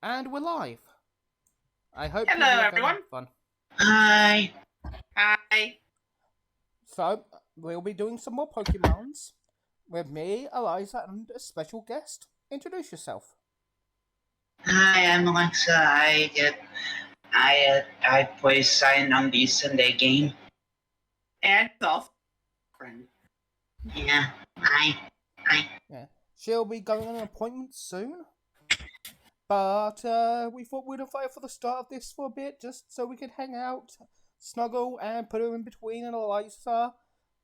And we're live. I hope Hello, you are everyone. having fun. Hi. Hi. So, we'll be doing some more Pokemons with me, Eliza, and a special guest. Introduce yourself. Hi, I'm Alexa. I play Cyan on the Sunday game. And it's also friend. Yeah. Hi. Yeah. She'll be going on an appointment soon. But we thought we'd invite her for the start of this for a bit, just so we could hang out, snuggle, and put her in between and Eliza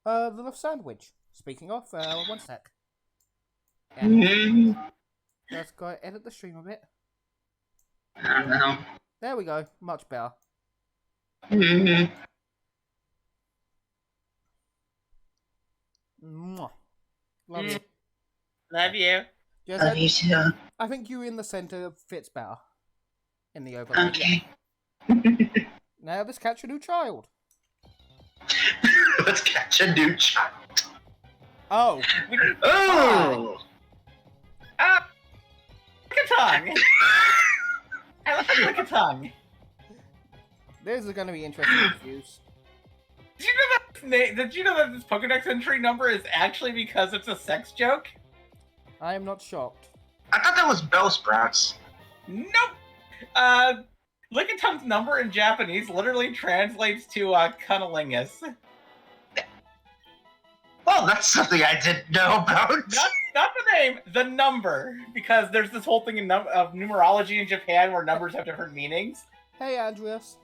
a little sandwich. Speaking of, one sec. Mm, Let's go edit the stream a bit. I don't know. There we go. Much better. Mm, Mwah. Love you. Love you. Just, love you too. I think you in the center fits better in the overlay. Okay. Now let's catch a new child. Let's catch a new child. Oh, Oh! Ah! Lickitung! I love Lickitung. this is going to be interesting reviews. Did you know that this Pokedex entry number is actually because it's a sex joke? I am not shocked. I thought that was Bellsprouts. Nope! Lickitung's number in Japanese literally translates to cunnilingus. Well, that's something I didn't know about. Not the name, the number. Because there's this whole thing of numerology in Japan where numbers have different meanings. Hey, Andreas.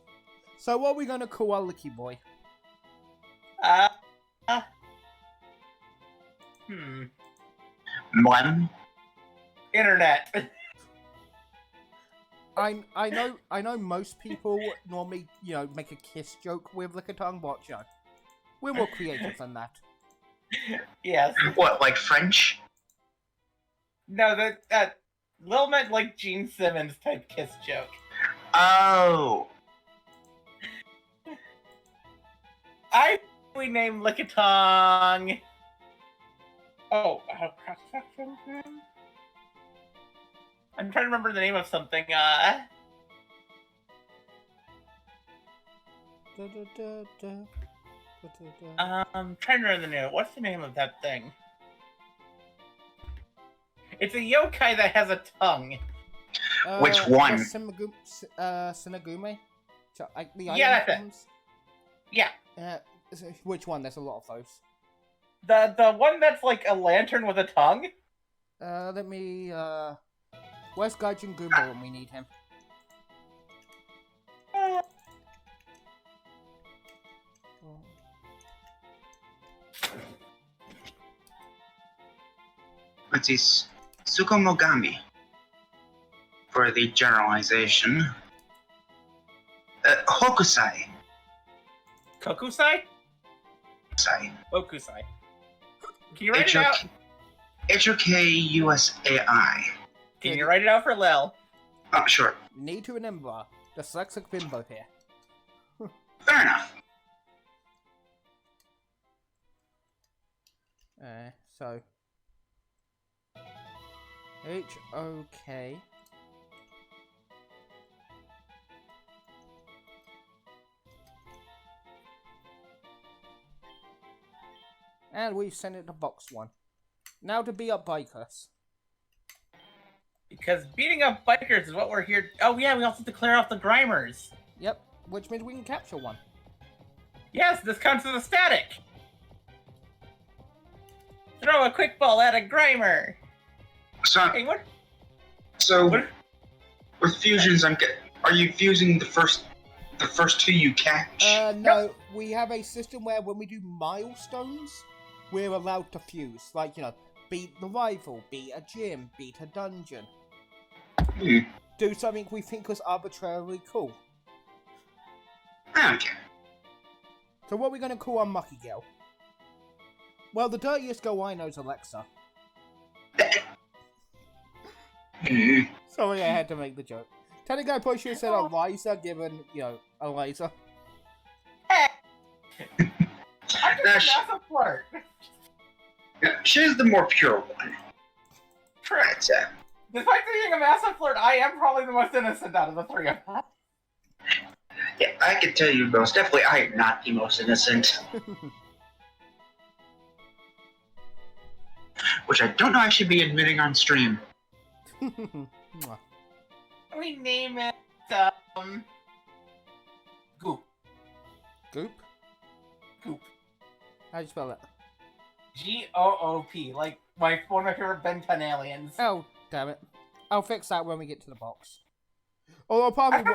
So what are we going to call our Licky Boy? One. Internet. I know most people normally, make a kiss joke with Lickitung, but, we're more creative than that. Yes. What, like French? No, that Lil meant like Gene Simmons type kiss joke. Oh. We named Lickitung. Oh, I'm trying to remember the name of something. I'm trying to remember the name. What's the name of that thing? It's a yokai that has a tongue. Which one? Sinagume? The Yeah, that's it. ones? Yeah. Which one? There's a lot of those. The one that's like a lantern with a tongue? Let me, where's Gaijin Goomba when we need him? It is Tsukumogami for the generalization. Hokusai. Kokusai? Sai. Okusai. Can you write it out? HOKUSAI. Can you write it out for Lil? Oh, sure. Need to remember, dyslexic bimbo here. Fair enough. So HOK. And we've sent it to box 1. Now to beat up bikers. Because beating up bikers is what we're here. Oh yeah, we also have to clear off the Grimers. Yep, which means we can capture one. Yes, this counts as a static. Throw a quick ball at a Grimer. So, Hey, what? with fusions, are you fusing the first two you catch? No, we have a system where when we do milestones, we're allowed to fuse. Like, beat the rival, beat a gym, beat a dungeon. Do something we think was arbitrarily cool. Okay. So what are we going to call our Mucky Girl? Well, the dirtiest girl I know is Alexa. Sorry, I had to make the joke. Technically, I probably should have said Eliza, given, Eliza. That's a flirt. Yeah, she's the more pure one. Correct. Despite being a massive flirt, I am probably the most innocent out of the three of us. Yeah, I can tell you most definitely I am not the most innocent. Which I don't know I should be admitting on stream. We name it, Goop. Goop? Goop. How do you spell that? Goop, like one of my favorite Ben 10 aliens. Oh, damn it. I'll fix that when we get to the box. Although a part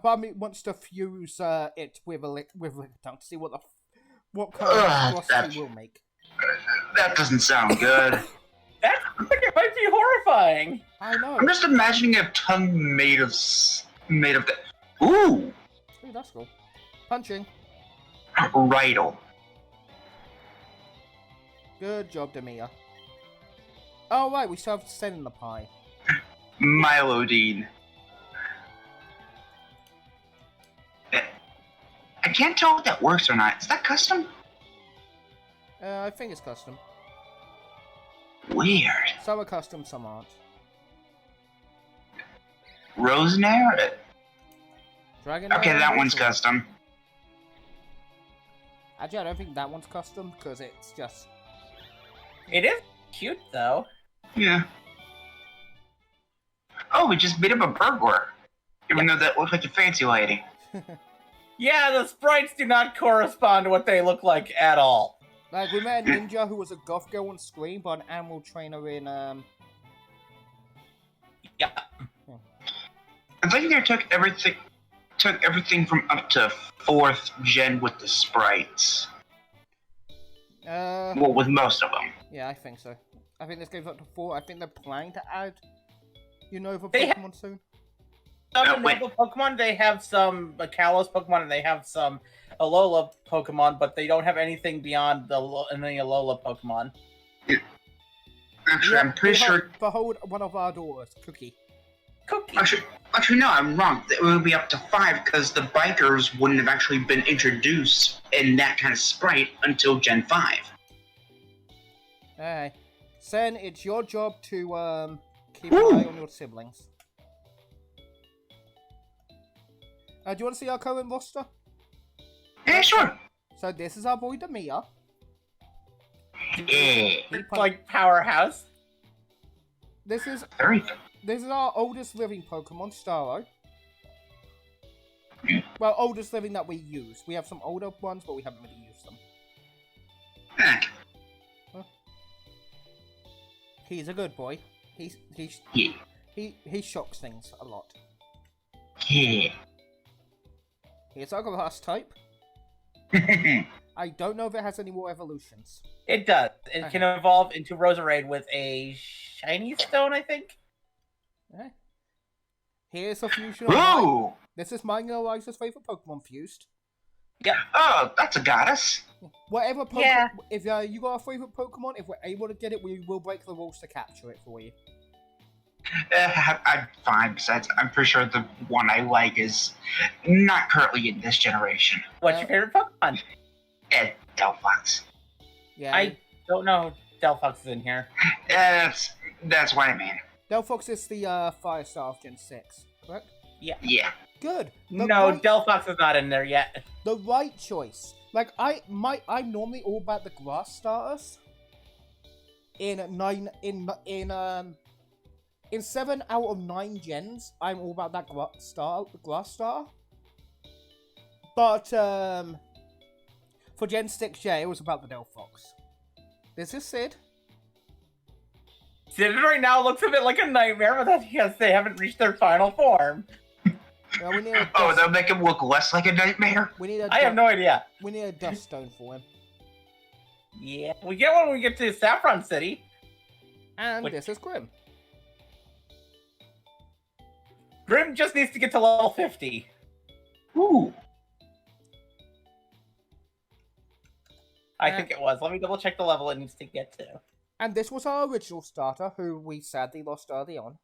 of me wants to fuse it with a tongue to see what kind of velocity will make. That doesn't sound good. That looks like it might be horrifying. I know. I'm just imagining a tongue made of that. Ooh! Ooh, that's cool. Punching. Righto. Good job, Demia. Oh, right, we still have to send in the pie. Milodine. I can't tell if that works or not. Is that custom? I think it's custom. Weird. Some are custom, some aren't. Rosenair? Dragon. Okay, that one's custom. Actually, I don't think that one's custom because it's just. It is cute, though. Yeah. Oh, we just beat up a burglar. Even though that looked like a fancy lady. Yeah, the sprites do not correspond to what they look like at all. Like, we met a ninja who was a goth girl on screen, but an animal trainer in, Yeah. I think they took everything from up to 4th gen with the sprites. Well, with most of them. Yeah, I think so. I think this goes up to 4. I think they're planning to add Unova They Pokemon soon. Some Unova Pokemon, they have some Kalos Pokemon, and they have some Alola Pokemon, but they don't have anything beyond any Alola Pokemon. Actually, I'm pretty sure. Behold one of our daughters, Cookie. Cookie. Actually, no, I'm wrong. It would be up to 5 because the bikers wouldn't have actually been introduced in that kind of sprite until Gen 5. Hey, Sen, it's your job to keep an eye on your siblings. Do you want to see our current roster? Yeah, sure. So this is our boy Demia. Yeah. It's like Powerhouse. This is Very. This is our oldest living Pokemon, Starro. Well, oldest living that we use. We have some older ones, but we haven't really used them. Heck. He's a good boy. Yeah. He shocks things a lot. Yeah. He's our grass type. I don't know if it has any more evolutions. It does. It can evolve into Roserade with a shiny stone, I think. Okay. Here's a fusion of Ooh! This is mine and Eliza's favorite Pokemon fused. Yep. Oh, that's a goddess. Whatever Pokemon, Yeah. If you got a favorite Pokemon, if we're able to get it, we will break the rules to capture it for you. I'm fine. Besides, I'm pretty sure the one I like is not currently in this generation. What's your favorite Pokemon? Delphox. Yeah. I don't know. Delphox is in here. That's what I mean. Delphox is the Fire Star of Gen 6, correct? Yeah. Good. Delphox is not in there yet. The right choice. Like I'm normally all about the grass starters. In 7 out of 9 gens, I'm all about that grass star. But for Gen 6J, it was about the Delphox. This is Sid. Sid right now looks a bit like a nightmare, but that's because they haven't reached their final form. We need a Oh, dust, they'll make him look less like a nightmare? we need a I have no idea. we need a dust stone for him. Yeah, we get one when we get to Saffron City. And Wait. this is Grim. Grim just needs to get to level 50. Ooh. I think it was. Let me double check the level it needs to get to. And this was our original starter, who we sadly lost early on.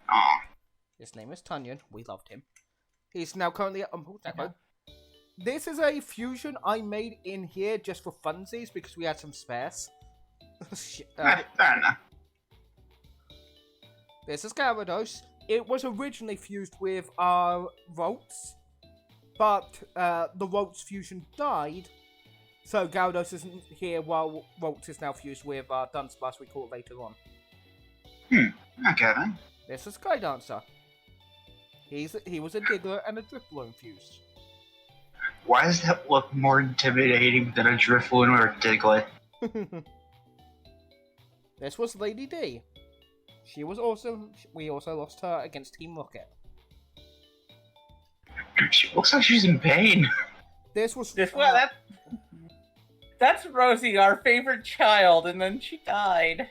Aw. His name is Tunyon. We loved him. He's now currently at This is a fusion I made in here just for funsies because we had some spares. Fair enough. This is Gyarados. It was originally fused with Ralts, but the Ralts fusion died, so Gyarados isn't here while Ralts is now fused with Dunsparce we caught later on. Okay then. This is Skydancer. He was a Diglett and a Drifloon fused. Why does that look more intimidating than a Drifloon or a Diglett? This was Lady D. We also lost her against Team Rocket. She looks like she's in pain. This was that's Rosie, our favorite child, and then she died.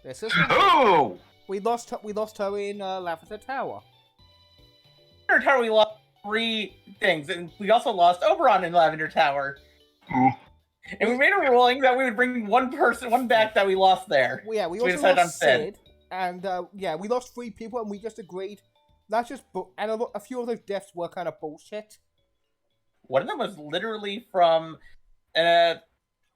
This is Oh! we lost her in Lavender Tower. Lavender Tower, we lost 3 things, and we also lost Oberon in Lavender Tower. Oh. And we made a ruling that we would bring one back that we lost there. Well, yeah, we So we also decided on lost Sid. Sid, and we lost 3 people, and we just agreed that's just and a few of those deaths were kind of bullshit. One of them was literally from an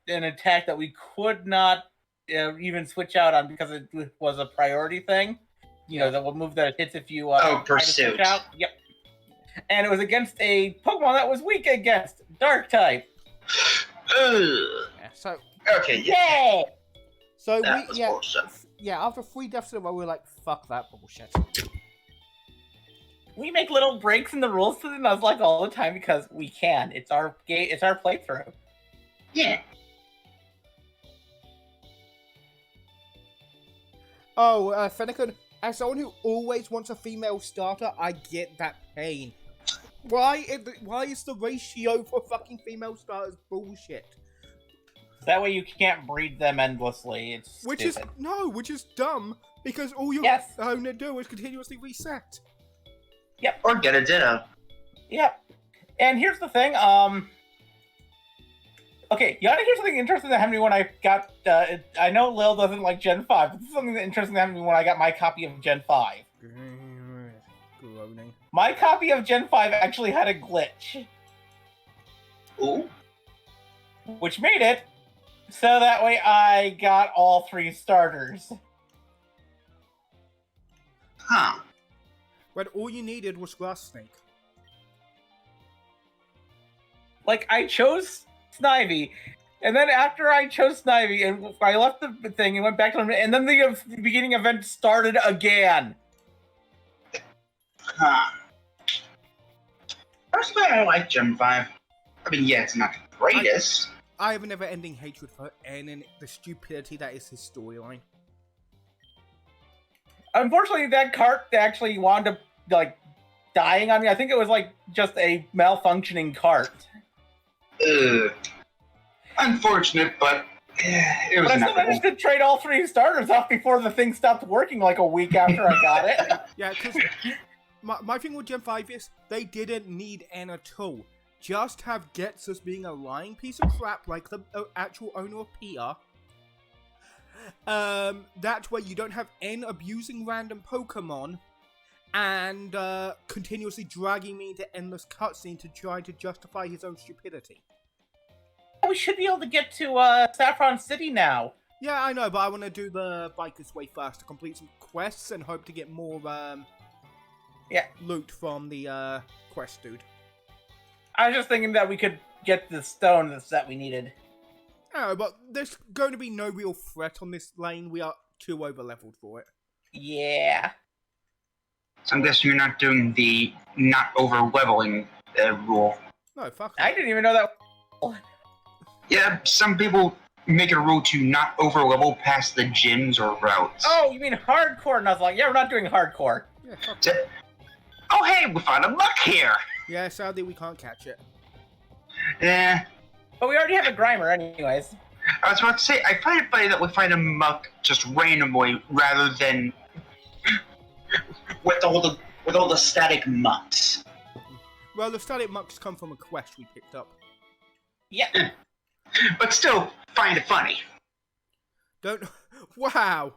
attack that we could not even switch out on because it was a priority thing. You know, the move that hits if you try to Pursuit. switch out. Yep. And it was against a Pokemon that was weak against Dark type. Ugh. Yeah, so Okay, yeah. Yay! so That was bullshit. after 3 deaths in a row, we were like, fuck that bullshit. We make little breaks in the rules to the Nuzlocke all the time because we can. It's our game. It's our playthrough. Yeah. Oh, Fennekin, as someone who always wants a female starter, I get that pain. Why is the ratio for fucking female starters bullshit? That way you can't breed them endlessly. It's Which stupid. is dumb, because all you're Yes. going to do is continuously reset. Or get a Ditto. Yep. And here's the thing. Okay, you wanna hear something interesting that happened to me when I got? I know Lil doesn't like Gen 5, but this is something interesting that happened to me when I got my copy of Gen 5. Groaning. My copy of Gen 5 actually had a glitch, Ooh. which made it so that way I got all 3 starters. Huh. But all you needed was Grass Snake. Like, I chose Snivy, and then after I chose Snivy, and I left the thing and went back to them, and then the beginning event started again. Huh. Personally, I like Gen 5. I mean, yeah, it's not the greatest. I have a never-ending hatred for N and the stupidity that is his storyline. Unfortunately, that cart actually wound up, like, dying on me. I think it was, like, just a malfunctioning cart. Ugh. Unfortunate, but it was But I still managed inevitable. to trade all 3 starters off before the thing stopped working, like, a week after I got it. Yeah, because my thing with Gen 5 is they didn't need N at all. Just have Ghetsis being a lying piece of crap like the actual owner of PR. That way you don't have N abusing random Pokemon and continuously dragging me into endless cutscene to try to justify his own stupidity. We should be able to get to Saffron City now. Yeah, I know, but I want to do the Biker's Way first to complete some quests and hope to get more loot from the quest dude. I was just thinking that we could get the stone that we needed. Oh, but there's going to be no real threat on this lane. We are too over-leveled for it. Yeah. So I'm guessing you're not doing the not over-leveling rule. No, fuck I that. didn't even know that. Yeah, some people make it a rule to not over-level past the gyms or routes. Oh, you mean hardcore Nuzlocke? Yeah, we're not doing hardcore. Yeah, fuck So- that. Oh, hey, we found a muck here! Yeah, sadly we can't catch it. Eh, But we already have a Grimer anyways. I was about to say, I find it funny that we find a muck just randomly rather than with all the static mucks. Well, the static mucks come from a quest we picked up. Yeah. But still, find it funny. Don't... Wow!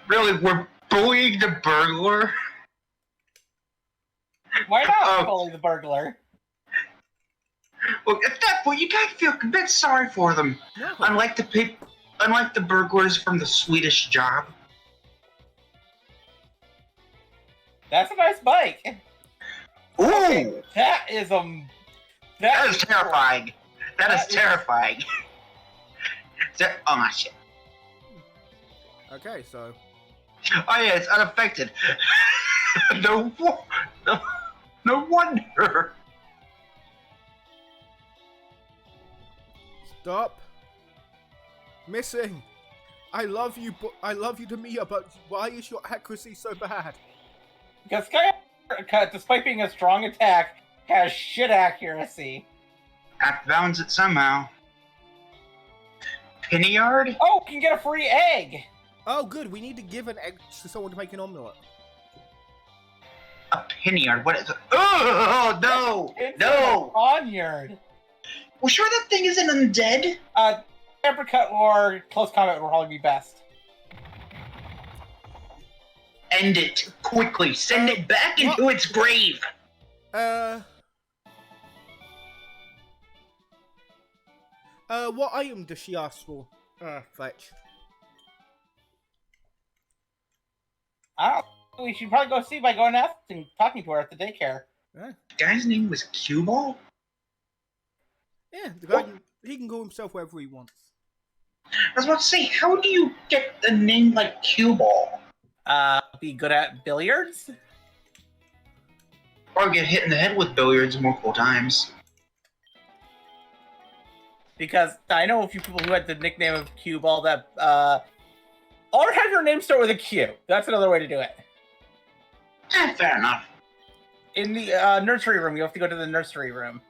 Really, we're bullying the burglar? Why not Oh. bully the burglar? Well, at that point, you gotta feel a bit sorry for them. No. Unlike the burglars from the Swedish Job. That's a nice bike. Ooh, That is a. that is terrifying. That That is is- terrifying. Oh shit. Okay, so Oh yeah, it's unaffected. no wonder. stop. Missing. I love you, but I love you, Tamiya, but why is your accuracy so bad? Because Sky, despite being a strong attack, has shit accuracy. Outbounds it somehow. Pinyard? Oh, can get a free egg. Oh, good. We need to give an egg to someone to make an omelette. A Pinyard? What is it? Oh no! It's No! a poniard. Well, sure that thing isn't undead? Uppercut or close combat would probably be best. End it quickly. Send it back into its grave. What item does she ask for? Fetch. I don't. We should probably go see by going out and talking to her at the daycare. The guy's name was Q-Ball? Yeah, the guy he can call himself whatever he wants. I was about to say, how do you get a name like Q-Ball? Be good at billiards. Or get hit in the head with billiards multiple times. Because I know a few people who had the nickname of Cue Ball that, or have your name start with a Q. That's another way to do it. Fair enough. In the nursery room, you have to go to the nursery room.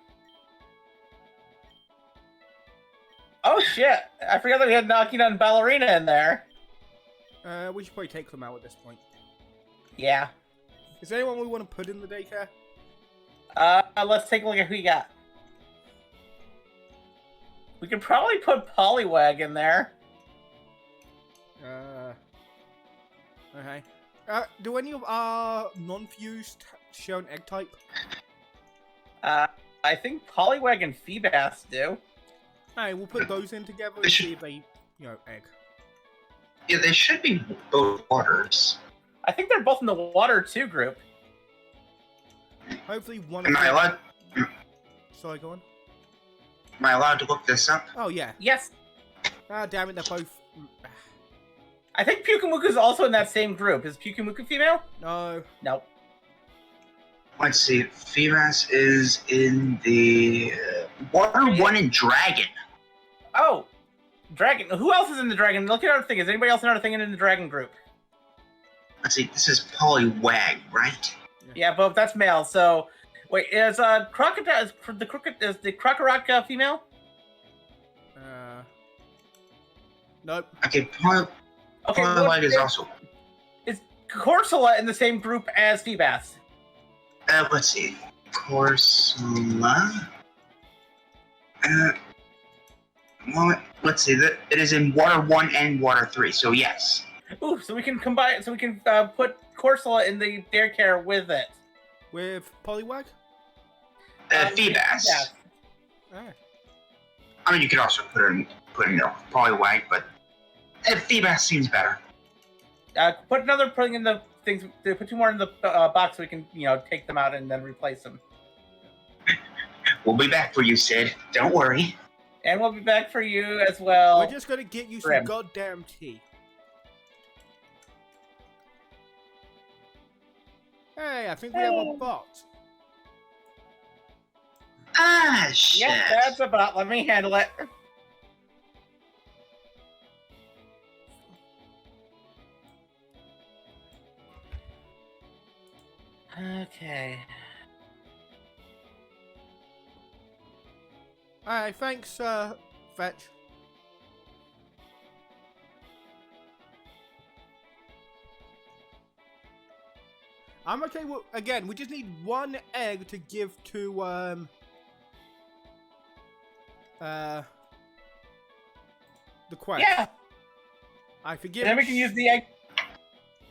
Oh shit! I forgot that we had Knocking on Ballerina in there. We should probably take them out at this point. Yeah. Is there anyone we want to put in the daycare? Let's take a look at who you got. We could probably put Poliwag in there. Okay. Do any of our non-fused show an egg type? I think Poliwag and Feebas do. Hey, we'll put those in together They and should- see if they, egg. Yeah, they should be both waters. I think they're both in the Water 2 group. Hopefully one Am of I them... allowed? Sorry, go on. Am I allowed to look this up? Oh, yeah. Yes, Ah, damn it, they're both... I think Pyukumuku's also in that same group. Is Pyukumuku female? No. No. Let's see. Feebas is in the Water 1 and Dragon. Oh, Dragon. Who else is in the Dragon? Look at our thing. Is anybody else in our thing in the Dragon group? Let's see. This is Poliwag, right? Yeah, but that's male. So, wait, is Crocodile is the Crocorock female? Nope. Okay, Okay, Poliwag is also. is Corsola in the same group as Feebas? Let's see. Corsola. Well, let's see. It is in Water 1 and Water 3, so yes. Ooh, so we can combine. So we can put Corsola in the daycare with it. With Poliwag? Feebas. Ah. I mean, you could also put in there Poliwag, but Feebas seems better. Put another thing in the things. Put two more in the box so we can, take them out and then replace them. We'll be back for you, Sid. Don't worry. And we'll be back for you as well. We're just gonna get you some Grim. goddamn tea. Hey, I think we have a bot. Ah, shit. Yeah, that's about. Let me handle it. Okay. Alright, thanks, Fetch. I'm okay with, again, we just need one egg to give to, the quest. Yeah. I forget. Then we can use the egg.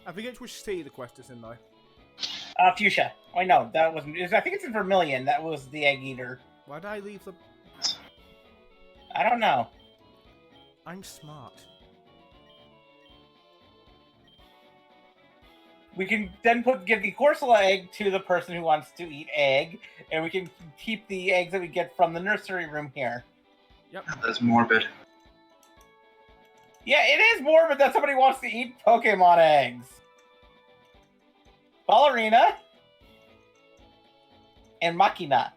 I forget which city the quest is in, though. Fuchsia. Oh no, that wasn't. I think it's in Vermilion. That was the egg eater. Why did I leave the... I don't know. I'm smart. We can then give the Corsola egg to the person who wants to eat egg, and we can keep the eggs that we get from the nursery room here. Yep. That's morbid. Yeah, it is morbid that somebody wants to eat Pokemon eggs. Ballerina and Machina.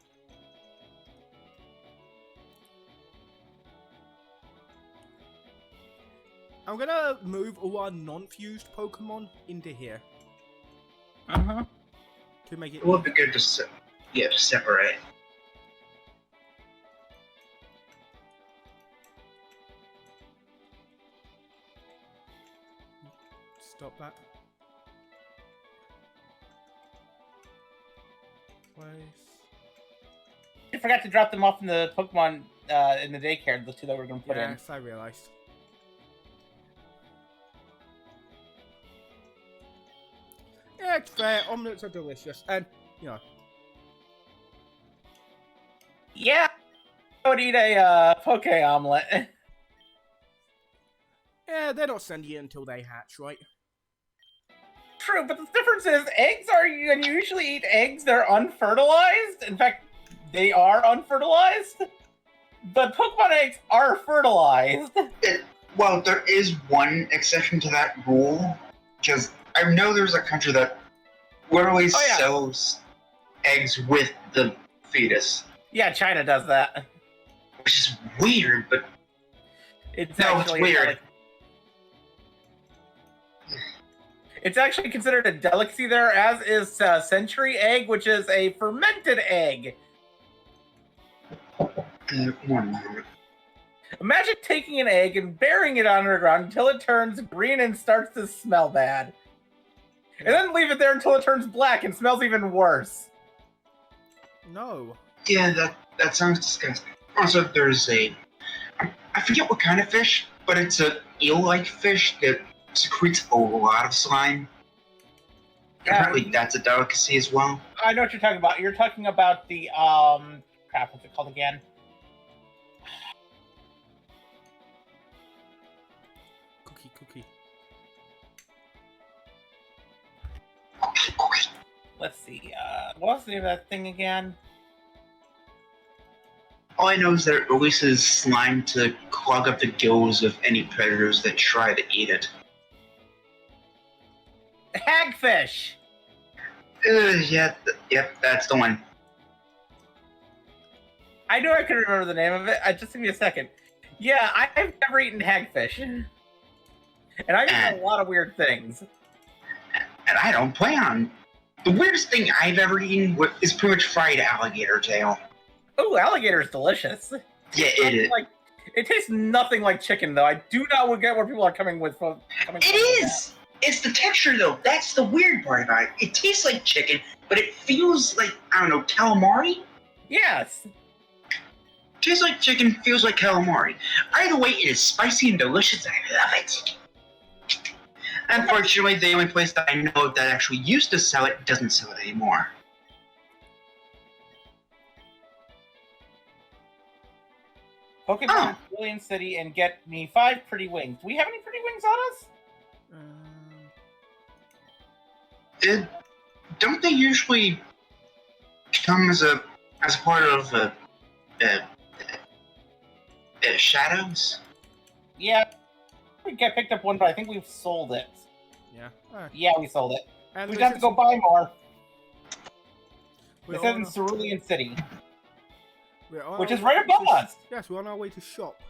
I'm gonna move all our non-fused Pokemon into here Uh-huh. to make it. It would be good to separate. Stop that. Place. I forgot to drop them off in the Pokemon in the daycare, the two that we're going to put in. Yes, I realized. Yeah, it's fair. Omelets are delicious, and you know. Yeah, I would eat a Poke omelet. Yeah, they're not sentient until they hatch, right? True, but the difference is eggs are, when you usually eat eggs, they're unfertilized. In fact, they are unfertilized. But Pokemon eggs are fertilized. Well, there is one exception to that rule, because I know there's a country that literally sells eggs with the fetus. Yeah, China does that. Which is weird, but It's no, it's actually weird. It's actually considered a delicacy there, as is Century Egg, which is a fermented egg. One moment. Imagine taking an egg and burying it underground until it turns green and starts to smell bad. And then leave it there until it turns black and smells even worse. No. Yeah, that sounds disgusting. Also, there's I forget what kind of fish, but it's a eel-like fish that secretes a lot of slime. Apparently, that's a delicacy as well. I know what you're talking about. You're talking about the, crap, what's it called again? Cookie. Let's see, what was the name of that thing again? All I know is that it releases slime to clog up the gills of any predators that try to eat it. Hagfish! Yep, that's the one. I knew I could remember the name of it. Just give me a second. Yeah, I've never eaten hagfish. And I've eaten a lot of weird things. And I don't plan on. The weirdest thing I've ever eaten is pretty much fried alligator tail. Ooh, alligator is delicious. Yeah, it is. It tastes nothing like chicken, though. I do not get where people are coming with. It is! It's the texture, though. That's the weird part about it. It tastes like chicken, but it feels like, I don't know, calamari? Yes. Tastes like chicken, feels like calamari. Either way, it is spicy and delicious. I love it. Unfortunately, the only place that I know that actually used to sell it doesn't sell it anymore. Pokemon Brilliant City and get me 5 pretty wings. Do we have any pretty wings on us? Don't they usually come as a part of Shadows? Yeah. We picked up one, but I think we've sold it. Yeah. Right. Yeah, we sold it. And We'd have to go buy more. We're It says on in Cerulean City, which is our right way above to- us. Yes, we're on our way to shop.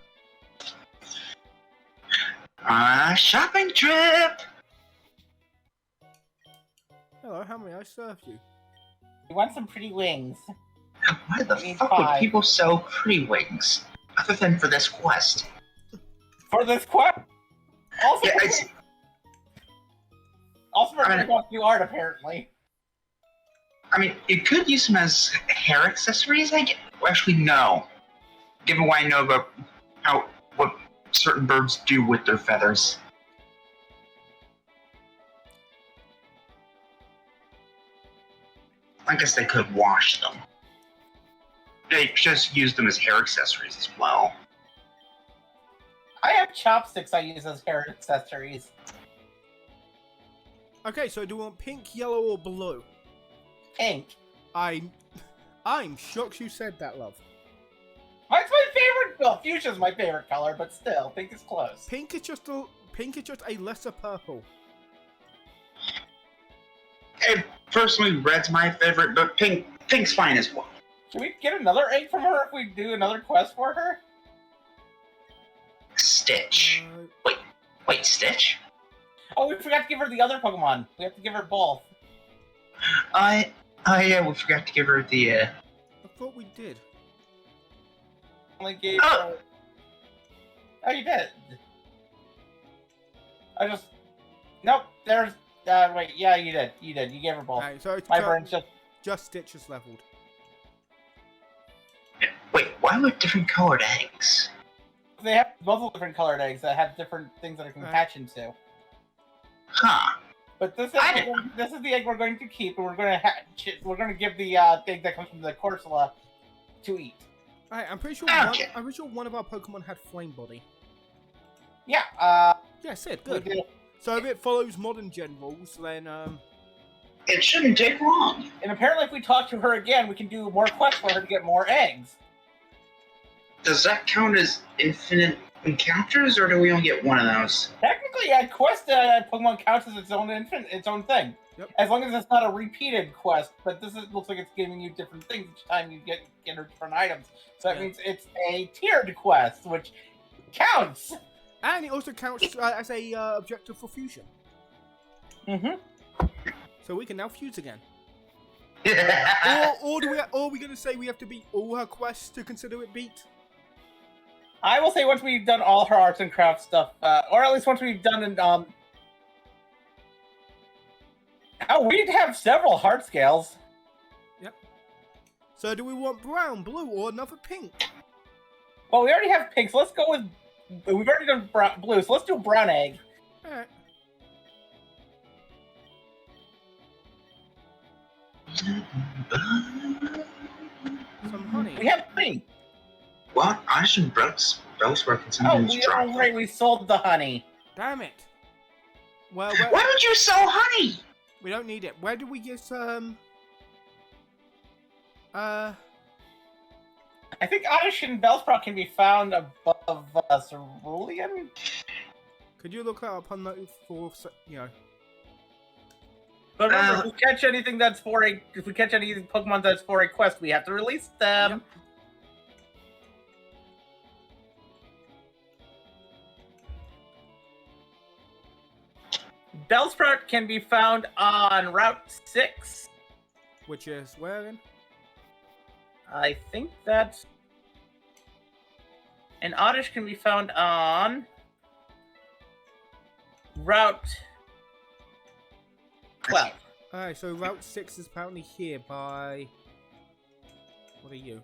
Shopping trip! Hello, how may I serve you? We want some pretty wings. Why the need fuck 5. would people sell pretty wings? Other than for this quest. For this quest? Also, Yeah, for new art, apparently. I mean, you could use them as hair accessories, I guess. Well, actually, no. Given what I know about what certain birds do with their feathers. I guess they could wash them. They just use them as hair accessories as well. I have chopsticks I use as hair accessories. Okay, so do you want pink, yellow, or blue? Pink. I'm shocked you said that, love. Mine's my favorite. Well, fuchsia's my favorite color, but still, pink is close. Pink is just a lesser purple. And personally, red's my favorite, but pink's fine as well. Can we get another egg from her if we do another quest for her? Stitch. Wait, Stitch? Oh, we forgot to give her the other Pokemon. We have to give her both. Yeah, we forgot to give her the, I thought we did. Only gave Oh. her... Oh, you did. Nope, there's... wait, yeah, you did. You did. You gave her both. Alright, so it's My brain's just Stitch is leveled. Wait, why with different colored eggs? They have multiple different colored eggs that have different things that I can Right. hatch into. Huh. But this I is didn't- this is the egg we're going to keep, and we're going to hatch it. We're going to give the egg that comes from the Corsola to eat. Alright, I'm pretty sure Okay. one of our Pokemon had Flame Body. Yeah. Yeah, Sid, we good. did. So if it follows modern gen rules, then It shouldn't take long. And apparently, if we talk to her again, we can do more quests for her to get more eggs. Does that count as infinite encounters, or do we only get one of those? Technically, a quest Pokemon counts as its own thing. Yep. As long as it's not a repeated quest, but looks like it's giving you different things each time you get her different items. So that Yeah. means it's a tiered quest, which counts. and it also counts as a objective for fusion. Mm-hmm. So we can now fuse again. Yeah. Or are we gonna say we have to beat all her quests to consider it beat? I will say once we've done all her arts and crafts stuff, or at least once we've done we'd have several heart scales. So do we want brown, blue, or another pink? Well, we already have pink, so let's go with. We've already done blue, so let's do a brown egg. Alright. Some honey. We have honey. What? Ash and Brooks working Oh, something's dropped. right, we sold the honey. Damn it. Well, Why would you sell honey? we don't need it. Where do we get I think Oddish and Bellsprout can be found above Cerulean. could you look that up on the But remember, if we catch anything that's if we catch any Pokemon that's for a quest, we have to release them. Bellsprout can be found on Route 6. which is where then? I think that's... And Oddish can be found on... Route 12. Alright, so Route 6 is apparently here by... What are you?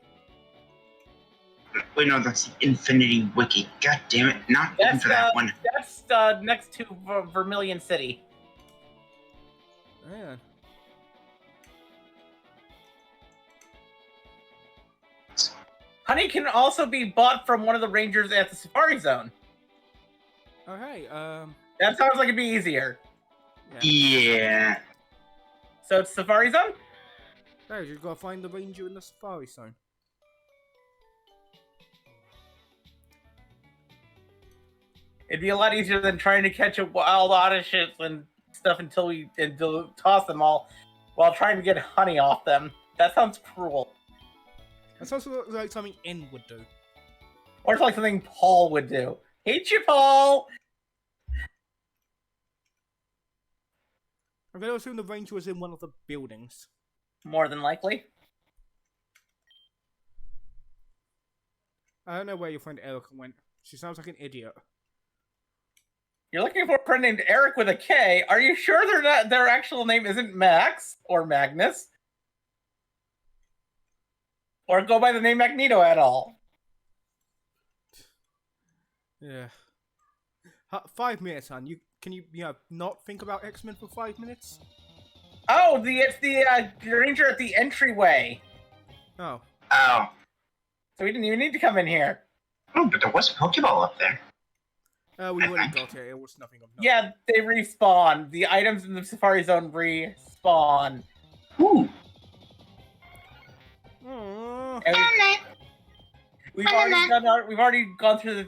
Wait, no, that's the Infinity Wiki. God damn it, not looking That's, for that one. That's next to Vermilion City. Man. Honey can also be bought from one of the rangers at the Safari Zone. Okay, That sounds like it'd be easier. Yeah. So it's Safari Zone? No, you just gotta find the ranger in the Safari Zone. It'd be a lot easier than trying to catch a wild Oddishes and stuff until toss them all while trying to get honey off them. That sounds cruel. That sounds like something N would do. Or it's like something Paul would do. Hate you, Paul! I'm gonna assume the ranger was in one of the buildings. More than likely. I don't know where your friend Erica went. She sounds like an idiot. You're looking for a friend named Eric with a K. Are you sure their actual name isn't Max or Magnus? Or go by the name Magneto at all? Yeah. 5 minutes, hon. Can you not think about X-Men for 5 minutes? Oh, it's the ranger at the entryway. Oh. Oh. So we didn't even need to come in here. Oh, but there was a Pokeball up there. We already got it. It was nothing of note. Yeah, they respawn. The items in the Safari Zone respawn. Ooh. Aw. And we've already gone through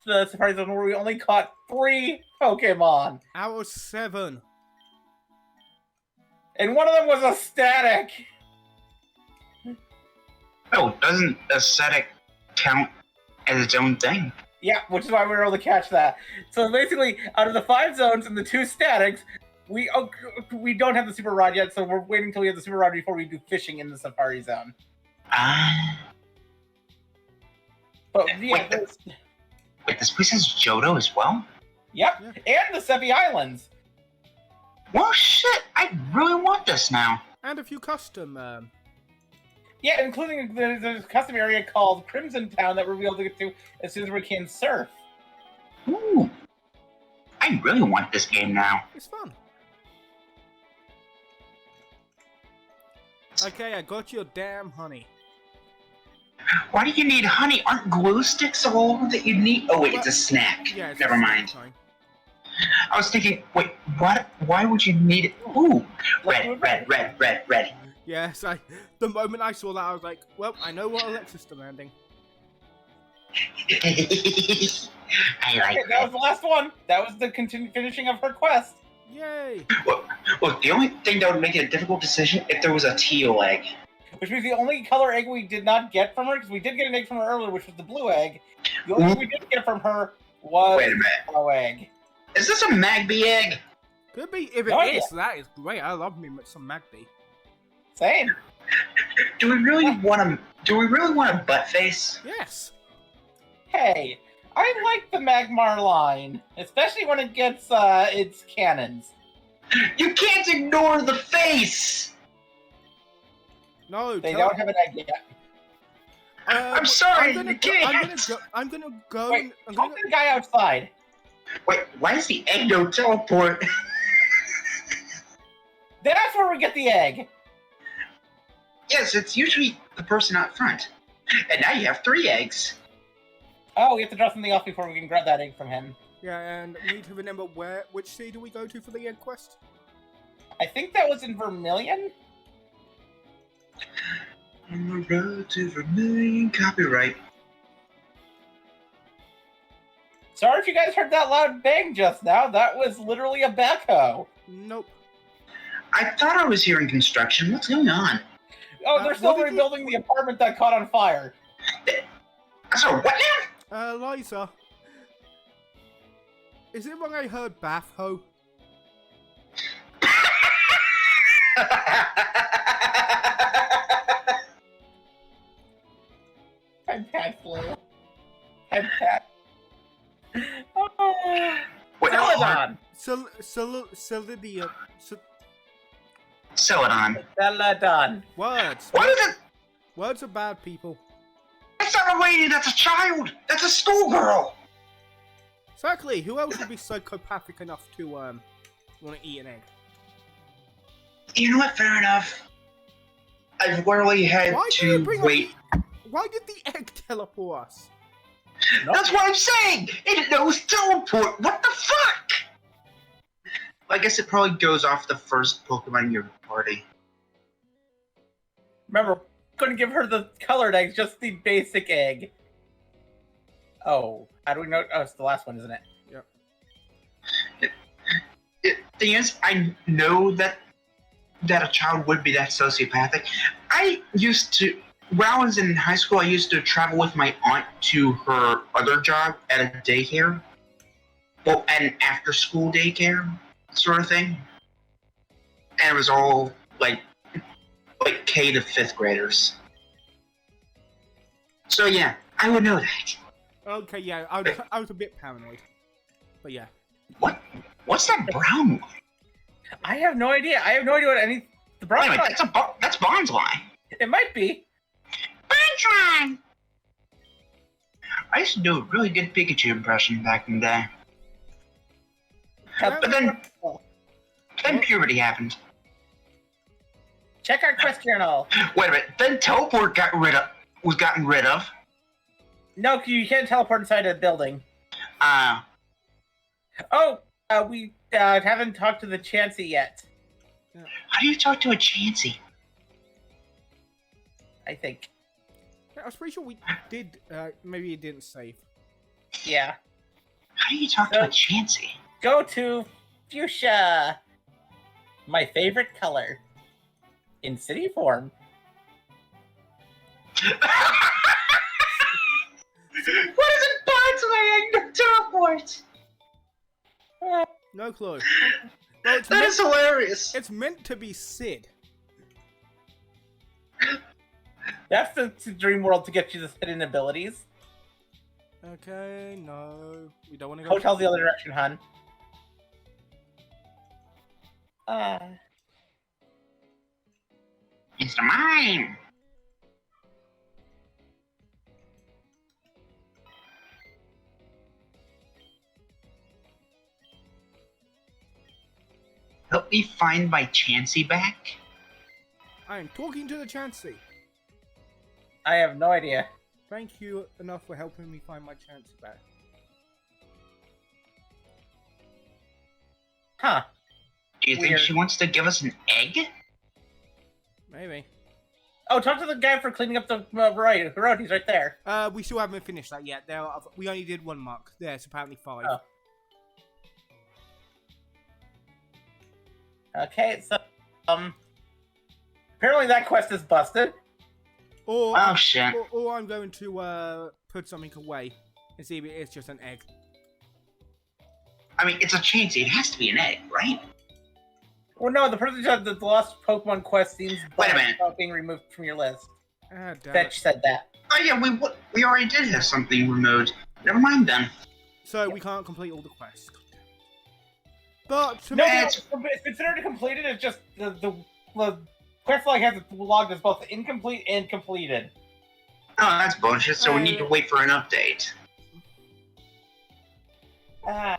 the Safari Zone where we only caught 3 Pokemon. Out of 7. And one of them was a static. Oh, doesn't aesthetic count as its own thing? Yeah, which is why we were able to catch that. So basically, out of the 5 zones and the 2 statics, we don't have the Super Rod yet, so we're waiting until we have the Super Rod before we do fishing in the Safari Zone. Ah. But yeah, Wait, this place has Johto as well? yep, and the Seppi Islands. Well, shit, I really want this now. And a few custom. Yeah, including there's a custom area called Crimson Town that we'll be able to get to as soon as we can surf. Ooh. I really want this game now. It's fun. Okay, I got your damn honey. Why do you need honey? Aren't glue sticks all that you need? Oh, wait, it's a snack. Yeah, it's Never a mind. fine. I was thinking, wait, what? Why would you need it? Ooh, red. Yes, the moment I saw that, I was like, well, I know what Alexa's demanding. I like Okay, that was the last one. That was the finishing of her quest. Yay! Look, the only thing that would make it a difficult decision if there was a teal egg. Which means the only color egg we did not get from her, because we did get an egg from her earlier, which was the blue egg. The only thing we did get from her was Wait a minute. the yellow egg. Is this a Magby egg? Could be. If it No is, idea. that is great. I love me some Magby. Same. Do we really want a butt face? Yes. Hey, I like the Magmar line, especially when it gets its cannons. You can't ignore the face. No, They don't have an egg yet. I'm sorry, I'm gonna you go. can't. I'm gonna go. Wait, I'm talk gonna, to the guy outside. Wait, why is the egg no teleport? That's where we get the egg. Yes, it's usually the person out front. And now you have 3 eggs. Oh, we have to drop something off before we can grab that egg from him. yeah, and we need to remember which sea do we go to for the egg quest? I think that was in Vermilion. On the road to Vermilion, copyright. Sorry if you guys heard that loud bang just now. That was literally a backhoe. Nope. I thought I was hearing construction. What's going on? Oh, they're still what did you- rebuilding the apartment that caught on fire. So what Liza. Is it wrong I heard bathho? now? I'm Pat Flu. I'm Pat. Oh. Wait, Celadon. Celadon. Celadon. Celadon. Words. What is it? Words are bad, people. That's not a lady, that's a child! That's a schoolgirl! Exactly. Who else would be psychopathic enough to want to eat an egg? You know what, fair enough. I've literally had Why did you to bring wait. Why did the egg teleport us? That's what I'm saying! It knows teleport! What the fuck? I guess it probably goes off the first Pokemon in your party. Remember, couldn't give her the colored eggs, just the basic egg. Oh, how do we know? Oh, it's the last one, isn't it? Thing is, I know that a child would be that sociopathic. I used to, when I was in high school, I used to travel with my aunt to her other job at a daycare. Well, an after-school daycare sort of thing. And it was all, like K to 5th graders. So yeah, I would know that. Okay, yeah, I was a bit paranoid, but yeah. What's that brown one? I have no idea. I have no idea what any the brown. Wait a minute, that's Bond's line. It might be. Bond's. I used to do a really good Pikachu impression back in the day. But then puberty happened. Check our quest journal. Wait a minute, then teleport was gotten rid of. No, you can't teleport inside a building. Oh, we haven't talked to the Chansey yet, How do you talk to a Chansey? I think. I was pretty sure we did. Maybe it didn't save. Yeah. How do you talk to a Chansey? Go to fuchsia. My favorite color. In city form. What is it, Bond's teleport? No clue. Well, That is hilarious. it's meant to be Sid. That's the dream world to get you the hidden abilities. Okay, no. We don't want to go. Hotel's the other direction, hun. Mr. Mime. Help me find my Chansey back. I am talking to the Chansey. I have no idea. Thank you enough for helping me find my Chansey back. Huh. Do you think Weird. she wants to give us an egg? Maybe. Oh, talk to the guy for cleaning up the road. He's right there. We still haven't finished that yet. We only did one mark. There's apparently 5. Oh. Okay, so apparently that quest is busted. Or, Oh shit. or I'm going to put something away and see if it is just an egg. I mean, it's a Chansey. It has to be an egg, right? Well, no, the person who said that the lost Pokemon quest seems Wait a minute. about being removed from your list. Ah, damn Fetch it. said that. Oh yeah, we already did have something removed. Never mind then. So we can't complete all the quests. But to No, make it's- it's considered completed. It's just the quest log has it logged as both incomplete and completed. Oh, that's bullshit. So we need to wait for an update. Ah,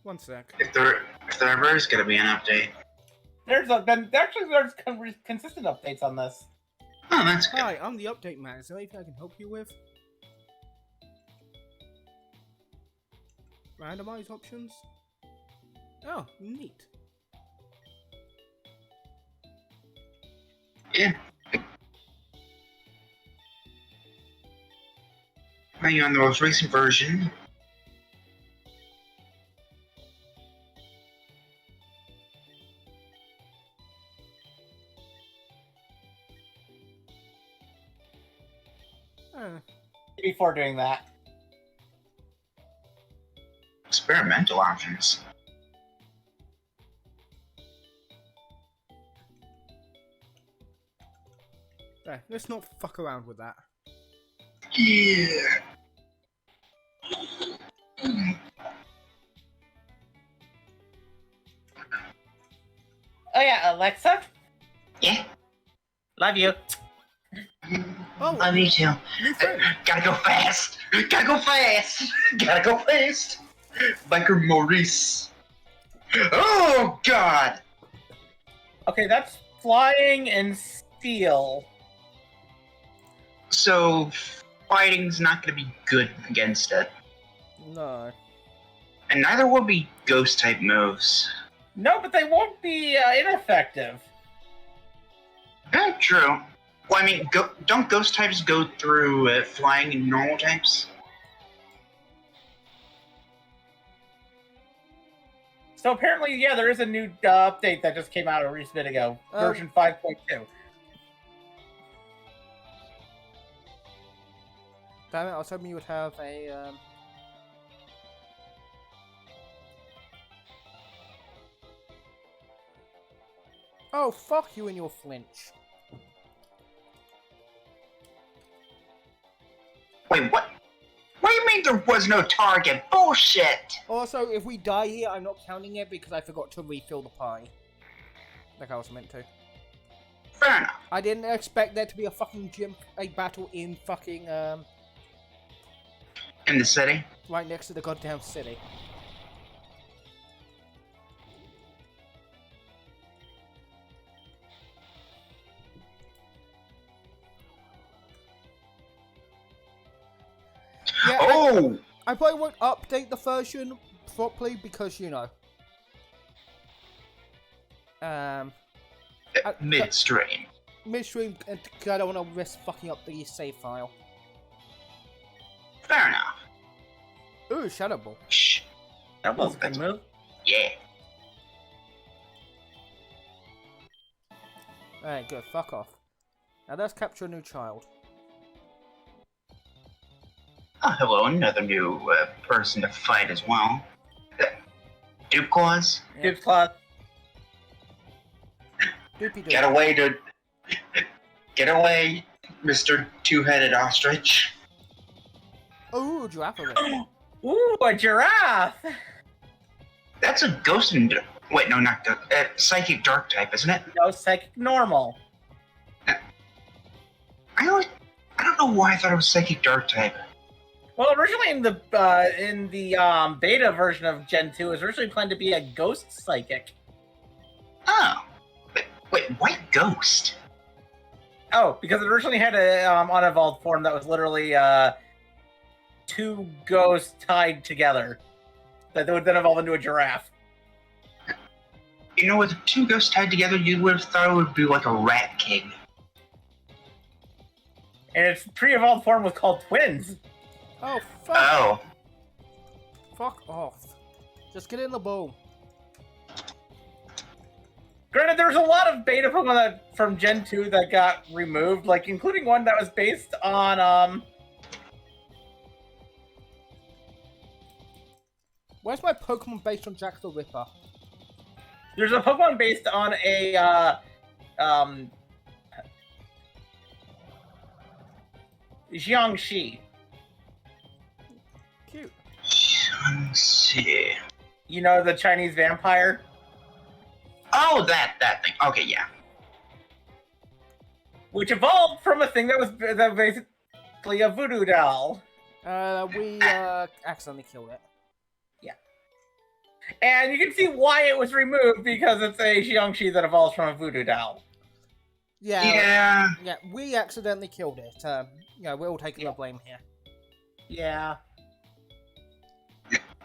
1 sec. If there ever is gonna be an update. there's consistent updates on this. Oh, that's good. Hi, I'm the update man. Is there anything I can help you with? Randomize options? Oh, neat. Yeah. Are you on the most recent version? Before doing that. Experimental options. There, let's not fuck around with that. Yeah. Oh yeah, Alexa. Yeah. Love you. Oh, Love you too. new friend. Gotta go fast. Gotta go fast. Gotta go fast. Biker Maurice. Oh God. Okay, that's flying and steel. So fighting's not gonna be good against it, No. and neither will be ghost type moves. No, but they won't be ineffective. True. Well, I mean, don't ghost types go through flying and normal types? So apparently, yeah, there is a new update that just came out a recent bit ago, version 5.2. Damn it, I was hoping you would have a, Oh, fuck you and your flinch. Wait, what? What do you mean there was no target? Bullshit! Also, if we die here, I'm not counting it because I forgot to refill the pie. Like I was meant to. Fair enough. I didn't expect there to be a battle in fucking, In the city? right next to the goddamn city. Yeah, Oh! I probably won't update the version properly because, Midstream. midstream, and I don't want to risk fucking up the save file. Fair enough. Ooh, Shadow Ball. Shh. That was a good move. Yeah. Alright, good. Fuck off. Now let's capture a new child. Oh, hello, another new person to fight as well. Dupe Claws? Yeah. Dude's class. Doopy Get away, dude. Get away, Mr. Two-Headed Ostrich. Ooh, giraffe already. Ooh, a giraffe! That's a ghost and... Wait, no, not ghost. Psychic Dark type, isn't it? No, psychic normal. I don't know why I thought it was Psychic Dark type. Well, originally in the beta version of Gen 2, it was originally planned to be a ghost psychic. Oh. Wait, white ghost? Oh, because it originally had a unevolved form that was literally two ghosts tied together that would then evolve into a giraffe. You know, with the two ghosts tied together, you would have thought it would be like a rat king. And its pre-evolved form was called twins. Oh, fuck. Oh. Fuck off. Just get in the bowl. Granted, there was a lot of beta Pokemon from Gen 2 that got removed, like including one that was based on Where's my Pokemon based on Jack the Ripper? there's a Pokemon based on a Jiangxi. Cute. Let's see. You know, the Chinese vampire? Oh, that thing. Okay, yeah. Which evolved from a thing that was basically a voodoo doll. We accidentally killed it. And you can see why it was removed, because it's a Jiangxi that evolves from a voodoo doll. Yeah, we accidentally killed it. We're all taking the blame here. Yeah.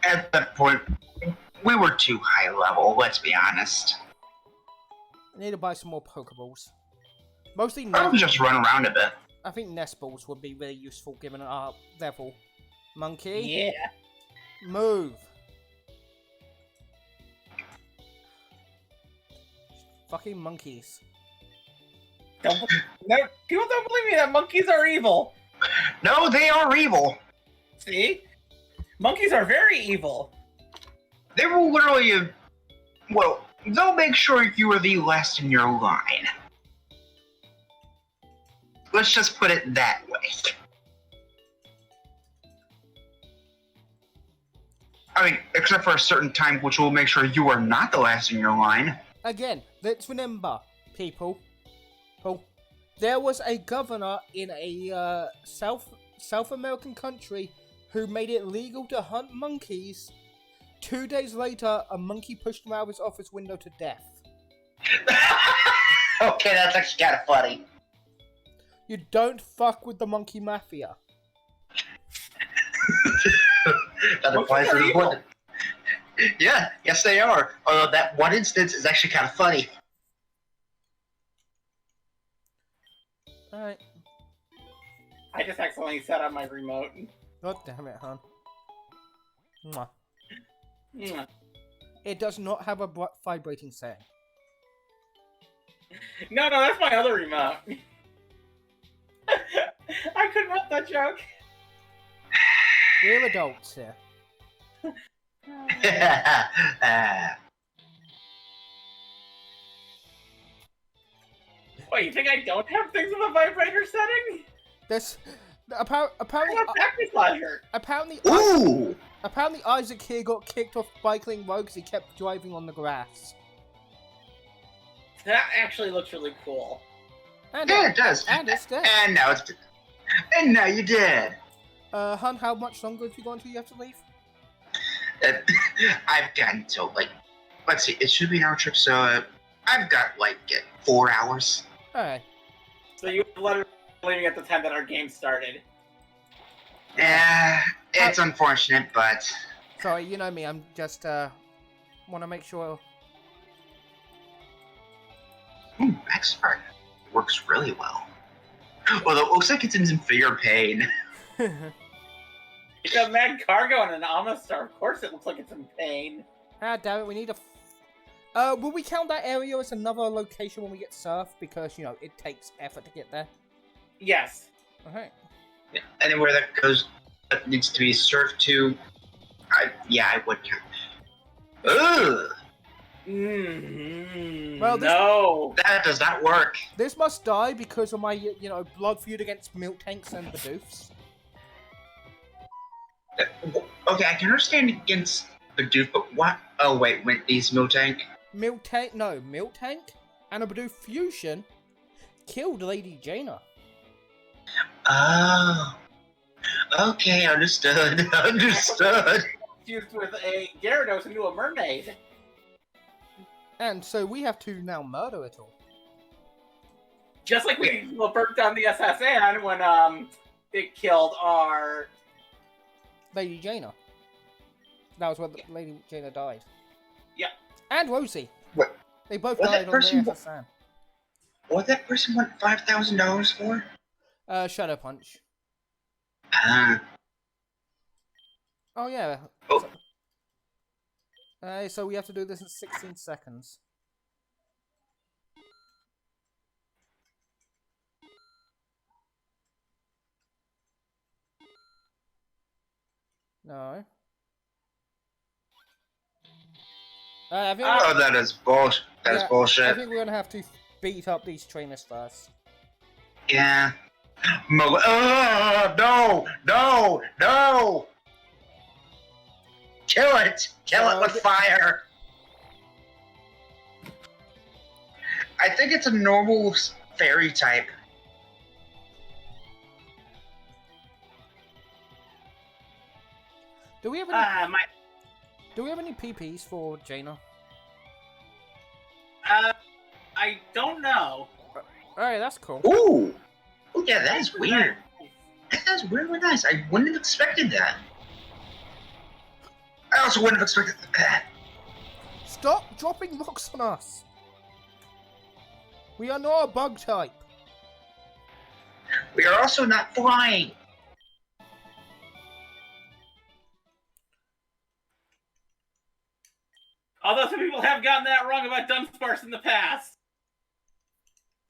At that point, we were too high level, let's be honest. I need to buy some more Pokeballs. Mostly I would just run around a bit. I think Nest Balls would be really useful given our level. Monkey, Yeah. move. Fucking monkeys. No, people don't believe me that monkeys are evil. No, they are evil. See? Monkeys are very evil. They will literally, well, they'll make sure you are the last in your line. Let's just put it that way. I mean, except for a certain time, which will make sure you are not the last in your line. Again, let's remember, people. There was a governor in a South American country who made it legal to hunt monkeys. 2 days later, a monkey pushed him out of his office window to death. Okay, that's actually kind of funny. You don't fuck with the monkey mafia. That applies to one. Yeah, yes they are. Although that one instance is actually kind of funny. Alright. I just accidentally set up my remote. God damn it, hon. Mwah. Mwah. It does not have a vibrating setting. No, that's my other remote. I couldn't help that joke. We're adults here. Wait, you think I don't have things with a vibrator setting? There's apparently I'm a practice slasher. Ooh! Apparently Isaac here got kicked off Biking Road because he kept driving on the grass. That actually looks really cool. And Yeah, it does. And it's dead. And now it's... And now you're dead. Hun, how much longer have you got until you have to leave? I've got until, like... Let's see, it should be an hour trip, so... I've got, like, 4 hours. Alright. So you were literally leaving at the time that our game started. It's unfortunate, but... Sorry, you know me. I'm just want to make sure. Max art works really well. Although it looks like it's in severe pain. It's got Mad Cargo and an Amistar. Of course it looks like it's in pain. Ah, damn it. We need a. Will we count that area as another location when we get surf? Because, you know, it takes effort to get there. Yes. Okay. Yeah, anywhere that goes that needs to be surfed to, I would count. Ugh! Well, this- no. That does not work. This must die because of my, you know, blood feud against milk tanks and the doofs. Okay, I can understand against the Bidoof, but what? Oh wait, these Miltank? Milk tank and a Bidoof fusion killed Lady Jaina. Oh. Okay, understood. Understood. Fused with a Gyarados into a mermaid. And so we have to now murder it all. Just like we burnt down the SSN when it killed our. Lady Jaina. That was when Lady Jaina died. Yeah. And Rosie. What? They both What, died that on person the wa- SSN. What that person want $5,000 for? Shadow Punch. Ah. Oh, yeah. Oh. So we have to do this in 16 seconds. No. I think Oh, that is bullshit. That is I bullshit. think we're gonna have to beat up these trainers first. Yeah. No! No! No! Kill it! Kill it with fire! I think it's a normal fairy type. Do we have any? My. Do we have any PPs for Jaina? I don't know. Alright, that's cool. Ooh! Oh yeah, that is weird. That's really nice. I wouldn't have expected that. I also wouldn't have expected that. Stop dropping rocks on us! We are not a bug type. We are also not flying. Although some people have gotten that wrong about Dunsparce in the past.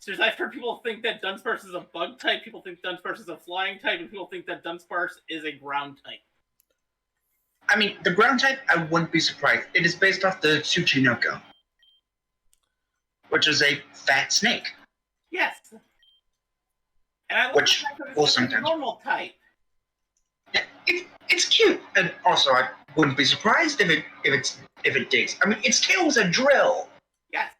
So I've heard people think that Dunsparce is a bug type, people think Dunsparce is a flying type, and people think that Dunsparce is a ground type. I mean, the ground type, I wouldn't be surprised. It is based off the Tsuchinoko, which is a fat snake. Yes. And I love Which the fact that it's will just a sometimes- normal type. Yeah, it's cute, and also I wouldn't be surprised if it digs. I mean, its tail is a drill. Yes.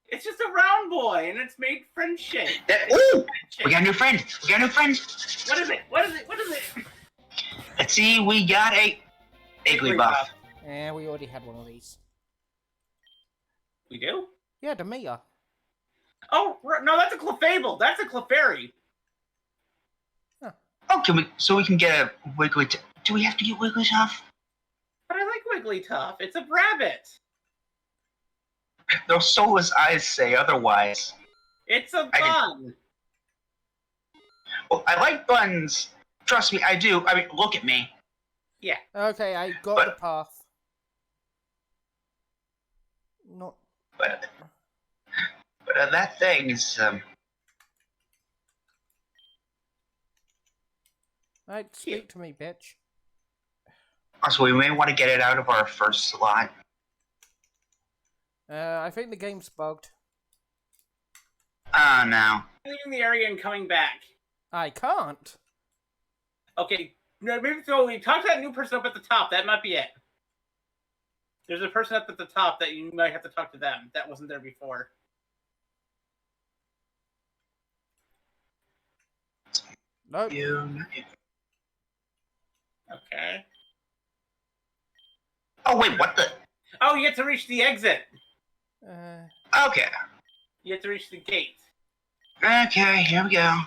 It's just a round boy, and it's made friend shape. Ooh, we got a new friend. We got a new friend. What is it? What is it? What is it? Let's see. We got a Igglybuff. Yeah, we already had one of these. We do? Yeah, Demia. Oh, no, that's a Clefable. That's a Clefairy. Oh, so we can get a Wigglytuff. Do we have to get Wigglytuff? But I like Wigglytuff. It's a rabbit. Those soulless eyes say otherwise. It's a I can- bun. Well, I like buns. Trust me, I do. I mean, look at me. Okay, I got But- the path. Not. But that thing is Right, speak to me, bitch. Also, we may want to get it out of our first slot. I think the game's bugged. Oh no. Leaving the area and coming back. I can't. Okay, no, maybe so. We talked to that new person up at the top. That might be it. There's a person up at the top that you might have to talk to them. That wasn't there before. Nope. Okay. Oh wait, what the? Oh, you have to reach the exit. Okay. You have to reach the gate. Okay, here we go.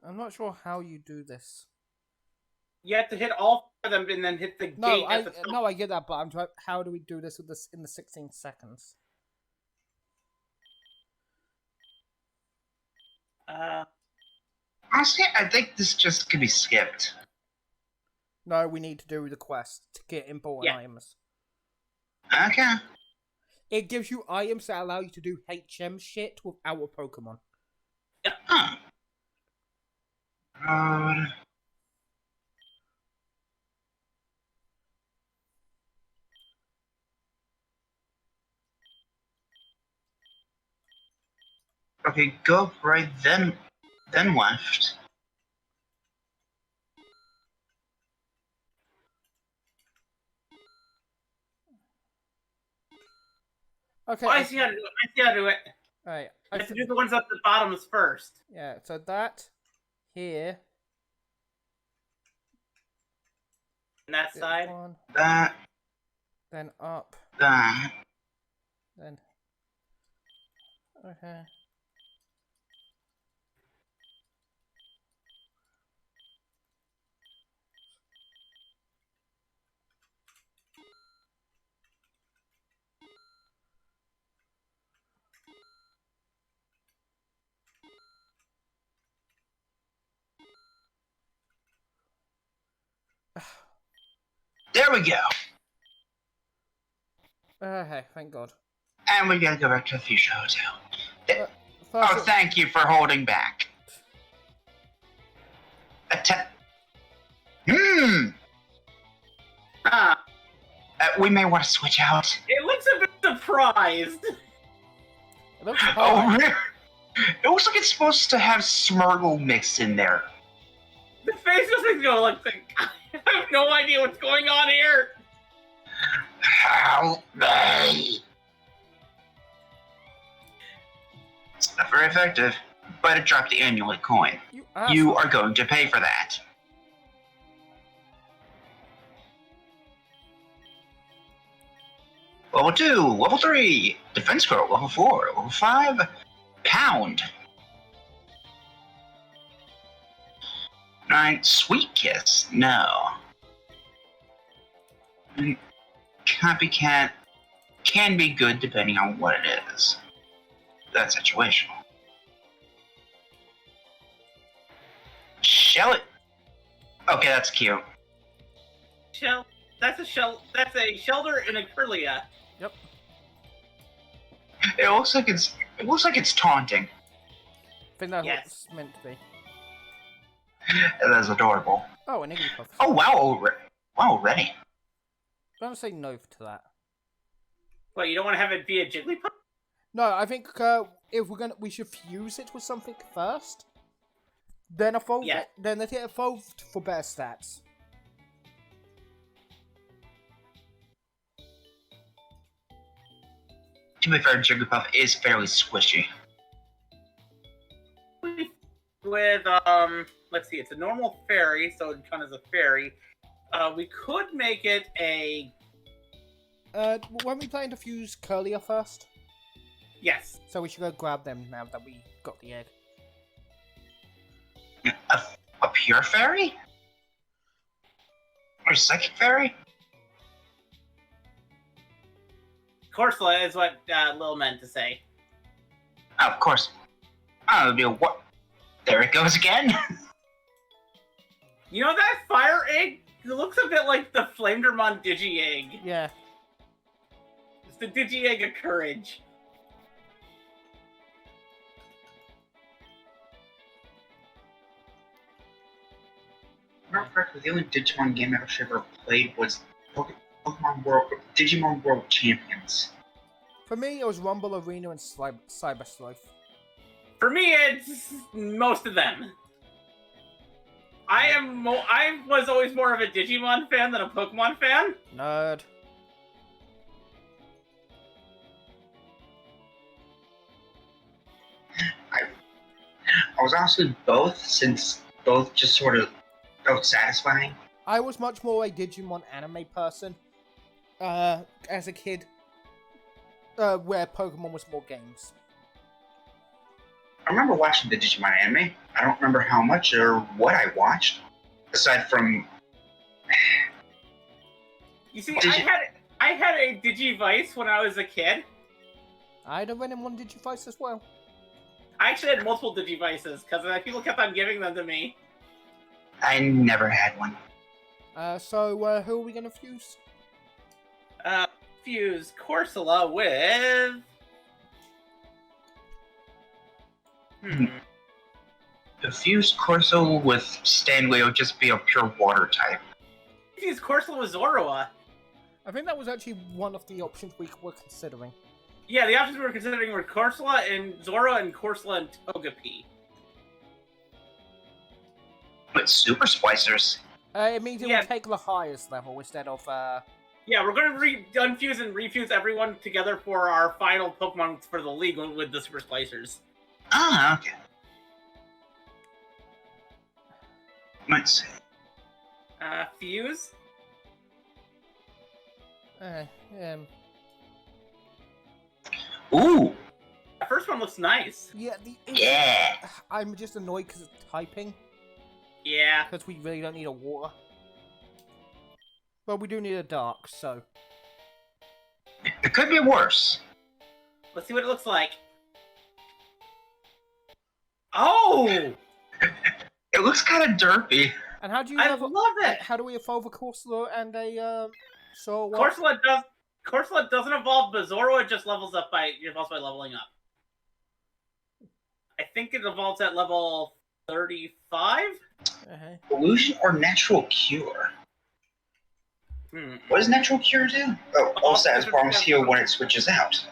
I'm not sure how you do this. You have to hit all 4 of them and then hit the No, gate I at the top. no, I get that, but I'm trying. How do we do this with this in the 16 seconds? Honestly, I think this just could be skipped. No, we need to do the quest to get important Yeah. items. Okay. It gives you items that allow you to do HM shit without a Pokemon. Huh. Okay, go right then left. Okay. Oh, I see how to do it. I see how to do it. Alright. You have to do the ones at the bottoms first. Yeah, so that here. On that this side. one, That. then up, That. then. Okay. There we go. Okay, thank God. And we gotta go back to the Fuchsia Hotel. First, Oh, thank you for holding back. Ah, We may want to switch out. it looks a bit surprised. it looks Oh, hard. really? It looks like it's supposed to have Smurgle mixed in there. The face just like go like, I have no idea what's going on here. Help me! It's not very effective, but it dropped the amulet coin. You You are going to pay for that. Level 2, Level 3, Defense Scroll, Level 4, Level 5, Pound. 9, Sweet Kiss, no. Copycat can be good depending on what it is. That's situational. Shell it. Okay, that's cute. That's a shelter in a Kirlia. Yep. It looks like it's taunting. I think that's what Yes. it's meant to be. That's adorable. Oh, an Igglybuff. Oh wow, already. Don't say no to that. What, you don't want to have it be a Jigglypuff? No, I think if we should fuse it with something first. Then evolve Yeah. it. Then let it evolve for better stats. To be fair, Jigglypuff is fairly squishy. With let's see, it's a normal fairy, so it counts as a fairy. We could make it a When we plan to fuse Curlia first, yes. so we should go grab them now that we got the egg. A pure fairy? Or psychic fairy? Corsola is what Lil meant to say. Oh, of course. Oh, it'll be a what? There it goes again. You know that fire egg? It looks a bit like the Flamedramon Digi-Egg. Yeah. It's the Digi-Egg of Courage. Not correctly, the only Digimon game I actually ever played was Digimon World Champions. For me, it was Rumble Arena and Cyber Sleuth. For me, it's most of them. I was always more of a Digimon fan than a Pokemon fan. Nerd. I was honestly both, since both just sort of felt satisfying. I was much more a Digimon anime person as a kid, where Pokemon was more games. I remember watching the Digimon anime. I don't remember how much or what I watched, aside from. You see, I had a Digivice when I was a kid. I had a Ren and one Digivice as well. I actually had multiple Digivices because people kept on giving them to me. I never had one. So who are we gonna fuse? Fuse Corsola with. The fused Corso with Stanley will just be a pure water type. Fuse Corsola with Zorua. I think that was actually one of the options we were considering. Yeah, the options we were considering were Corsola and Zorua and Corsola and Togepi. But super splicers. It means it Yeah. will take the highest level instead of Yeah, we're gonna unfuse and refuse everyone together for our final Pokemon for the league with the Super Splicers. Ah, okay. Let's see. Fuse? Ooh, The first one looks nice. yeah, yeah. I'm just annoyed because of typing, Yeah. because we really don't need a water. Well, we do need a dark, so. It could be worse. Let's see what it looks like. Oh! It looks kind of derpy. And how do you I level- love it! How do we evolve a Corsola and a so what? Corsola doesn't evolve, but Zorua just levels up by leveling up. I think it evolves at level 35? Illusion or natural cure? What does natural cure do? Oh, all status forms heal when it switches out.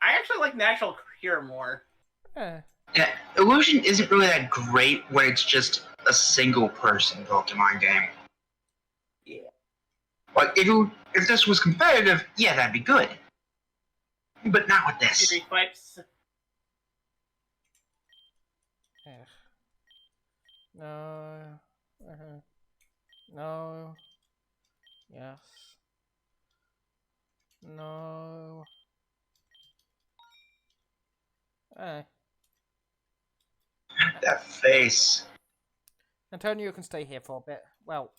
I actually like Natural Cure more. Yeah, illusion isn't really that great when it's just a single person Pokemon game. Yeah. Like if this was competitive, yeah, that'd be good. But not with this. Fury Pipes. No. No. Yes. No. That face. Antonio can stay here for a bit. Well,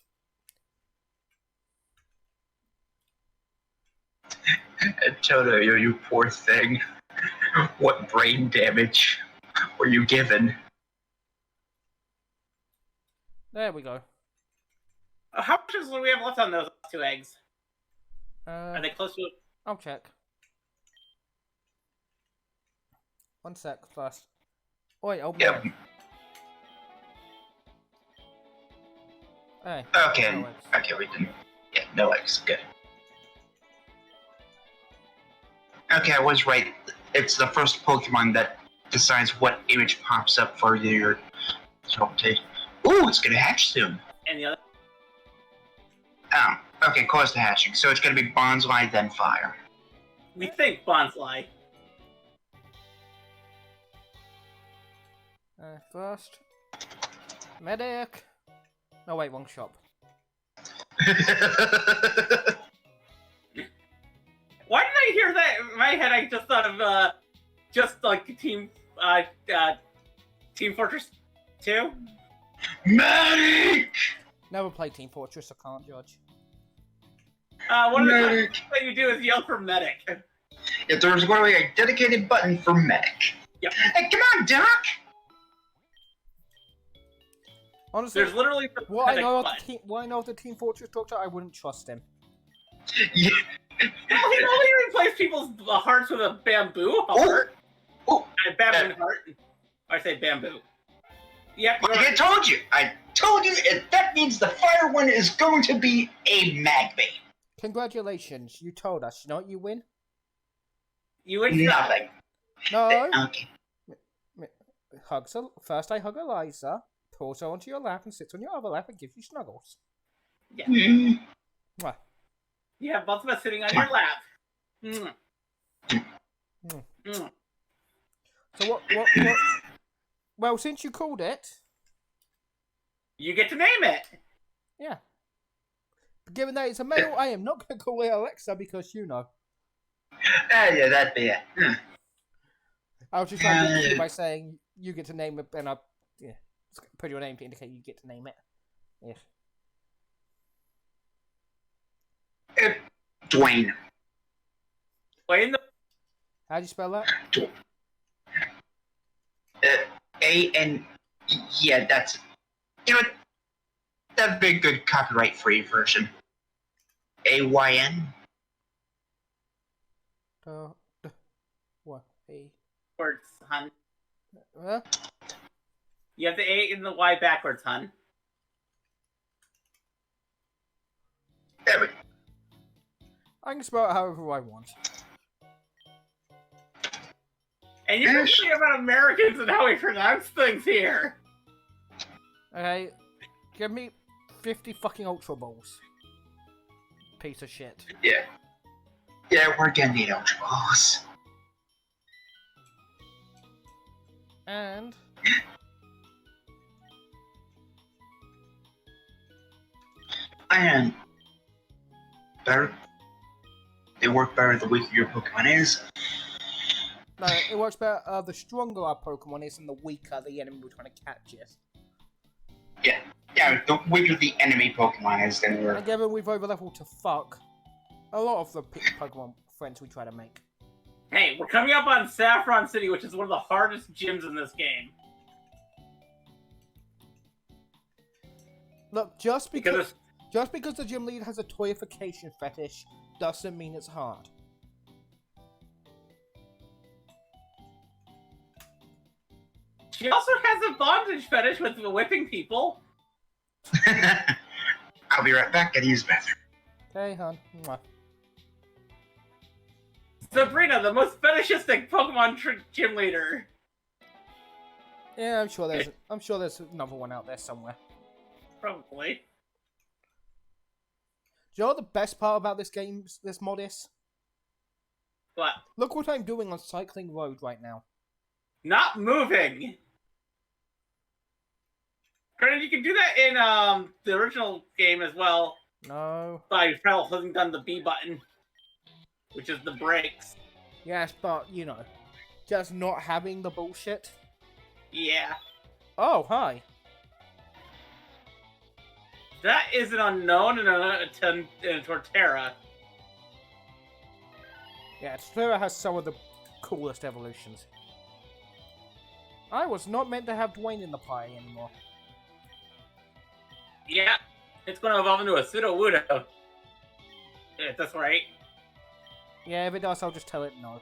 Antonio, you poor thing. What brain damage were you given? there we go. How much do we have left on those 2 eggs? Are they close to it? I'll check. One sec first. Oh, wait, open Yep. it. Hey. Okay. No eggs. Okay, we didn't. Yeah, no eggs. Good. Okay, I was right. It's the first Pokemon that decides what image pops up for your teleportation. Ooh, it's gonna hatch soon. And the other? Oh, okay, close to hatching. So it's gonna be Bonsly, then Fire. We think Bonsly. First. Medic! No, wait, wrong shop. Why did I hear that in my head? I just thought of just like Team Fortress 2. Medic! Never played Team Fortress, I can't judge. One of the Medic! things that you do is yell for medic. If there's going to be a dedicated button for Medic. Yep. Hey, come on, Doc! Honestly, There's literally the what I medic know button. of the Team Fortress Doctor, I wouldn't trust him. Yeah. Well, he only replaced people's hearts with a bamboo heart. Oh, A bamboo heart. I say bamboo. Yeah, like I told you. I told you that means the fire one is going to be a Magby. Congratulations, you told us. You know what you win? you would Nothing. No. Okay. First I hug Eliza, pulls her onto your lap and sits on your other lap and gives you snuggles. Yeah. Mm. Mwah. You have both of us sitting on your lap. Mm. Mm. Mm. So what? Well, since you called it, You get to name it. yeah. But given that it's a male, I am not going to call it Alexa because you know. Yeah, that'd be it. I was just trying to get you by saying you get to name it, and I put your name to indicate you get to name it. Yes. Dwayne. Wayne, How do you spell that? A-N... Yeah, that's... You know what? That'd be a good copyright-free version. A-Y-N? What? backwards, hun. Huh? You have the A and the Y backwards, hun. There we go. I can spell it however I want. And you're thinking about Americans and how we pronounce things here. Okay, give me 50 fucking Ultra Balls. Piece of shit. Yeah. Yeah, we're gonna need Ultra Balls. And... And... better. They work better the weaker your Pokemon is. No, it works better the stronger our Pokemon is and the weaker the enemy we're trying to catch is. Yeah. Yeah, the weaker the enemy Pokemon is, then we're... And given we've overleveled to fuck, a lot of the Pokemon friends we try to make. Hey, we're coming up on Saffron City, which is one of the hardest gyms in this game. Look, just because Because the gym leader has a toyification fetish doesn't mean it's hard. she also has a bondage fetish with whipping people. I'll be right back. Gotta use the bathroom. Okay, hon. Mwah. Sabrina, the most fetishistic Pokemon gym leader. Yeah, I'm sure there's another one out there somewhere. Probably. Do you know what the best part about this mod is? What? Look what I'm doing on Cycling Road right now. Not moving. Granted, you can do that in the original game as well. No. By holding down the B button, which is the brakes. Yes, but, you know, just not having the bullshit. Yeah. Oh, hi. That is an unknown and a Torterra. Yeah, Torterra has some of the coolest evolutions. I was not meant to have Dwayne in the party anymore. Yeah, it's going to evolve into a Sudowoodo. If that's right. Yeah, if it does, I'll just tell it no.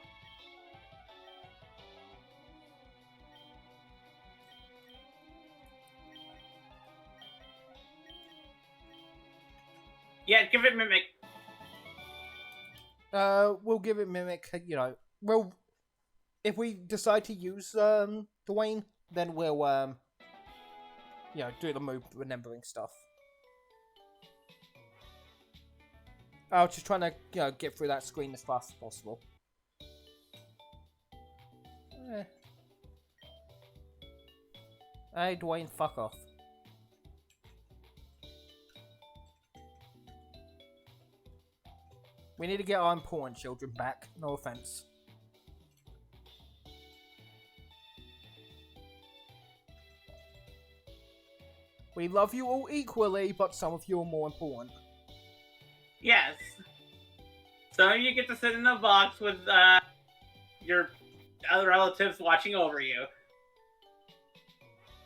Yeah, give it Mimic. We'll give it Mimic, you know. Well, if we decide to use, Dwayne, then we'll, you know, do the move remembering stuff. I was just trying to, you know, get through that screen as fast as possible. Hey, Dwayne, fuck off. We need to get our important children back. No offense. We love you all equally, but some of you are more important. Yes. Some of you get to sit in a box with your other relatives watching over you.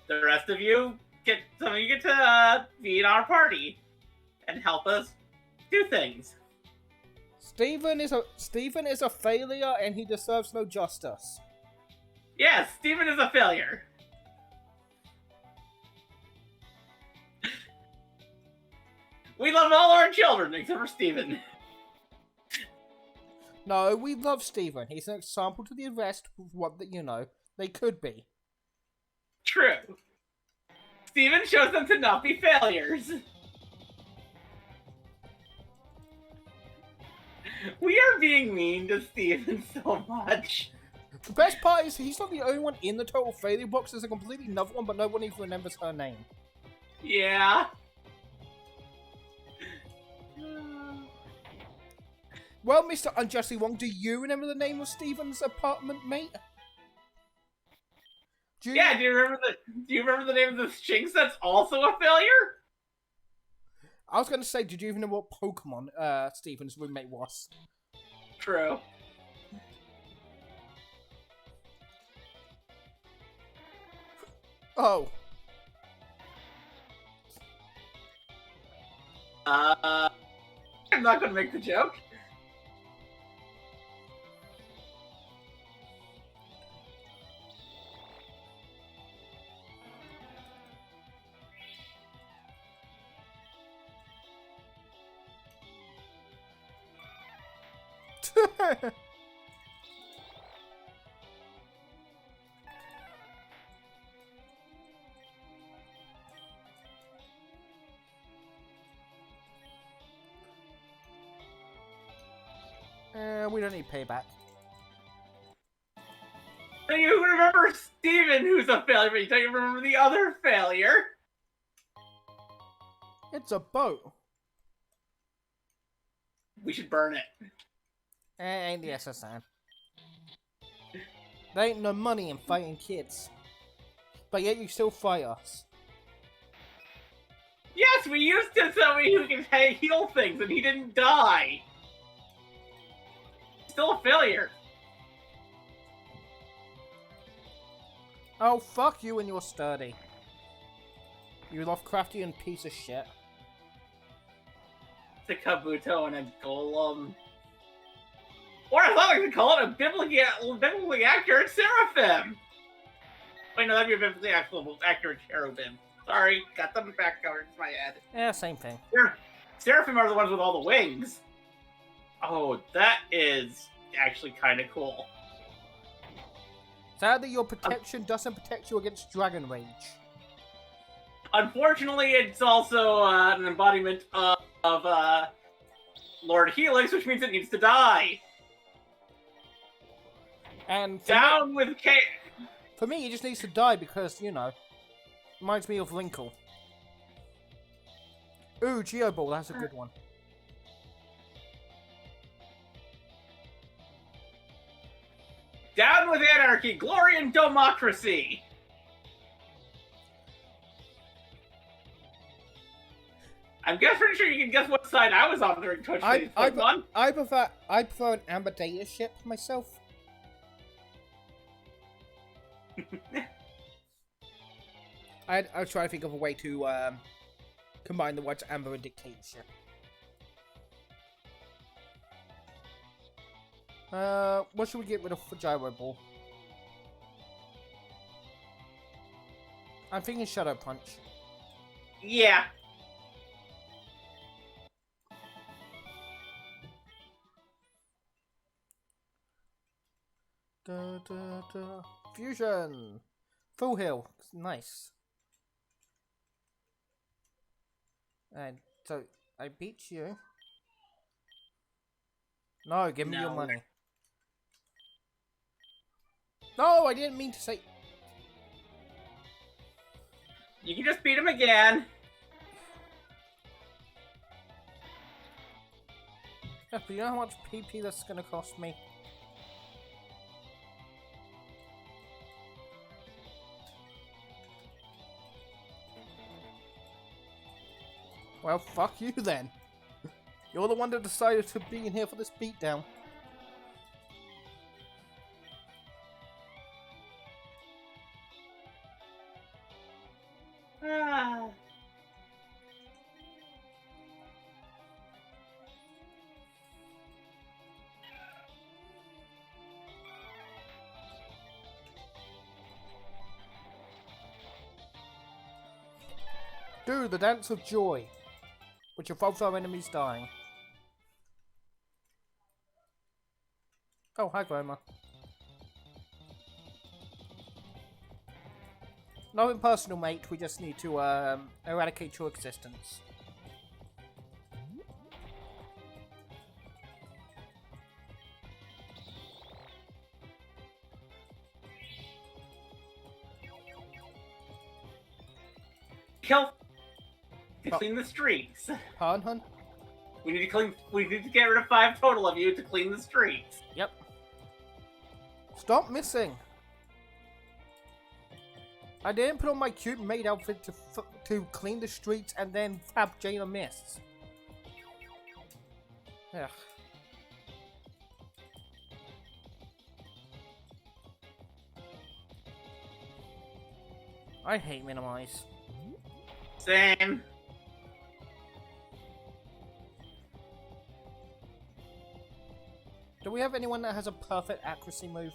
The rest of you get to be in our party and help us do things. Steven is a failure and he deserves no justice. Yes, Steven is a failure. We love all our children except for Steven. No, we love Steven. He's an example to the rest of what, you know, they could be. True. Steven shows them to not be failures. We are being mean to Steven so much. The best part is he's not the only one in the total failure box. There's a completely another one, but no one even remembers her name. Yeah. Well, Mr. Unjustly Wrong, do you remember the name of Steven's apartment mate? Yeah, do you remember the name of the Shinx that's also a failure? I was going to say, did you even know what Pokemon Steven's roommate was? True. Oh. I'm not gonna make the joke. We don't need payback. And you remember Steven, who's a failure, but you don't remember the other failure. It's a boat. We should burn it. Ain't the SSN. There ain't no money in fighting kids. But yet you still fight us. Yes, we used him somebody who can heal things, and he didn't die. Still a failure. Oh, fuck you and your sturdy. You Lovecraftian piece of shit. It's a Kabuto and a Golem. Or I thought I could call it a biblically accurate Seraphim. Wait, no, that'd be a biblically accurate Cherubim. Sorry, got them back covered in my head. Yeah, same thing. Seraphim are the ones with all the wings. Oh, that is actually kind of cool. Sadly, your protection doesn't protect you against Dragon Rage. Unfortunately, it's also an embodiment of Lord Helix, which means it needs to die. And Down with K. For me, it just needs to die because, you know, reminds me of Wrinkle. Ooh, Geoball, that's a good one. Down with anarchy, glory and democracy. I'm pretty sure you can guess what side I was on during Twitch. I prefer an Amber Data ship myself. I'll try to think of a way to combine the words Amber and Dictatorship. What should we get rid of for Gyro Ball? I'm thinking Shadow Punch. Yeah. Fusion! Full heal. Nice. And so, I beat you. No, give me your money. No, I didn't mean to say... You can just beat him again. Yeah, but you know how much PP that's gonna cost me? Well, fuck you then. You're the one that decided to be in here for this beatdown. Ah. Do the Dance of Joy, which involves our enemies dying. Oh, hi, Grandma. Nothing personal, mate. We just need to eradicate your existence. To clean the streets. Pardon, hun? We need to get rid of 5 total of you to clean the streets. Yep. Stop missing. I didn't put on my cute maid outfit to clean the streets and then fab Jane a mist. Ugh. I hate minimize. Same. Do we have anyone that has a perfect accuracy move?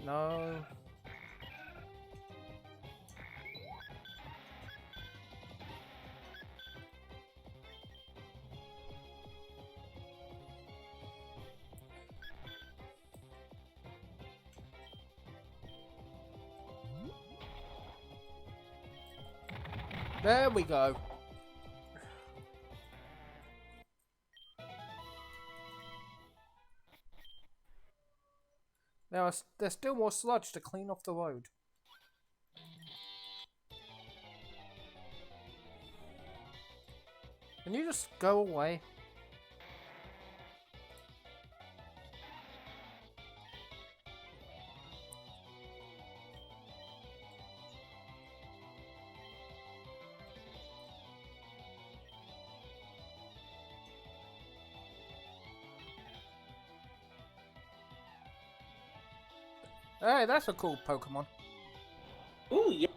No. There we go. There's still more sludge to clean off the road. Can you just go away? Hey, that's a cool Pokemon. Ooh, yeah.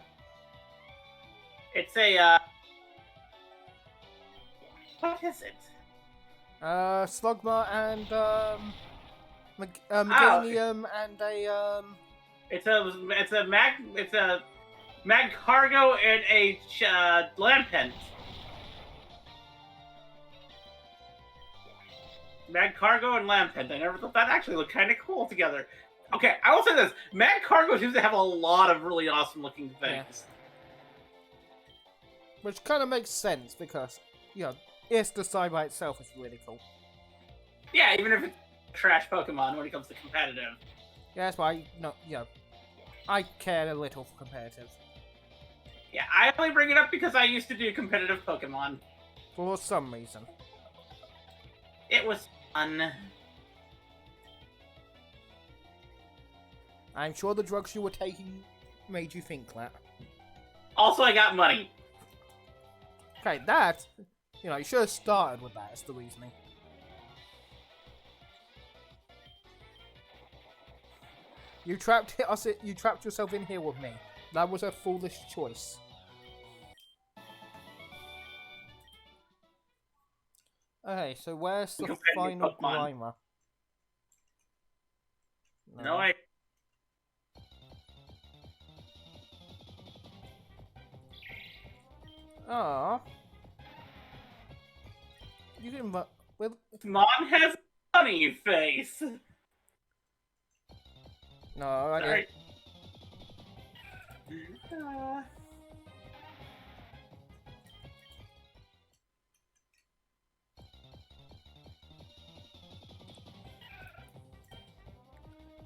It's a, what is it? Slugma and, Meganium and a, It's a Magcargo and a, Lampent. Magcargo and Lampent. I never thought that actually looked kind of cool together. Okay, I will say this. Magcargo seems to have a lot of really awesome looking things. Yeah. Which kind of makes sense because, you know, it's the side by itself is really cool. Yeah, even if it's trash Pokemon when it comes to competitive. Yeah, that's why, I care a little for competitive. Yeah, I only bring it up because I used to do competitive Pokemon. For some reason. It was fun. I'm sure the drugs you were taking made you think that. Also, I got money. Okay, that, you should have started with that as the reasoning. You trapped yourself in here with me. That was a foolish choice. Okay, so where's the final Grimer? No, I... Ah, you can. Well, Mom has a funny face. No, I didn't.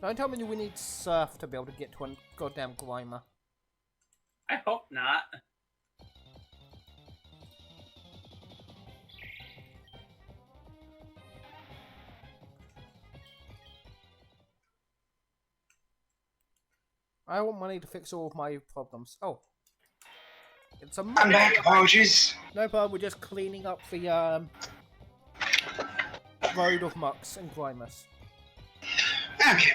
Don't tell me we need Surf to be able to get to a goddamn Grimer. I hope not. I want money to fix all of my problems. Oh. It's a I'm back, apologies. No problem, we're just cleaning up the road of mucks and Grimers. Okay.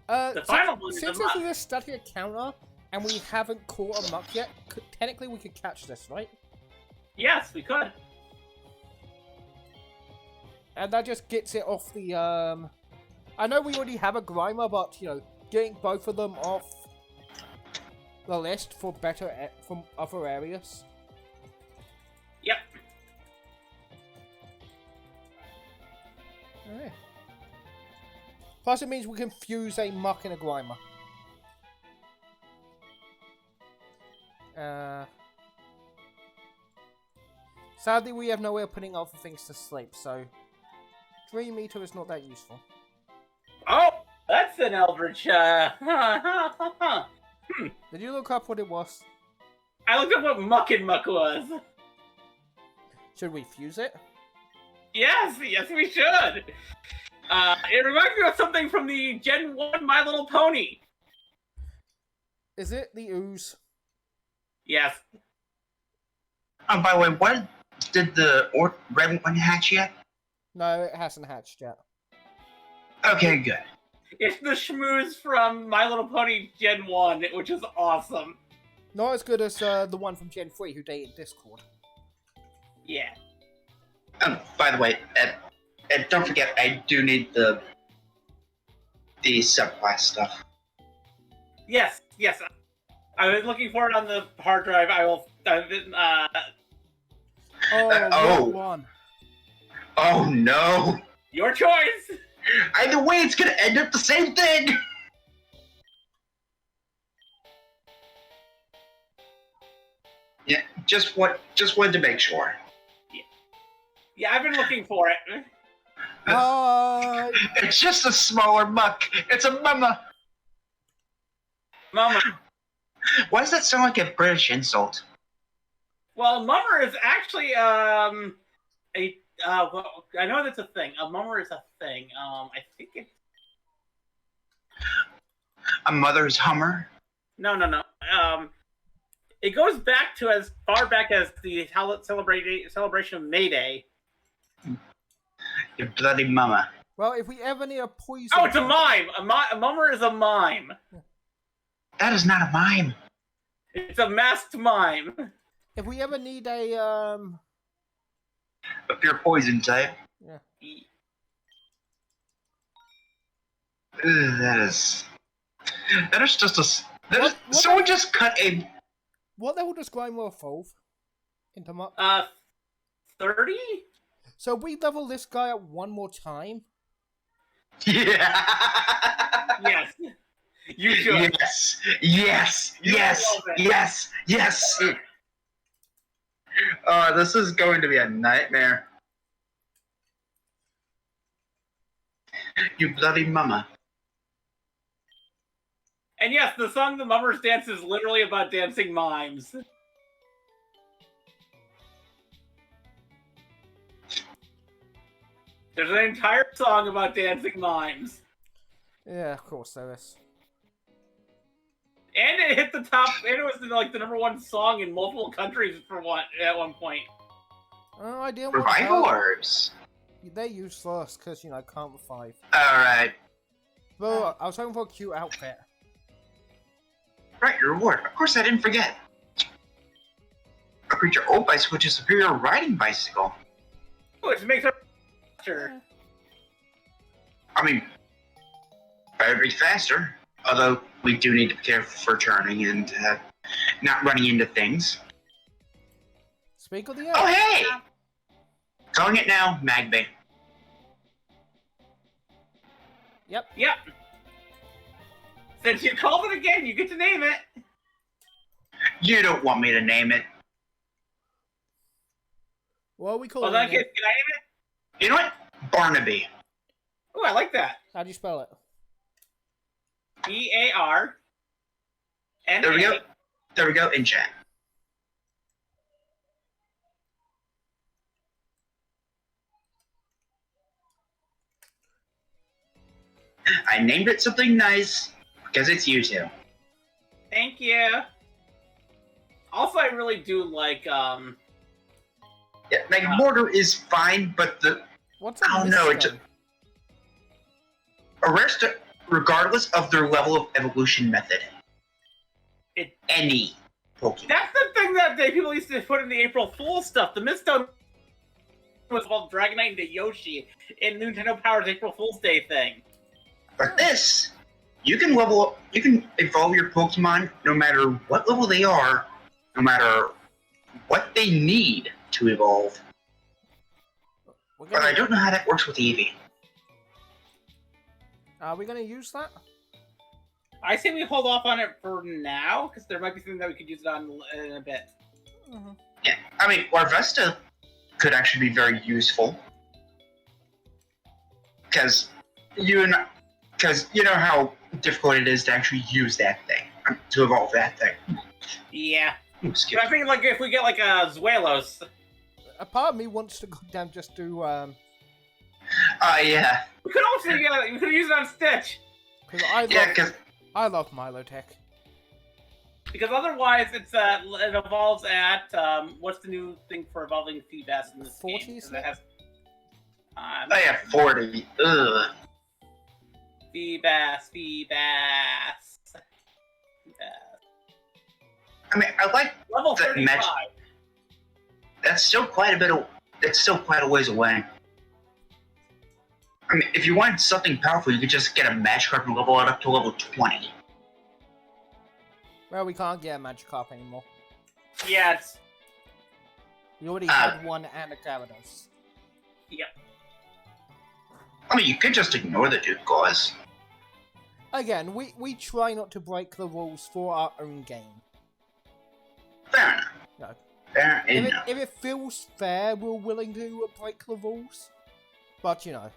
The final one is since a muck. this is a static counter and we haven't caught a muck yet, technically we could catch this, right? Yes, we could. And that just gets it off the I know we already have a Grimer, but getting both of them off the list for better from other areas. Yep. Alright. Plus it means we can fuse a muck and a Grimer. Sadly we have no way of putting other things to sleep, so Dream Meter is not that useful. Oh, that's an Eldritch, Did you look up what it was? I looked up what Muck and Muck was. Should we fuse it? Yes, we should. It reminds me of something from the Gen 1 My Little Pony. Is it the ooze? Yes. By the way, what did the red one hatch yet? No, it hasn't hatched yet. Okay, good. It's the schmooze from My Little Pony Gen 1, which is awesome. Not as good as the one from Gen 3 who dated Discord. Yeah. By the way, don't forget, I do need the subclass stuff. Yes. I was looking for it on the hard drive. I will. What one? Oh no! Your choice. Either way, it's gonna end up the same thing. Yeah, just wanted to make sure. Yeah, I've been looking for it. It's just a smaller muck. It's a mama. Mama. Why does that sound like a British insult? Well, mummer is actually well, I know that's a thing. A mummer is a thing. I think it's A mother's Hummer? no. It goes back to as far back as the celebration of May Day. Your bloody mama. Well, if we ever need a poison... Oh, it's a mime! A mummer is a mime. That is not a mime. It's a masked mime. If we ever need a, A pure poison type. Yeah. That is just a... someone just cut a... What level does Grindwell evolve into Muck? 30? So we level this guy up one more time? Yeah! Yes. You should. Yes! This is going to be a nightmare. You bloody mama. And yes, the song The Mummers Dance is literally about dancing mimes. There's an entire song about dancing mimes. Yeah, of course there is. And it hit the top, and it was like the #1 song in multiple countries at one point. Oh, I didn't Revival want orbs. They're useless, because, you know, I can't revive. Alright. But I was hoping for a cute outfit. Right, your reward. Of course I didn't forget. Upgrade your old bicycle to superior riding bicycle. Oh, it makes her faster. I mean, better be faster. Although, we do need to be careful for turning and not running into things. Speak of the Oh, earth. hey! Calling it now, Magby. Yep. Since you called it again, you get to name it. You don't want me to name it. What are we Well, calling then, it? can I name it? You know what? Barnaby. Oh, I like that. How do you spell it? BARNA. There we go. There we go, in chat. I named it something nice because it's you two. Thank you. Also, I really do like, Yeah, like mortar is fine, but the What's I don't know, it's arrest regardless of their level of evolution method. Any Pokemon. that's the thing that people used to put in the April Fool's stuff. The Mistone was called Dragonite into Yoshi in Nintendo Power's April Fool's Day thing. But this, you can evolve your Pokemon no matter what level they are, no matter what they need to evolve. But I don't know how that works with Eevee. Are we going to use that? I say we hold off on it for now, because there might be something that we could use it on in a bit. Mm-hmm. Yeah, I mean, Larvesta could actually be very useful. Because you know how difficult it is to actually use that thing, to evolve that thing. Yeah. Ooh, skip. But I think like if we get like a Zuelos, A part of me wants to go down just to Yeah. we could also we could use it on Stitch. because Yeah, because I love Milotech. Because otherwise, it evolves at what's the new thing for evolving Feebas in this 40, game? isn't 'Cause it has. I have 40. Ugh. Feebas. I mean, I like Level that 35. that's still quite a bit of. That's still quite a ways away. I mean, if you wanted something powerful, you could just get a Magikarp and level it up to level 20. Well, we can't get a Magikarp anymore. Yeah, it's We already had one and a Gyarados. yep. I mean, you could just ignore the Duke Claws. Again, we try not to break the rules for our own game. Fair enough. No. Fair enough. If it feels fair, we're willing to break the rules. But, you know,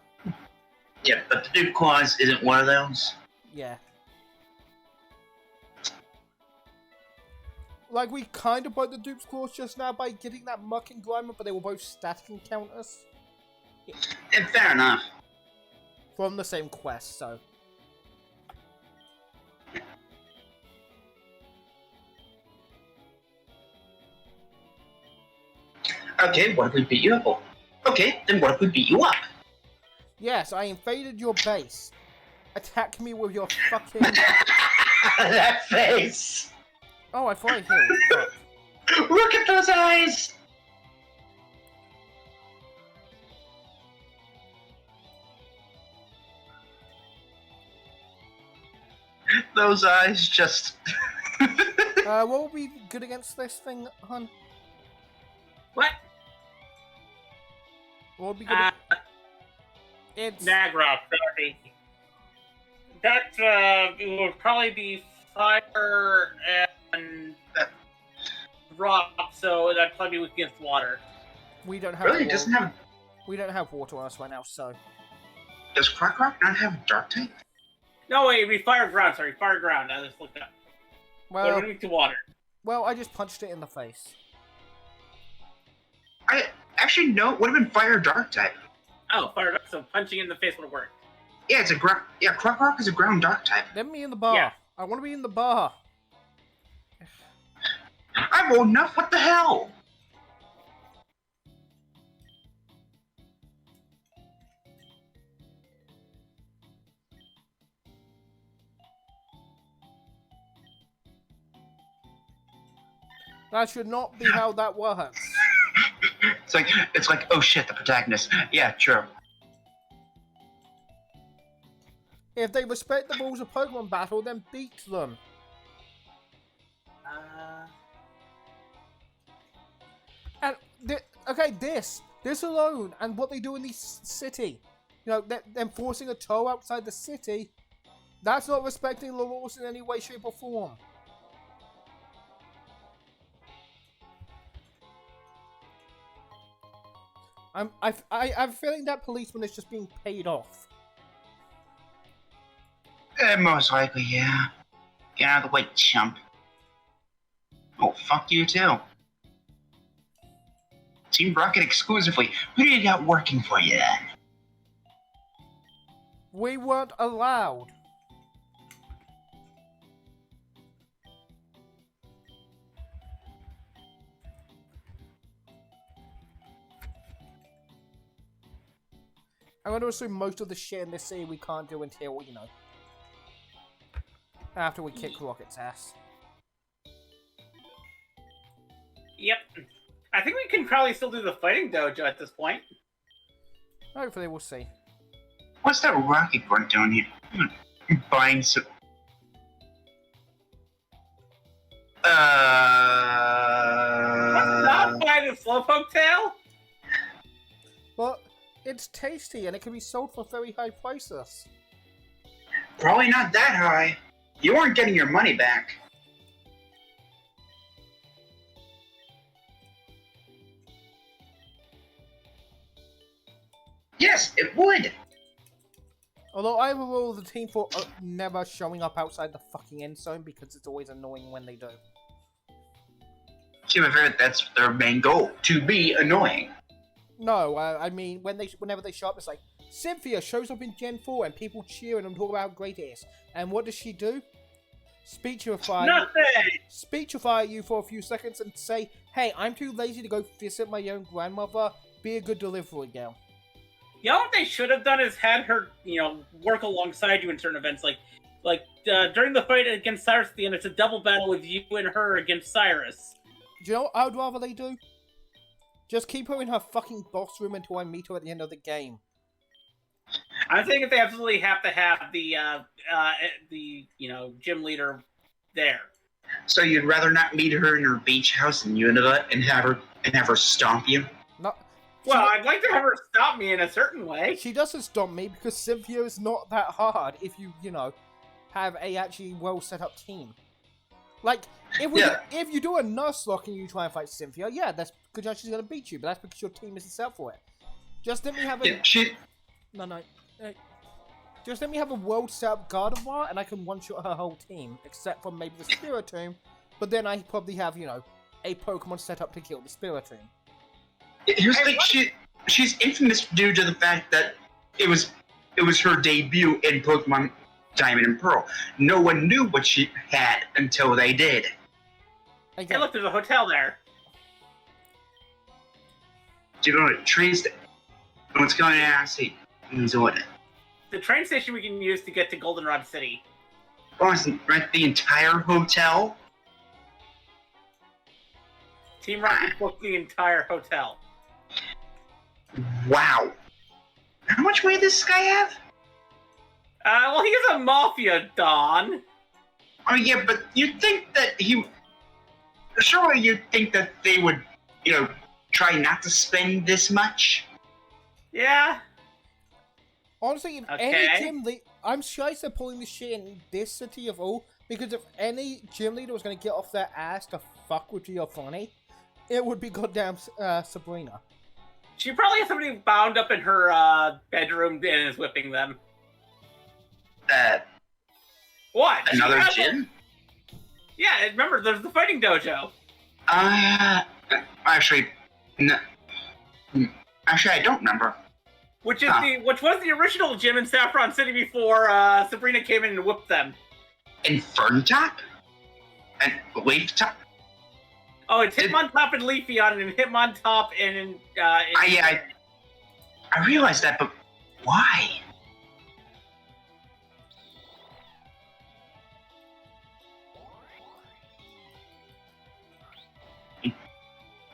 Yeah, but the Duke Claws isn't one of those. yeah. Like, we kind of broke the Duke's Claws just now by getting that Muck and Grimer, but they were both static encounters And fair enough. from the same quest, so... Okay, what if we beat you up? Okay, then what if we beat you up? Yes, I invaded your base. Attack me with your fucking... That face! Oh, I thought I healed. Fuck. Look at those eyes! Those eyes just... What will be good against this thing, hun? What? What would be good? It's... Nagra, sorry. That it would probably be fire and rock, so that'd probably be weak against water. We don't have... Really? It water. doesn't have... We don't have water on us right now, so... Does Crocroc not have Dark type? No, wait, it'd be fire ground, sorry, fire ground. I just looked up. But it Well, would be to water. well, I just punched it in the face. I... Actually, no, it would have been Fire Dark type. Oh, fire ground, so punching in the face would have worked. Yeah, it's a ground... Yeah, Crocroc is a ground Dark type. Let me in the bar. Yeah. I want to be in the bar. I'm old enough, what the hell? That should not be how that works. It's like, oh shit, the protagonist. Yeah, true. If they respect the rules of Pokemon battle, then beat them. And okay, this alone, and what they do in the city, you know, them forcing a tow outside the city, that's not respecting the rules in any way, shape, or form. I have a feeling that policeman is just being paid off. Most likely, yeah. Get out of the way, chump. Oh, fuck you too. Team Rocket exclusively. Who do you got working for you then? We weren't allowed. I'm going to assume most of the shit in this city we can't do until, you know, after we kick Rocket's ass. Yep. I think we can probably still do the fighting dojo at this point. Hopefully we'll see. What's that Rocket grunt doing here? Buying some... Let's not buy the Slowpoke tail? But it's tasty and it can be sold for very high prices. Probably not that high. You aren't getting your money back. Yes, it would. Although I will rule the team for never showing up outside the fucking end zone because it's always annoying when they do. To be fair, that's their main goal, to be annoying. No, I mean, whenever they show up, it's like, Cynthia shows up in Gen 4 and people cheering and talk about how great it is. And what does she do? Speechify you for a few seconds and say, hey, I'm too lazy to go visit my own grandmother. Be a good delivery girl. You know what they should have done is had her, work alongside you in certain events. Like during the fight against Cyrus at the end, it's a double battle with you and her against Cyrus. Do you know what I would rather they do? Just keep her in her fucking boss room until I meet her at the end of the game. I'm thinking they absolutely have to have the gym leader there. So you'd rather not meet her in her beach house in Unova and have her stomp you? No. Well, I'd like to have her stop me in a certain way. She doesn't stop me because Cynthia is not that hard if you have a actually well set up team. Like, if you do a nurse lock and you try and fight Cynthia, yeah, that's because she's going to beat you, but that's because your team isn't set for it. Just let me have a... No. Just let me have a world set up Gardevoir and I can one-shot her whole team, except for maybe the Spiritomb, but then I probably have, a Pokemon set up to kill the Spiritomb. Here's the thing, she's infamous due to the fact that it was her debut in Pokemon Diamond and Pearl. No one knew what she had until they did. Hey, look, there's a hotel there. Do you know what trees? What's going on? See, who's on it? The train station we can use to get to Goldenrod City. Awesome. Rent the entire hotel? Team Rocket booked the entire hotel. Wow. How much money does this guy have? Well, he's a mafia don. Oh, yeah, but you'd think that surely you'd think that they would, try not to spend this much? Yeah. Honestly, if any gym leader... I'm sure they're pulling this shit in this city of all, because if any gym leader was going to get off their ass to fuck with Giovanni, it would be goddamn Sabrina. She probably has somebody bound up in her bedroom and is whipping them. What? Another gym? Yeah, remember, there's the fighting dojo. Actually, no. Actually, I don't remember. Which was the original gym in Saffron City before Sabrina came in and whipped them. In Ferntop? And Leaf Top? Oh, it's Hitmontop and Leafeon, and Hitmontop and I realized that, but why?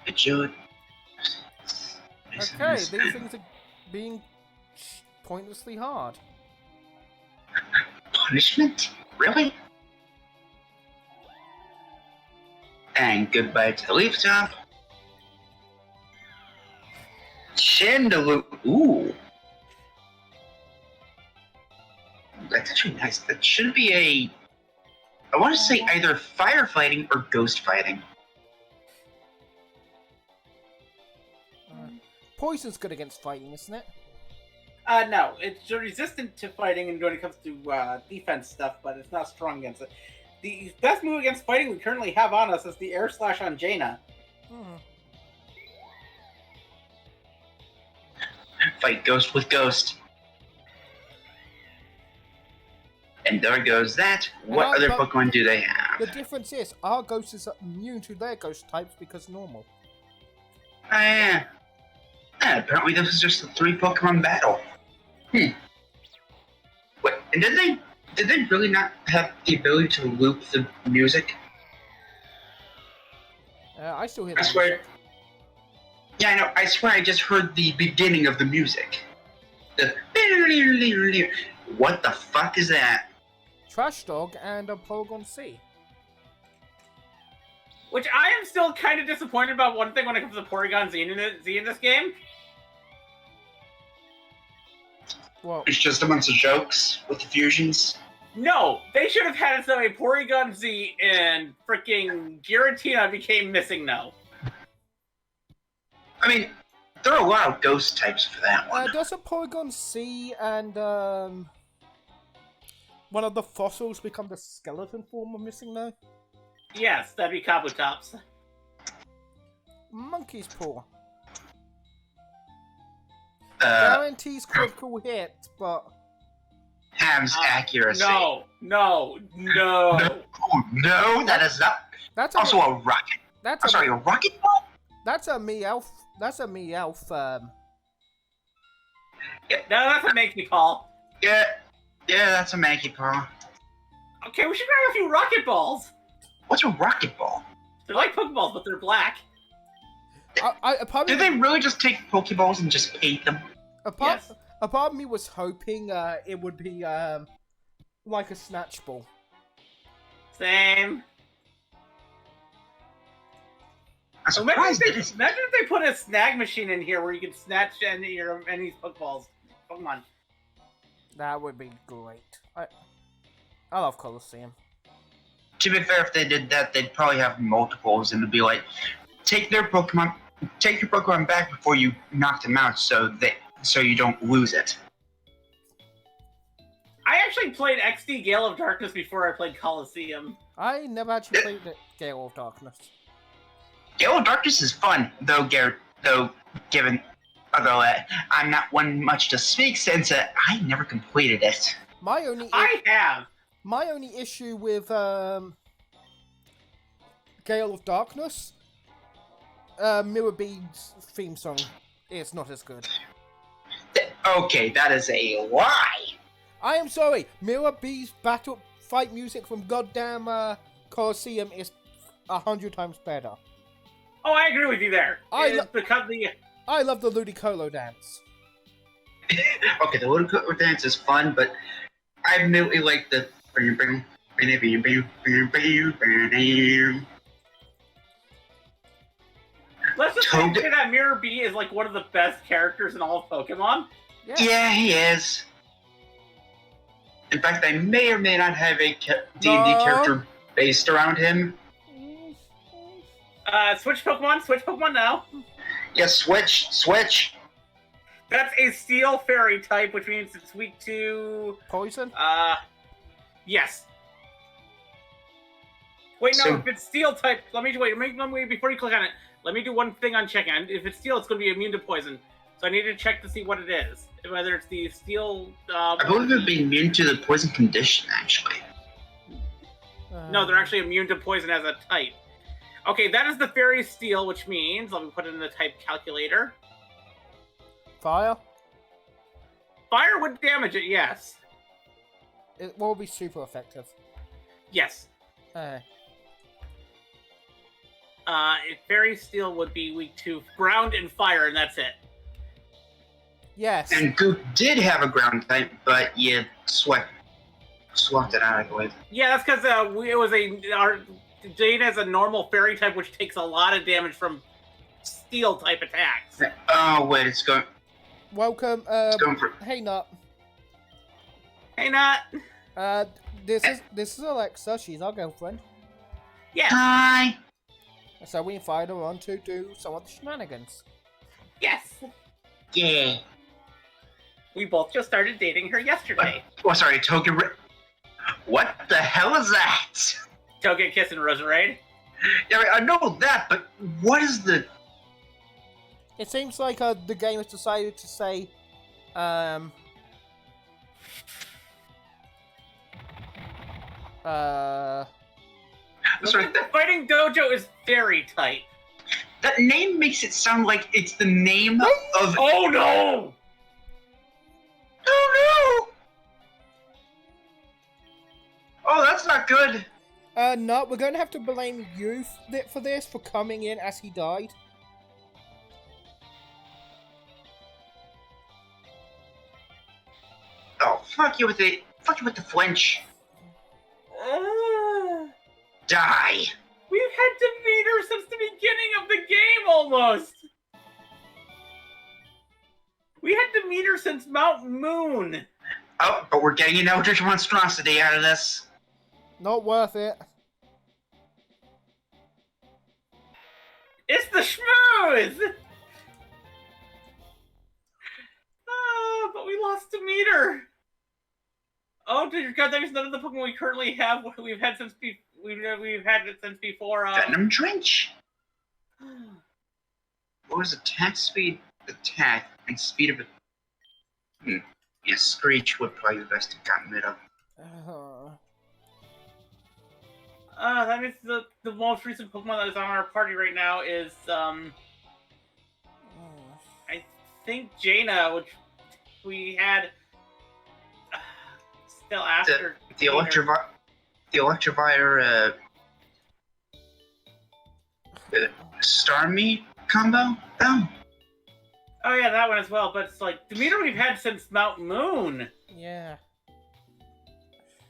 It should. Okay, these things are being pointlessly hard. Punishment? Really? And goodbye to the Leaf Top. Chandelure. Ooh. That's actually nice. That should be I want to say either firefighting or ghost fighting. Poison's good against fighting, isn't it? No, it's resistant to fighting and when it comes to defense stuff, but it's not strong against it. The best move against fighting we currently have on us is the Air Slash on Jaina. Fight ghost with ghost. And there goes that. What other Pokemon do they have? The difference is, our ghost is immune to their ghost types because normal. Apparently this is just a 3 Pokemon battle. Wait, and did they really not have the ability to loop the music? I still hear I that. swear. Yeah, I know. I swear I just heard the beginning of the music. What the fuck is that? Trash Dog and a Porygon C. Which I am still kind of disappointed about one thing when it comes to Porygon Z in this game. Well, It's just a bunch of jokes with the fusions. No, they should have had it so a Porygon Z and freaking Giratina became Missing No. I mean, there are a lot of ghost types for that one. doesn't Porygon C and one of the fossils become the skeleton form of Missing No? Yes, that'd be Kabutops. Monkey's Paw. Uh, Guarantees critical hit, but Ham's accuracy. No. Oh, no, that is not. that's a Also a rocket. that's I'm a sorry, a rocket ball? that's a Meowth. That's a Meowth. No, that's what makes me call. Yeah, that's a Mankey Paw. Okay, we should grab a few rocket balls. What's a rocket ball? They're like Pokeballs, but they're black. I part Did of they me, really just take Pokeballs and just paint them? a part Yes. a part of me was hoping it would be like a Snatch Ball. Same. I'm Imagine surprised if, imagine if they put a snag machine in here where you could snatch any Pokeballs. Come on. That would be great. I love Colosseum. To be fair, if they did that, they'd probably have multiples and it'd be like, take your Pokemon back before you knock them out, so you don't lose it. I actually played XD Gale of Darkness before I played Coliseum. I never actually played the Gale of Darkness. Gale of Darkness is fun, though given although I'm not one much to speak since I never completed it. My only I have. My only issue with Gale of Darkness, Mirror Bead's theme song is not as good. Okay, that is a lie. I am sorry, Mirror Bead's battle fight music from goddamn Colosseum is 100 times better. Oh, I agree with you there. I It's because the I love the Ludicolo dance. Okay, the Ludicolo dance is fun, but I immediately like the. let's just Toad- say that Mirror B is like one of the best characters in all of Pokemon. Yeah, he is. In fact, I may or may not have a D&D No. character based around him. Switch Pokemon now. Yeah, switch. That's a Steel Fairy type, which means it's weak to Poison? yes. Wait, no, So- if it's Steel type, let me before you click on it. Let me do one thing on checking. If it's Steel, it's going to be immune to poison. So I need to check to see what it is. Whether it's the Steel. I believe it would be immune to the poison condition, actually. No, they're actually immune to poison as a type. Okay, that is the Fairy Steel, which means let me put it in the type calculator. Fire? Fire would damage it, yes. It will be super effective. Yes. Fairy Steel would be weak to ground and fire, and that's it. Yes. And Goop did have a ground type, but you swapped it out, I believe. Yeah, that's because it was Jade has a normal fairy type, which takes a lot of damage from steel type attacks. Oh wait, it's going Welcome. for. Hey, Nut. Hey, not. This is Alexa. She's our girlfriend. Yes. Hi. So we invited her on to do some of the shenanigans. Yes. Yeah. We both just started dating her yesterday. Oh, sorry, Token. What the hell is that? Togekiss Kiss and Roserade. Yeah, I know that, but what is the? It seems like the game has decided to say, Sorry, The Fighting Dojo is fairy type. that name makes it sound like it's the name of. Oh no! Oh no! Oh, that's not good. Nut, we're going to have to blame you for this, for coming in as he died. Oh, fuck you with the flinch. Die. We've had Demeter since the beginning of the game, almost. We had Demeter since Mount Moon. Oh, but we're getting an Eldritch Monstrosity out of this. Not worth it. It's the Schmooze! But we lost Demeter. Oh, dear God, there's none of the Pokemon we currently have. We've had since we've had it since before. Venom Drench. What was attack speed, attack, and speed of it? Yeah, Screech would probably be the best to get rid of. That means the most recent Pokemon that is on our party right now is I think Jaina, which we had still after The Electivire, Starmie combo? Oh. Oh yeah, that one as well. But it's like Demeter we've had since Mount Moon. Yeah.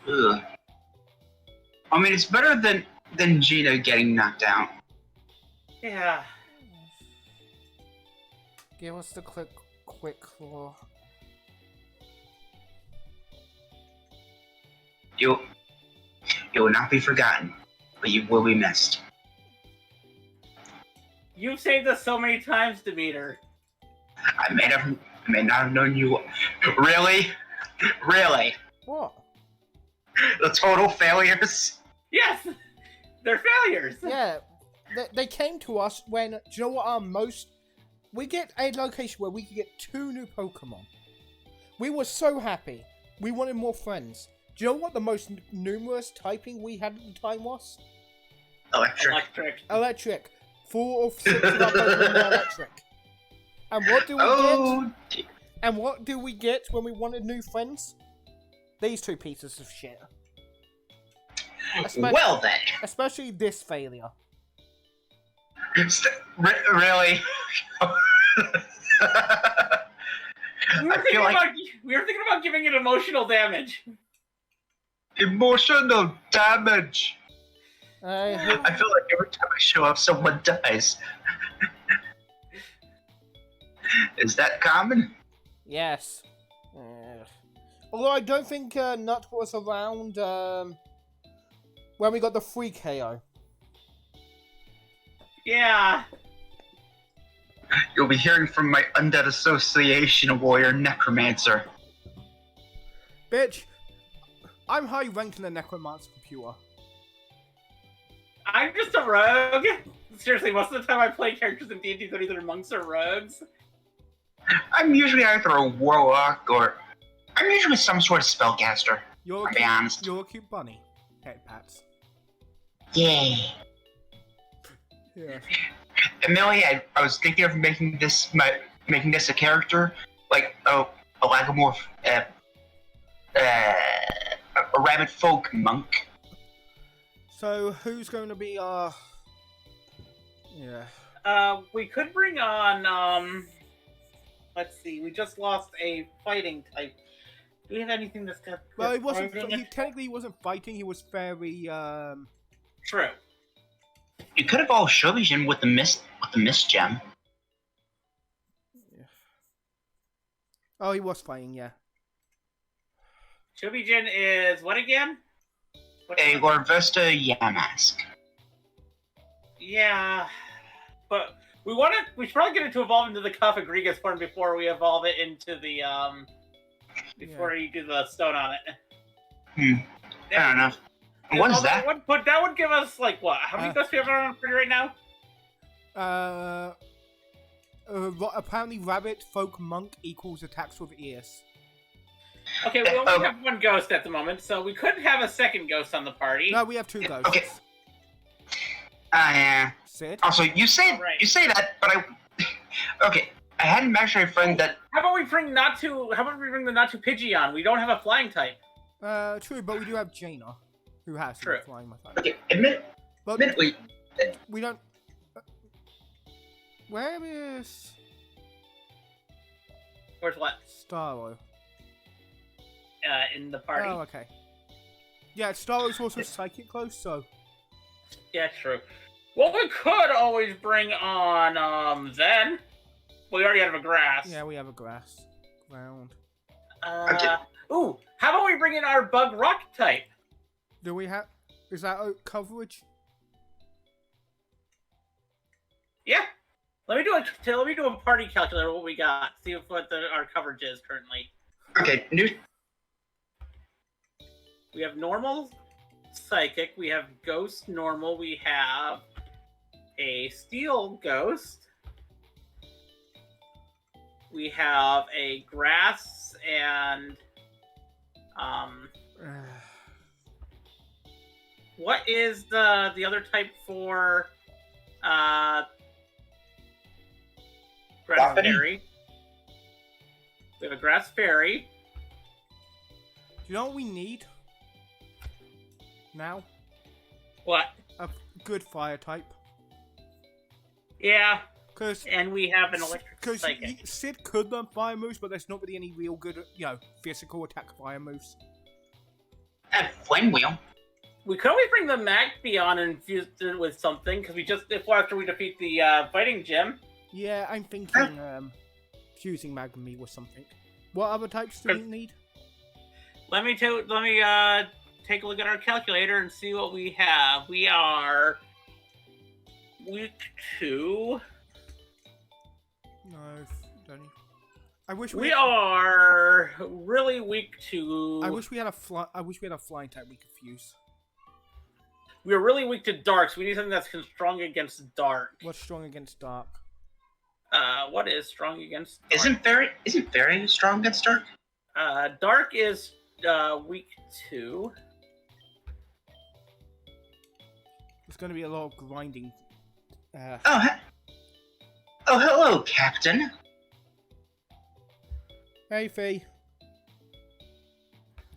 Ugh. I mean, it's better than Gina getting knocked out. Yeah. Give us the quick claw. You will not be forgotten, but you will be missed. You've saved us so many times, Demeter. I may not have known you. Really? What? The total failures? Yes! They're failures! Yeah, they came to us when, do you know what our most... We get a location where we could get 2 new Pokemon. We were so happy. We wanted more friends. Do you know what the most numerous typing we had at the time was? Electric. Electric. 4 of 6 of our Pokemon were electric. And what do we get? And what do we get when we wanted new friends? These 2 pieces of shit. Well then. Especially this failure. Really? We were thinking about giving it emotional damage. Emotional damage. I feel like every time I show up, someone dies. Is that common? Yes. Although I don't think Nut was around when we got the free KO. Yeah. You'll be hearing from my Undead Association warrior Necromancer. Bitch, I'm high ranked in the Necromancer computer. I'm just a rogue. Seriously, most of the time I play characters in D&D that are either monks or rogues. I'm usually either a warlock or... I'm usually some sort of spellcaster. You're I'll be honest. You're a cute bunny. Head pats. Yay. Yeah. Amelia, I was thinking of making this a character, like a Lagomorph, a rabbit folk monk. So who's going to be our? Yeah. We could bring on let's see, we just lost a fighting type. Do we have anything that's got... Well, he wasn't. Technically, he wasn't fighting. He was very. True. You could have all Shuriken with the mist gem. Yeah. Oh, he was fighting. Yeah. Shubijin is what again? A Larvesta Yamask. Yeah, but we should probably get it to evolve into the Kafagrigas form before we evolve it into the before you do the stone on it. Fair enough. What is that? But that would give us like what? How many ghosts do we have around pretty right now? Apparently, rabbit folk monk equals attacks with ears. Okay, we only have 1 ghost at the moment, so we could have a second ghost on the party. No, we have 2 ghosts. Okay. Yeah. Sid? Also, you say that, but okay. I hadn't mentioned my friend that. How about we bring the Natu Pidgeon? We don't have a flying type. True, but we do have Jaina, who has True. flying my type. Okay, admittedly, We don't. Where is Where's what? Starro? In the party. Oh, okay. Yeah, Starro's also psychic close, so. Yeah, true. Well, we could always bring on Zen. We already have a grass. Yeah, we have a grass ground. Ooh, how about we bring in our bug rock type? Do we have? Is that coverage? Yeah. Let me do a party calculator. What we got? See what our coverage is currently. okay, We have normal, psychic. We have ghost normal. We have a steel ghost. We have a grass and what is the other type for grass Whoppity? fairy? We have a grass fairy. Do you know what we need? Now? What? A good fire type. Yeah, Because and we have an electric psychic. Sid could learn fire moves, but there's not really any real good, physical attack fire moves. And Flame Wheel. We could always bring the Magpie on and fuse it with something, because after we defeat the fighting gym. Yeah, I'm thinking fusing Magma with something. What other types do we need? Let me take a look at our calculator and see what we have. We are week 2. No, don't you? I wish We are really weak to. I wish we had a flying type we could fuse. We are really weak to dark, so we need something that's strong against dark. What's strong against dark? What is strong against dark? Isn't Fairy strong against Dark? Dark is week 2. There's going to be a lot of grinding. Oh, hello, Captain. Hey, Fee.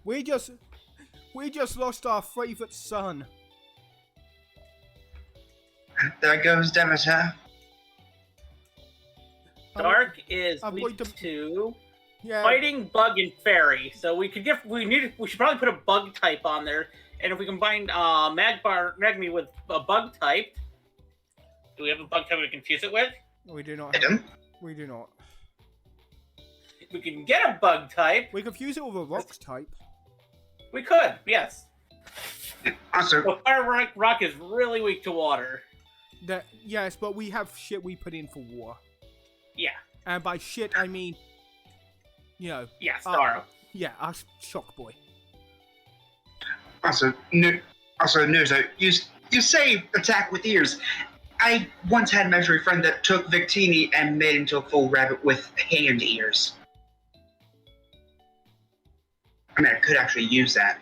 We just lost our favorite son. There goes Demeter. Dark is I'm week going to- 2. Yeah. Fighting, bug, and fairy. So we should probably put a bug type on there. And if we combine Magmi with a bug type, do we have a bug type we can fuse it with? We do not. Adam? We do not. We can get a bug type. We could fuse it with a rocks type. We could, yes. Also, But Fire Rock is really weak to water. Yes, but we have shit we put in for war. Yeah. And by shit, I mean, Yeah, Starro. yeah, our shock boy. Also, Nuzo, you say attack with ears. I once had an imaginary friend that took Victini and made him into a full rabbit with hand ears. I mean, I could actually use that.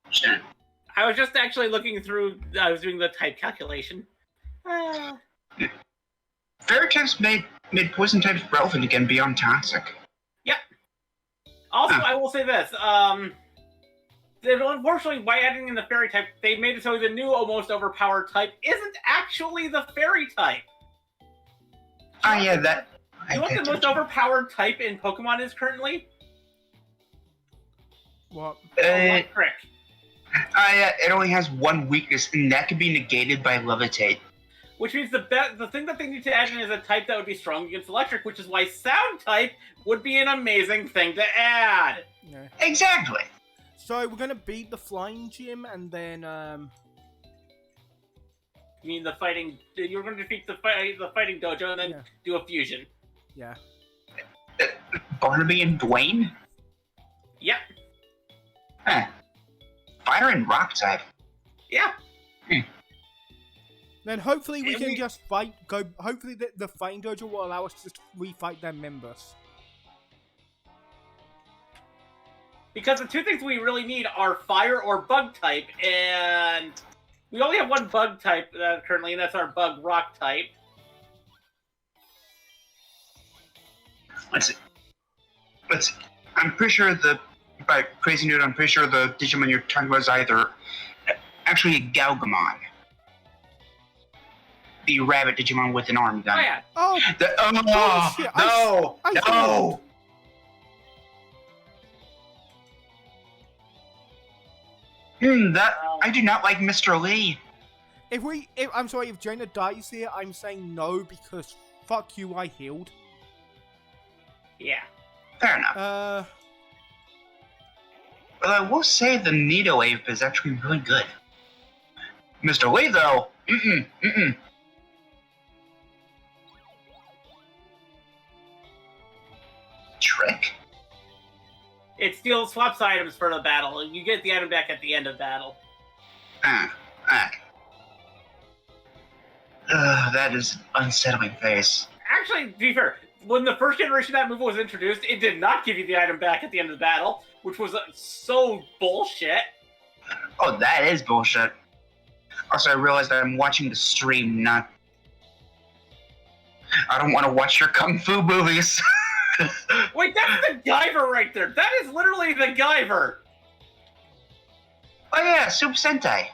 Shouldn't. I was just actually looking through. I was doing the type calculation. Fairy types made poison types relevant again beyond toxic. Also, I will say this. Unfortunately, by adding in the fairy type, they made it so the new almost overpowered type isn't actually the fairy type. Ah, yeah, that. You know what the most overpowered type in Pokemon is currently? What? Electric. It only has one weakness, and that can be negated by Levitate. Which means the thing that they need to add in is a type that would be strong against electric, which is why sound type would be an amazing thing to add. Yeah. Exactly. So we're gonna beat the flying gym, and then You mean the fighting? You're going to defeat the fighting dojo and then do a fusion. yeah. Barnaby and Dwayne? Yep. Huh. Fire and rock type. Yeah. Then hopefully we And can we- just fight. Hopefully the fighting dojo will allow us to just refight their members. Because the two things we really need are fire or bug type, and we only have one bug type currently, and that's our bug rock type. Let's see. I'm pretty sure by Crazy Newt, I'm pretty sure the Digimon you're talking about is either actually a Galgamon. The rabbit Digimon with an arm gun. Oh yeah. Oh, Bullshit, No! I No! I do not like Mr. Lee. I'm sorry, if Jaina dies here, I'm saying no because fuck you, I healed. Yeah. Fair enough. Uh, But I will say the Nido Wave is actually really good. Mr. Lee, though, Trick? It steals swaps items for the battle, and you get the item back at the end of battle. That is an unsettling face. Actually, to be fair, when the first generation of that move was introduced, it did not give you the item back at the end of the battle, which was so bullshit. Oh, that is bullshit. Also, I realized that I'm watching the stream, not... I don't want to watch your kung fu movies. Wait, that's the Guyver right there. That is literally the Guyver. Oh yeah, Super Sentai.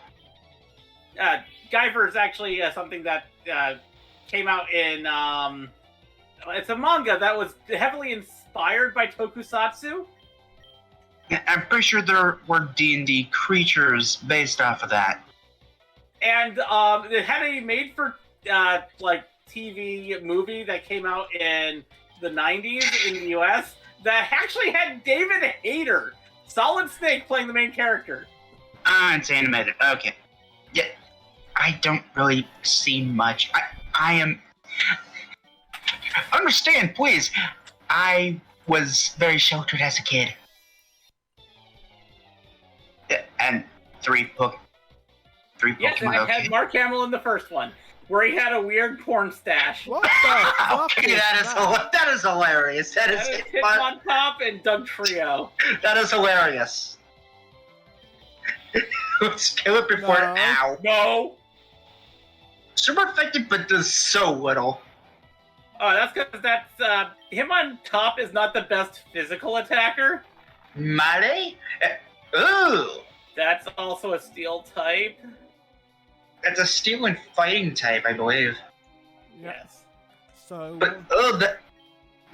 Guyver is actually something that came out in... it's a manga that was heavily inspired by Tokusatsu. Yeah, I'm pretty sure there were D&D creatures based off of that. And it had a made-for TV movie that came out in the 90s in the US that actually had David Hayter, Solid Snake, playing the main character. Ah, it's animated. Okay. Yeah, I don't really see much. I am... Understand, please. I was very sheltered as a kid. Yeah, and three Yes, and Pokemon. it had Mark Hamill in the first one, where he had a weird porn stash. What the fuck Okay, is that is hilarious. That That is is Hitmon Top and Doug Trio. that is hilarious. Let's kill it before No. ow. No! Super effective, but does so little. Oh, that's because Hitmon Top is not the best physical attacker. Mare? Ooh, That's also a steel type. that's a steel and fighting type, I believe. Yeah. Yes. So, But that.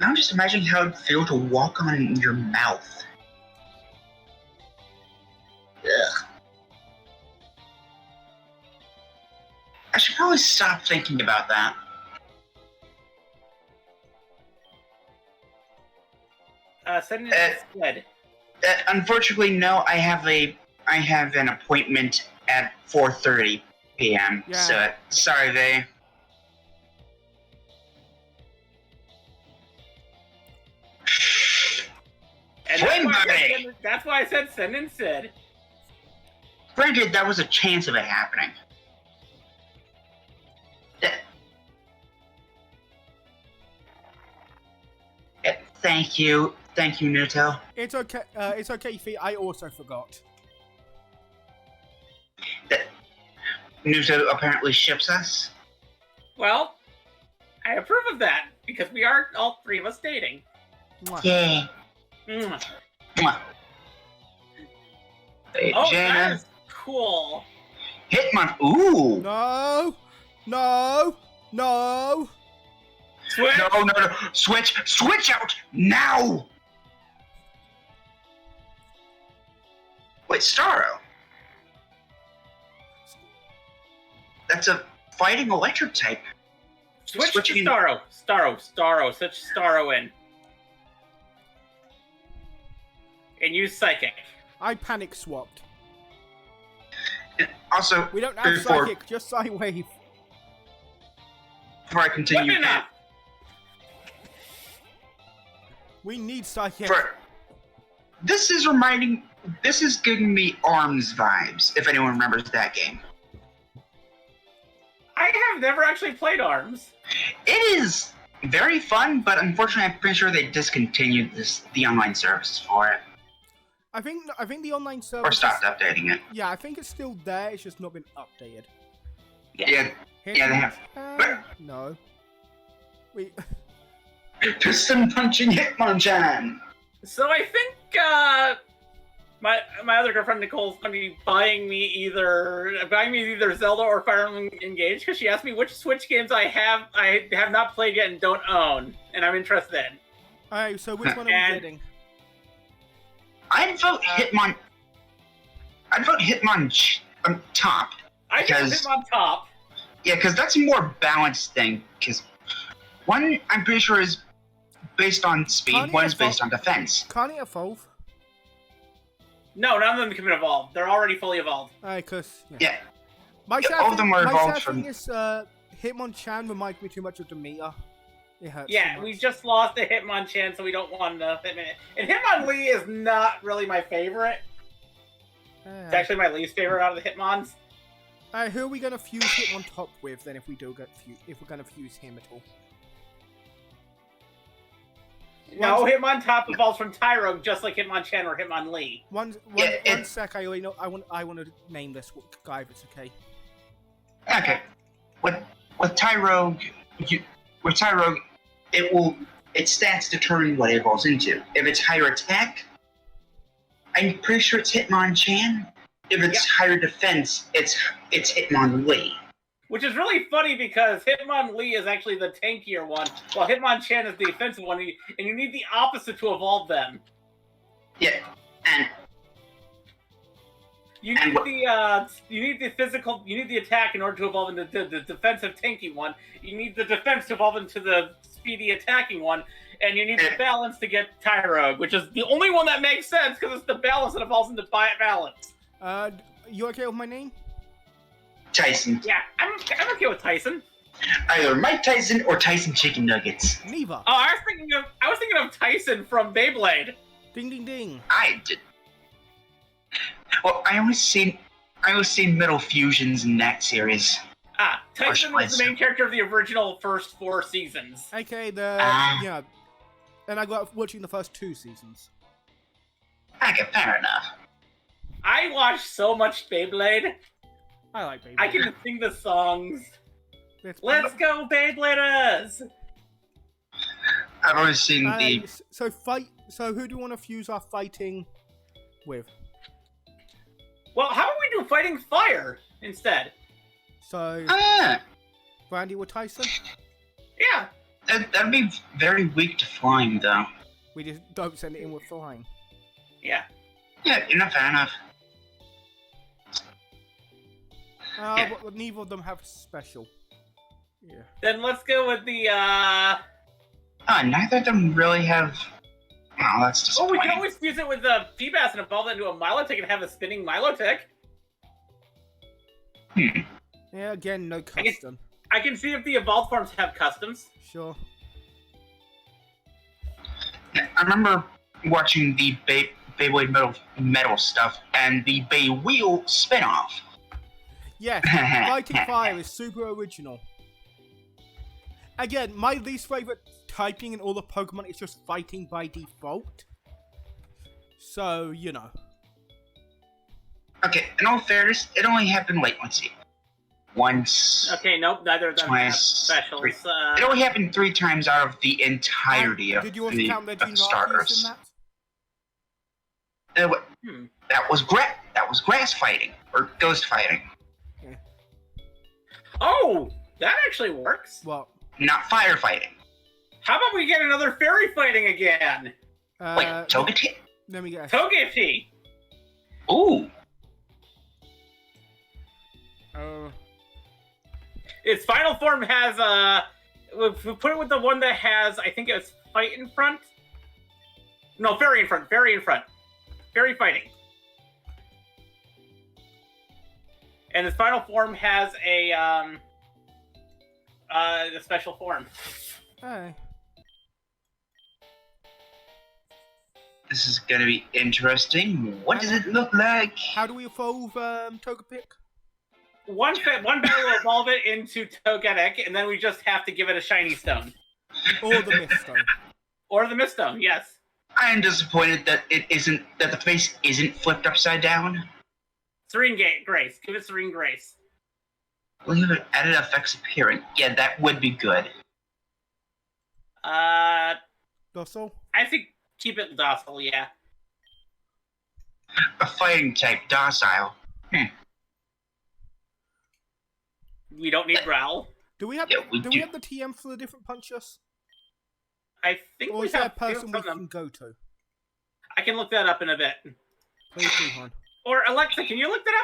Now I'm just imagining how it'd feel to walk on your mouth. Ugh. I should probably stop thinking about that. Send it instead. Unfortunately, no. I have an appointment at 4:30 p.m. Yeah. So sorry, Vay. And Flame Buddy! that's why I said send instead. Granted, that was a chance of it happening. Thank you, Nuto. it's okay, Fee. I also forgot. Nuto apparently ships us. Well, I approve of that, because we are all three of us dating. Mwah. Yay. Mm. Mwah. Hey, Oh, that Jana. is cool. Hitmon. Ooh. No, no, no. Switch. No. Switch out now. Wait, Starro. That's a fighting electric type. Switch Switching- to Starro. Starro. Switch Starro in. And use Psychic. I panic swapped. Also, We don't have Before- psychic, just Psywave. before I continue, Good enough. We need psychic. this is giving me ARMS vibes, if anyone remembers that game. I have never actually played ARMS. It is very fun, but unfortunately I'm pretty sure they discontinued the online services for it. I think the online Or service. stopped updating it. Yeah, I think it's still there. It's just not been updated. Yeah, Yeah, they have. No. We. Piston punching Hitmonchan! So I think my other girlfriend Nicole's gonna be buying me either Zelda or Fire Emblem Engage, because she asked me which Switch games I have not played yet and don't own, and I'm interested in. Alright, so which one are we And- getting? I'd vote Hitmon top. I Because- just him on top. Yeah, because that's a more balanced thing. Because one, I'm pretty sure, is based on speed, Can't one you is based on evolve- defense. Can't it evolve? No, none of them can evolve. They're already fully evolved. Alright, cause. Yeah, My Yeah, sad all of thing- them were my evolved sad from- thing is, Hitmonchan reminds me too much of Demeter. It hurts. Yeah, too we much. just lost the Hitmonchan, so we don't want the Hitmon. And Hitmonlee is not really my favorite. It's actually my least favorite out of the Hitmons. Alright, who are we gonna fuse Hitmontop with then if we do get if we're gonna fuse him at all? No, Hitmontop evolves from Tyrogue, just like Hitmonchan or Hitmonlee. One Yeah, sec. I already know. I want to name this guy if it's okay. Okay. With Tyrogue, its stats determine what it evolves into. If it's higher attack, I'm pretty sure it's Hitmonchan. If it's higher defense, it's Hitmonlee. Which is really funny because Hitmonlee is actually the tankier one, while Hitmonchan is the defensive one, and you need the opposite to evolve them. Yeah, and You need the attack in order to evolve into the defensive tanky one. You need the defense to evolve into the speedy attacking one, and you need the balance to get Tyrogue, which is the only one that makes sense because it's the balance that evolves into balance. You okay with my name? Tyson. Yeah, I'm okay with Tyson. Either Mike Tyson or Tyson Chicken Nuggets. Neither. Oh, I was thinking of Tyson from Beyblade. Ding ding ding. I did. Well, I always seen Metal Fusions in that series. Tyson was the main character of the original first 4 seasons. Okay, yeah. And I got watching the first 2 seasons. Okay, fair enough. I watched so much Beyblade. I like Beyblade. I can sing the songs. Let's go, Beybladers! I've always seen the. So who do you want to fuse our fighting with? Well, how about we do fighting fire instead? So Brandy with Tyson? Yeah. That'd be very weak to flying, though. We just don't send it in with flying. Yeah. Yeah, you're not fair enough. But neither of them have special. Yeah. Then let's go with the, neither of them really have. Oh, that's Oh, disappointing. we can always fuse it with the Feebas and evolve it into a Milotic and have a spinning Milotic. Yeah, again, no custom. I can see if the evolved forms have customs. Sure. I remember watching the Beyblade Metal stuff and the Bay Wheel spinoff. Yes, Fighting Fire is super original. Again, my least favorite typing in all the Pokemon is just fighting by default. So, you know. Okay, in all fairness, it only happened, let's see. Once. Okay, nope, neither of them have Twice, specials. three. It only happened 3 times out of the entirety of did you also the count Legend starters. in that? That was grass fighting or ghost fighting, Oh, that actually works. What? not firefighting. How about we get another fairy fighting again? Wait, Togetic? Let me guess. Togepi! Ooh, Its final form has, we put it with the one that has, I think it's fight in front? No, fairy in front, fairy in front. Fairy fighting. And its final form has a special form. Hey. this is gonna be interesting. What does it look like? How do we evolve Togepic? One battle will evolve it into Togetic, and then we just have to give it a shiny stone. Or the Miststone. Or the Miststone, yes. I am disappointed that the face isn't flipped upside down. Serene Grace. Give it Serene Grace. Leave it added effects appearing. Yeah, that would be good. Docile? I think keep it docile, yeah. A fighting type, docile. We don't need Growl. Do we have Yeah, we do do. we have the TM for the different punches? I think Or we is there a have person we some of them. can go to? I can look that up in a bit. Please do, hon. Or Alexa, can you look that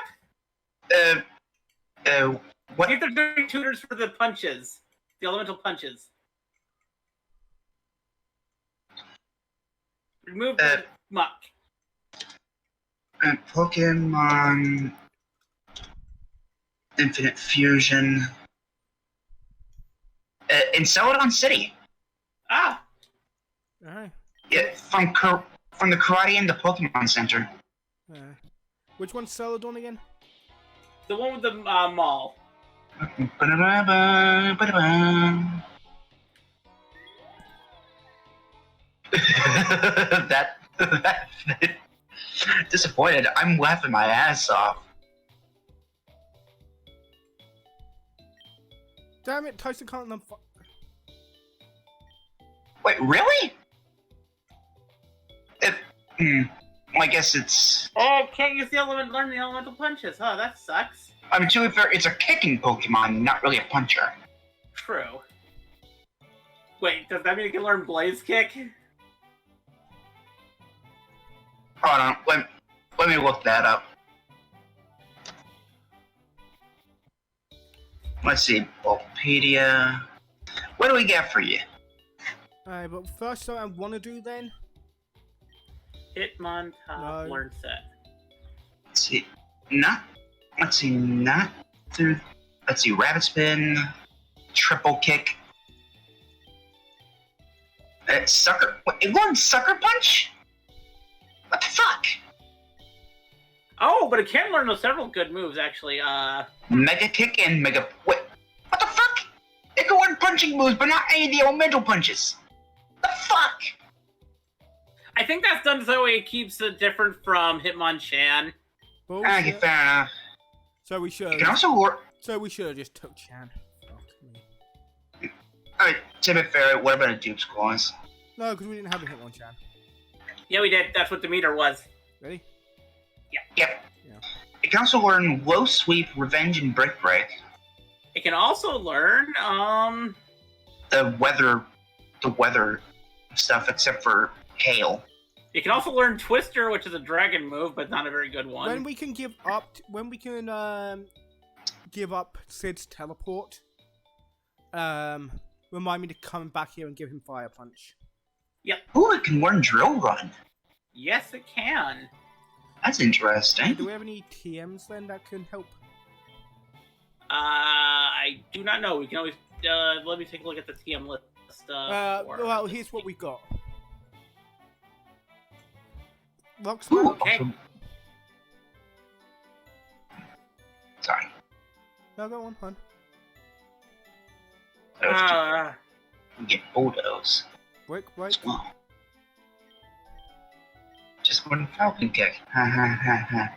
up? What? See if they're doing tutors for the punches. The elemental punches. Remove the muck. Pokemon Infinite Fusion. In Celadon City. Ah! Alright. Yeah, from the Karate and the Pokemon Center. Which one's Celadon again? The one with the mall. Ba-da-ba-ba, ba-da-ba. that disappointed. I'm laughing my ass off. Damn it, Tyson can't then. Wait, really? Well, I guess it's. Oh, can't use the learn the elemental punches. Oh, that sucks. I mean, to be fair, it's a kicking Pokemon, not really a puncher. True. Wait, does that mean you can learn Blaze Kick? Hold on, let me look that up. Let's see, Bulbapedia. What do we get for you? Alright, but first thing I want to do then. Hitmontop No. learn set. Let's see, let's see, Rabbit Spin, Triple Kick. Sucker. It learned Sucker Punch? What the fuck? Oh, but it can learn several good moves actually. Mega Kick and Mega. Wait, what the fuck? It can learn punching moves, but not any of the elemental punches. The fuck? I think that's done so it keeps it different from Hitmonchan. Bullshit. Okay, fair enough. So we should. You can also learn. So we should have just took Chan. Fuck me. Alright, to be fair, what about a Duke's Claws? No, because we didn't have a Hitmonchan. Yeah, we did. That's what the meter was. Ready? Yep. Yeah. It can also learn Low Sweep, Revenge, and Brick Break. It can also learn, The weather stuff, except for Hail. it can also learn Twister, which is a dragon move, but not a very good one. When we can give up, give up Sid's teleport, remind me to come back here and give him Fire Punch. Ooh, it can learn Drill Run. Yes, it can. That's interesting. Do we have any TMs then that can help? I do not know. We can always, let me take a look at the TM list. Well, here's what we got. Ooh, Rocksmith. Okay. also- Sorry. No, go on, hon. That was we get Bulldoze Brick break. as well. Just one Falcon Kick. Ha ha ha ha.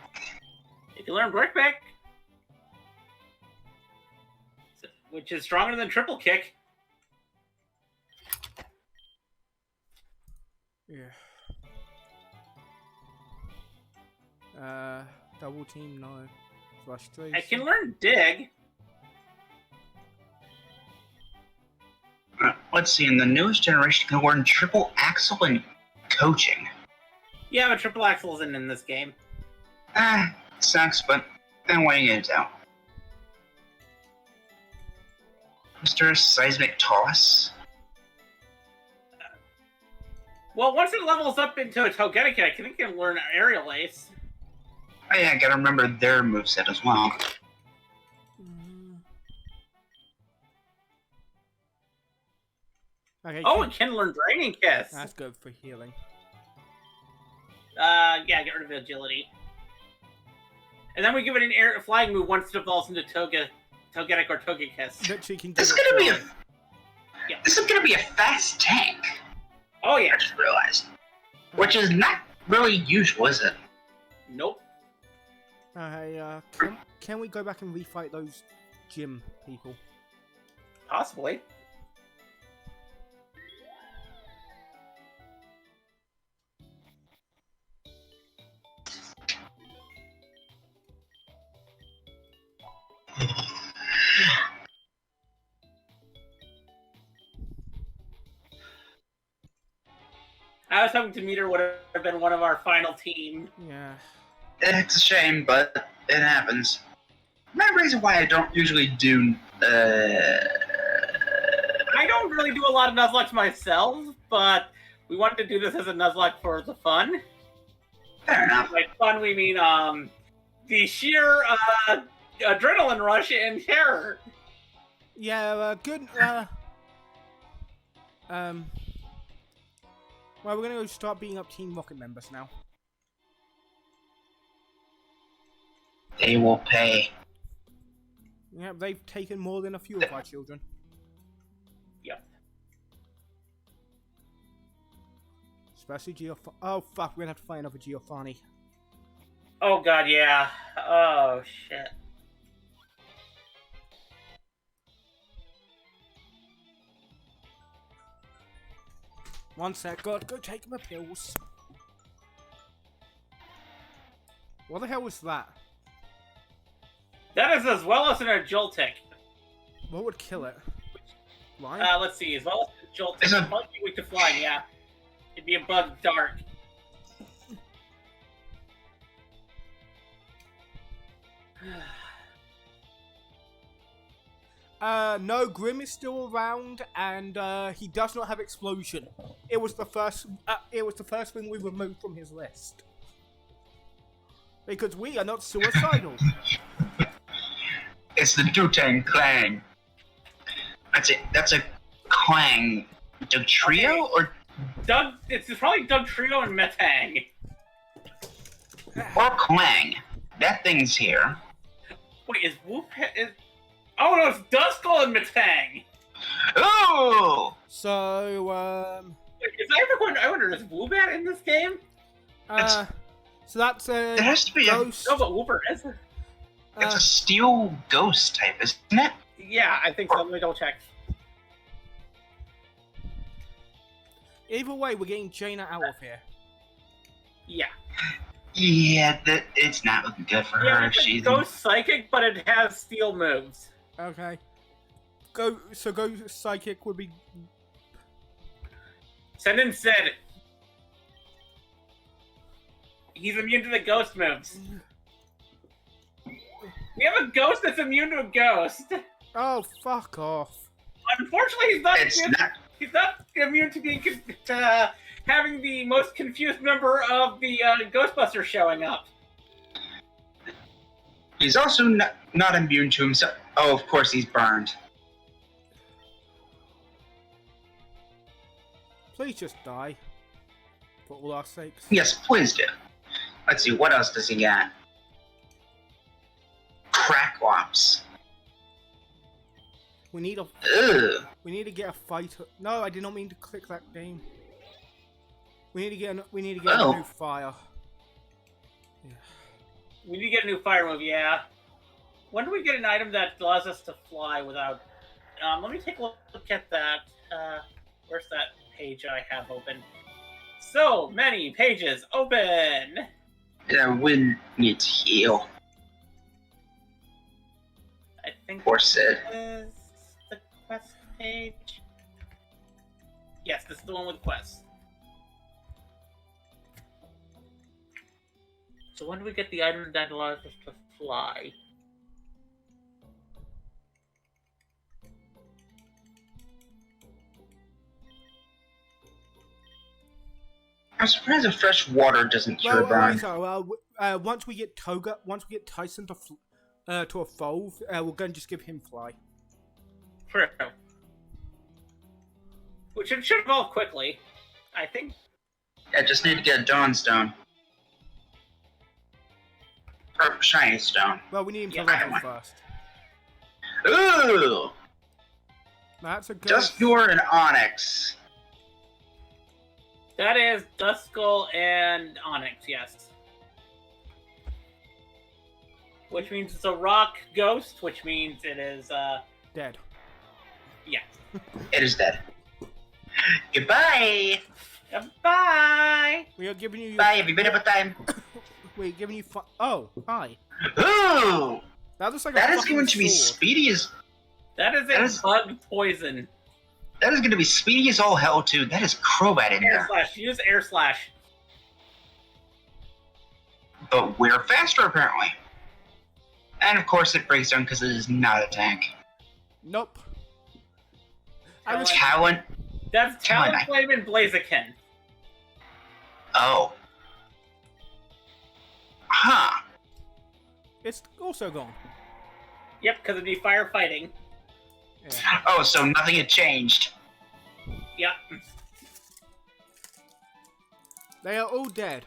If you learn Brickback, which is stronger than Triple Kick, Yeah. Double team, no. Frustration. I can learn Dig. Let's see, in the newest generation, you can learn Triple Axle and Coaching. Yeah, but Triple Axle isn't in this game. Sucks, but then what are you gonna do? Mr. Seismic Toss? Well, once it levels up into a Togetic, I think it can learn Aerial Ace. Oh yeah, I gotta remember their moveset as well. Okay. Oh, it can learn Draining Kiss. That's good for healing. Yeah, get rid of Agility. And then we give it an air flying move once it evolves into Togetic or Togekiss. Literally can This is give gonna be it a Yeah. this is gonna be a fast tank. Oh yeah. I just realized, which is not really usual, is it? Nope. Can we go back and refight those gym people? Possibly. I was hoping Demeter would have been one of our final team. Yeah. It's a shame, but it happens. Another reason why I don't usually do I don't really do a lot of Nuzlocke myself, but we wanted to do this as a Nuzlocke for the fun. fair enough. By fun, we mean the sheer adrenaline rush and terror. Yeah, good. Well, we're gonna go start beating up Team Rocket members now. They will pay. Yeah, they've taken more than a few of our children. Yep. Especially Giovanni. Oh fuck, we're gonna have to find another Giovanni. Oh god, yeah. Oh shit. One sec, gotta go take my pills. What the hell was that? That is as well as an Joltik. What would kill it? Line? Let's see, as well as a Joltik, It's a- it'd probably be weak to flying, yeah. It'd be a bug dark. No, Grim is still around, and he does not have explosion. It was the first. It was the first thing we removed from his list because we are not suicidal. It's the Dutang Clang. That's a Clang. The trio or It's probably Doug Trio and Metang. Clang. That thing's here. Wait, is Whoop is? Oh no, it's Duskull and Metang. Oh! So, Wait, is that ever going? I wonder, is Woobat in this game? so that's a It has to be a- ghost. No, but Wooper is. It's a steel ghost type, isn't it? Yeah, I think so. Let me double check. Either way, we're getting Jaina out of here. Yeah. Yeah, it's not looking good for Yeah, her. it's a She's Ghost Psychic, but it has steel moves. Okay. Go psychic would be. Send in Sid. He's immune to the ghost moves. We have a ghost that's immune to a ghost. Oh, fuck off. Unfortunately, It's not. he's not immune to being having the most confused member of the Ghostbusters showing up. He's also not immune to himself. Oh, of course he's burned. Please just die. For all our sakes. Yes, please do. Let's see, what else does he got? Cracklops. We need a. Ugh. We need to get a fighter. No, I did not mean to click that game. We need to get. We need to get Oh. a new fire. Yeah. We need to get a new fire move, yeah. When do we get an item that allows us to fly without... let me take a look at that. Where's that page I have open? So many pages open! Yeah, we need to heal. I think Poor Sid. this is the quest page. Yes, this is the one with quests. So when do we get the item that allows us to fly? I'm surprised the fresh water doesn't cure Well, burn. so, once we get Toga, once we get Tyson to evolve, we're going to just give him fly. True. Which it should evolve quickly. I think. I just need to get a Dawn Stone. Or Shiny Stone. Well, we need him to Yeah, level I- first. Ooh! That's a good. Dusknoir and Onyx. That is Duskull and Onyx, yes. Which means it's a rock ghost, which means it is, Dead. yeah. It is dead. Goodbye! Bye! We are giving you. Bye, have you been up a time? We're giving you. Oh, hi. Ooh! That looks like That a is fucking going to be sword. speedy as... That is That a is- bug poison. That is going to be speedy as all hell, too. That is Crobat in Air there. slash. Use air slash. But we're faster, apparently. And of course it breaks down because it is not a tank. Nope. I Talon- was. Talent. That's Come on, Talonflame and Blaziken. Oh. Huh. It's also gone. Yep, because it'd be firefighting. Yeah. Oh, so nothing had changed. Yep. They are all dead.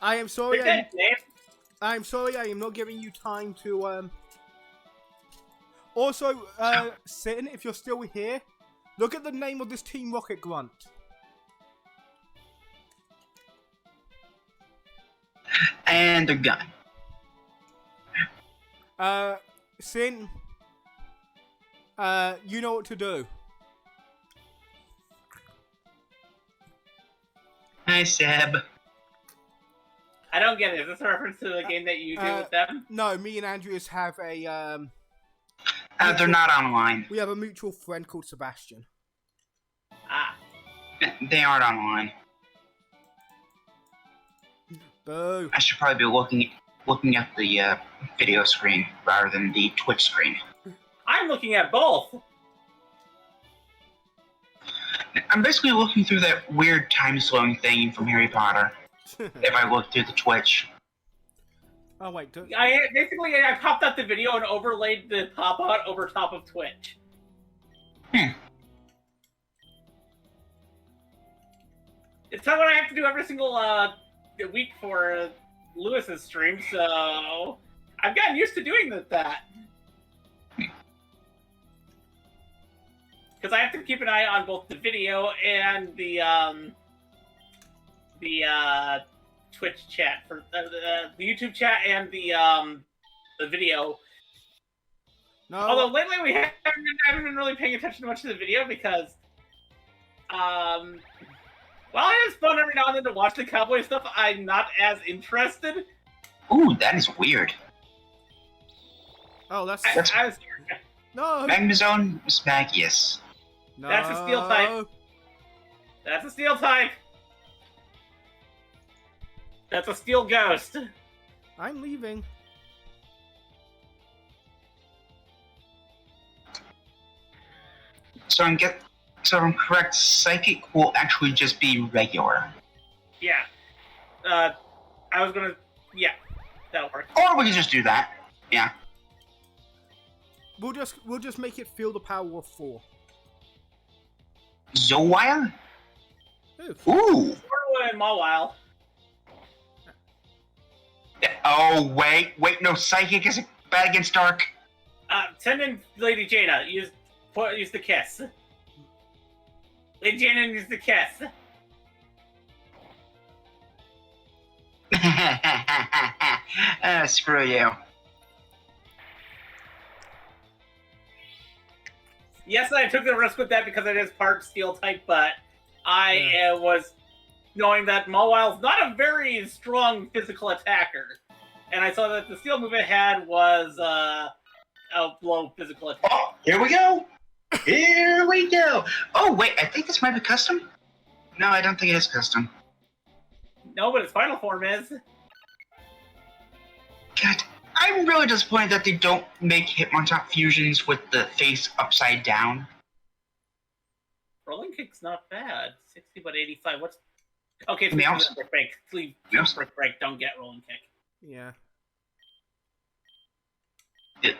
I am sorry. They're dead, Dave. I'm sorry. I am not giving you time to. Also, Sin, if you're still here, look at the name of this Team Rocket grunt. And they're gone. Sin, you know what to do. Hi, Seb. I don't get it. Is this a reference to the game that you do with them? No, me and Andreas have a They're not online. we have a mutual friend called Sebastian. Ah. They aren't online. Boo. I should probably be looking at the video screen rather than the Twitch screen. I'm looking at both. I'm basically looking through that weird time-slowing thing from Harry Potter. If I look through the Twitch. Oh wait, I popped out the video and overlaid the pop-out over top of Twitch. It's not what I have to do every single week for Lewis's stream, so I've gotten used to doing that. Because I have to keep an eye on both the video and the Twitch chat for the YouTube chat and the video. no. Although lately I haven't been really paying attention much to the video because, while it is fun every now and then to watch the cowboy stuff, I'm not as interested. Ooh, that is weird. Oh, that's I was, no. Magnezone Smagius. No. That's a steel type. That's a steel type. That's a steel ghost. I'm leaving. So I'm correct. Psychic will actually just be regular. Yeah. I was gonna. Yeah, that'll work. Or we can just do that. Yeah. We'll just make it feel the power of 4. Zowile? Ooh. Ooh. Or in Mawile. Oh, wait, no, Psychic is bad against Dark. Send in Lady Jaina. Use the kiss. Lady Jaina use the kiss. Screw you. Yes, I took the risk with that because it is part steel type, but I was knowing that Mawile's not a very strong physical attacker. And I saw that the steel move it had was a low physical attack. Oh, here we go. Here we go. Oh, wait, I think this might be custom. No, I don't think it is custom. No, but its final form is. God, I'm really disappointed that they don't make Hitmontop fusions with the face upside down. Rolling kick's not bad. 60 but 85. What's okay? They also- Brick break. Please, Yes. brick break. Don't get rolling kick. Yeah. It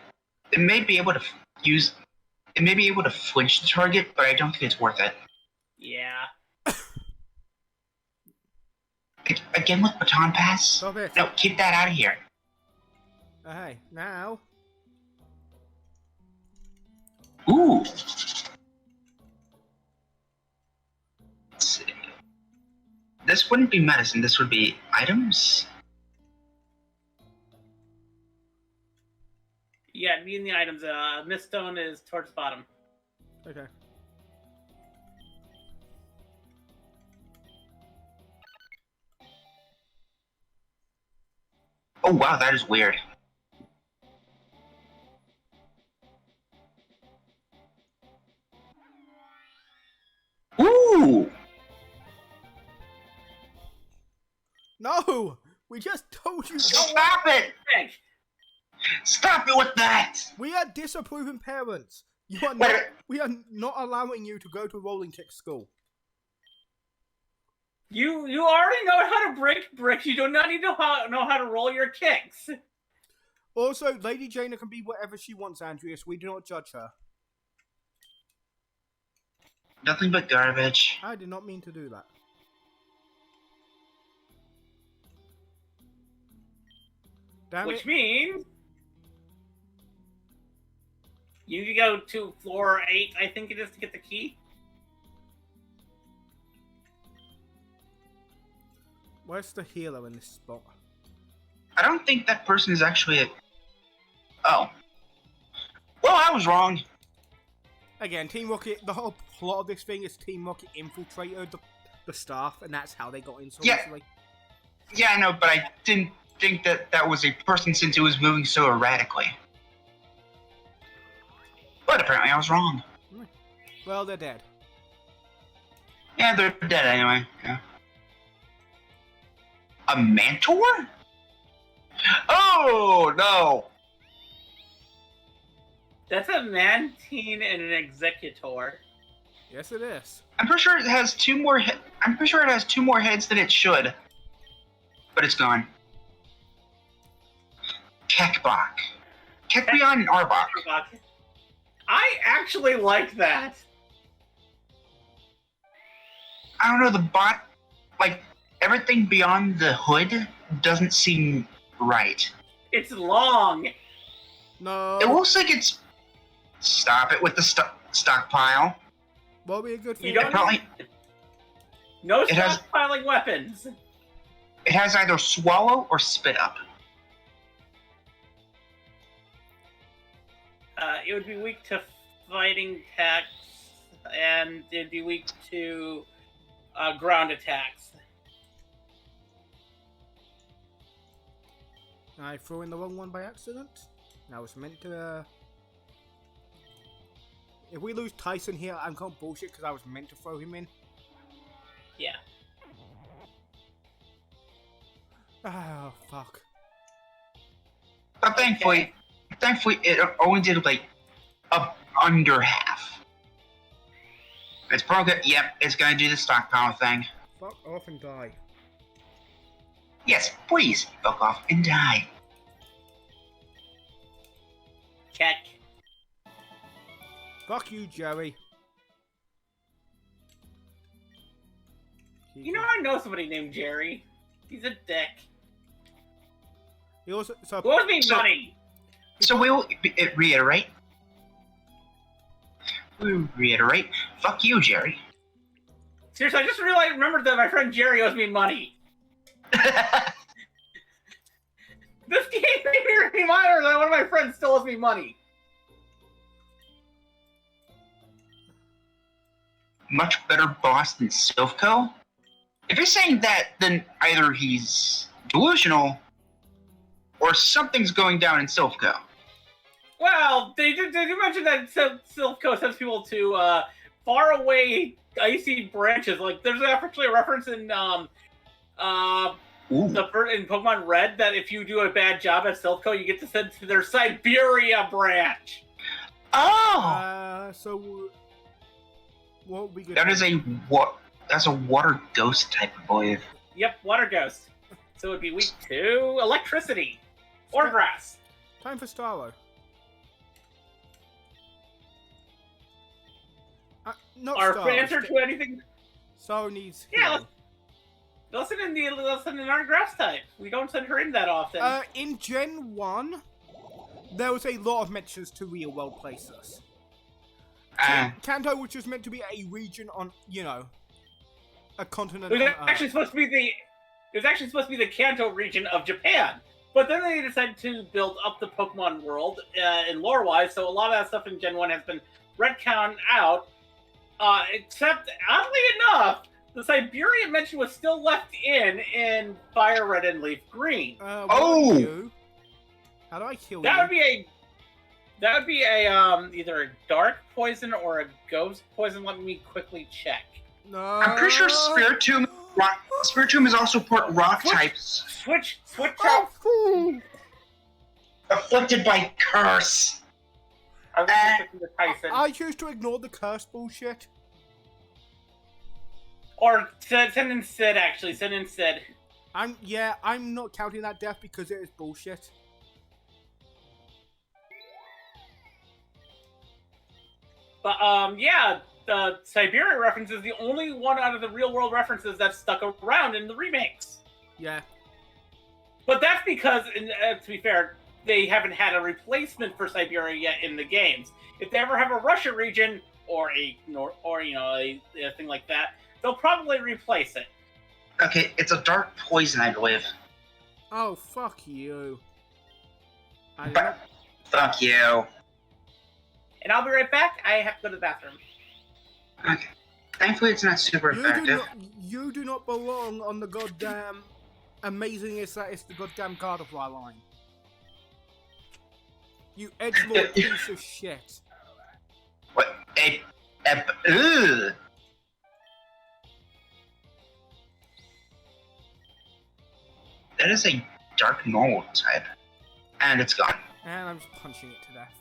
may be able to use. It may be able to flinch the target, but I don't think it's worth it. Yeah. Again with baton pass. Stop it. No, keep that out of here. Hey, now. Ooh. Let's see. This wouldn't be medicine. This would be items. Yeah, me and the items. Miststone is towards the bottom. Okay. Oh wow, that is weird. Ooh. No! We just told you. Stop it! Hey, Stop it with that! We are disapproving parents. You are Wait, not. wait. We are not allowing you to go to rolling kick school. you already know how to break bricks. You do not need to know how to roll your kicks. Also, Lady Jaina can be whatever she wants, Andreas. We do not judge her. Nothing but garbage. I did not mean to do that. Damn Which it. means you need to go to floor 8, I think it is, to get the key. Where's the healer in this spot? I don't think that person is actually a... Oh. Well, I was wrong. Again, Team Rocket, the whole plot of this thing is Team Rocket infiltrated the staff, and that's how they got in so Yeah. easily. Yeah, I know, but I didn't think that was a person since it was moving so erratically. But apparently I was wrong. Well, they're dead. Yeah, they're dead anyway. Yeah. A Mantor? Oh, no. That's a Mantine and an Executor. Yes, it is. I'm pretty sure it has two more I'm pretty sure it has 2 more heads than it should. But it's gone. Kekbok. Kekrion and Arbok. I actually like that. I don't know, the bot, like, everything beyond the hood doesn't seem right. It's long. No. It looks like it's... Stop it with the stockpile. Won't be a good thing. You don't Probably, No It has- stockpiling weapons. it has either swallow or spit up. It would be weak to fighting attacks, and it'd be weak to ground attacks. I threw in the wrong one by accident. I was meant to... If we lose Tyson here, I'm calling bullshit because I was meant to throw him in. Yeah. Oh, fuck. But thankfully it only did like under half. It's probably good. Yep, it's gonna do the stockpile thing. Fuck off and die. Yes, please, fuck off and die. Check. Fuck you, Jerry. You know, I know somebody named Jerry. He's a dick. He also... So, Who owes me So- money? So we'll reiterate. Fuck you, Jerry. Seriously, I just remembered that my friend Jerry owes me money. This game made me reminder that one of my friends still owes me money. Much better boss than Silphco? If you're saying that, then either he's delusional or something's going down in Silphco. Well, they do mention that Silphco sends people to faraway icy branches. Like, there's actually a reference in Ooh. in Pokemon Red that if you do a bad job at Silphco, you get to send to their Siberia branch. Oh! so... What would be good? That is a that's a water ghost type, I believe. Yep, Water Ghost. So it would be weak to electricity or grass. Time for Starro. Not Our Starro. answer to anything. Starro needs Yeah, healing. Listen in our grass type. We don't send her in that often. In Gen 1, there was a lot of mentions to real world places. Kanto was just meant to be a region on, you know, a continent It was on actually Earth. supposed to be the Kanto region of Japan. But then they decided to build up the Pokemon world in lore-wise, so a lot of that stuff in Gen 1 has been retconned out. Except, oddly enough, the Siberian mention was still left in Fire Red and Leaf Green. What Oh! are you? How do I kill That you? would be a either a dark poison or a ghost poison. Let me quickly check. No. I'm pretty sure Spiritomb is also part rock types. Switch out. Oh, Afflicted by curse. I was switching to Tyson. I choose to ignore the curse bullshit. Or send in Sid, actually. Send in Sid. I'm not counting that death because it is bullshit. But, yeah, the Siberia reference is the only one out of the real-world references that's stuck around in the remakes. Yeah. But that's because, to be fair, they haven't had a replacement for Siberia yet in the games. If they ever have a Russia region, or a thing like that, they'll probably replace it. Okay, it's a dark poison, I believe. Oh, fuck you. I did But- not... Fuck you. And I'll be right back. I have to go to the bathroom. Okay. Thankfully, it's not super effective. You do not belong on the goddamn amazing is that it's the goddamn Gardevoir line. You edgelord piece of shit. What? Ugh. That is a dark normal type. And it's gone. And I'm just punching it to death.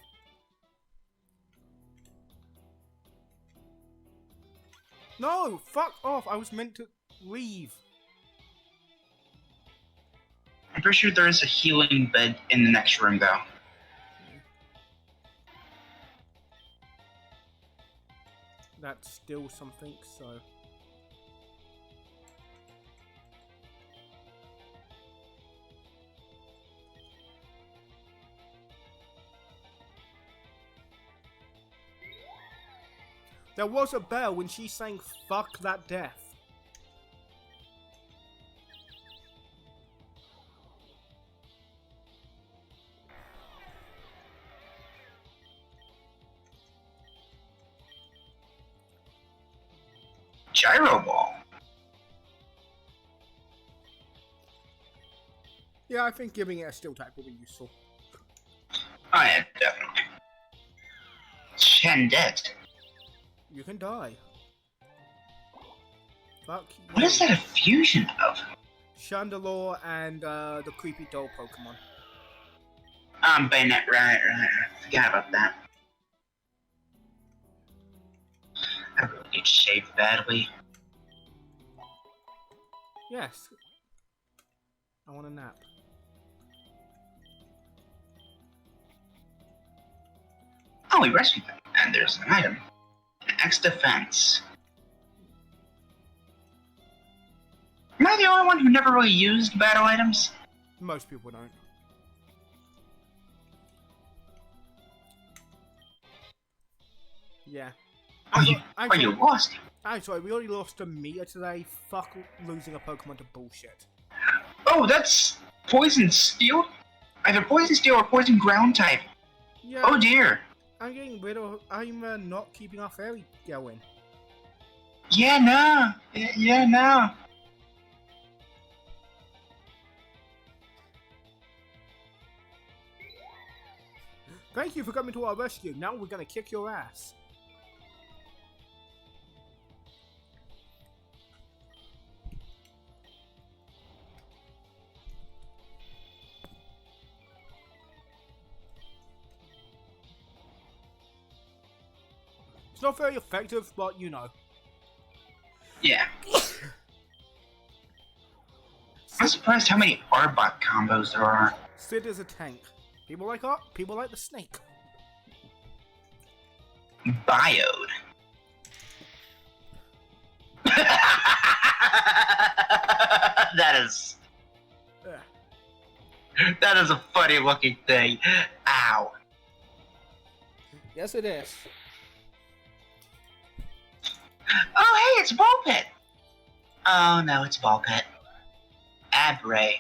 No! Fuck off! I was meant to leave. I'm pretty sure there is a healing bed in the next room, though. That's still something, so... There was a bell when she sang "fuck that death." Gyro Ball. Yeah, I think giving it a steel type will be useful. Oh, yeah, definitely. Shendet. You can die. Fuck you. What is that a fusion of? Chandelure and the creepy doll Pokemon. Bayonet, right. Forgot about that. I really need to shave badly. Yes. I want a nap. Oh, we rescued them. And there's an item. An X defense. Am I the only one who never really used battle items? Most people don't. Yeah. Are you lost? I'm sorry, we already lost a meter today. Fuck losing a Pokemon to bullshit. Oh, that's Poison Steel? Either Poison Steel or Poison Ground type. Yeah. Oh dear. I'm getting rid of. I'm not keeping our fairy going. Yeah, no. Yeah, no. Thank you for coming to our rescue. Now we're gonna kick your ass. It's not very effective, but you know. Yeah. I'm surprised how many Arbok combos there are. Sid is a tank. People like the snake. Biode. That is a funny looking thing. Ow. Yes, it is. Oh, hey, it's Vulpix. Oh, no, it's Vulpix. Abray.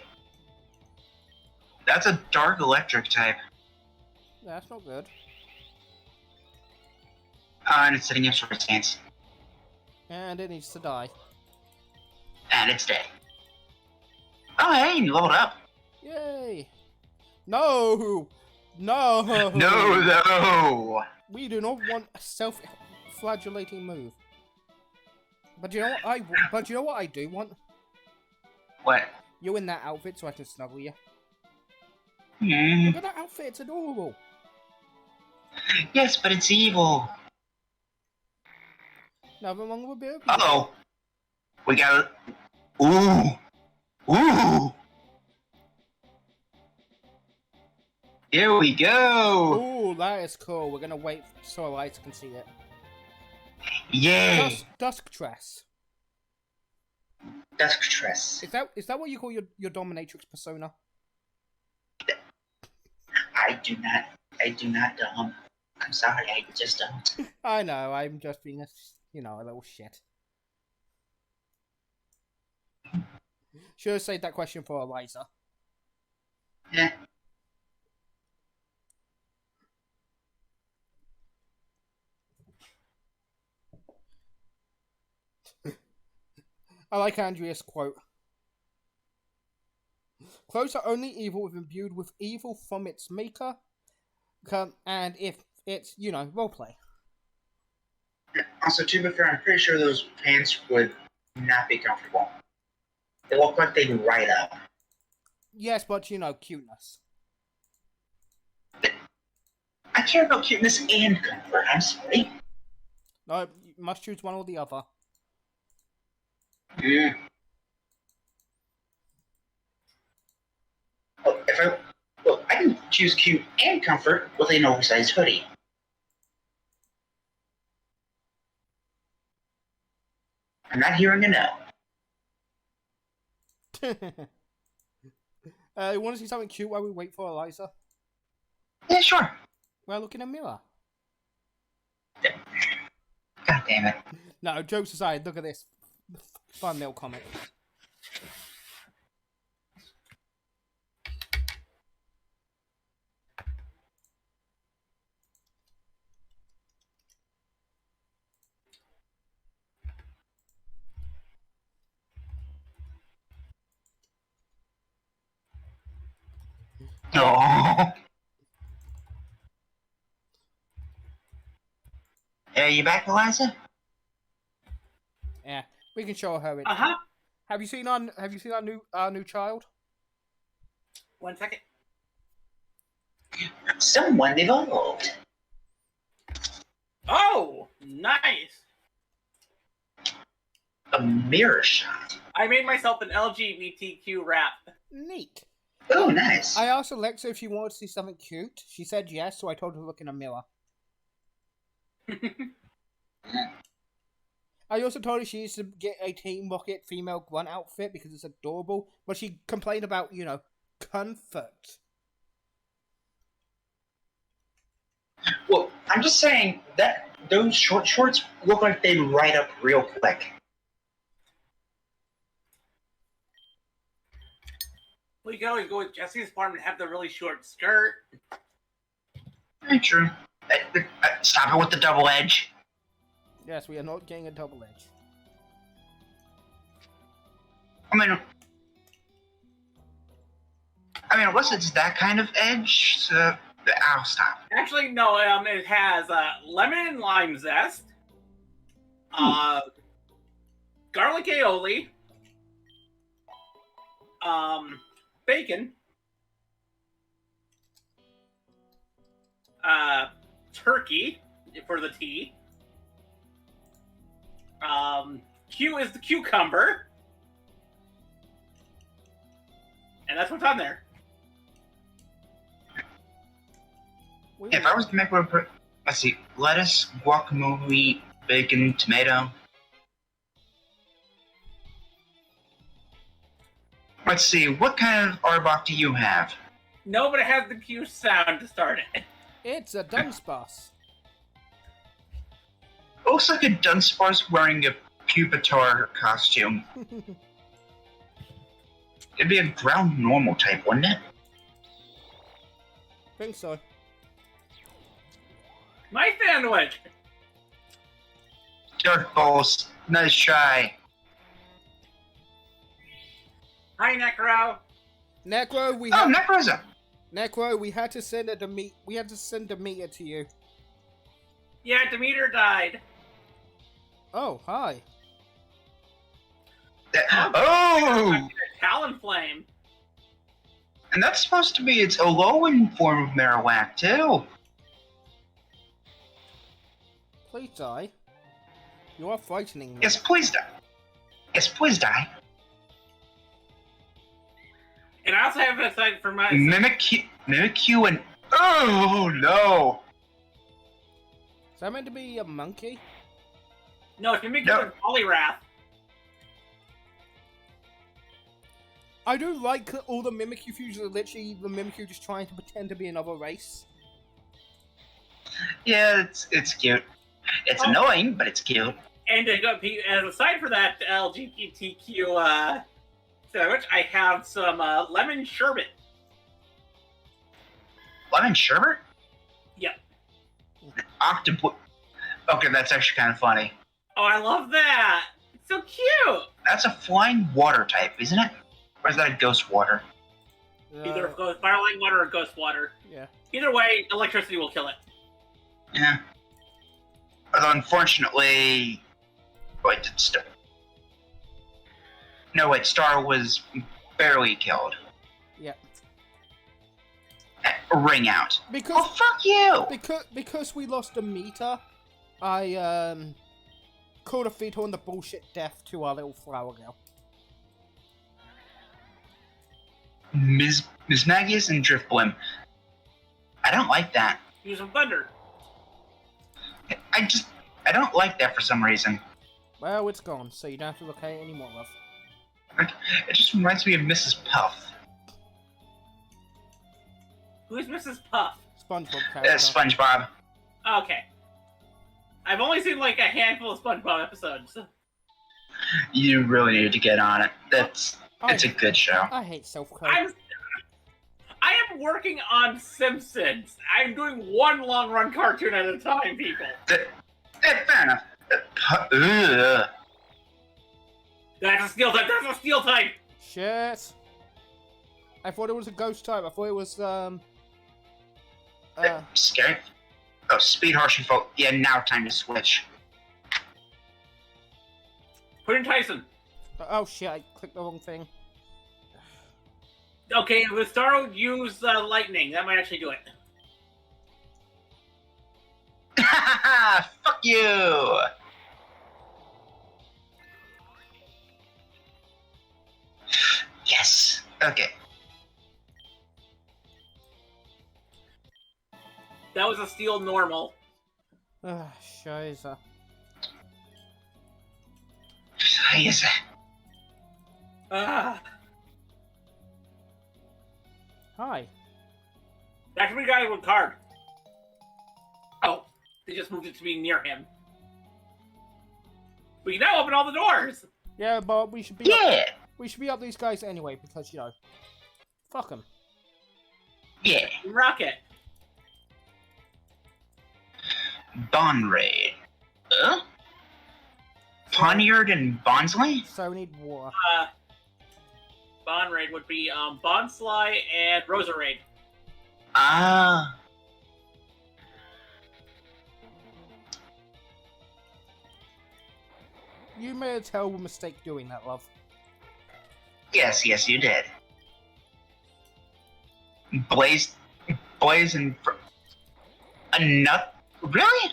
That's a dark electric type. That's not good. And it's sitting in short stance. And it needs to die. And it's dead. Oh, hey, you leveled up. Yay! No! No! No. We do not want a self-flagellating move. But you know what I do want? What? You in that outfit so I can snuggle you. Hmm. Look at that outfit, it's adorable. Yes, but it's evil. Nothing wrong with a bit of Uh-oh. We got... Ooh. Ooh. Here we go. Ooh, that is cool. We're gonna wait so Eliza can see it. Yay. Dusktress. Dusktress. Is that what you call your dominatrix persona? I do not, I'm sorry, I just don't. I know, I'm just being a little shit. Should have saved that question for Eliza. Eh. I like Andrea's quote. Clothes are only evil if imbued with evil from its maker, and if it's, roleplay. Also, to be fair, I'm pretty sure those pants would not be comfortable. They look like they'd ride up. Yes, but, cuteness. I care about cuteness and comfort, I'm sorry. No, you must choose one or the other. Mm. Well, I can choose cute and comfort with an oversized hoodie. I'm not hearing a no. You want to see something cute while we wait for Eliza? Yeah, sure. Well, look in a mirror. God damn it. No, jokes aside, look at this fun little comic. Oh. Are you back, Eliza? Yeah, we can show her it. Uh-huh. Have you seen our new child? 1 second. Someone evolved. Oh, nice. A mirror shot. I made myself an LGBTQ wrap. Neat. Oh, nice. I asked Alexa if she wanted to see something cute. She said yes, so I told her to look in a mirror. I also told her she needs to get a Team Rocket female grunt outfit because it's adorable, but she complained about, comfort. Well, I'm just saying that those short shorts look like they'd ride up real quick. We can always go with Jesse's apartment and have the really short skirt. Very true. Stop it with the double edge. Yes, we are not getting a double edge. I mean, unless it's that kind of edge, so I'll stop. Actually, no. It has lemon and lime zest, garlic aioli, bacon, turkey for the tea. Q is the cucumber. And that's what's on there. If I was to make one, let's see, lettuce, guacamole, bacon, tomato. Let's see, what kind of Arbok do you have? No, but it has the Q sound to start it. It's a Dunsparce. Looks like a Dunsparce wearing a Pupitar costume. It'd be a ground normal type, wouldn't it? Think so. My sandwich! Dark Balls, nice try. Hi, Necro. Necro, Necroza. Necro, we had to send Demeter to you. Yeah, Demeter died. Oh, hi. Oh! Talonflame. And that's supposed to be its Alolan form of Marowak, too. Please die. You are frightening me. Yes, please die. Yes, please die. And I also have a site for my... Mimikyu and... Oh, no! Is that meant to be a monkey? No, it's Mimikyu No. and Poliwrath. I do like that all the Mimikyu fusions are literally the Mimikyu just trying to pretend to be another race. Yeah, it's cute. It's annoying, but it's cute. And aside for that LGBTQ sandwich, I have some lemon sherbet. lemon sherbet? Yep. Octopus. Okay, that's actually kind of funny. Oh, I love that. It's so cute. That's a flying water type, isn't it? Or is that a ghost water? Either firelight water or ghost water. Yeah. Either way, electricity will kill it. Yeah. Although, unfortunately... Wait, did Star... No, wait, Star was barely killed. Yeah. Ring out. Oh, Because fuck you! because we lost a meter, I called a fetal on the bullshit death to our little flower girl. Ms. Magius and Driftblim. I don't like that. Use some thunder. I don't like that for some reason. Well, it's gone, so you don't have to look at it anymore, love. It just reminds me of Mrs. Puff. Who's Mrs. Puff? SpongeBob character. SpongeBob. Okay. I've only seen like a handful of SpongeBob episodes. You really need to get on it. It's a good show. I hate self-code. I am working on Simpsons. I'm doing one long-run cartoon at a time, people. Fair enough. Ugh. That's a steel type. That's a steel type. Shit. I thought it was a ghost type. I thought it was Scary. Oh, Speed Harsh and Folk. Yeah, now time to switch. Put in Tyson. Oh shit! I clicked the wrong thing. Okay, if Star would use lightning, that might actually do it. Fuck you! Yes. Okay. That was a steel normal. Ah, Scheiße. Yes. Ah. Hi. That's the guy with card. Oh, they just moved it to be near him. We can now open all the doors. Yeah, but we should be Yeah. we should be up these guys anyway because fuck them. Yeah. Rocket. Bond Raid. Poniard and Bondsley? So we need water. Bond Raid would be Bondsly and Rosa Raid. Ah. You made a terrible mistake doing that, love. Yes, you did. Blaze and... A nut? Really?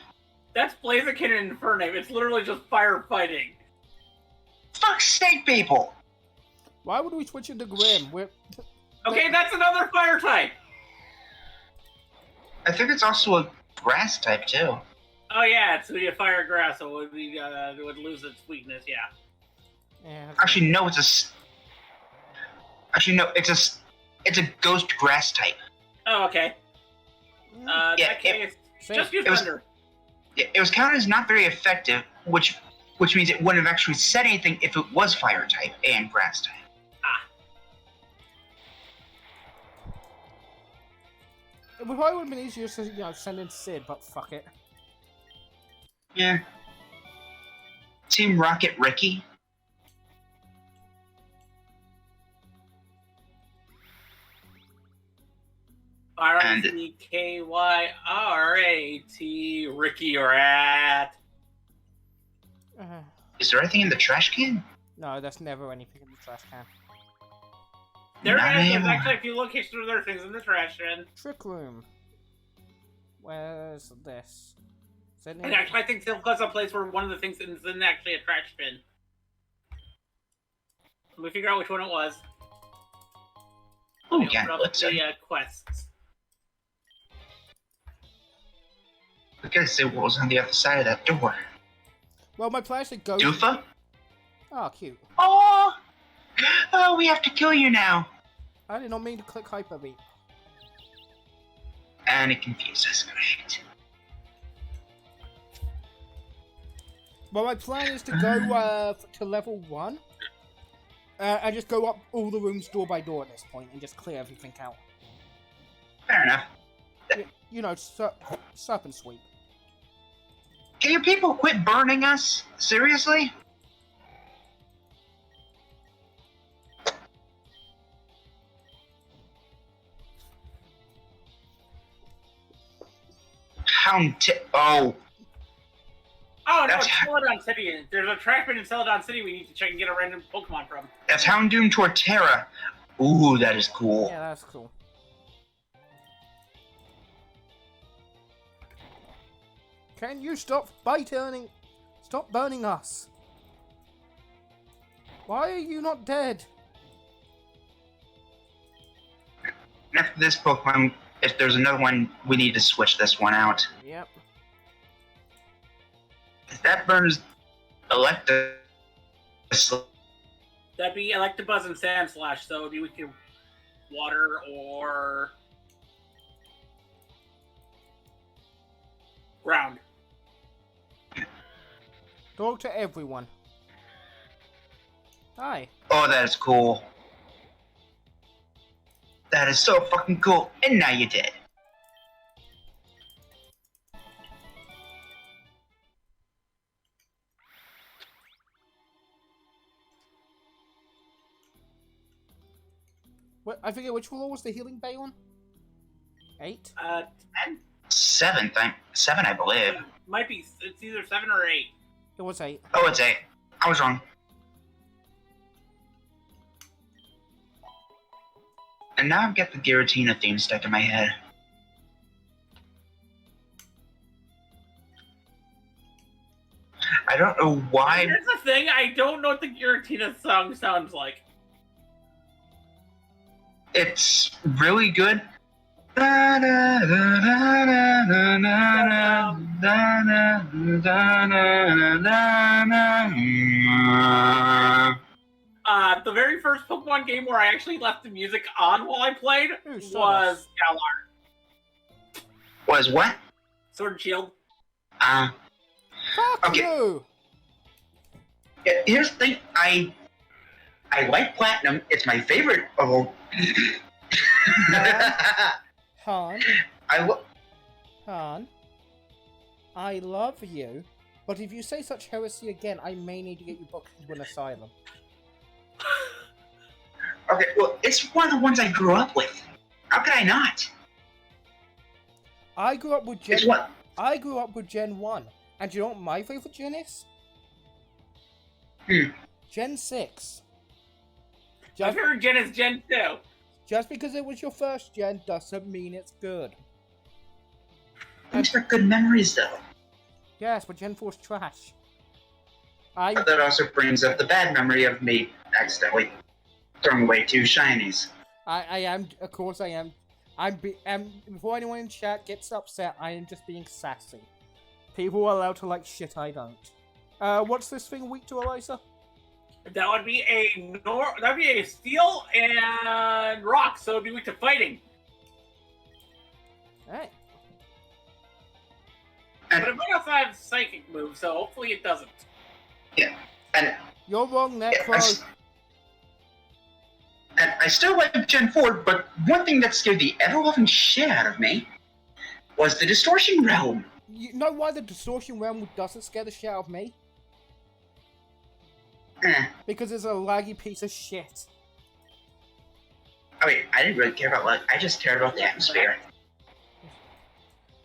That's Blaziken and Infernape. It's literally just firefighting. Fuck's sake, people! Why would we switch into Grim? Okay, that's another fire type. I think it's also a grass type, too. Oh yeah, it's a fire grass, so it would lose its weakness. Yeah. Yeah, Actually, no, it's a ghost grass type. Oh, okay. Mm. In Yeah, that case, Same. just use it was- thunder. It was counted as not very effective, which means it wouldn't have actually said anything if it was fire type and grass type. It would probably have been easier to send in Sid, but fuck it. Yeah. Team Rocket Ricky. R-I-C-K-Y-R-A-T, Ricky Rat. Is there anything in the trash can? No, there's never anything in the trash can. There Not is. anymore. Actually, if you look history, there are things in the trash bin. Trick room. Where's this? Is it And actually, I think Silva's a place where one of the things isn't actually a trash bin. Let me figure out which one it was. Oh, Let me yeah, open up let's see. the quests. We gotta see what was on the other side of that door. Well, my plan is to go. Doofa? Oh, cute. Oh, we have to kill you now. I did not mean to click Hyper Beat. And it confuses. Great. Well, my plan is to go to level 1. And just go up all the rooms door by door at this point and just clear everything out. Fair enough. you know, serpent sweep. Can you people quit burning us? Seriously? Oh, Oh no, That's- it's Celadon City. There's a trash bin in Celadon City we need to check and get a random Pokemon from. that's Houndoom Torterra. Ooh, that is cool. Yeah, that's cool. Can you stop Stop burning us? Why are you not dead? After this Pokemon, if there's another one, we need to switch this one out. Yep. If that burns Electabuzz, That'd be Electabuzz and Sandslash, so it'd be with your water or ground. Talk to everyone. Hi. oh, that is cool. That is so fucking cool. And now you're dead. What? I forget which floor was the healing bay on? 8? 10? Seven, I believe. Might be. It's either 7 or 8. It was 8. Oh, it's 8. I was wrong. And now I've got the Giratina theme stuck in my head. I don't know why. Here's the thing, I don't know what the Giratina song sounds like. It's really good. The very first Pokemon game where I actually left the music on while I played Ooh, was Stardust. Galar. Was what? Sword and Shield. Fuck Okay. you! Yeah, here's the thing. I like Platinum. It's my favorite of all. Han, I Han, I love you, but if you say such heresy again, I may need to get you booked into an asylum. Okay, well, it's one of the ones I grew up with. How could I not? I grew up with It's Gen. what? I grew up with Gen 1, and do you know what my favorite Gen is? Gen 6. My Just, favorite gen is Gen 2. just because it was your first gen doesn't mean it's good. These are good memories, though. Yes, but Gen 4's trash. But that also brings up the bad memory of me accidentally throwing away 2 shinies. I am, of course I am. Before anyone in chat gets upset, I am just being sassy. People are allowed to like shit I don't. What's this thing weak to, Eliza? That would be a steel and rock, so it'd be weak to fighting. Alright. And, But it might also have psychic moves, so hopefully it doesn't. and, You're wrong, and Necro. I still like Gen 4, but one thing that scared the ever-loving shit out of me was the Distortion Realm. You know why the Distortion Realm doesn't scare the shit out of me? Because it's a laggy piece of shit. I mean, I didn't really care about luck. I just cared about the atmosphere.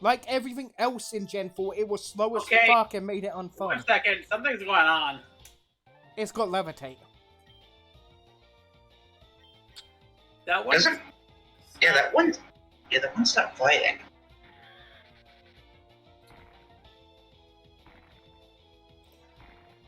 Like everything else in Gen 4, it was slow as Okay. fuck and made it One unfun. second, something's going on. It's got Levitate. That one. Does it? Yeah, that one. Yeah, that one stopped fighting.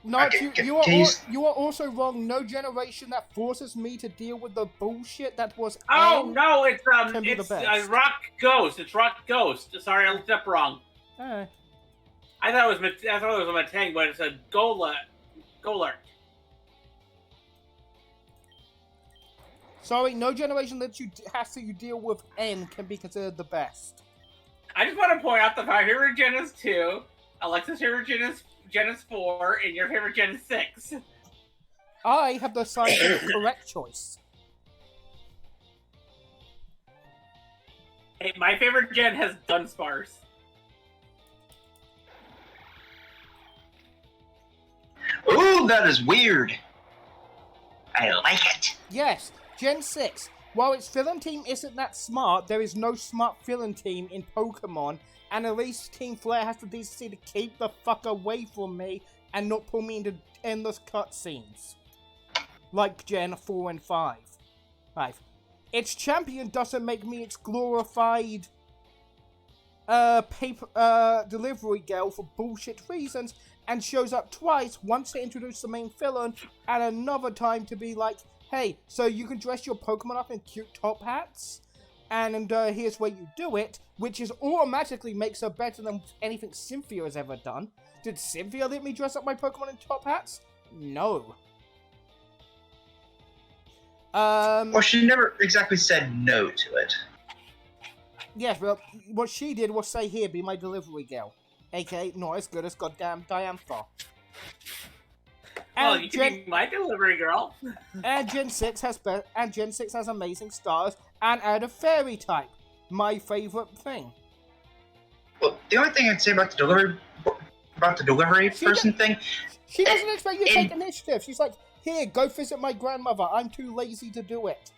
No, Okay, you are can you you are also wrong. No generation that forces me to deal with the bullshit that was. Oh N. no, it's can be the it's best. Rock Ghost. It's Rock Ghost. Sorry, I looked it up wrong. Eh. I thought it was a Matang, but it's a Golart. Sorry, no generation that has to deal with N can be considered the best. I just want to point out that my favorite gen is 2, Alexa's favorite gen is 4, and your favorite gen is 6. I have the scientific correct choice. Hey, my favorite gen has Dunsparce. Ooh, that is weird. I like it. Yes, Gen 6. While its villain team isn't that smart, there is no smart villain team in Pokemon, and at least Team Flare has the decency to keep the fuck away from me and not pull me into endless cutscenes. Like Gen 4 and 5. Its champion doesn't make me its glorified delivery girl for bullshit reasons, and shows up twice, once to introduce the main villain, and another time to be like, hey, so you can dress your Pokemon up in cute top hats? And here's where you do it, which is automatically makes her better than anything Cynthia has ever done. Did Cynthia let me dress up my Pokemon in top hats? No. Well, she never exactly said no to it. Yes, well, what she did was say, here, be my delivery girl. AKA, not as good as goddamn Diantha. Well, you can be my delivery girl. And Gen 6 has amazing stars and add a fairy type. My favorite thing. Well, the only thing I'd say about the delivery person thing, She doesn't expect you to take initiative. She's like, here, go visit my grandmother. I'm too lazy to do it.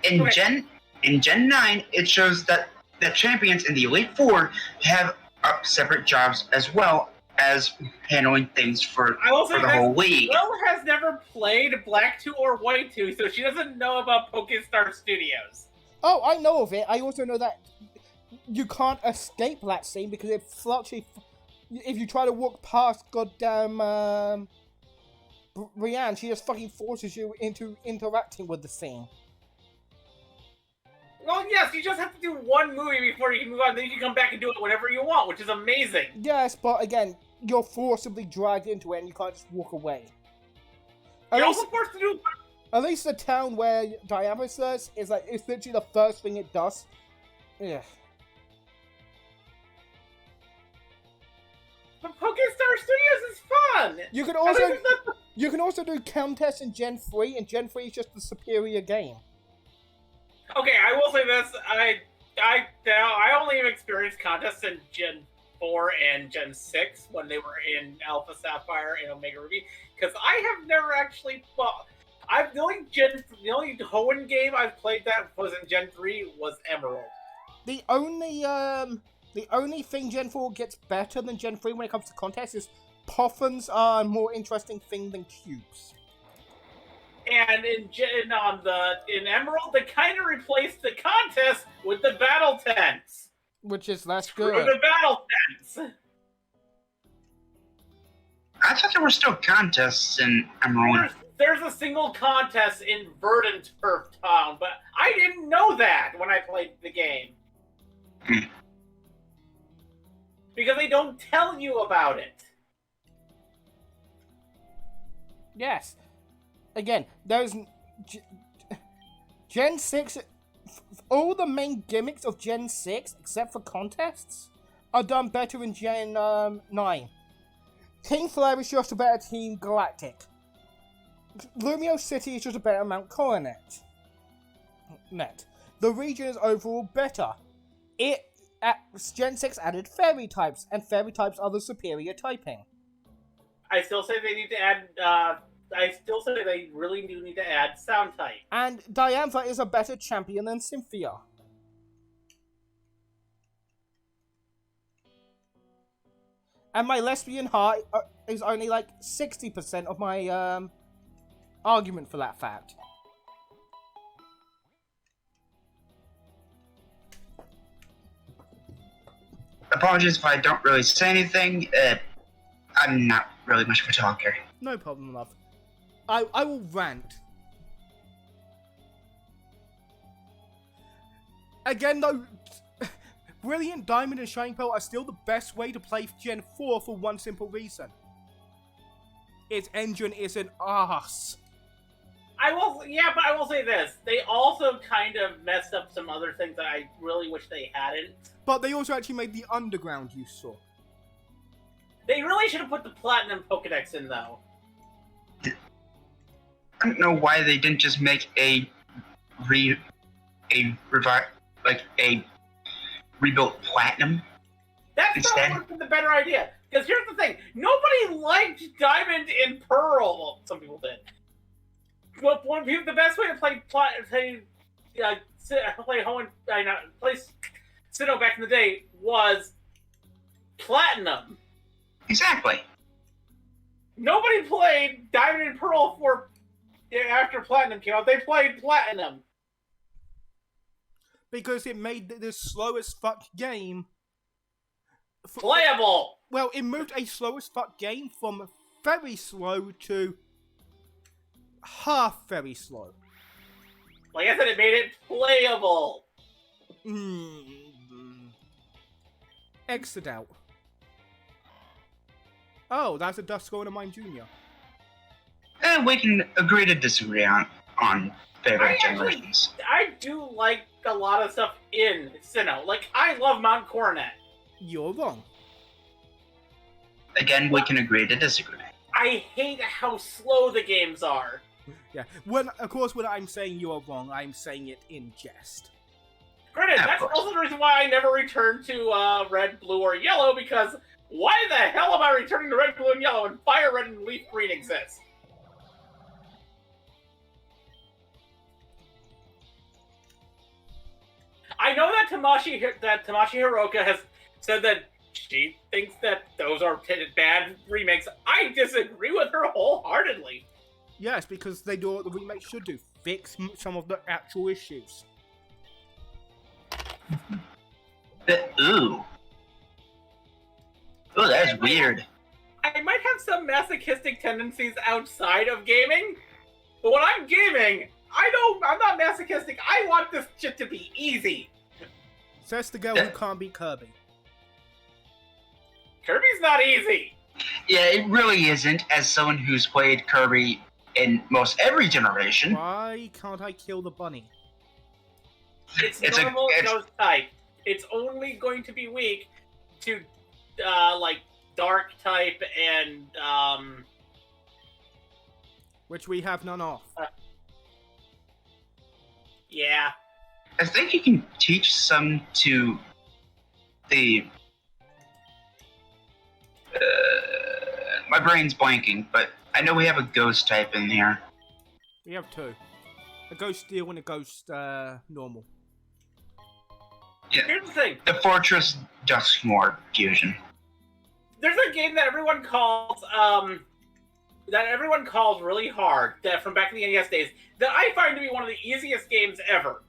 in Gen 9, it shows that the champions in the Elite Four have separate jobs as well as handling things for the whole league. Will has never played Black 2 or White 2, so she doesn't know about Pokestar Studios. Oh, I know of it. I also know that you can't escape that scene because if you try to walk past goddamn Brienne, she just fucking forces you into interacting with the scene. Well, yes, you just have to do one movie before you can move on, then you can come back and do it whenever you want, which is amazing. Yes, but again, you're forcibly dragged into it and you can't just walk away. You're also forced to do... At least the town where Diabolos is like, it's literally the first thing it does. Yeah. But Pokestar Studios is fun! You can also do contests in Gen 3, and Gen 3 is just the superior game. Okay, I will say this, I only have experienced contests in Gen 4 and Gen 6 when they were in Alpha Sapphire and Omega Ruby, because I have never actually fought. The only Hoenn game I've played that was in Gen 3 was Emerald. The only thing Gen 4 gets better than Gen 3 when it comes to contests is Poffins are a more interesting thing than cubes. And in Emerald, they kind of replaced the contest with the battle tents. Which is less Screw good. the battle tents. I thought there were still contests in Emerald. There's a single contest in Verdant Turf Town, but I didn't know that when I played the game. Because they don't tell you about it. Yes. Again, there's Gen 6. All the main gimmicks of Gen 6, except for contests, are done better in Gen 9. Team Flare is just a better Team Galactic. Lumio City is just a better Mount Coronet. The region is overall better. Gen 6 added fairy types, and fairy types are the superior typing. I still say they need to add. I still say they really do need to add sound type. And Diantha is a better champion than Cynthia. And my lesbian heart is only like 60% of my argument for that fact. Apologies if I don't really say anything. I'm not really much of a talker. No problem, love. I will rant. Again, though, Brilliant Diamond and Shining Pearl are still the best way to play Gen 4 for one simple reason. Its engine is an arse. But I will say this. They also kind of messed up some other things that I really wish they hadn't. But they also actually made the underground you saw. They really should have put the Platinum Pokedex in, though. I don't know why they didn't just make a like a rebuilt Platinum. That's Instead- not the better idea. Because here's the thing: nobody liked Diamond and Pearl. Well, some people did. But the best way to play Sinnoh back in the day was Platinum. Exactly. Nobody played Diamond and Pearl after Platinum came out. They played Platinum. Because it made the slow as fuck game Playable. Well, it moved a slow as fuck game from very slow to half very slow. Like I said, it made it playable. Exit out. Oh, that's a Dusk Going to Mine Jr. We can agree to disagree on favorite generations. I do like a lot of stuff in Sinnoh. Like, I love Mount Coronet. You're wrong. Again, we can agree to disagree. I hate how slow the games are. Yeah. Of course, when I'm saying you are wrong, I'm saying it in jest. Granted, Of that's course. also the reason why I never returned to Red, Blue, or Yellow, because why the hell am I returning to Red, Blue, and Yellow when Fire Red and Leaf Green exist? I know that Tamashi Hiroka has said that she thinks that those are bad remakes. I disagree with her wholeheartedly. Yes, because they do what the remake should do. Fix some of the actual issues. Ooh, that is weird. I might have some masochistic tendencies outside of gaming, but when I'm gaming, I'm not masochistic. I want this shit to be easy. Says the girl who can't beat Kirby. Kirby's not easy. Yeah, it really isn't. As someone who's played Kirby in most every generation, Why can't I kill the bunny? It's It's a- normal it's- ghost type. It's only going to be weak to like dark type and Which we have none of. yeah. I think you can teach some to the. My brain's blanking, but I know we have a ghost type in here. We have two. A ghost steel and a ghost normal. Here's the thing. The Fortress Duskmoor fusion. There's a game that everyone calls really hard, that from back in the NES days, that I find to be one of the easiest games ever.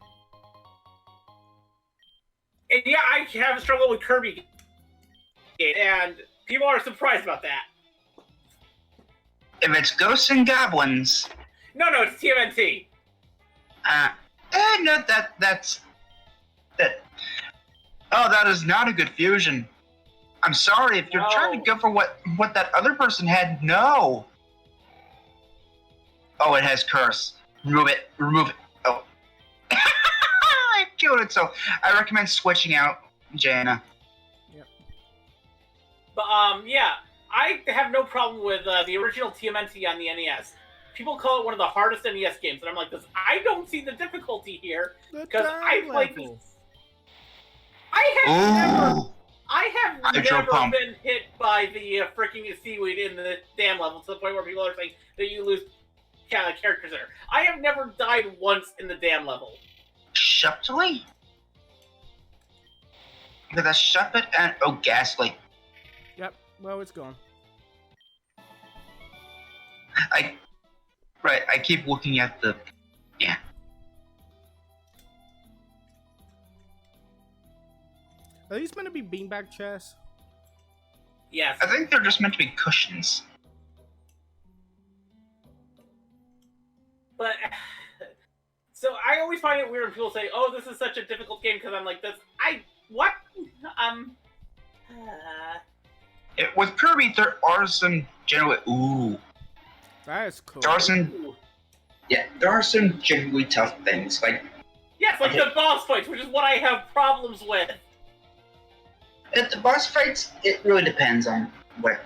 And yeah, I have struggled with Kirby games, and people are surprised about that. If it's ghosts and goblins, No, it's TMNT. no, that's that. Oh, that is not a good fusion. I'm sorry if you're trying to go for what that other person had. No. Oh, it has curse. Remove it. Oh. I killed it. So I recommend switching out Jaina. But yeah, I have no problem with the original TMNT on the NES. People call it one of the hardest NES games, and I'm like, this. I don't see the difficulty here because I played this. I have Hydro never pump. been hit by the freaking seaweed in the dam level to the point where people are saying that you lose characters there. I have never died once in the dam level. Shupley? With a Shuppet and Ghastly. Yep, well, it's gone. I keep looking at the. Yeah. Are these meant to be beanbag chairs? Yes. I think they're just meant to be cushions. But so I always find it weird when people say, "Oh, this is such a difficult game," because I'm like, "This, what?" With Kirby, there are some generally. Ooh. That is cool. There are some. Yeah, there are some genuinely tough things. Like. Yes, like the boss fights, which is what I have problems with. At the boss fights, it really depends on what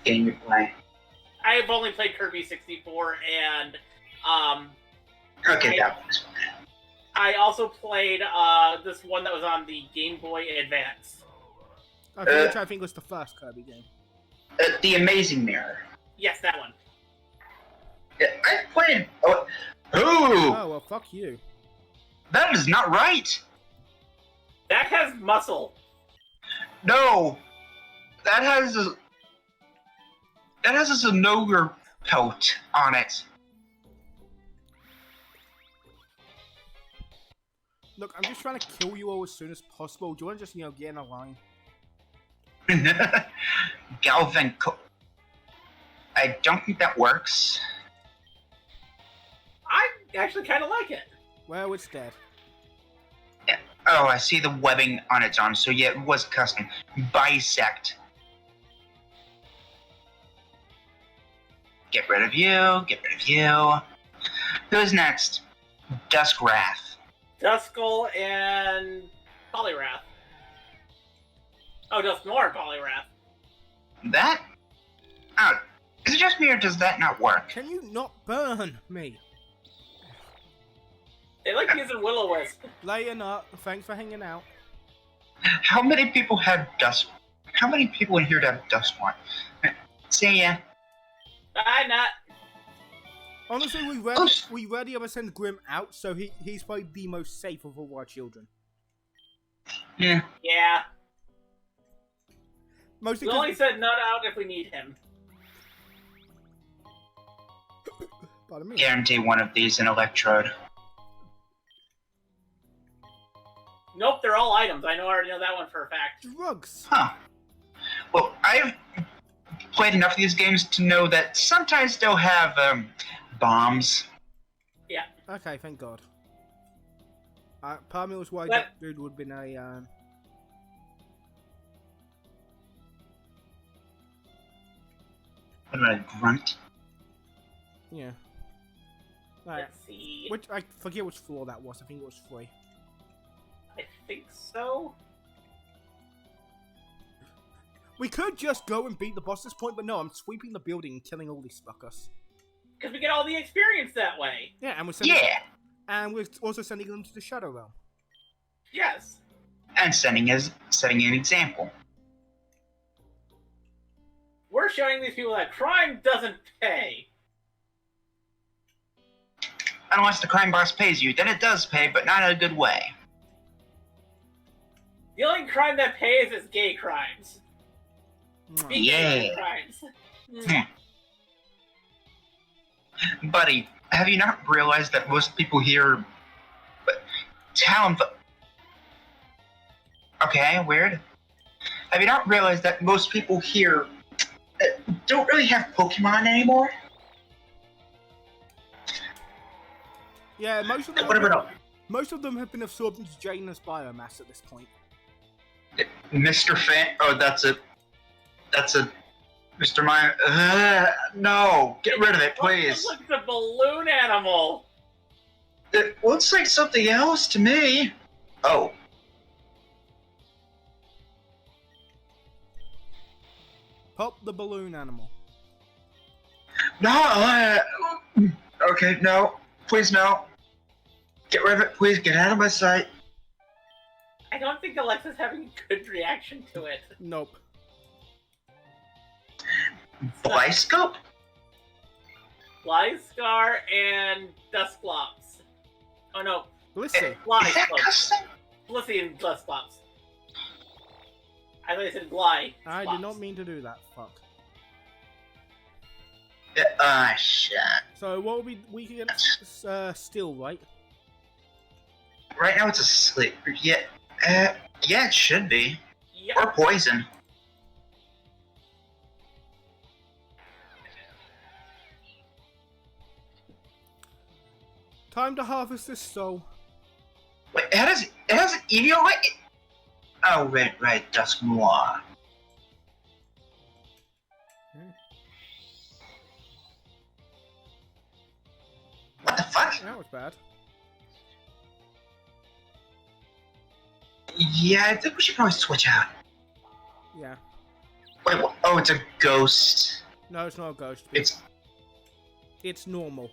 game you play. I have only played Kirby 64, and Okay, that one's fine. I also played this one that was on the Game Boy Advance. Which I think was the first Kirby game. The Amazing Mirror. Yes, that one. Yeah, I played. Oh, Oh, well, fuck you. that is not right. That has muscle. No, that has a Zenogre pelt on it. Look, I'm just trying to kill you all as soon as possible. Do you want to just, get in a line? Galvan. I don't think that works. I actually kind of like it. Well, it's dead. Oh, I see the webbing on its arm. So yeah, it was custom. Bisect. Get rid of you. Get rid of you. Who's next? Duskwrath. Duskull and Poliwrath. Oh, Dusknoir and Poliwrath. That? Oh, is it just me or does that not work? Can you not burn me? They like using Will-O-Wisp. Later, not. Thanks for hanging out. How many people have Dusk? How many people in here have Duskwrath? See ya. I'm not. Honestly, we rarely ever send Grim out, so he's probably the most safe of all our children. Yeah. Yeah. Mostly We 'cause- only said not out if we need him. Pardon me. Guarantee one of these in Electrode. Nope, they're all items. I already know that one for a fact. Drugs. Huh. Well, I've played enough of these games to know that sometimes they'll have bombs. Okay, thank God. Part of me was worried But- that dude would have been a What about a grunt? yeah. Alright. Let's see. Which I forget which floor that was. I think it was 3. I think so. We could just go and beat the boss at this point, but no, I'm sweeping the building and killing all these fuckers. Because we get all the experience that way. Yeah, and we're sending Yeah. and we're also sending them to the Shadow Realm. Yes. And setting an example. We're showing these people that crime doesn't pay. Unless the crime boss pays you, then it does pay, but not in a good way. The only crime that pays is gay crimes. Mwah. Big Yeah. gay crimes. Buddy, have you not realized that most people here... Talon... Okay, weird. Have you not realized that most people here don't really have Pokemon anymore? Yeah, most of them have been absorbed into Jaina's biomass at this point. Mr. Fan... Oh, that's a... Mr. Mime... no! Get rid of it, please! Look, it's a balloon animal. It looks like something else to me. Oh. Pop the balloon animal. No! Okay, no. Please, no. Get rid of it, please. Get out of my sight. I don't think Alexa's having a good reaction to it. Nope. Blyscope? Blyscar and Dusclops. Oh no, Blissey. Is that Blysclops. custom? Blissey and Dusclops. I thought I said Bly. I did not mean to do that. Fuck. Shit. So what will we can get Steel, right? Right now it's asleep. Yeah, yeah, it should be. Yep. Or poison. Time to harvest this soul. Wait, it has an Eviolite? Oh, right, Dusk Noir. What the fuck? That was bad. Yeah, I think we should probably switch out. Yeah. Wait, what? Oh, it's a ghost. No, it's not a ghost. It's It's normal.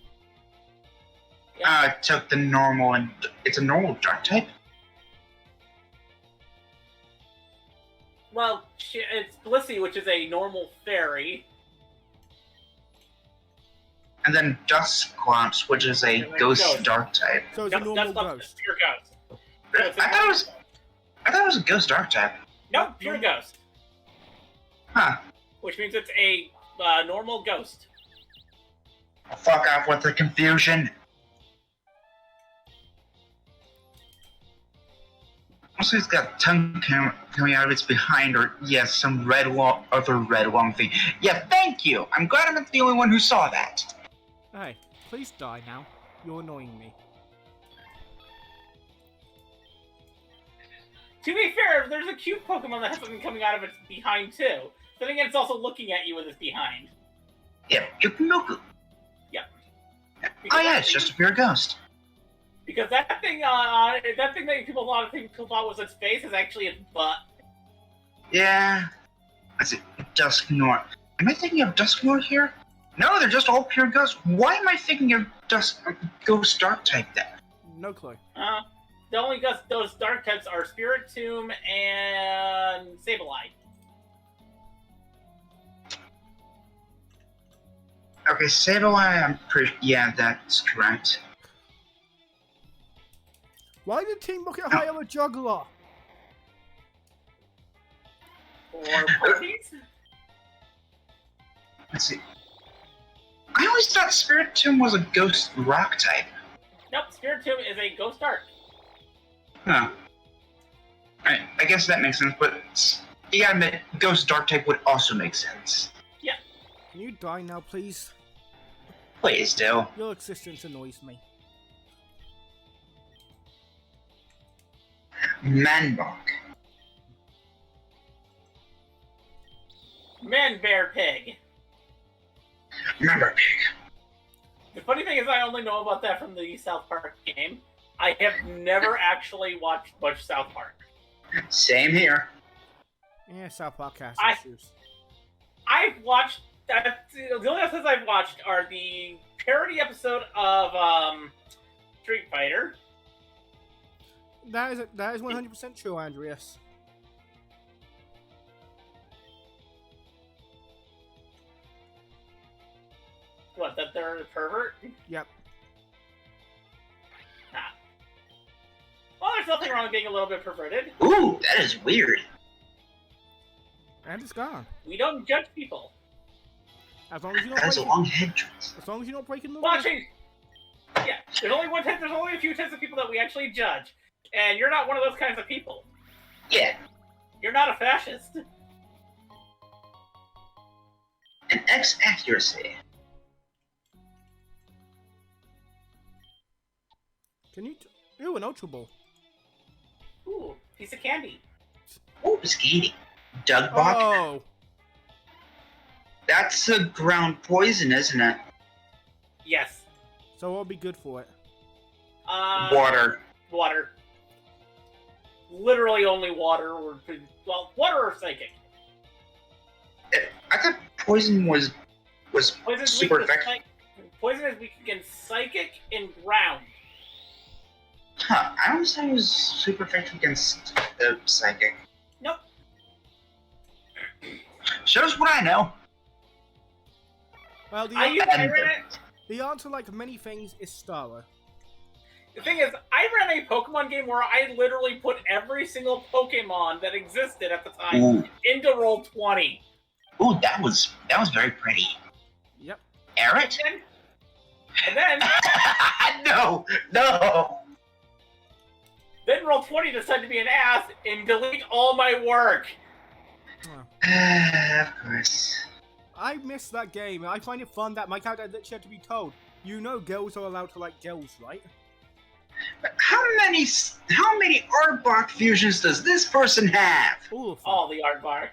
took the normal, and it's a normal dark type. Well, it's Blissey, which is a normal fairy. And then Dusclops, which is a ghost dark type. So it's a normal Dusclops ghost. is pure ghost. So it's a I thought it was a ghost dark type. No, pure ghost. Huh. Which means it's a normal ghost. Fuck off with the confusion. Also, it's got tongue coming out of its behind, or yes, some other red long thing. Yeah, thank you. I'm glad I'm not the only one who saw that. Hey, please die now. You're annoying me. To be fair, there's a cute Pokemon that has something coming out of its behind too. So then again, it's also looking at you with its behind. Yeah, Yukinuku. Oh yeah, it's just a pure ghost. Because that thing that a lot of people thought was its face is actually its butt. Yeah. That's it. Dusknoir. Am I thinking of Dusknoir here? No, they're just all pure ghosts. Why am I thinking of Ghost Dark type then? No clue. The only those dark types are Spiritomb and Sableye. Okay, Sableye, I'm pretty... Yeah, that's correct. Why did Team Rocket hire a juggler? Or parties? Let's see. I always thought Spiritomb was a ghost rock type. Nope, Spiritomb is a ghost dark. Huh. Alright, I guess that makes sense, but you gotta admit, ghost dark type would also make sense. Can you die now, please? Please do. Your existence annoys me. Manbok. Man Bear Pig. Remember pig. The funny thing is I only know about that from the South Park game. I have never actually watched much South Park. Same here. Yeah, South Park has I- issues. I've watched... the only episodes I've watched are the parody episode of Street Fighter. That is 100% true, Andreas. What, that they're a pervert? Yep. Nah. Well, there's nothing wrong with being a little bit perverted. Ooh, that is weird. And it's gone. We don't judge people. As long as you're not That is a breaking, long head choice. as long as you're not breaking the Well, law. actually, yeah, there's only a few types of people that we actually judge. And you're not one of those kinds of people. Yeah, You're not a fascist. an X accuracy. Can you? Ooh, an Ultra Ball. Ooh, piece of candy. Ooh, skating. Dugbok. Oh, That's a ground poison, isn't it? Yes. so I'll be good for it. Water. Water. Literally only water. Well, water or psychic. I thought poison was Poison is super weak to effective. Poison is weak against psychic and ground. Huh, I always thought it was super effective against the psychic. Nope. Shows what I know. Well, I ran it. the answer, like many things, is Starro. The thing is, I ran a Pokemon game where I literally put every single Pokemon that existed at the time Ooh, into Roll20. ooh, that was very pretty. Yep. Eret? And then No. then Roll20 decided to be an ass and delete all my work. Of course. I miss that game. I find it fun that my character literally had to be told, you know girls are allowed to like girls, right? How many Arbok fusions does this person have? All of them. All the aardvark.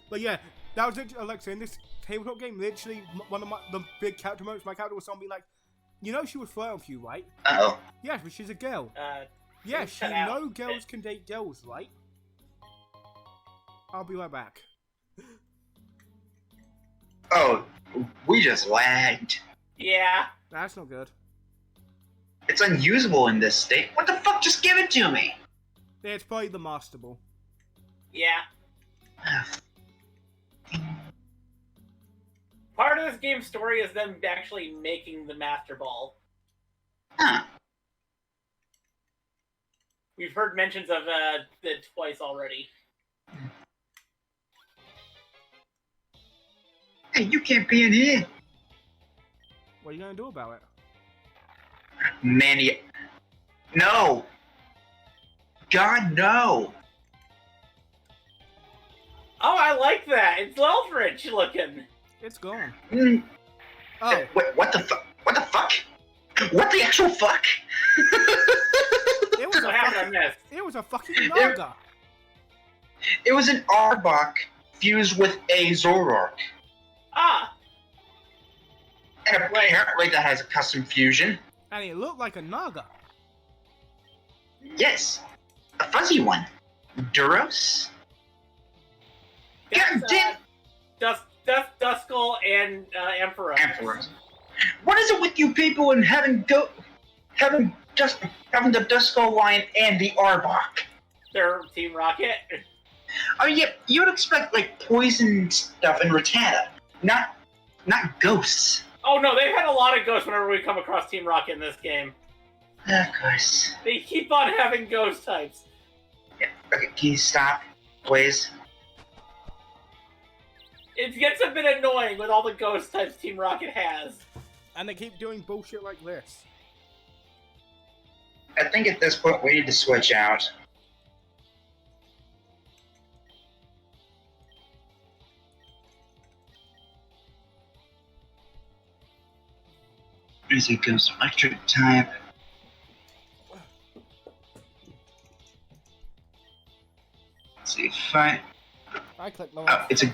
But yeah, that was literally, Alexa, in this tabletop game, literally one of the big character moments, my character was something like, you know she was flirting with you, right? Uh-oh. Yes, but she's a girl. Yes, cut you out. know girls can date girls, right? I'll be right back. Oh, we just lagged. Yeah. That's not good. It's unusable in this state. What the fuck? Just give it to me. It's probably the Master Ball. Yeah. Part of this game's story is them actually making the Master Ball. Huh. We've heard mentions of it twice already. Hey, you can't be in here. What are you gonna do about it? Manny. No. God, no. Oh, I like that. It's Eldritch looking. It's gone. Mm, Oh, Wait, what the fuck? What the fuck? What the actual fuck? it was a What happened fucking, on this? it was a fucking Naga. It was an Arbok fused with a Zoroark. Ah, And apparently that has a custom fusion. And it looked like a Naga. Yes. A fuzzy one. Duros? God damn. Duskull and Emperor. Emperor. What is it with you people and having the Duskull Lion and the Arbok? They're Team Rocket. I mean, yeah, you would expect like poison stuff and Rattata, not ghosts. Oh no, they've had a lot of ghosts whenever we come across Team Rocket in this game. Of course. They keep on having ghost types. Yeah. Okay, can you stop, please? It gets a bit annoying with all the ghost types Team Rocket has. And they keep doing bullshit like this. I think at this point we need to switch out. As it goes electric type. Let's see, fight. I click no. Oh, it's a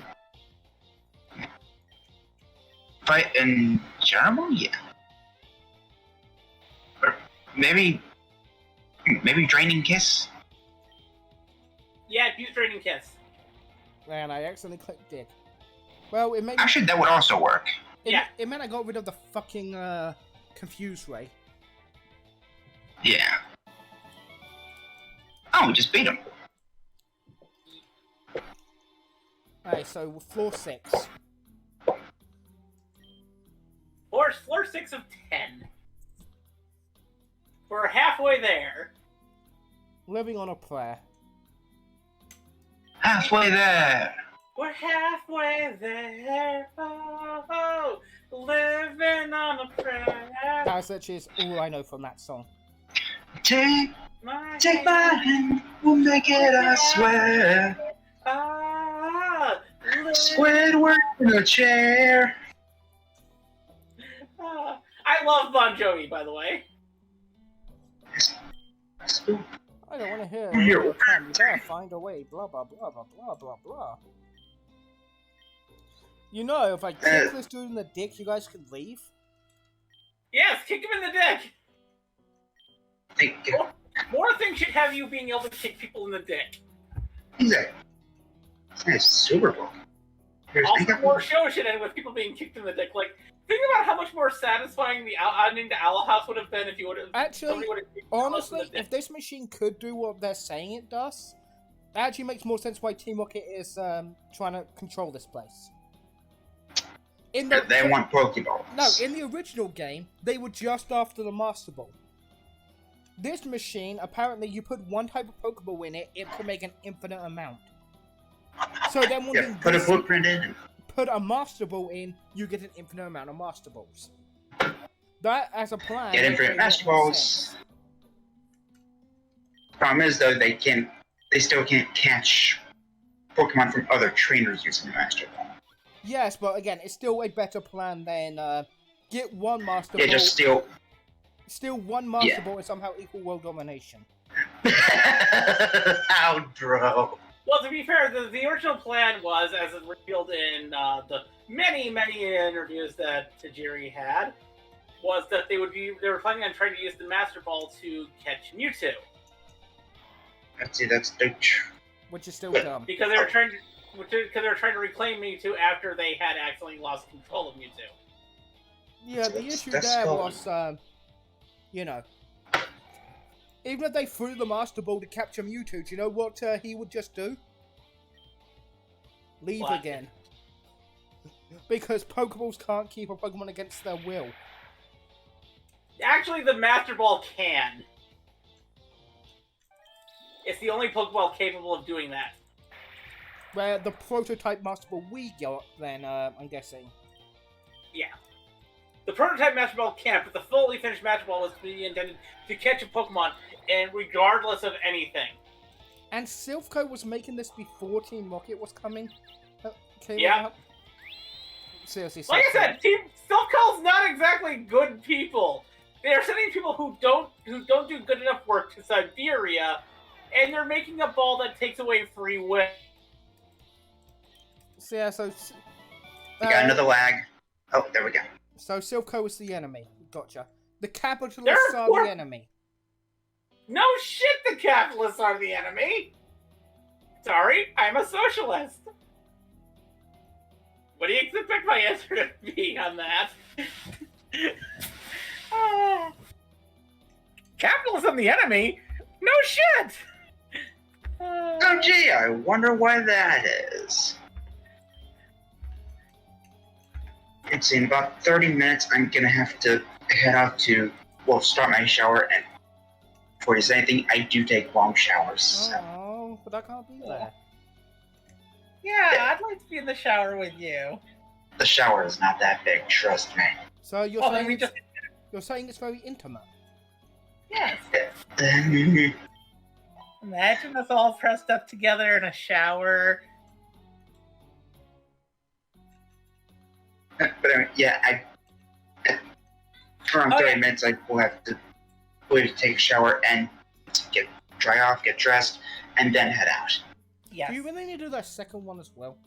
fight in general, yeah. Or maybe draining kiss. Yeah, use Draining Kiss. And I accidentally clicked dig. Well, it made me, Actually, that would also work. Yeah. it meant I got rid of the fucking confused ray. Yeah. Oh, we just beat him. Alright, so floor 6. Floor 6 of 10. We're halfway there. Living on a prayer. Halfway there. We're halfway there. Oh, living on a prayer. That's actually all I know from that song. Take My my hand, we'll make it, I swear. Squidward in a chair. I love Bon Jovi, by the way. I don't want to hear Yeah. it all the time. You gotta find a way. Blah blah blah blah blah blah blah. You know, if I kick this dude in the dick, you guys could leave. Yes, kick him in the dick. Think, More things should have you being able to kick people in the dick. exactly. It's Super Bowl. Here's Also, think more shows should end with people being kicked in the dick. Like, think about how much more satisfying the ending to Owl House would have been if you would have. Actually, honestly, if this machine could do what they're saying it does, that actually makes more sense why Team Rocket is trying to control this place. In the, they want Pokeballs. No, in the original game, they were just after the Master Ball. This machine, apparently, you put one type of Pokeball in it, it can make an infinite amount. So then when Yeah, you put a footprint in. put a Master Ball in, you get an infinite amount of Master Balls. That, as a plan... Get infinite Master Balls. Problem is, though, they still can't catch Pokemon from other trainers using the Master Ball. Yes, but again, it's still a better plan than get one Master Yeah, Ball, just steal. steal one Master Yeah. Ball and somehow equal world domination. How bro? Well, to be fair, the original plan was, as it revealed in the many interviews that Tajiri had, was that they were planning on trying to use the Master Ball to catch Mewtwo That's the Which is still dumb. because they were trying to reclaim Mewtwo after they had accidentally lost control of Mewtwo. Yeah, the issue That's there fine. was, you know, Even if they threw the Master Ball to capture Mewtwo, do you know what he would just do? Leave What? again. Because Pokeballs can't keep a Pokemon against their will. Actually, the Master Ball can. It's the only Pokeball capable of doing that. Where the prototype Master Ball we got, then, I'm guessing. Yeah. The prototype Master Ball can't, but the fully finished Master Ball was intended to catch a Pokemon, and regardless of anything. And Silphco was making this before Team Rocket was coming? Came Yeah. out? Seriously, Like I Silphco. said, Team Silphco's not exactly good people. They are sending people who don't do good enough work to Siberia, and they're making a ball that takes away free will. So, yeah, so... We got another lag. Oh, there we go. So Silphco is the enemy. Gotcha. The capitalists There are were- the enemy. No shit, the capitalists are the enemy! Sorry, I'm a socialist. What do you expect my answer to be on that? Capitalism the enemy? No shit! Oh, gee, I wonder why that is. It's in about 30 minutes. I'm gonna have to head out to, well, start my shower. And before you say anything, I do take long showers. So. Oh, but I can't be there. Yeah, I'd like to be in the shower with you. The shower is not that big, trust me. So you're Well, then saying we it's, just you're saying it's very intimate. yes. But Imagine us all pressed up together in a shower. yeah, around 30 minutes, I will have to take a shower and dry off, get dressed, and then head out. Yes. Do you really need to do that second one as well?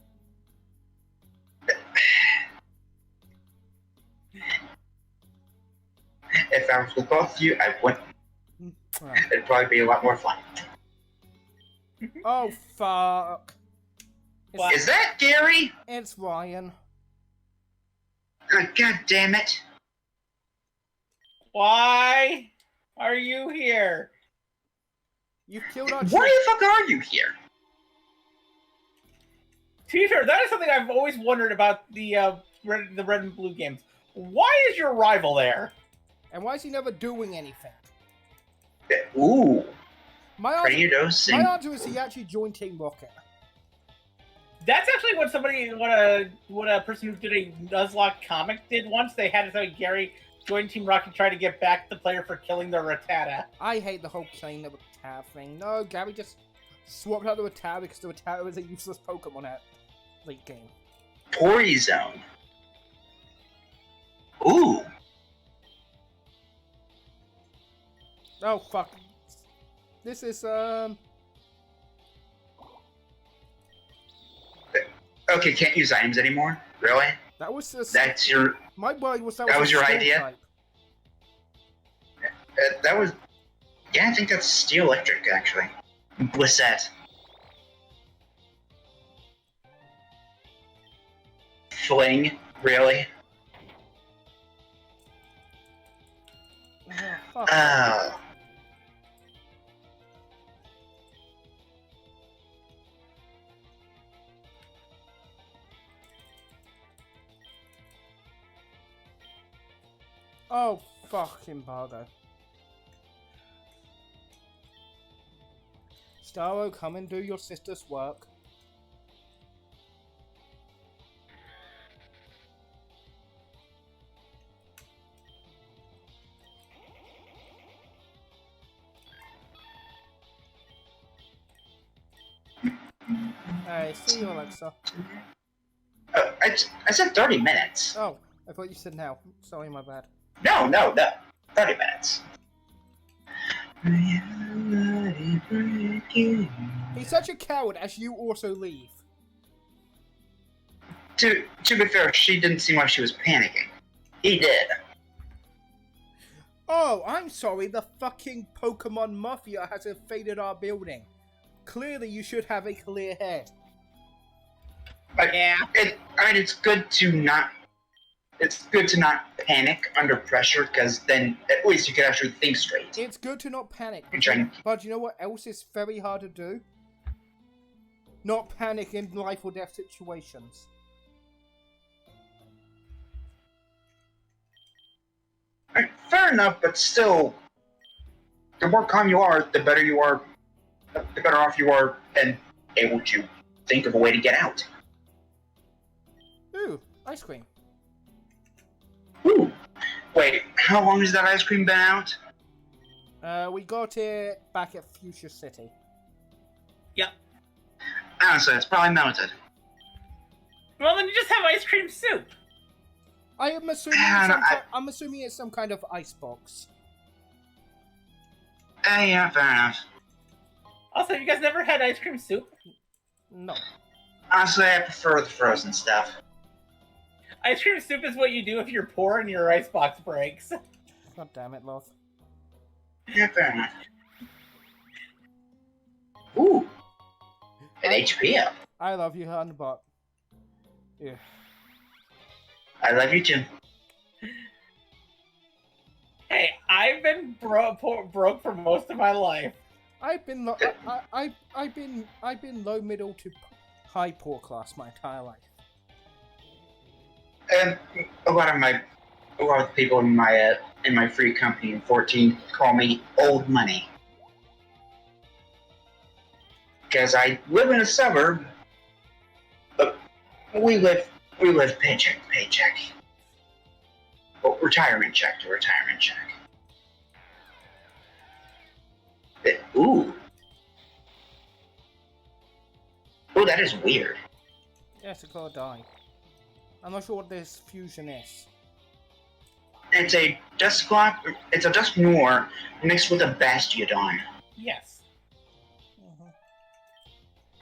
If I was with both of you, I wouldn't. Right. It'd probably be a lot more fun. Oh, fuck. What? Is that Gary? It's Ryan. God damn it. Why are you here? You've killed our Why chief. the fuck are you here? Teacher, that is something I've always wondered about the red and blue games. Why is your rival there? And why is he never doing anything? Ooh, My pretty answer, dosing. my answer is he actually joined Team Rocket. That's actually what what a person who did a Nuzlocke comic did once. They had to say Gary joined Team Rocket to try to get back the player for killing the Rattata. I hate the whole killing the Rattata thing. No, Gary just swapped out the Rattata because the Rattata is a useless Pokemon at late game. Poryzone. Ooh. Oh, fuck. This is, Okay, can't use items anymore? Really? that was the... That's your... My worry was that was a your Steel idea? type. that was... Yeah, I think that's Steel Electric, actually. Blissette. Fling? Really? Oh, fuck. Oh. Oh, fucking Bargo. Starro, come and do your sister's work. Hey, see you, Alexa. I said 30 minutes. Oh, I thought you said now. Sorry, my bad. No. 30 minutes. He's such a coward as you also leave. To be fair, she didn't seem like she was panicking. He did. Oh, I'm sorry, the fucking Pokemon Mafia has invaded our building. Clearly, you should have a clear head. But Yeah. it's good to not it's good to not panic under pressure, because then at least you can actually think straight. It's good to not panic, Which I- but you know what else is very hard to do? Not panic in life or death situations. Fair enough, but still, the more calm you are, the better you are, the better off you are, and able to think of a way to get out. Ooh, ice cream. Ooh. Wait, how long has that ice cream been out? We got it back at Fuchsia City. Honestly, it's probably melted. Well, then you just have ice cream soup. I'm assuming I'm assuming it's some kind of ice box. Yeah, fair enough. Also, you guys never had ice cream soup? No. Honestly, I prefer the frozen stuff. Ice cream soup is what you do if you're poor and your icebox breaks. God damn it, Loth. Yeah, fair enough. Ooh. An HP up. I love you, Hunbot. Yeah. I love you too. Hey, I've been broke for most of my life. I've been I've been low, middle to high poor class my entire life. And a lot of people in my free company in 14 call me old money. Because I live in a suburb, but we live paycheck to paycheck. Well, retirement check to retirement check. Ooh. Ooh, that is weird. Yes, it gotta die. I'm not sure what this fusion is. It's a Dusclops. It's a Dusknoir mixed with a Bastiodon. Yes.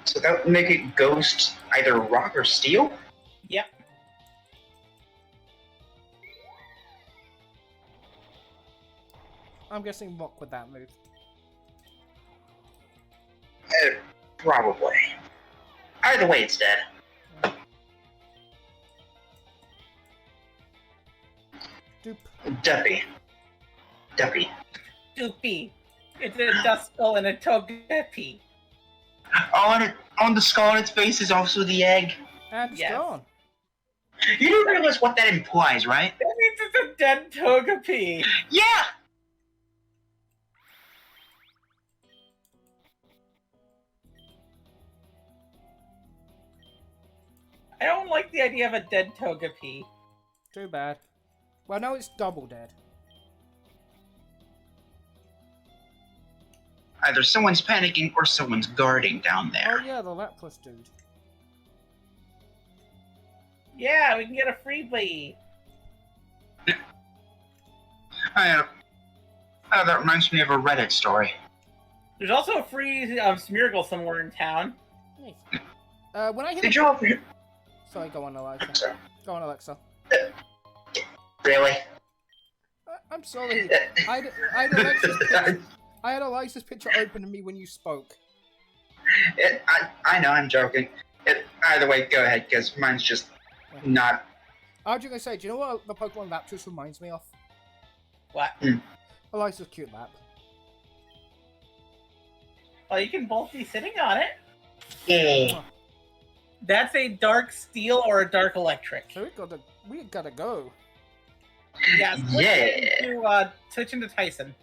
So that would make it Ghost either Rock or Steel? Yep. I'm guessing Rock with that move. Probably. Either way, it's dead. Dupe. Duppy. Doopy. It's a Duskull and a Togepi. On the skull on its face is also the egg. And it's Yes. gone. You do realize what that implies, right? That means it's a dead Togepi. Yeah! I don't like the idea of a dead Togepi. Too bad. Well, now it's double dead. Either someone's panicking or someone's guarding down Oh there. yeah, the Lapras dude. Yeah, we can get a freebie. That reminds me of a Reddit story. There's also a free Smeargle somewhere in town. Nice. When I hit Did you ever... Sorry, go on, Alexa. Sorry. Go on, Alexa. Really? I'm sorry. I had Alexa's picture open to me when you spoke. I know, I'm joking. Either way, go ahead, because mine's just not... I was just gonna say, do you know what the Pokemon Lapras reminds me of? What? Alexa's cute lap. Well, you can both be sitting on it. Yeah. That's a dark steel or a dark electric. So we gotta go. Yeah. Switch into Tyson.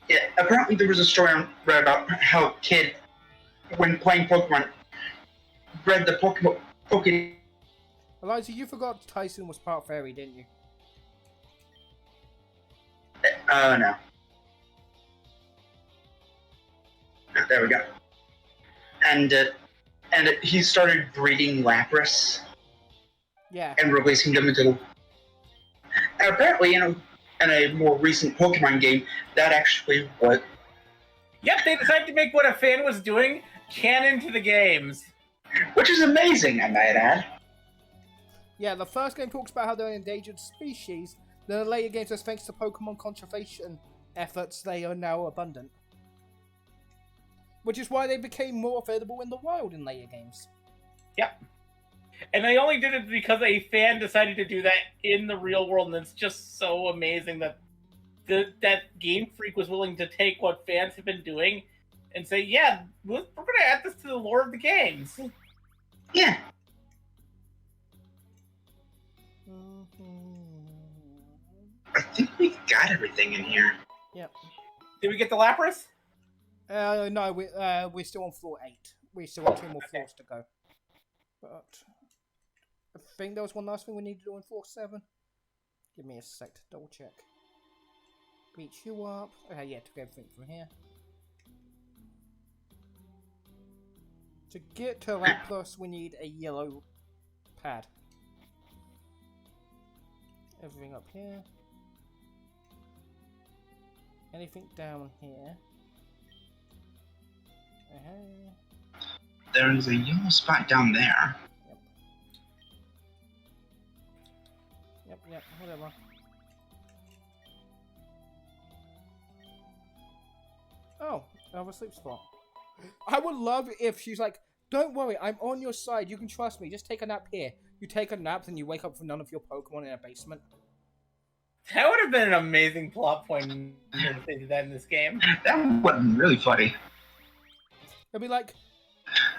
Yeah, apparently there was a story I read about how a kid, when playing Pokemon, read the Pokemon... Eliza, you forgot Tyson was part fairy, didn't you? Oh, no. There we go. And he started breeding Lapras Yeah. and releasing them into the... And apparently, in a more recent Pokemon game, that actually was... Yep, they decided to make what a fan was doing canon to the games. Which is amazing, I might add. Yeah, the first game talks about how they're an endangered species. Then the later game says thanks to Pokemon conservation efforts, they are now abundant. Which is why they became more available in the wild in later games. Yep. And they only did it because a fan decided to do that in the real world, and it's just so amazing that that Game Freak was willing to take what fans have been doing and say, yeah, we're going to add this to the lore of the games. Yeah. I think we got everything in here. Yep. Did we get the Lapras? No, we're still on floor 8. We still have 2 more floors to go. But I think there was one last thing we need to do on floor 7. Give me a sec to double check. Reach you up. Okay, yeah, took everything from here. To get to Lapras, we need a yellow pad. Everything up here. Anything down here? There's a yellow spot down there. Yep, whatever. Oh, another sleep spot. I would love if she's like, don't worry, I'm on your side, you can trust me, just take a nap here. You take a nap, then you wake up for none of your Pokemon in a basement. That would have been an amazing plot point if they did that in this game. That would have been really funny. They'll be like,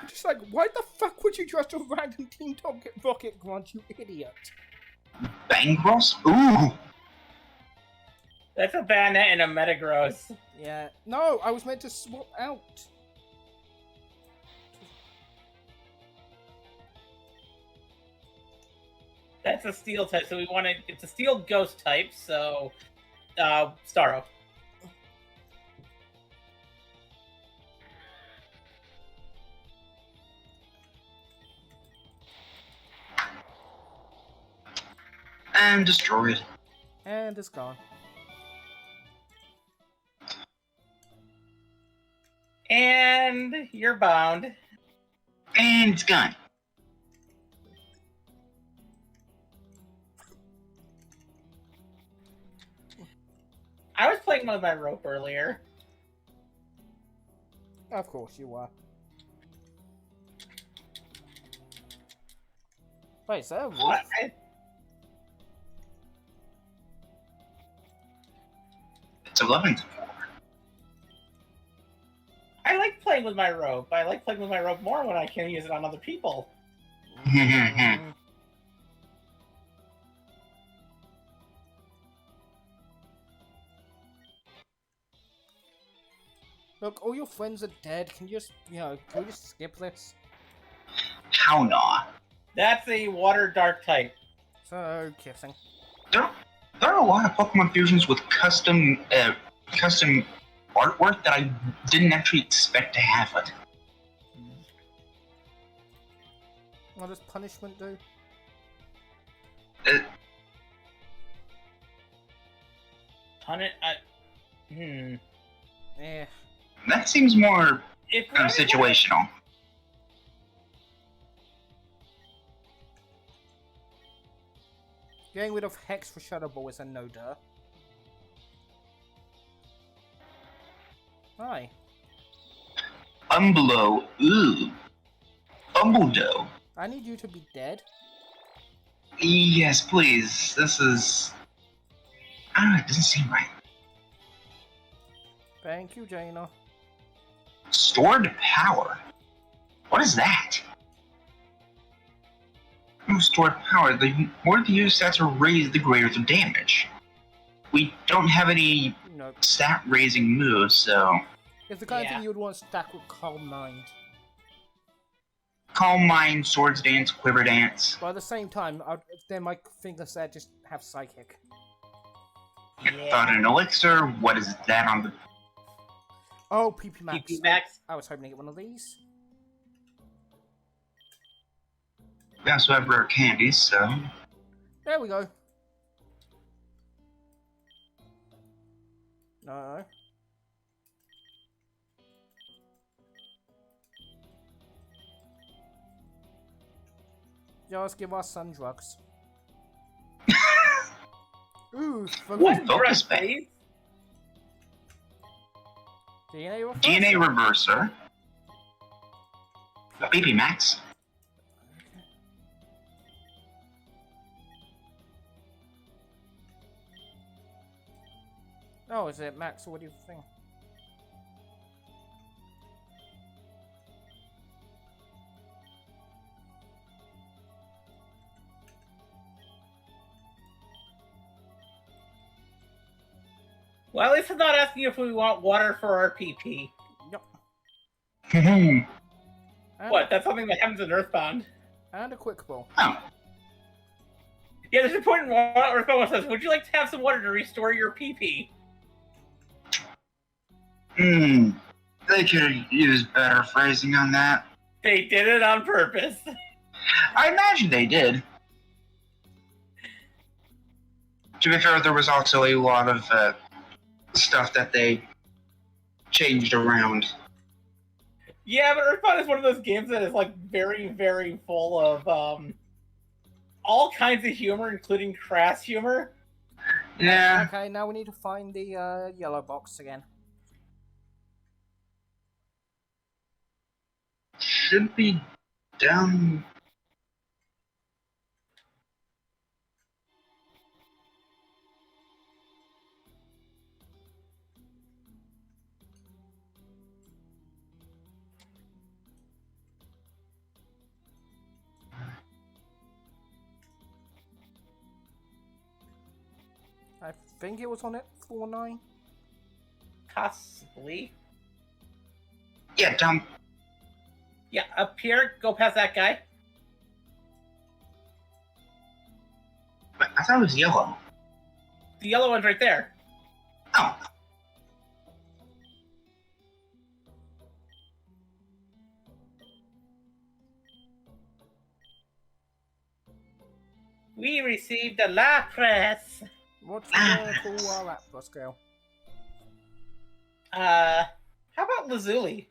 just like, why the fuck would you trust a random Team Rocket Grunt, you idiot? Bangros? Ooh! That's a Banette and a Metagross. Yeah, no, I was meant to swap out. That's a Steel type, so we want to. It's a Steel Ghost type, so Starro. And destroyed. And it's gone. And you're bound. And it's gone. I was playing with my rope earlier. Of course you are. Wait, is that a roof? What? It's 11. I like playing with my rope. I like playing with my rope more when I can use it on other people. Look, all your friends are dead. Can you just, can we just skip this? How not? That's a water dark type. So, kissing. There are a lot of Pokemon fusions with custom artwork that I didn't actually expect to have it. What does punishment do? Eh. That seems more If situational. Getting rid of Hex for Shadow Ball is a no-duh. Hi. Umblo. Ooh. Umbledo. I need you to be dead. Yes, please. This is... I don't know, it doesn't seem right. Thank you, Jaina. Stored power? What is that? No stored power. The more the use stats are raised, the greater the damage. We don't have any Nope. stat-raising moves, so... It's the kind of Yeah. thing you would want to stack with Calm Mind. Calm Mind, Swords Dance, Quiver Dance. But at the same time, then my finger said just have Psychic. Thought an elixir. What is that on the... Oh, PP Max. PP Max. I was hoping to get one of these. We also have rare candies, so... There we go. No. Just give us some drugs. Ooh, What? Focus Drug Bank. phase? DNA reverser. DNA Reverser. Baby Max. Oh, is it Max? Or what do you think? Well, at least I'm not asking if we want water for our PP. Yep. oh. And, What? That's something that happens in Earthbound. And a quick ball. Yeah, there's a point in Earthbound that says, "Would you like to have some water to restore your PP?" They could have used better phrasing on that. They did it on purpose. I imagine they did. To be fair, there was also a lot of stuff that they changed around. Yeah, but Earthbound is one of those games that is like very, very full of all kinds of humor, including crass humor. Yeah. Okay, now we need to find the yellow box again. Should be down. I think it was on it 4-9. Possibly. Yeah, down. Yeah, up here, go past that guy. I thought it was yellow. The yellow one's right there. Oh. We received a Lapras. What's the cool Raptor scale? How about Lazuli?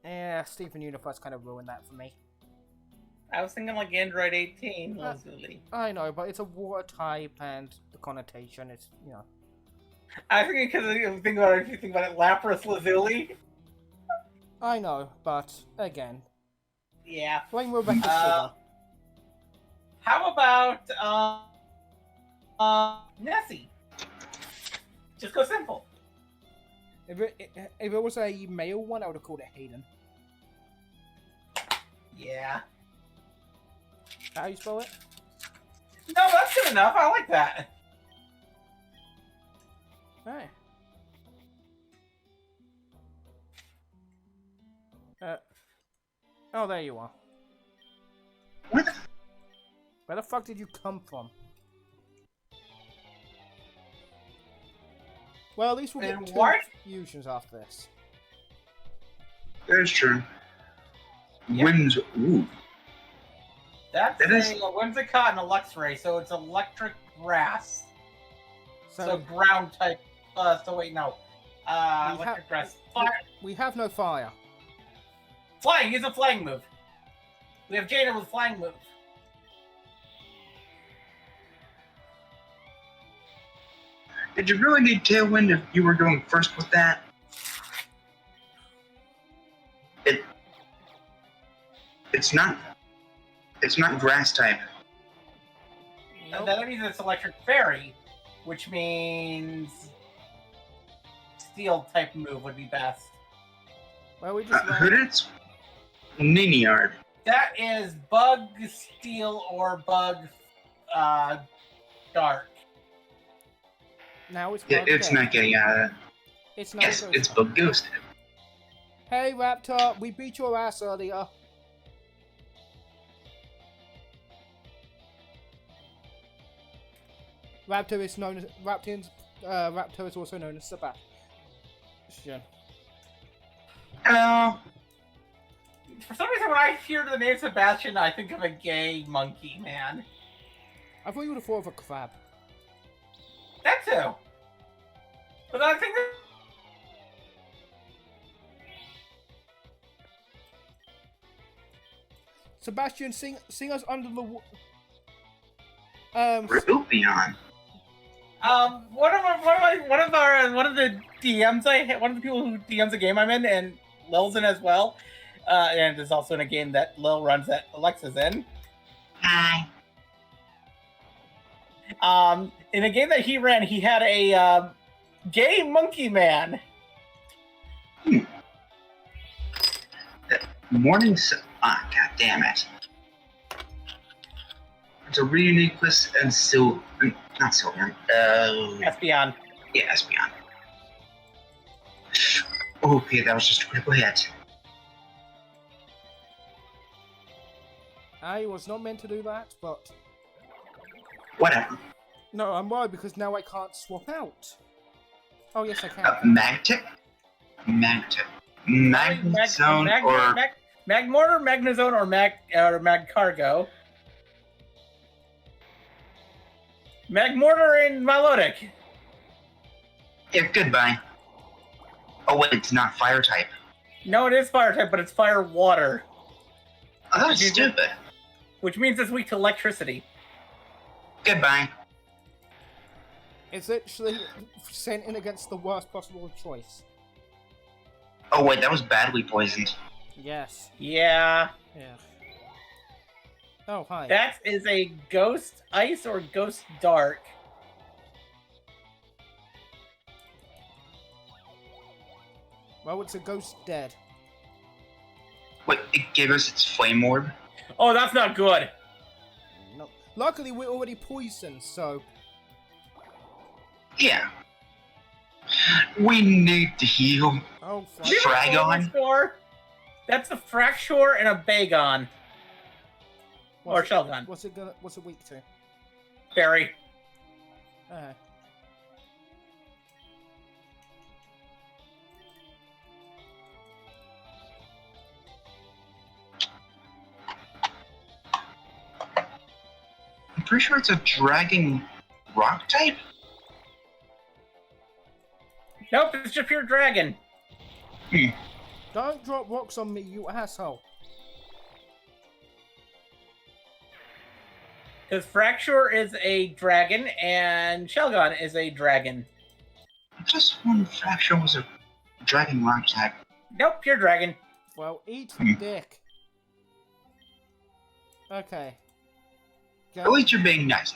Yeah, Stephen Universe kind of ruined that for me. I was thinking like Android 18 Lazuli. I know, but it's a water type and the connotation is, you know. I was thinking because if you think about it, Lapras Lazuli. I know, but again, Yeah. blame Rebecca Sugar. How about Nessie? Just go simple. If it was a male one, I would have called it Hayden. Yeah. How you spell it? No, that's good enough. I like that. Hey. Oh, there you are. What? Where the fuck did you come from? Well, at least we'll And get what? two fusions after this. That's true. Yep. Winds. Ooh. That's That is- a Whimsicott and a Luxray, so it's electric grass. So So ground type. So wait, no. Electric grass. Fire. we have no fire. Flying. Use a flying move. We have Jada with flying move. Did you really need Tailwind if you were going first with that? It's not. It's not grass type. Nope. That means it's electric fairy, which means steel type move would be best. Well, we just Who did it? Niniard. That is bug steel or bug dark. now it's Yeah, bug it's dead. not getting out of that. It's now Yes, ghost it's type. bug ghost. Hey Raptor, we beat your ass earlier. Raptor is known as Raptor is also known as Sebastian. Hello. For some reason, when I hear the name Sebastian, I think of a gay monkey man. I thought you would have thought of a crab. That too. But I think that... Sebastian, sing us under the. Rupion. one of the DMs one of the people who DMs a game I'm in, and Lil's in as well, and is also in a game that Lil runs that Alexa's in. Hi. In a game that he ran, he had a gay monkey man. Morning. God damn it. It's a Reuniclus and not Sylvan. Espion. Yeah, Espion. Okay, that was just a critical hit. I was not meant to do that, but Whatever. no, I'm worried because now I can't swap out. Oh yes, I can. Magtech? Magtech. Magnezone or... Magmortar, Magnezone, or Magcargo. Magmortar and Milotic. Yeah, goodbye. Oh wait, it's not fire type. No, it is fire type, but it's fire water, Oh, that's stupid. which means it's weak to electricity. Goodbye. It's literally sent in against the worst possible choice. Oh wait, that was badly poisoned. Yes. Yeah. Yeah. Oh, hi. That is a Ghost Ice or Ghost Dark. Well, it's a ghost dead. Wait, it gave us its flame orb? Oh, that's not good. No. Luckily, we're already poisoned, so... Yeah. We need to heal. Oh, fuck. Do you know what Fragon? it's for? That's a Fracture and a Bagon. Or Shelgon. What's it weak to? Fairy. I'm pretty sure it's a dragon rock type? Nope, it's just pure dragon. Don't drop rocks on me, you asshole. Because Fracture is a dragon and Shelgon is a dragon. Just one Fracture was a dragon rock type. Nope, pure dragon. Well, eat dick. Okay. At least you're being nice.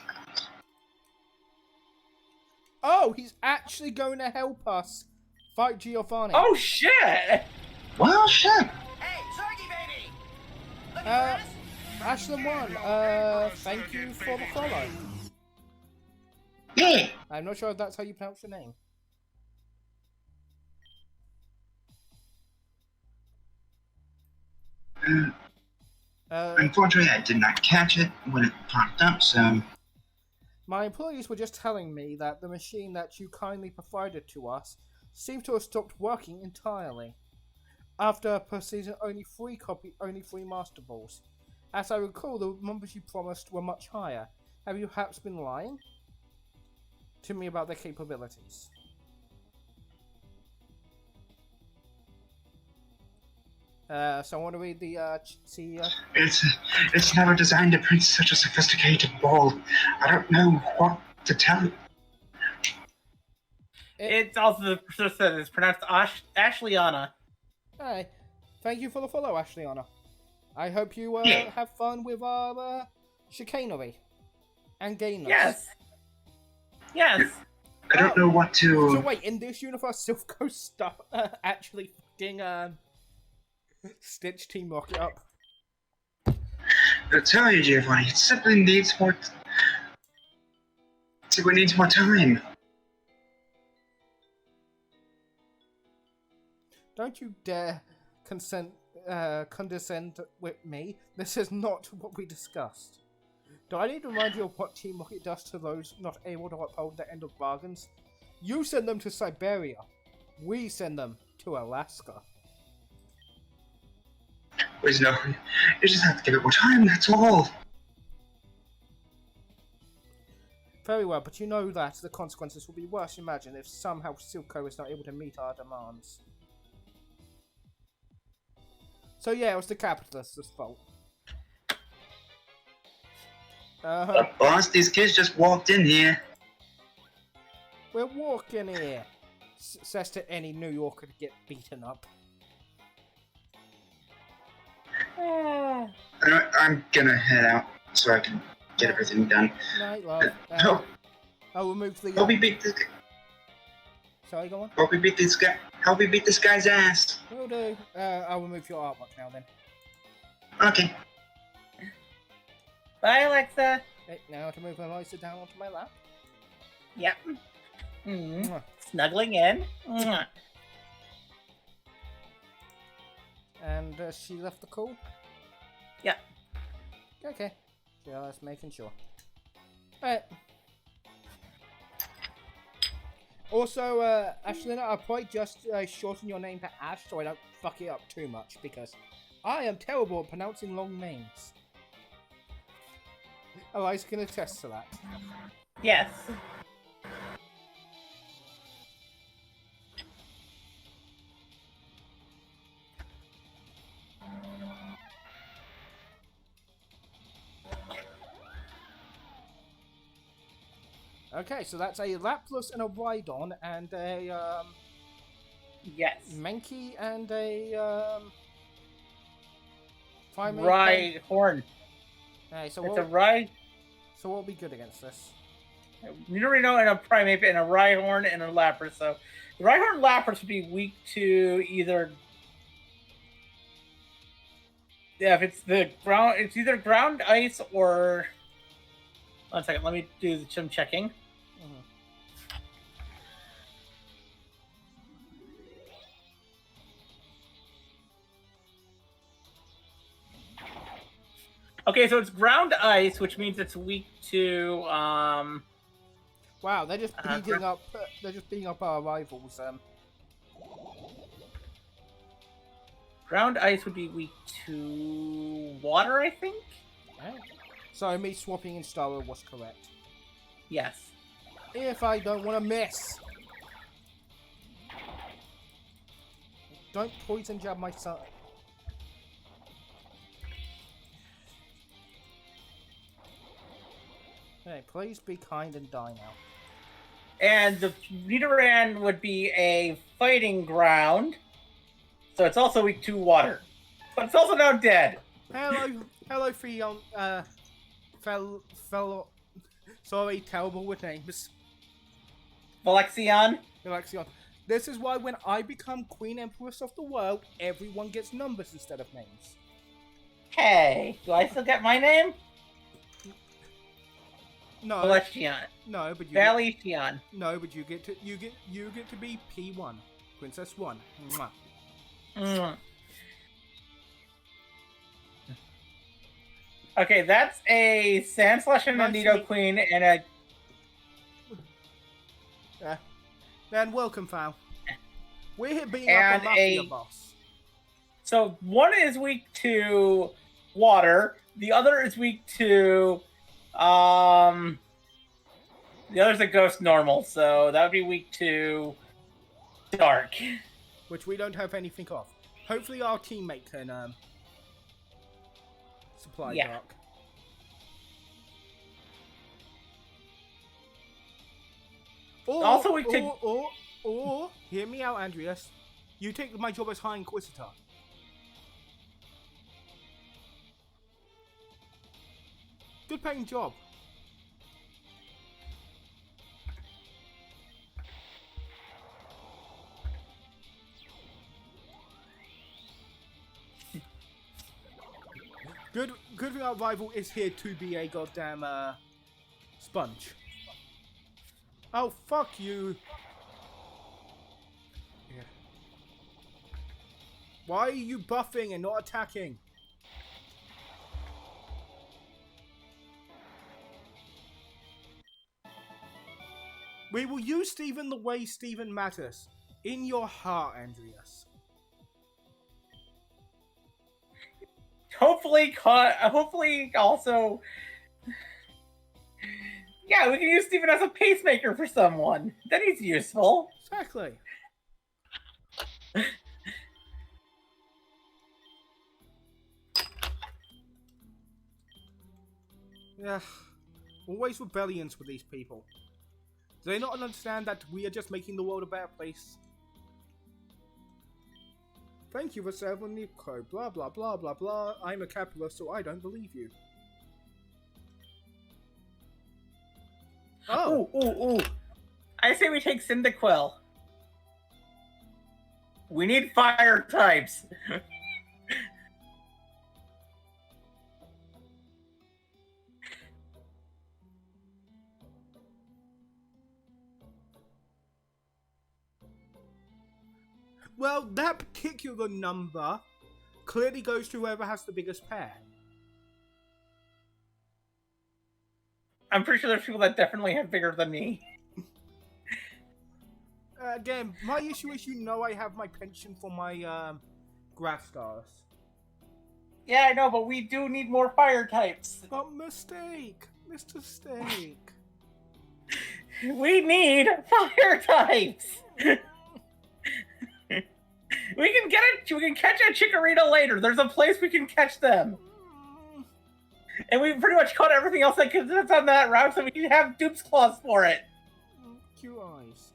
Oh, he's actually going to help us fight Giovanni. Oh shit! Well, shit. Hey, Zorgy baby! Looking for us? Ashland1, thank you for the follow. Yeah. I'm not sure if that's how you pronounce your name. Unfortunately, I did not catch it when it popped up, so... My employees were just telling me that the machine that you kindly provided to us seemed to have stopped working entirely. After purchasing only 3 Master Balls. As I recall, the numbers you promised were much higher. Have you perhaps been lying to me about their capabilities? So I want to read the CEO. It's never designed to print such a sophisticated ball. I don't know what to tell you. It's also it's pronounced Ashliana. Hey, thank you for the follow, Ashliana. I hope you Yeah. have fun with our chicanery and gayness. Yes. Yes. I don't know what to... So wait, in this universe, Silph stuff actually fucking Stitch Team Rocket up. I'll tell you, Giovanni, it simply needs more... Simply needs more time. Don't you dare condescend with me. This is not what we discussed. Do I need to remind you of what Team Rocket does to those not able to uphold the end of bargains? You send them to Siberia. We send them to Alaska. Please, no. You just have to give it more time, that's all. Very well, but you know that the consequences will be worse. Imagine if somehow Silco is not able to meet our demands. So yeah, it was the capitalists' fault. Boss, these kids just walked in here. We're walking here. Says to any New Yorker to get beaten up. I'm gonna head out so I can get everything done. Night, love. Help, I'll remove the. help me beat this guy. Sorry, go on. Help me beat this guy. Help me beat this guy's ass. Will do. I'll remove your artwork now then. Okay. Bye, Alexa. Okay, now to move Eliza down onto my lap. Yep. Mm. Mwah. Snuggling in. Mwah. And she left the call? Yeah. Okay. Just making sure. Alright. Also, Ashlyn, I'll probably just shorten your name to Ash so I don't fuck it up too much, because I am terrible at pronouncing long names. Eliza can attest to that. Yes. Okay, so that's a Lapras and a Rhydon and a Yes. Mankey and a Primeape. Rye horn. Hey, so It's a what? rye. So what'll be good against this? Nidorino and a Primeape and a Rhyhorn and a Lapras. So the Rhyhorn and Lapras would be weak to either. Yeah, if it's the ground, it's either ground ice or. 1 second, let me do some checking. Okay, so it's ground ice, which means it's weak to Wow, they're just beating up. They're just beating up our rivals. ground ice would be weak to water, I think. Right. So me swapping in Star Wars was correct. Yes. If I don't want to miss. Don't poison jab my son. Hey, please be kind and die now. And the Nidoran would be a fighting ground, so it's also weak to water. But it's also now dead. Hello, Fion. Fellow. Sorry, terrible with names. Valexion. Alexion. This is why when I become Queen Empress of the world, everyone gets numbers instead of names. Hey, do I still get my name? No, Valexion. no, but you. Valexion. No, but you get to be P1, Princess 1. Mwah. Mm. Okay, that's a Sandslash and a Nice to meet- Nidoqueen and a. Then welcome, Fal. We're here beating up And a Mafia a- boss. So one is weak to water. The other is weak to. The other's a ghost normal, so that would be weak to dark. Which we don't have anything of. Hopefully our teammate can supply Yeah. dark. Also, we could- Or, hear me out, Andreas. You take my job as High Inquisitor. Good paying job. Good thing our rival is here to be a goddamn sponge. Oh, fuck you. Yeah. Why are you buffing and not attacking? We will use Stephen the way Stephen matters. In your heart, Andreas. Hopefully also. Yeah, we can use Steven as a pacemaker for someone. Then he's useful. Exactly. Yeah. Always rebellions with these people. Do they not understand that we are just making the world a better place? Thank you for serving the code. Blah blah blah blah blah. I'm a capitalist, so I don't believe you. Oh, Ooh. I say we take Cyndaquil. We need fire types. well, that particular number clearly goes to whoever has the biggest pair. I'm pretty sure there's people that definitely have bigger than me. Again, my issue is, I have my pension for my grass stars. Yeah, I know, but we do need more fire types. But mistake, Mr. Steak. We need fire types. We can catch a Chikorita later. There's a place we can catch them. And we pretty much caught everything else that's on that route, so we can have Dupe's Claws for it. Cute eyes.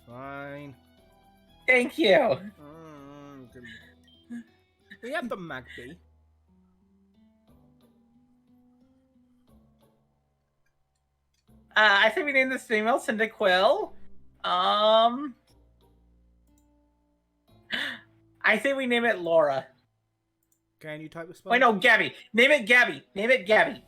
Fine. Thank you. Good. We have the Magby. I think we named this female Cyndaquil. I think we name it Laura. Can you type the spell? Wait, no, Gabby. Name it Gabby. Gabby.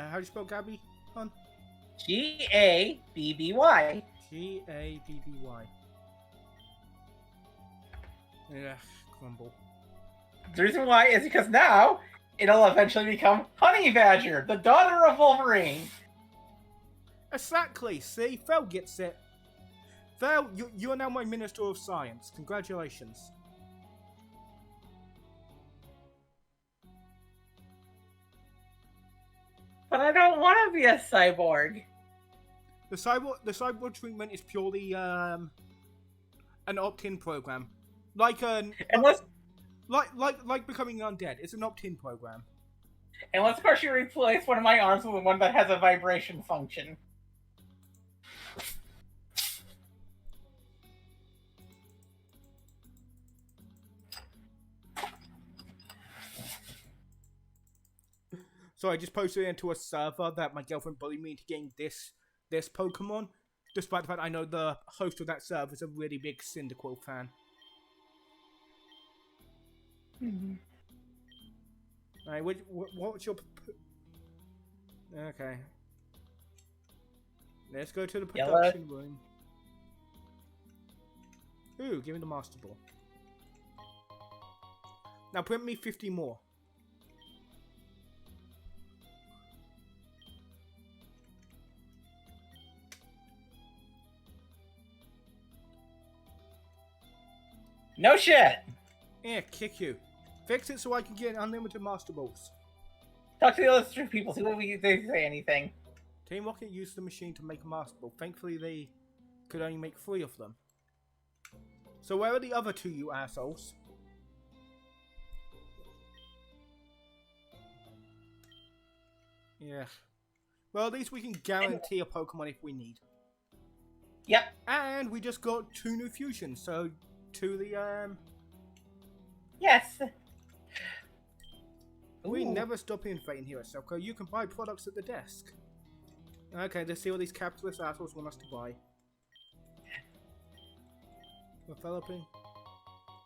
How do you spell Gabby, hon? Gabby. Gabby. Yeah, crumble. The reason why is because now it'll eventually become Honey Badger, the daughter of Wolverine. Exactly. See, Fel gets it. Fel, you are now my Minister of Science. Congratulations. But I don't want to be a cyborg. The cyborg treatment is purely an opt-in program, like like becoming undead. It's an opt-in program. And let's partially replace one of my arms with one that has a vibration function. So I just posted it into a server that my girlfriend bullied me into getting this Pokemon, despite the fact I know the host of that server is a really big Cyndaquil fan. Alright, what's your... Okay. Let's go to the production room. Ooh, give me the Master Ball. Now print me 50 more. No shit! Yeah, kick you. Fix it so I can get unlimited Master Balls. Talk to the other three people, see what they say anything. Team Rocket used the machine to make a Master Ball. Thankfully, they could only make 3 of them. So where are the other 2, you assholes? Yeah. Well, at least we can guarantee a Pokemon if we need. Yep. And we just got 2 new fusions, so... to the, Yes. We Ooh. never stop innovating here at Selco. You can buy products at the desk. Okay, let's see what these capitalist assholes want us to buy. Developing.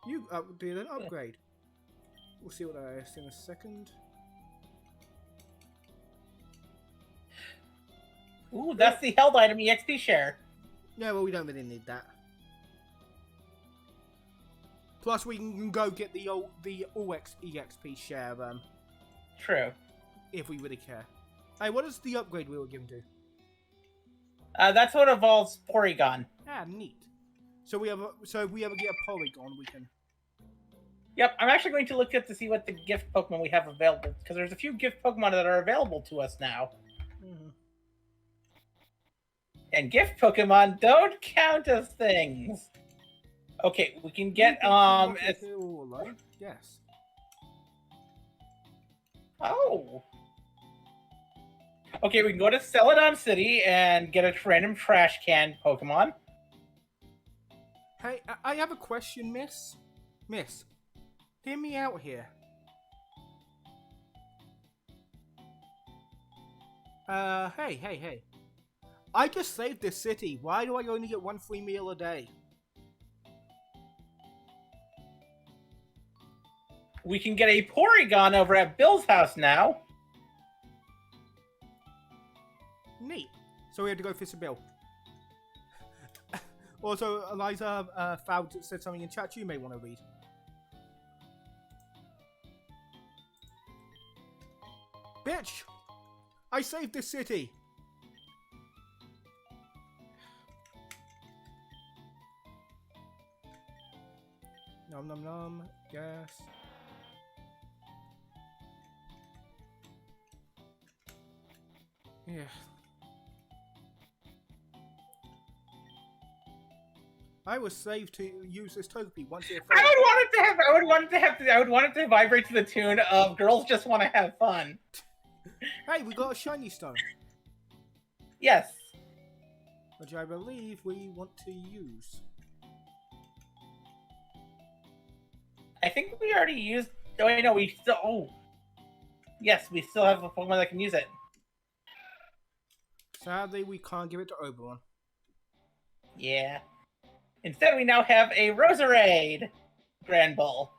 You did an upgrade. We'll see what that is in a second. Ooh, that's the held item EXP share. Yeah, well, we don't really need that. Plus, we can go get the all EXP share, True. if we really care. Hey, what is the upgrade we were given to? That's what evolves Porygon. Ah, neat. So we have if we ever get a Porygon, we can. Yep, I'm actually going to look up to see what the gift Pokemon we have available, because there's a few gift Pokemon that are available to us now. Mm-hmm. And gift Pokemon don't count as things. Okay, we can get it's- Here all alone? Yes. oh. Okay, we can go to Celadon City and get a random trash can Pokemon. Hey, I have a question, miss. Miss, hear me out here. Hey. I just saved this city. Why do I only get 1 free meal a day? We can get a Porygon over at Bill's house now. Neat. So we had to go visit Bill. Also, Eliza Found said something in chat you may want to read. Bitch! I saved this city! Nom nom nom. Yes. Yeah. I was saved to use this Togepi once it I would want it to vibrate to the tune of "Girls Just Want to Have Fun." Hey, we got a shiny stone, Yes. which I believe we want to use. I think we already used. Oh, wait, no, we still. Oh, yes, we still have a Pokemon that can use it. Sadly, we can't give it to Oberon. Yeah. Instead, we now have a Roserade Grand Bull.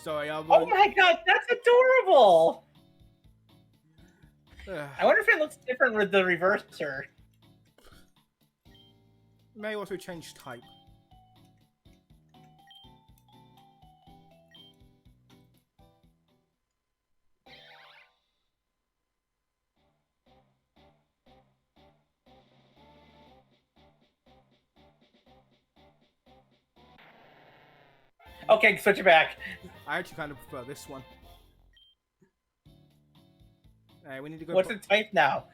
Sorry, Oh my god, that's adorable! I wonder if it looks different with the reverser. May also change type. Okay, switch it back. I actually kind of prefer this one. Alright, we need to go. What's the type now,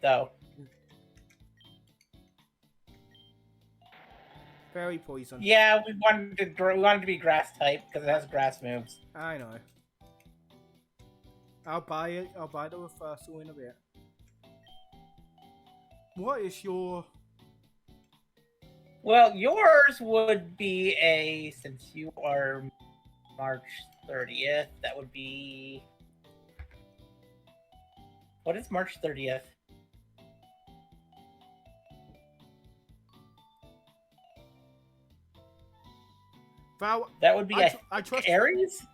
though? Fairy poison. Yeah, we wanted to be grass type because it has grass moves. I know. I'll buy it. I'll buy the reversal in a bit. What is your... Well, yours would be a, since you are March 30th, that would be... What is March 30th? Val, That would be I trust... Aries?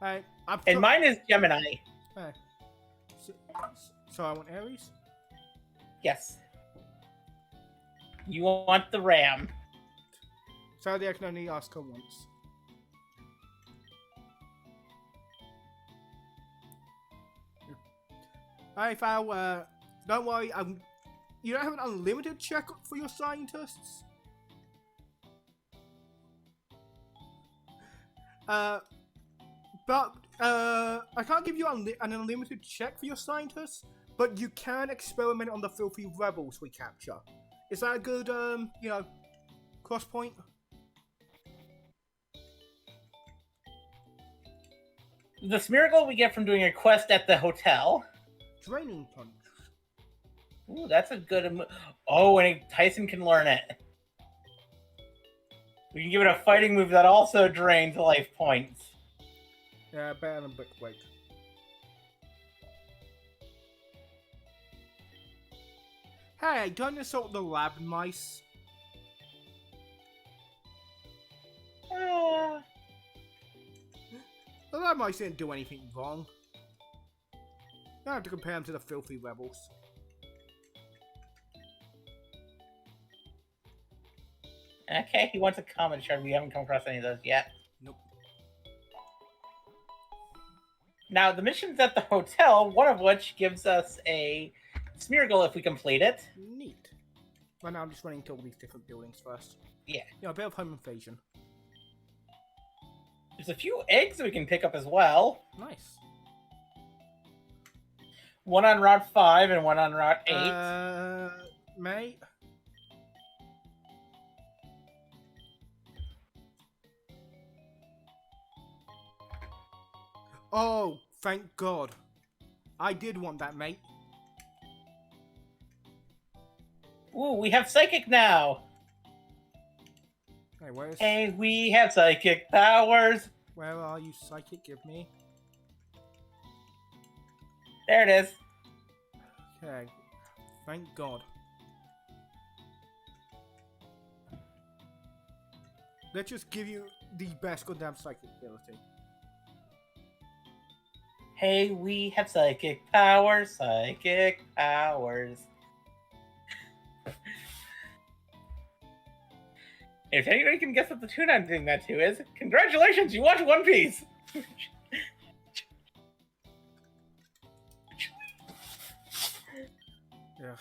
Alright, And mine is Gemini. Alright. So I want Aries? Yes. You want the Ram. Sadly, I can only ask her once. Alright, Val, don't worry, you don't have an unlimited check for your scientists? But I can't give you an unlimited check for your scientists, but you can experiment on the filthy rebels we capture. Is that a good, cross point? The Smeargle we get from doing a quest at the hotel. Draining punch. Ooh, that's a good... Oh, and Tyson can learn it. We can give it a fighting move that also drains life points. Yeah, better than Brick Break. Hey, don't insult the lab mice. The lab mice didn't do anything wrong. You don't have to compare them to the filthy rebels. Okay, he wants a common shard. We haven't come across any of those yet. Nope. Now, the missions at the hotel, one of which gives us a Smeargle if we complete it. Neat. Right now I'm just running to all these different buildings first. Yeah. A bit of home invasion. There's a few eggs we can pick up as well. Nice. One on Route 5 and one on Route 8. Mate. Oh, thank God. I did want that, mate. Ooh, we have Psychic now. Hey, where's... Hey, we have Psychic powers. Where are you, Psychic? Give me. There it is. Okay. Thank God. Let's just give you the best goddamn Psychic ability. Hey, we have Psychic powers. Psychic powers. If anybody can guess what the tune I'm doing that to is, congratulations, you watched One Piece! Yeah.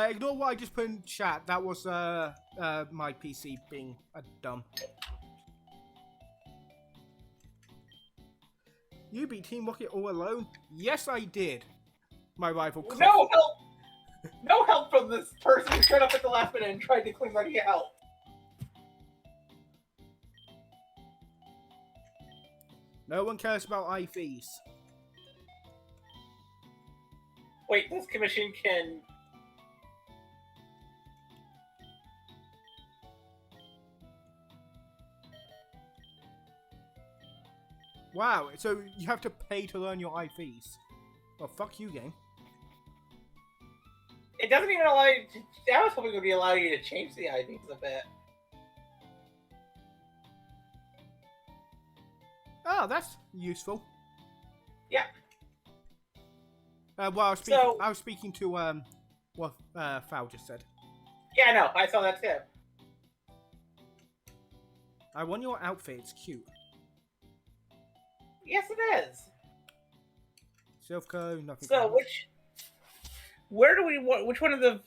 Ignore what I just put in chat. That was my PC being dumb. You beat Team Rocket all alone? Yes, I did. My rival. No help! No help from this person who showed up at the last minute and tried to clean money out. No one cares about IVs. Wait, this commission can... Wow, so you have to pay to learn your IVs. Well, fuck you, game. It doesn't even allow you to... I was hoping it would allow you to change the IDs a bit. Oh, that's useful. Yeah. Well, I was speaking to what Fowl just said. Yeah, no, I saw that too. I want your outfit. It's cute. Yes, it is. Silphco, nothing. So, which one of the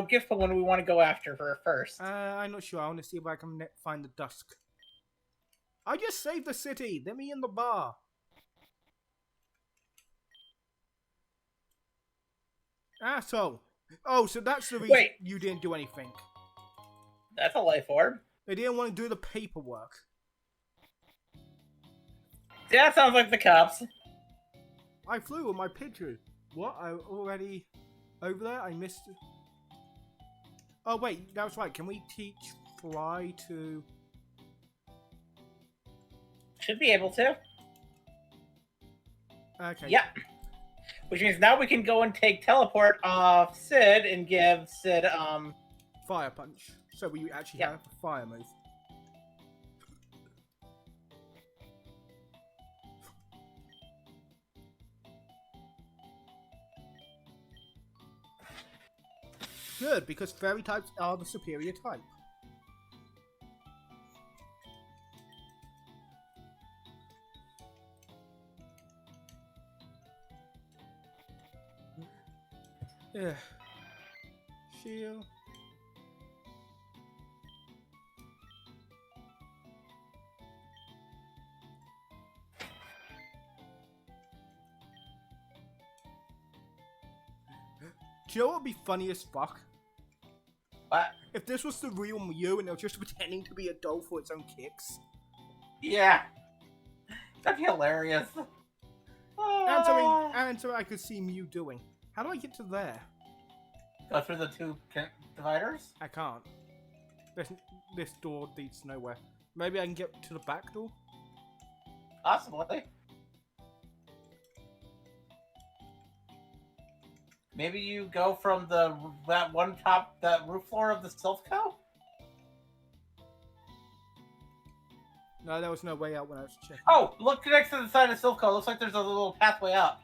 gift one do we want to go after for first? I'm not sure. I want to see if I can find the dusk. I just saved the city. Let me in the bar. Asshole. Oh, so that's the reason you didn't do anything. That's a life orb. They didn't want to do the paperwork. That sounds like the cops. I flew with my picture. What? I already over there? I missed it. Oh wait, that's right. Can we teach Fly to? Should be able to. Okay. Yeah. Which means now we can go and take teleport off Sid and give Sid Fire punch. So we actually have a fire move. Good, because fairy types are the superior type. Yeah. Shield. Do you know what would be funny as fuck? What? If this was the real Mew and it was just pretending to be a doll for its own kicks. Yeah. That'd be hilarious. And something I could see Mew doing. How do I get to there? Go through the two dividers? I can't. This door leads nowhere. Maybe I can get to the back door? Possibly. Maybe you go from that roof floor of the Silphco? No, there was no way out when I was checking. Oh, look next to the side of Silphco. Looks like there's a little pathway up.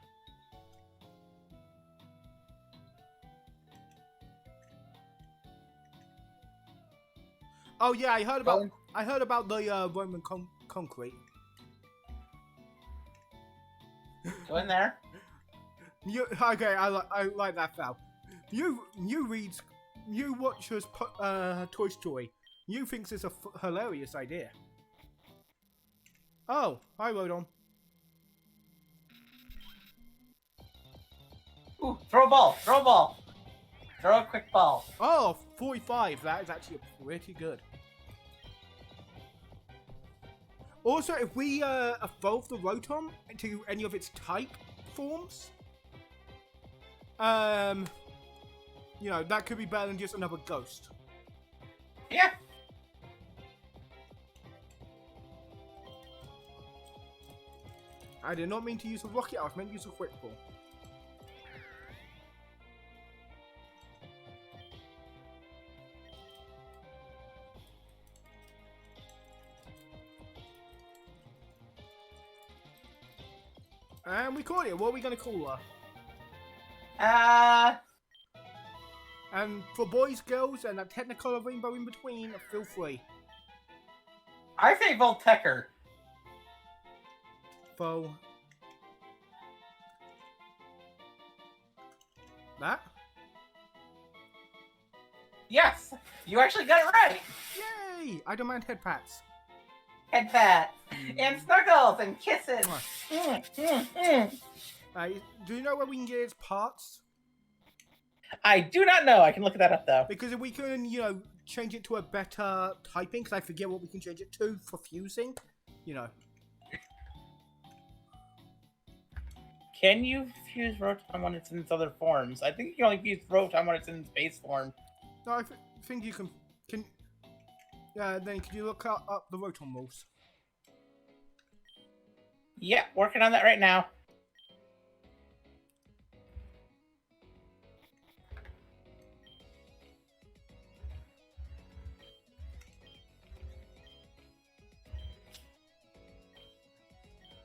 Oh yeah, I heard about the Roman concrete. Go in there. Okay, I like that foul. You watches Toy Story. You thinks it's a hilarious idea. Oh, hi Rodon. Ooh, throw a ball. Throw a ball. Throw a quick ball. Oh, 45. That is actually pretty good. Also, if we evolve the Rotom into any of its type forms, you know, that could be better than just another ghost. Yeah. I did not mean to use a rocket, I was meant to use a quick ball. And we call it. What are we going to call her? And for boys, girls, and that Technicolor rainbow in between, feel free. I say Voltecker. Fo. That? Yes, you actually got it right. Yay! I demand head pats. Head pat and snuggles and kisses. Do you know where we can get its parts? I do not know. I can look that up though. Because if we can, you know, change it to a better typing, because I forget what we can change it to for fusing, you know. Can you fuse Rotom when it's in its other forms? I think you can only fuse Rotom when it's in its base form. No, I think you can. Then can you look up the Rotom rules? Yeah, working on that right now.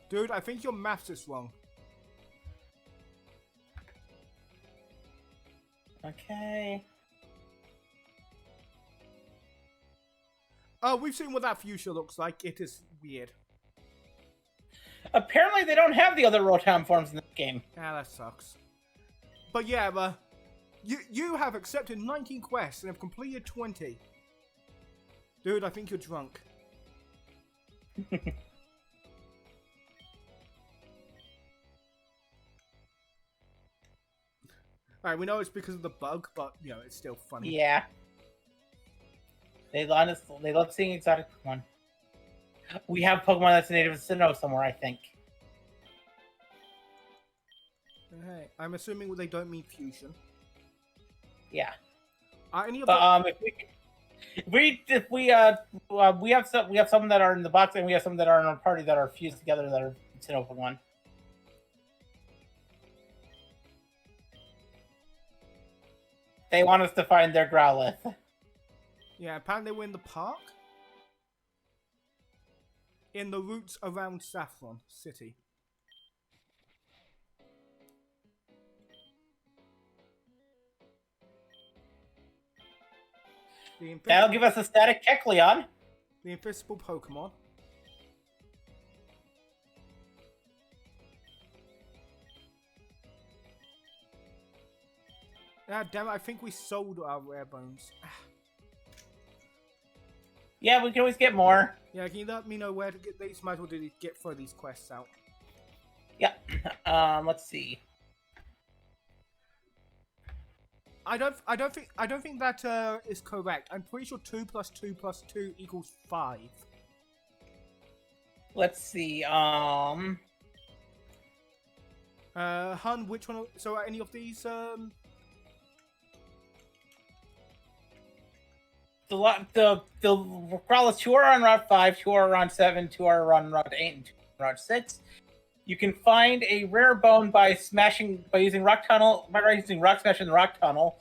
Dude, I think your maths is wrong. Okay. Oh, we've seen what that fuchsia looks like. It is weird. Apparently they don't have the other Rotom forms in this game. Yeah, that sucks. But yeah, you have accepted 19 quests and have completed 20. Dude, I think you're drunk. Alright, we know it's because of the bug, but, you know, it's still funny. Yeah. They love seeing exotic Pokemon. We have Pokemon that's native to Sinnoh somewhere, I think. Okay, I'm assuming they don't mean fusion. Yeah. Any of But we have some that are in the box and we have some that are in our party that are fused together that are Sinnoh Pokemon. They want us to find their Growlithe. Yeah, apparently we're in the park. In the routes around Saffron City. That'll give us a static Kecleon. The invisible Pokemon. Ah, damn it, I think we sold our rare bones. Yeah, we can always get more. Yeah, can you let me know where to get these? Might as well get throw these quests out. Yeah. Let's see. I don't think that is correct. I'm pretty sure 2 + 2 + 2 equals 5. Let's see. Hun, which one? So are any of these The Growlithe 2 are on Route 5, 2 are on 7, 2 are on Route 8, and 2 are on Route 6. You can find a rare bone by using Rock Smash in the Rock Tunnel.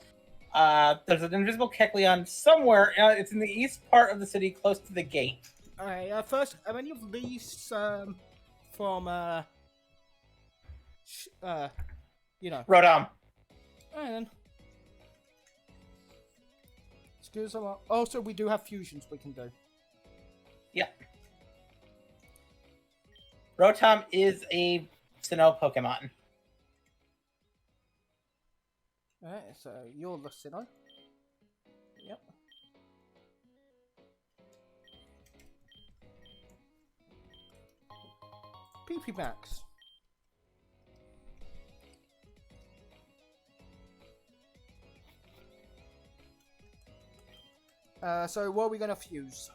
There's an invisible Kecleon somewhere. It's in the east part of the city, close to the gate. Alright, first, are any of these from you know? Rotom. Alright then. Excuse me. Also, we do have fusions we can do. Yeah. Rotom is a Sinnoh Pokemon. Alright, so you're the Sinnoh. Yep. PP Max. So what are we gonna fuse?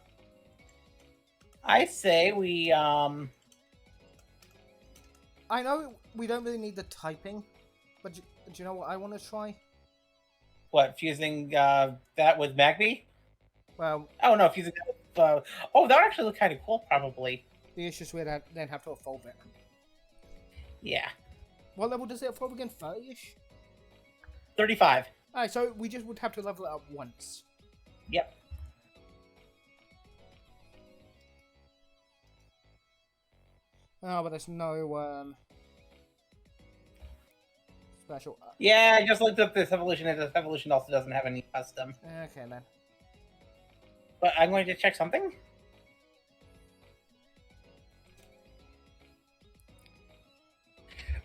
I say we I know we don't really need the typing, but do you know what I want to try? fusing that with Magby? Well, Oh no, fusing that with oh, that would actually look kind of cool, probably. the issue is we then have to evolve it. Yeah. What level does it evolve again? 30-ish? 35. Alright, so we just would have to level it up once. Yep. Oh, but there's no special. Yeah, I just looked up this evolution, and this evolution also doesn't have any custom. Okay then. But I'm going to check something.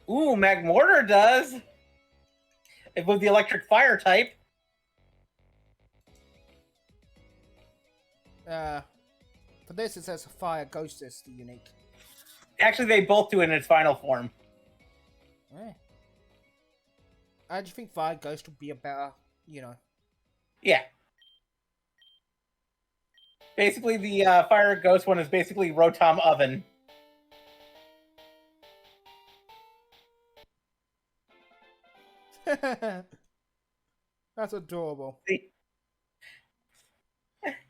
Ooh, Magmortar does! It was the electric fire type. For this it says Fire Ghost is the unique. Actually, they both do it in its final form. Yeah. I just think Fire Ghost would be a better, you know. Yeah. Basically, the Fire Ghost one is basically Rotom Oven. That's adorable. See?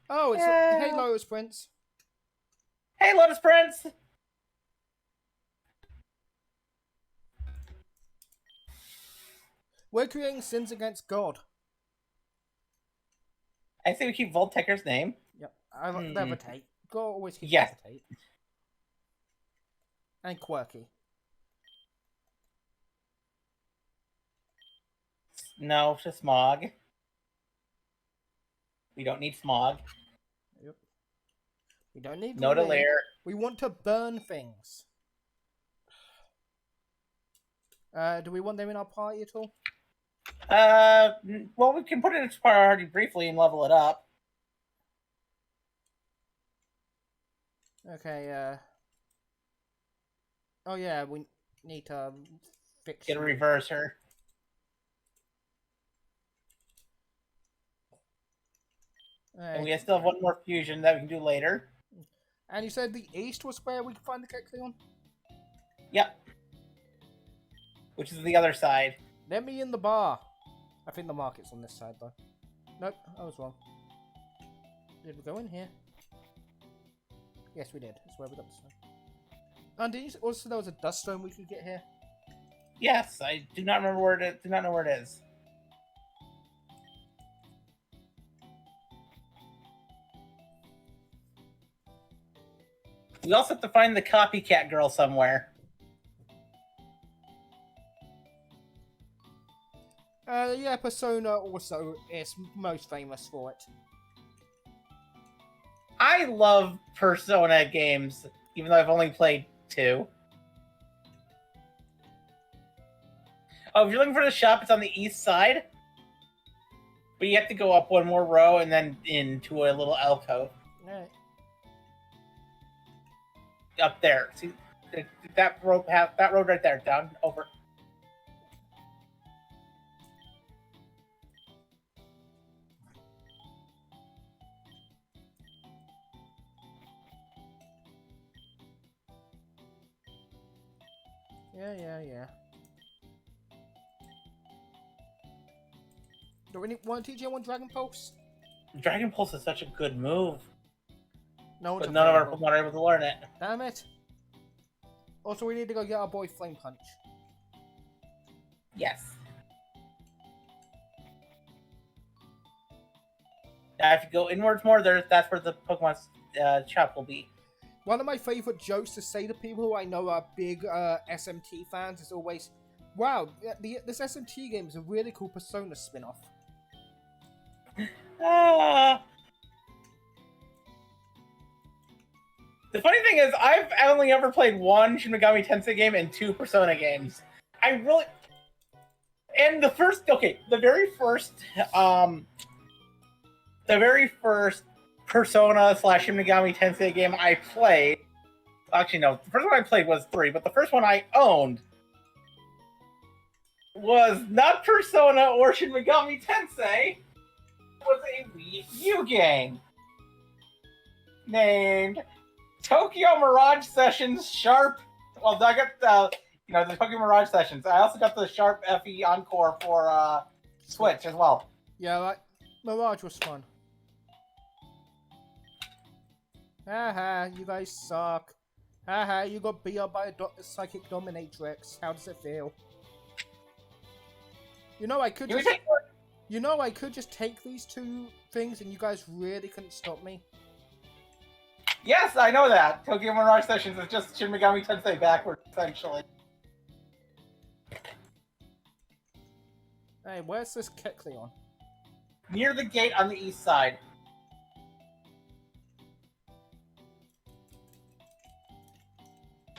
Oh, it's Yeah. Hey Lotus Prince. Hey, Lotus Prince! We're creating sins against God. I say we keep Voltecker's name. Yep. I Hmm. levitate. God always keeps Yes. levitate. And quirky. No, it's just Smog. We don't need Smog. Yep. We don't need No to rain. lair. We want to burn things. Do we want them in our party at all? Well, we can put it in its priority briefly and level it up. Okay, oh yeah, we need to fix Get a you. reverser. And we still have one more fusion that we can do later. And you said the east was where we could find the Kecleon? Yep. Which is the other side. Let me in the bar. I think the market's on this side, though. Nope, I was wrong. Did we go in here? Yes, we did. That's where we got the stone. And did you also there was a dust stone we could get here? Yes, I do not remember where it. Do not know where it is. We also have to find the copycat girl somewhere. Yeah, Persona also is most famous for it. I love Persona games, even though I've only played 2. Oh, if you're looking for the shop, it's on the east side. But you have to go up one more row and then into a little alcove. Alright. Up there. See that road right there, down, over. Yeah. Do we want to teach anyone Dragon Pulse? Dragon Pulse is such a good move, No one's but none of our available. Pokemon are able to learn it. Damn it. Also, we need to go get our boy Flame Punch. Yes. Now, if you go inwards more, that's where the Pokemon's shop will be. One of my favorite jokes to say to people who I know are big SMT fans is always, wow, this SMT game is a really cool Persona spin-off. The funny thing is, I've only ever played one Shin Megami Tensei game and 2 Persona games. And the very first Persona / Shin Megami Tensei game I played. Actually, no, the first one I played was 3, but the first one I owned was not Persona or Shin Megami Tensei. was a Wii U game named Tokyo Mirage Sessions Sharp. Well, I got the Tokyo Mirage Sessions. I also got the Sharp FE Encore for Switch as well. Yeah, like Mirage was fun. Haha, you guys suck. Haha, you got beat up by a psychic dominatrix. How does it feel? You know I could just. You know I could just take these two things, and you guys really couldn't stop me. Yes, I know that. Tokyo Mirage Sessions is just Shin Megami Tensei backwards, essentially. Hey, where's this Kecleon? Near the gate on the east side.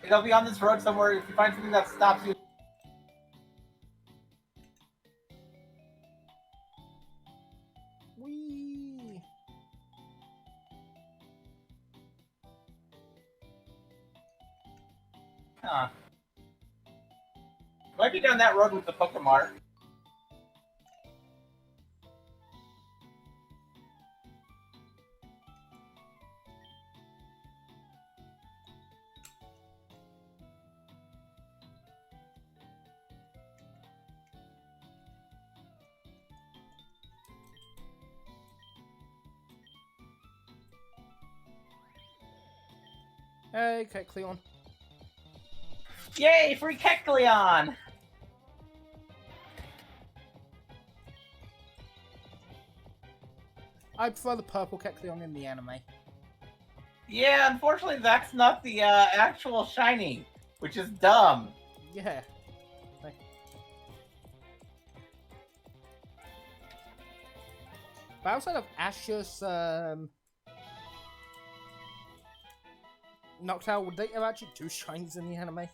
It'll be on this road somewhere. If you find something that stops you. Whee! Huh. Might be down that road with the Pokemon. Hey, Kecleon. Yay, free Kecleon! I prefer the purple Kecleon in the anime. Yeah, unfortunately, that's not the actual shiny, which is dumb. Yeah. But outside of Ash's Noctowl, would they have actually two shinies in the anime?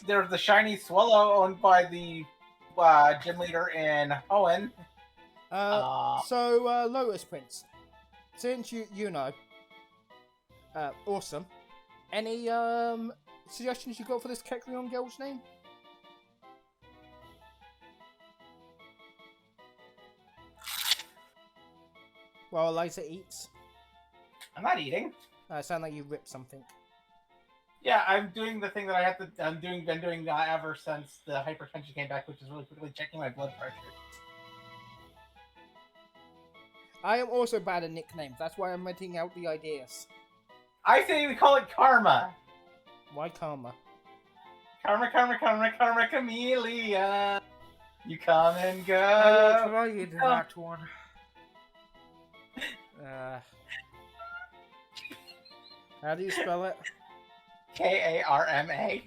There's the shiny Swallow owned by the gym leader in Hoenn. So, Lotus Prince, since you know, awesome. Any suggestions you got for this Kecleon girl's name? While Eliza eats. I'm not eating. Sound like you ripped something. Yeah, I'm doing the thing that I have to. Been doing ever since the hypertension came back, which is really quickly checking my blood pressure. I am also bad at nicknames. That's why I'm renting out the ideas. I say we call it Karma. Why Karma? Karma, Karma, Karma, Karma, Camellia. You come and go. I will try you to that one. How do you spell it? Karma.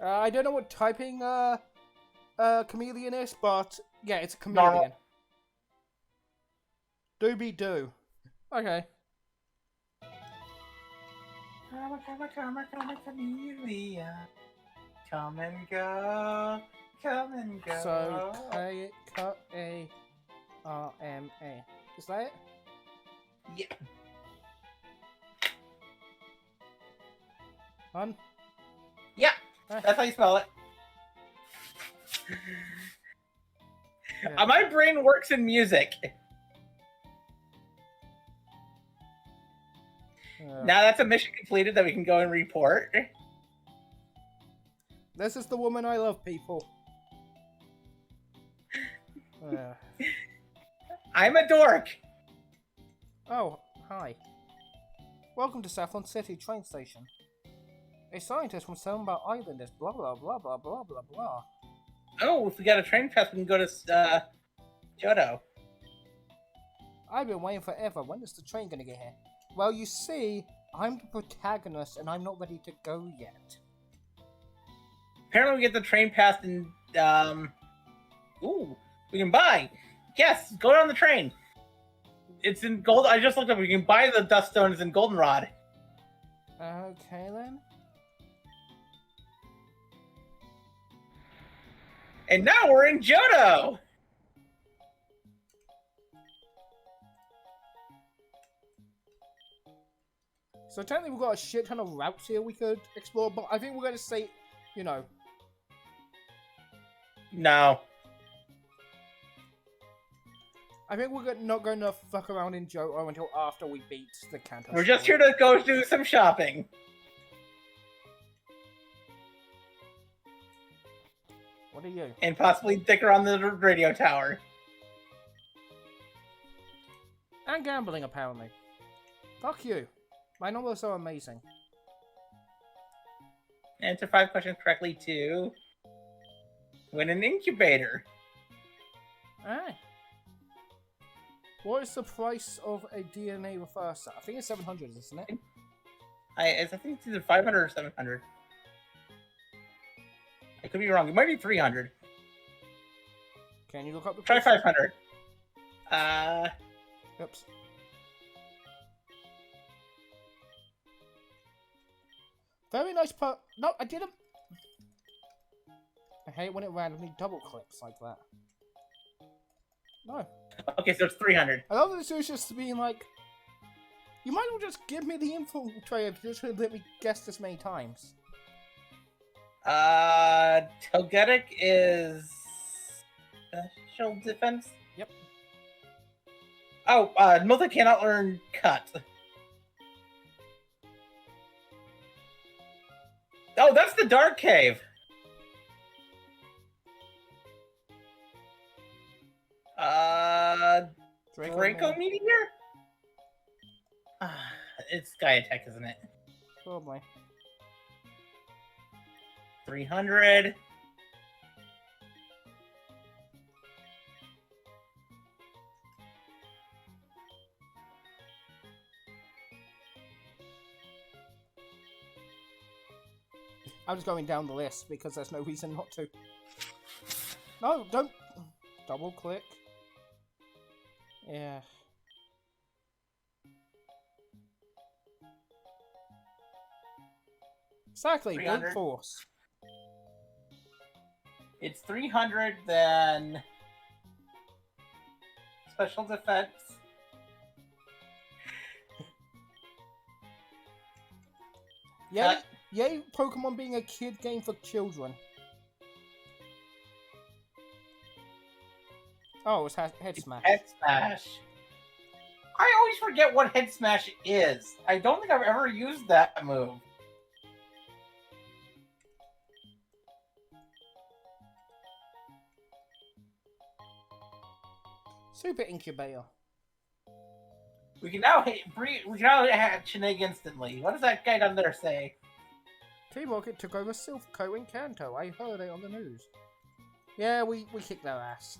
I don't know what typing chameleon is, but yeah, it's a chameleon. Normal. Doobie-doo. Okay. Karma, Karma, Karma, Karma, Camellia. Come and go. Come and go. So, Karma. Is that it? Yeah. Hun? Yeah. That's how you spell it. Yeah. My brain works in music. Now that's a mission completed that we can go and report. This is the woman I love, people. I'm a dork. Oh, hi. Welcome to Saffron City train station. A scientist from Selma Island is blah blah blah blah blah blah blah. Oh, if we got a train pass, we can go to Johto. I've been waiting forever. When is the train gonna get here? Well, you see, I'm the protagonist and I'm not ready to go yet. Apparently we get the train pass and, ooh, we can buy. Yes, go on the train. It's in gold. I just looked up. We can buy the dust stones in Goldenrod. Okay, then. And now we're in Johto. So technically we've got a shit ton of routes here we could explore, but I think we're going to say, you know... No. I think we're not going to fuck around in Johto until after we beat the Kanto. We're just here to go do some shopping. What are you? And possibly dick around the radio tower. And gambling, apparently. Fuck you. My numbers are amazing. Answer 5 questions correctly to win an incubator. Alright. What is the price of a DNA reverser? I think it's 700, isn't it? I think it's either 500 or 700. I could be wrong. It might be 300. Can you look up the Try price? 500. Oops. Very nice part. No, I didn't. I hate when it randomly double clicks like that. No. Okay, so it's 300. I love that this is just being like, you might as well just give me the info tray just to let me guess this many times. Togetic is special defense? Yep. Oh, Milta cannot learn cut. Oh, that's the Dark Cave. Draco Meteor? It's Sky Attack, isn't it? Probably. 300. I'm just going down the list because there's no reason not to. No, don't double click. Yeah. Exactly, brute 300. force. It's 300, then special defense. Yay, yay, Pokemon being a kid game for children. Oh, it's Head Smash. Head Smash. I always forget what Head Smash is. I don't think I've ever used that move. Super Incubator. We can now hatch an egg instantly. What does that guy down there say? Team Rocket took over Silph Co in Kanto. I heard it on the news. Yeah, we kicked their ass.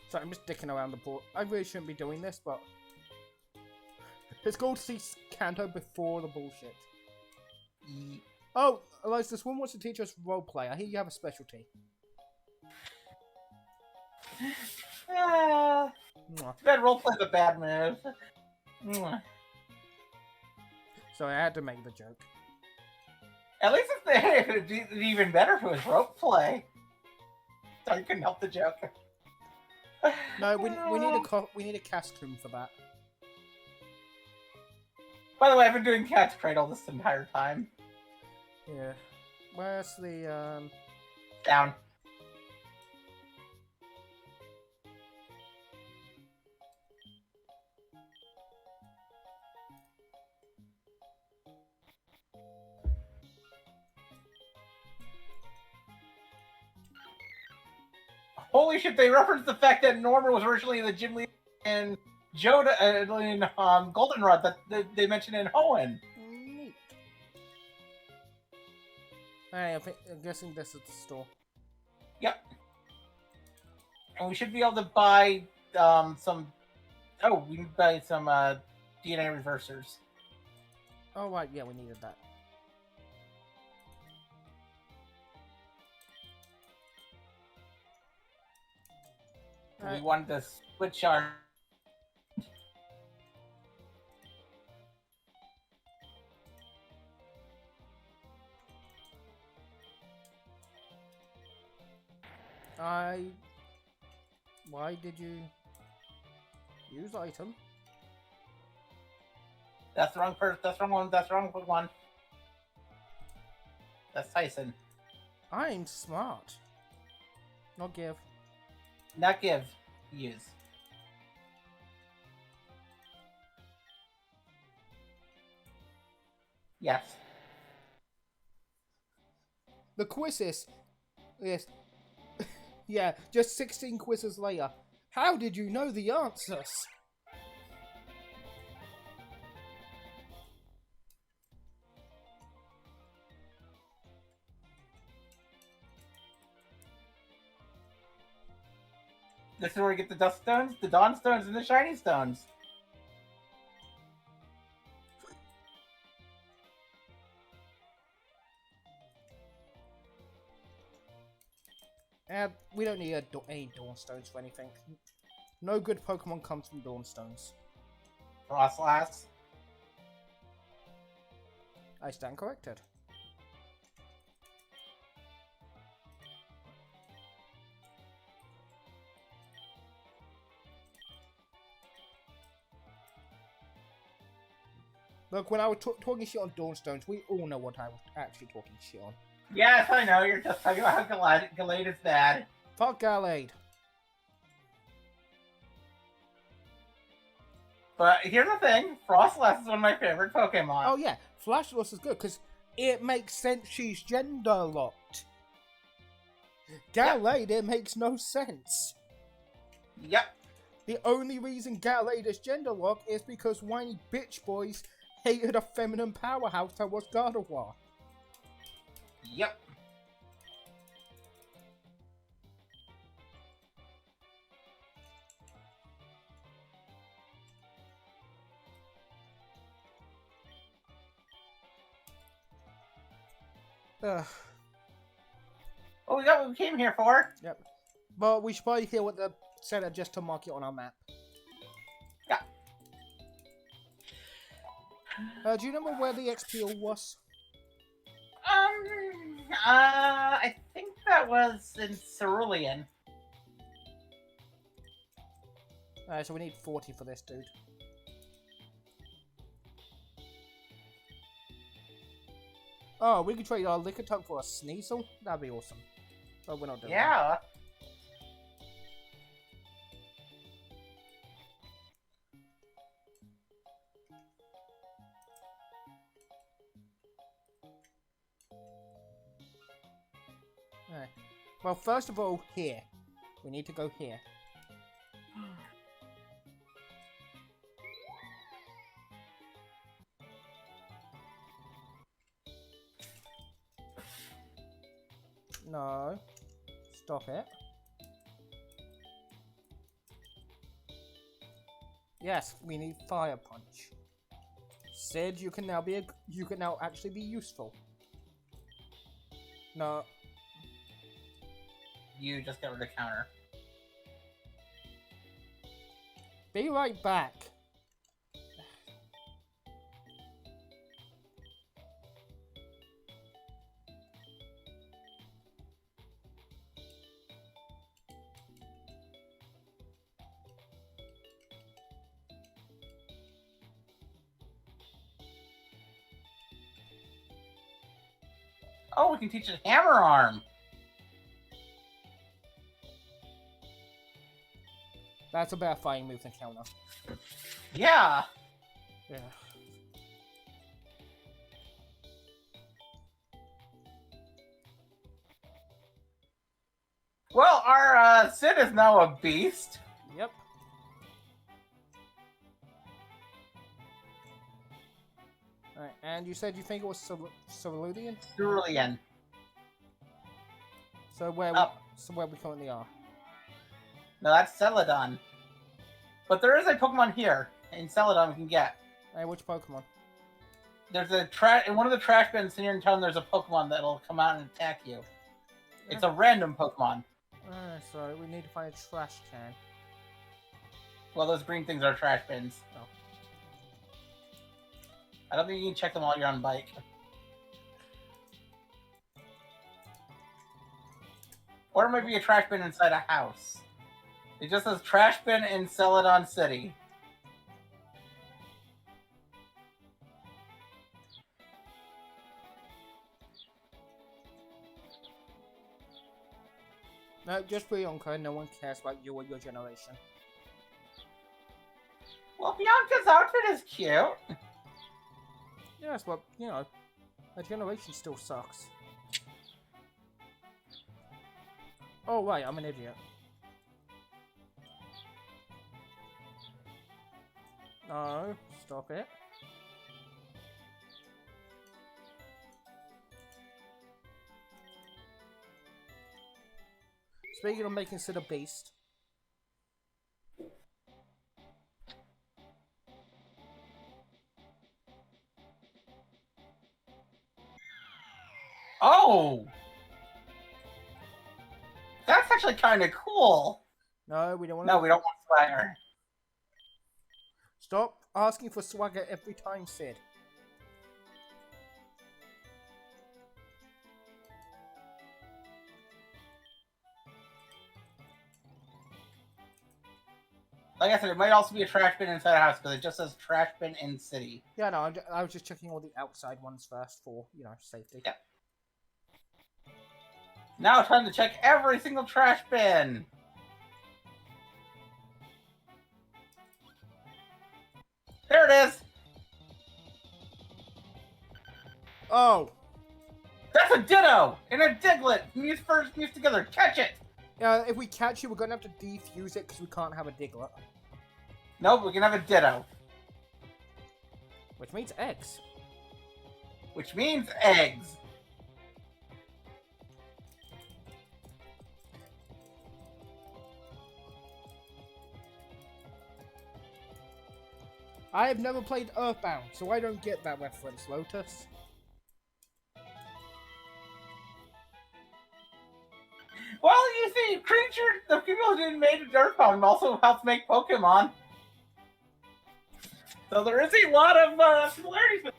Sorry, I'm just dicking around the board. I really shouldn't be doing this, but it's cool to see Kanto before the bullshit. Oh, Elias, this one wants to teach us roleplay. I hear you have a specialty. Mwah. Bad roleplay's a bad move. Mwah. Sorry, I had to make the joke. At least it'd be even better if it was roleplay. So you couldn't help the joke. No, we need a costume for that. By the way, I've been doing Cat's Cradle this entire time. Yeah. Where's the Down. Holy shit, they referenced the fact that Norman was originally the gym leader in Joda in Goldenrod that they mentioned in Hoenn. Neat. Alright, I'm guessing this is the store. Yep. And we should be able to buy some... Oh, we can buy some DNA reversers. Oh, right, yeah, we needed that. We wanted to switch our... Why did you... Use item. That's the wrong person. That's the wrong one. That's the wrong Pokemon. That's Tyson. I'm smart. Not give. Not give. Use. Yes. The quizzes. Yes. Yeah, just 16 quizzes later. How did you know the answers? This is where we get the Dust Stones, the Dawn Stones, and the Shiny Stones. We don't need any Dawnstones for anything. No good Pokemon comes from Dawnstones. Frostlass. I stand corrected. Look, when I was talking shit on Dawnstones, we all know what I was actually talking shit on. Yes, I know. You're just talking about how Gallade is bad. Fuck Gallade. But here's the thing. Frostlass is one of my favorite Pokemon. Oh yeah, Flashloss is good because it makes sense she's gender locked. Gallade, it makes no sense. Yep. The only reason Gallade is gender locked is because whiny bitch boys hated a feminine powerhouse that was Gardevoir. Yep. Ugh. Oh, we got what we came here for. Yep. But we should probably hear what the center just to mark it on our map. Yeah. Do you remember where the XP was? I think that was in Cerulean. Alright, so we need 40 for this dude. Oh, we could trade our Lickitung for a Sneasel? That'd be awesome. But we're not doing that. Yeah. Alright. Well, first of all, here. We need to go here. No. Stop it. Yes, we need Fire Punch. Sid, you can now actually be useful. No. You just get rid of counter. Be right back. Oh, we can teach it Hammer Arm. That's a better fighting move than counter. Yeah. Yeah. Well, our Sid is now a beast. Yep. Alright, and you said you think it was Cerulean? Cerulean. So where Up. we currently are. No, that's Celadon. But there is a Pokemon here in Celadon we can get. Hey, which Pokemon? There's a in one of the trash bins here in town. There's a Pokemon that'll come out and attack you. It's a random Pokemon. So we need to find a trash can. Well, those green things are trash bins. Oh. I don't think you can check them while you're on bike. Or it might be a trash bin inside a house. It just says trash bin in Celadon City. No, just Bianca. No one cares about you or your generation. Well, Bianca's outfit is cute. Yes, but, you know, her generation still sucks. Oh, right, I'm an idiot. No, stop it. Speaking of making Sid a beast. Oh! That's actually kind of cool. No, we don't want No, we don't want swagger. Stop asking for swagger every time, Sid. Like I said, it might also be a trash bin inside a house because it just says trash bin in city. Yeah, no, I was just checking all the outside ones first for, you know, safety. Yep. Now time to check every single trash bin. There it is. Oh! That's a Ditto and a Diglett. Fused together. Catch it. If we catch you, we're gonna have to defuse it because we can't have a Diglett. Nope, we can have a Ditto. Which means eggs. Which means eggs. I have never played Earthbound, so I don't get that reference, Lotus. Well, you see, the people who made Earthbound also helped make Pokemon. So there is a lot of similarities.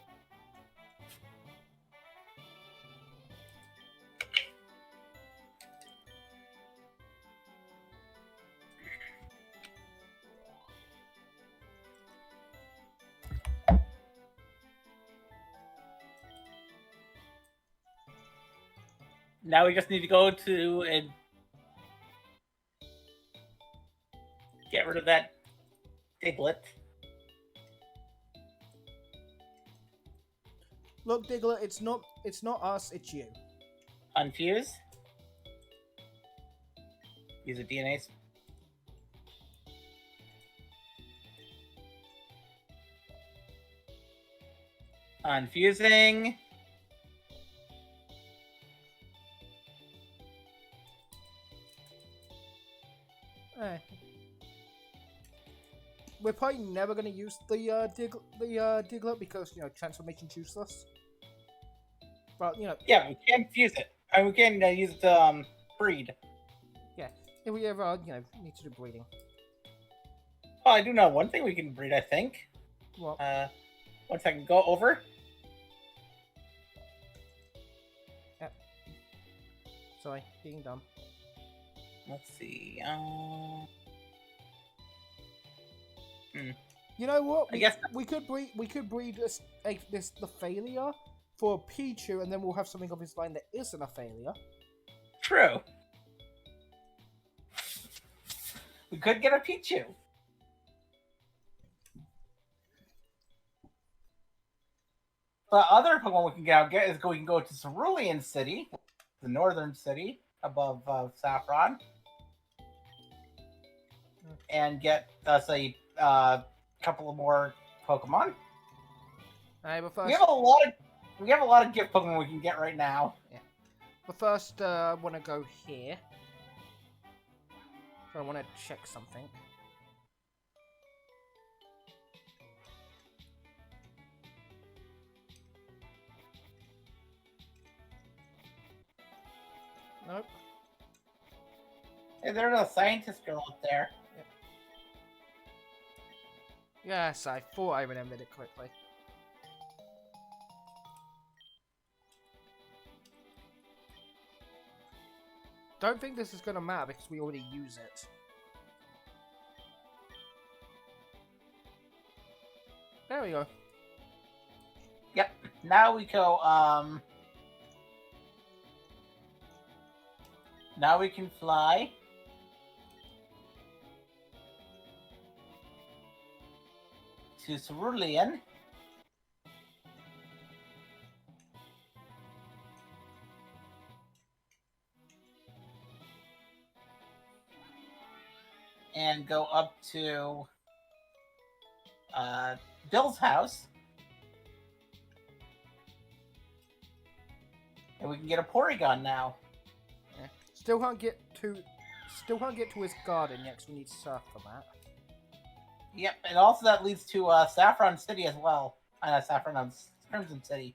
Now we just need to go to and get rid of that Diglett. Look, Diglett, it's not us, it's you. Unfuse. Use a DNA. Unfusing. We're probably never gonna use the Diglett because, you know, transformation's useless. But, you know, Yeah, we can fuse it. And we can use it to breed. yeah, if we ever, you know, need to do breeding. Oh, I do know one thing we can breed, I think. Well, 1 second, go over. sorry, being dumb. Let's see. You know what? I guess we could breed the failure for Pichu, and then we'll have something of his line that isn't a failure. true. We could get a Pichu. The other Pokemon we can get is we can go to Cerulean City, the northern city above Saffron, and get us a couple of more Pokemon. Alright, but first, We have a lot of gift Pokemon we can get right now. I want to go here. I want to check something. Nope. Hey, there's a scientist girl up there. Yes, I thought I remembered it quickly. Don't think this is gonna matter because we already use it. There we go. Yep. Now we go. Now we can fly. To Cerulean. And go up to Bill's house. And we can get a Porygon now. Yeah. Still can't get to his garden yet, 'cause we need surf for that. Yep, and also that leads to Saffron City as well. Crimson City.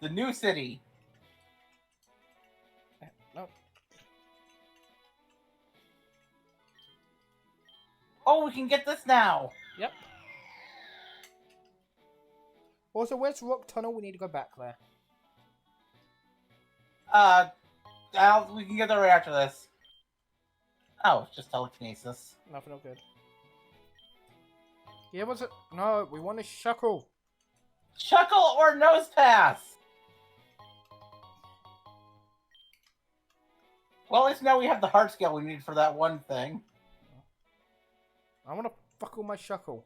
The new city. No. Oh, we can get this now. Yep. Also, where's Rock Tunnel? We need to go back there. We can get there right after this. Oh, it's just telekinesis. Nothing all good. Yeah, what's it? No, we want a Shuckle. Shuckle or Nose Pass? Well, at least now we have the heart scale we need for that one thing. I want to fuck all my Shuckle.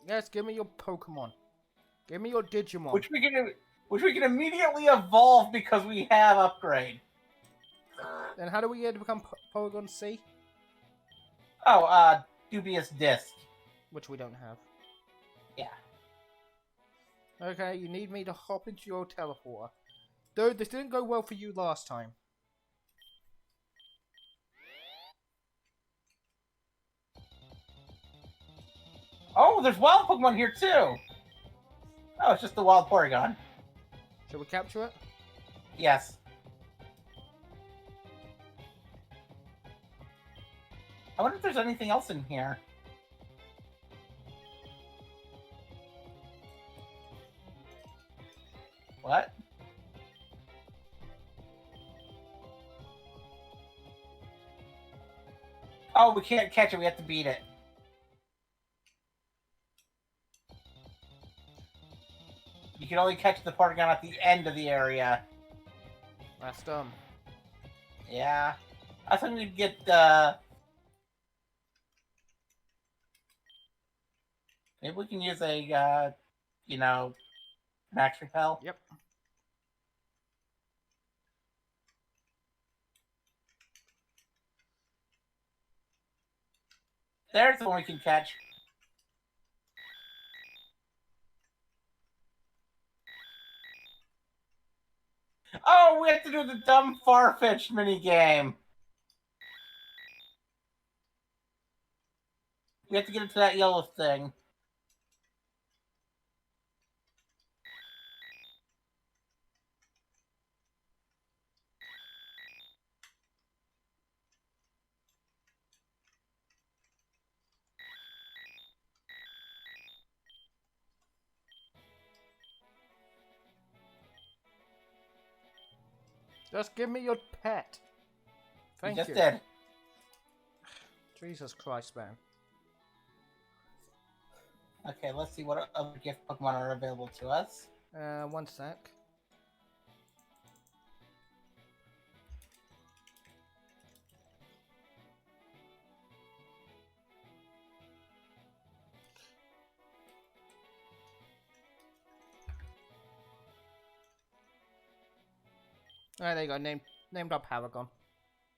Yes, give me your Pokemon. Give me your Digimon. Which we can immediately evolve because we have upgrade. Then how do we get to become Porygon C? Oh, Dubious Disc. Which we don't have. Yeah. Okay, you need me to hop into your teleporter. Dude, this didn't go well for you last time. Oh, there's wild Pokemon here too. Oh, it's just the wild Porygon. Shall we capture it? Yes. I wonder if there's anything else in here. What? Oh, we can't catch it. We have to beat it. You can only catch the Porygon at the end of the area. That's dumb. Yeah. I think we'd get, maybe we can use a, Max Repel. Yep. There's the one we can catch. Oh, we have to do the dumb Farfetch minigame. We have to get into that yellow thing. Just give me your pet. Thank You you. just did. Jesus Christ, man. Okay, let's see what other gift Pokemon are available to us. 1 sec. Alright, there you go. Named up Paragon.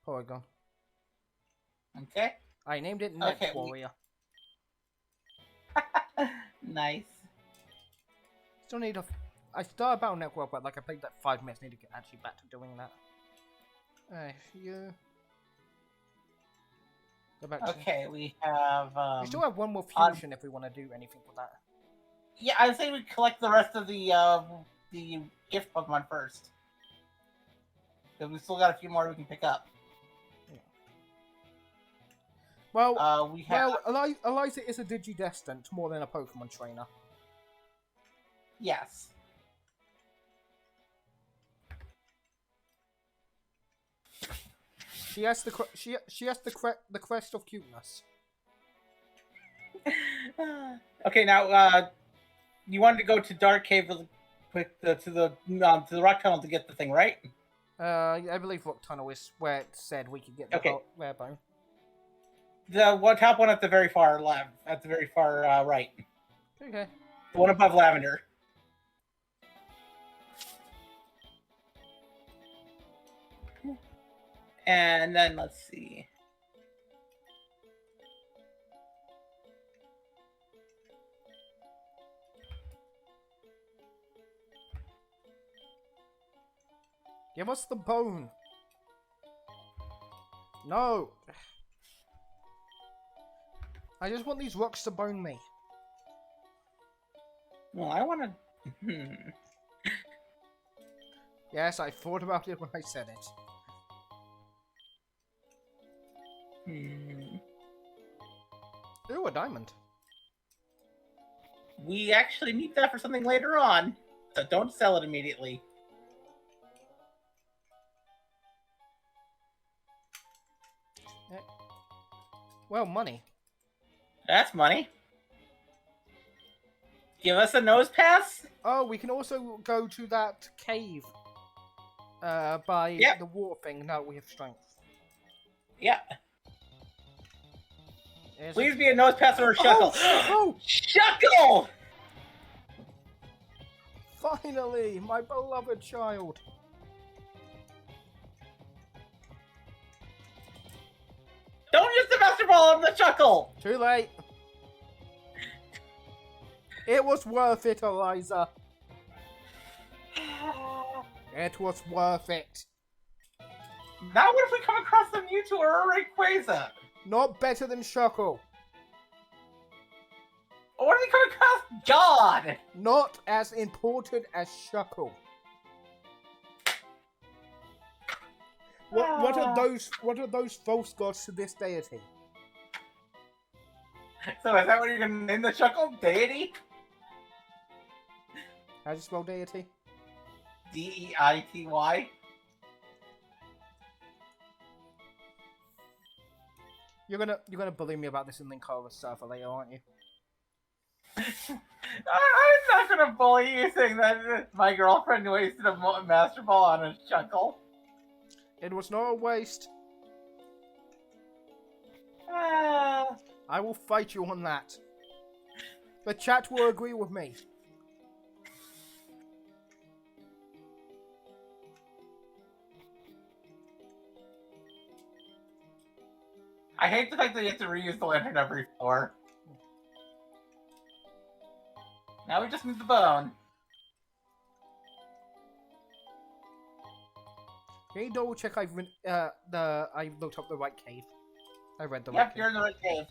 Porygon. Okay. I named it Net Okay, Warrior. Nice. Still need a. I started Battle Network, but like I played that 5 minutes. Need to get actually back to doing that. You. Go back. Okay, we have. We still have one more fusion if we want to do anything with that. Yeah, I'd say we collect the rest of the gift Pokemon first. Because we still got a few more we can pick up. Well, We have. Eliza is a Digidestined more than a Pokemon trainer. Yes. She has the crest of cuteness. Okay, now you wanted to go to Dark Cave to the rock tunnel to get the thing, right? I believe Rock Tunnel is where it said we could get the Okay. rare bone. The top one at the very far left, at the very far right, Okay. the one above Lavender. And then let's see. Give us the bone. No. I just want these rocks to bone me. Well, I want to. Yes, I thought about it when I said it. Ooh, a diamond. We actually need that for something later on, so don't sell it immediately. Well, money. That's money. Give us a nose pass? Oh, we can also go to that cave. By Yep. the water thing. No, we have strength. Yeah. There's Please be a nose pass or a shuckle. Oh! Shuckle! Finally, my beloved child. Don't use the Master Ball on the shuckle! Too late. It was worth it, Eliza. It was worth it. Now what if we come across the Mewtwo or a Rayquaza? Not better than Shuckle. Or what if we come across God? Not as important as Shuckle. What are those false gods to this deity? So is that what you're gonna name the Shuckle? Deity? How do you spell deity? D-E-I-T-Y? You're gonna bully me about this in Linkara server later, aren't you? I'm not gonna bully you saying that my girlfriend wasted a Master Ball on a Shuckle. It was not a waste. Ah. I will fight you on that. The chat will agree with me. I hate the fact that you have to reuse the lantern every floor. Now we just need the bone. Can you double check I looked up the right cave? I read the right Yep, cave. you're in the right cave.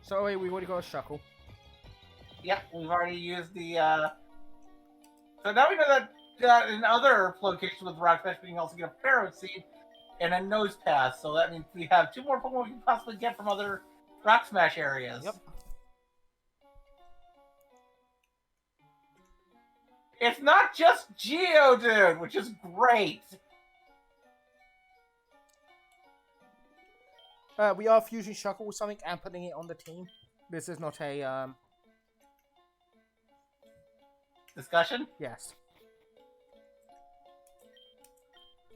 So we've already got a Shuckle. Yep, we've already used the, So now we know that in other locations with Rock Smash, we can also get a Pharaoh Seed and a Nose Pass. So that means we have 2 more Pokemon we can possibly get from other Rock Smash areas. Yep. It's not just Geodude, which is great. We are fusing Shuckle with something and putting it on the team. This is not a Discussion? yes.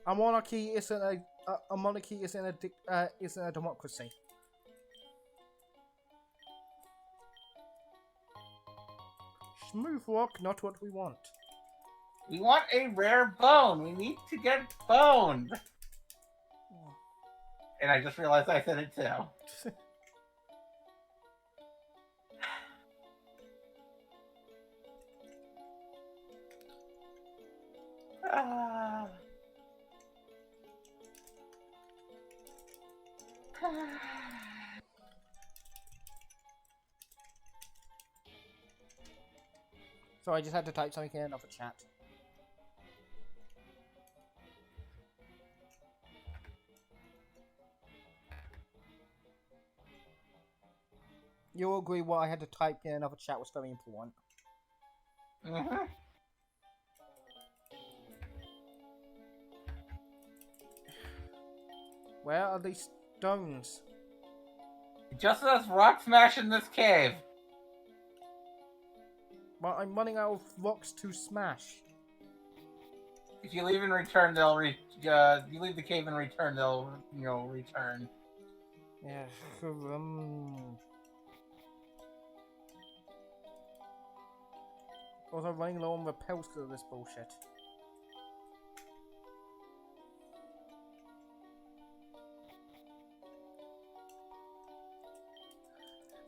A monarchy isn't a democracy. Smooth rock, not what we want. We want a rare bone. We need to get boned. And I just realized I said it too. Ah. So I just had to type something in another chat. You'll agree what I had to type in another chat was very important. Mm-hmm. Where are these stones? Just as rock smash in this cave. Well, I'm running out of rocks to smash. If you leave and return, you leave the cave and return, they'll, return. Yeah. Also running low on repels because of this bullshit.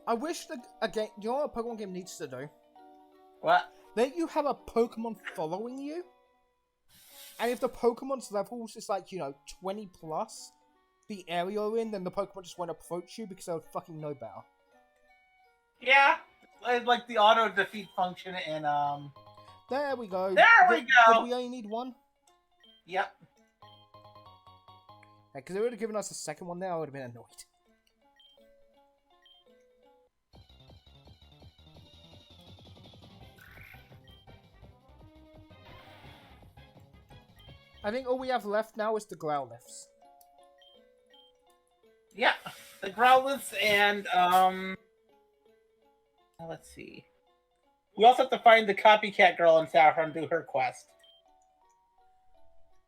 I wish again. You know what a Pokemon game needs to do? What? Let you have a Pokemon following you, and if the Pokemon's levels is like 20 plus the area you're in, then the Pokemon just won't approach you because they'll fucking know better. Yeah, like the auto defeat function in There we go. There we go. Did we only need one? Yep. Because they would have given us a second one there, I would have been annoyed. I think all we have left now is the Growliths. Yeah, the Growliths and let's see. We also have to find the copycat girl in Saffron and do her quest.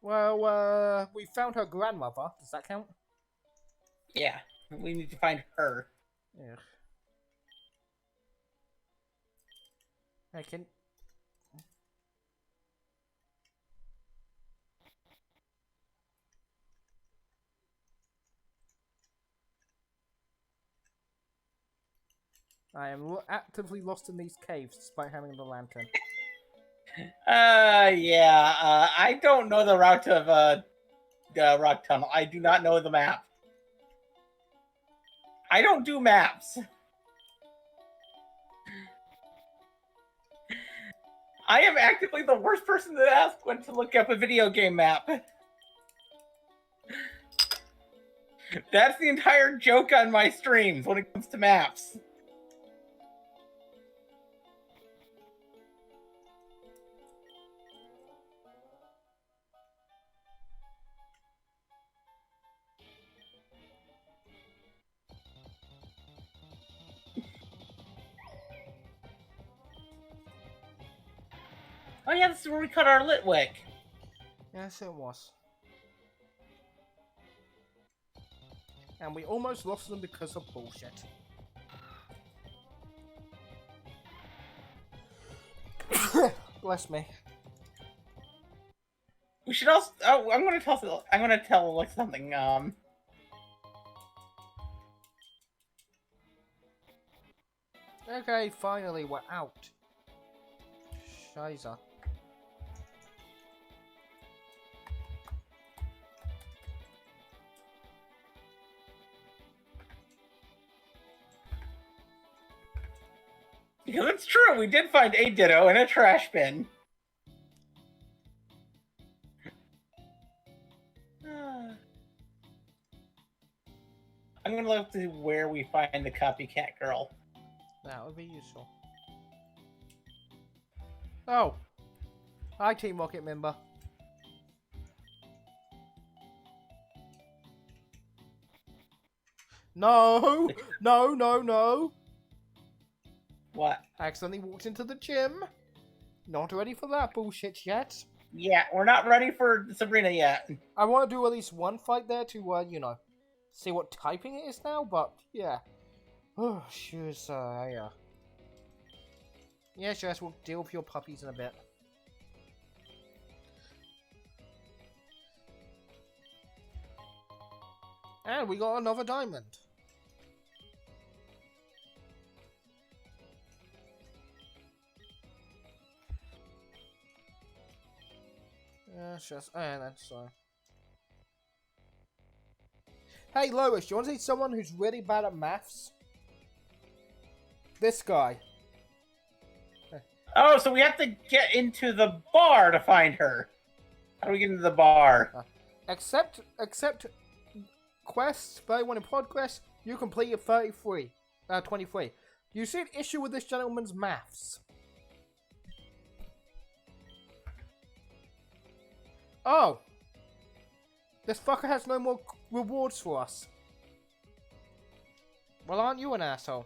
Well, we found her grandmother. Does that count? Yeah, we need to find her. Yeah. I can. I am actively lost in these caves despite having the lantern. Yeah. I don't know the route of Rock Tunnel. I do not know the map. I don't do maps. I am actively the worst person to ask when to look up a video game map. That's the entire joke on my streams when it comes to maps. Oh yeah, this is where we cut our Litwick. Yes, it was. And we almost lost them because of bullshit. Bless me. We should also. Oh, I'm gonna tell Alex something. Okay, finally, we're out. Shiza. Because it's true, we did find a Ditto in a trash bin. I'm gonna look to where we find the copycat girl. That would be useful. Oh. Hi, Team Rocket member. No! No, no, no! What? I accidentally walked into the gym. Not ready for that bullshit yet. Yeah, we're not ready for Sabrina yet. I want to do at least one fight there to, see what typing it is now, but, yeah. Oh, shoes, yeah. Yeah, Jess, we'll deal with your puppies in a bit. And we got another diamond. Yeah, just that's so. Hey Lois, you want to see someone who's really bad at maths? This guy. Oh, so we have to get into the bar to find her. How do we get into the bar? Except quests, 31 in progress, you completed 23. 23. You see an issue with this gentleman's maths. Oh. This fucker has no more rewards for us. Well, aren't you an asshole?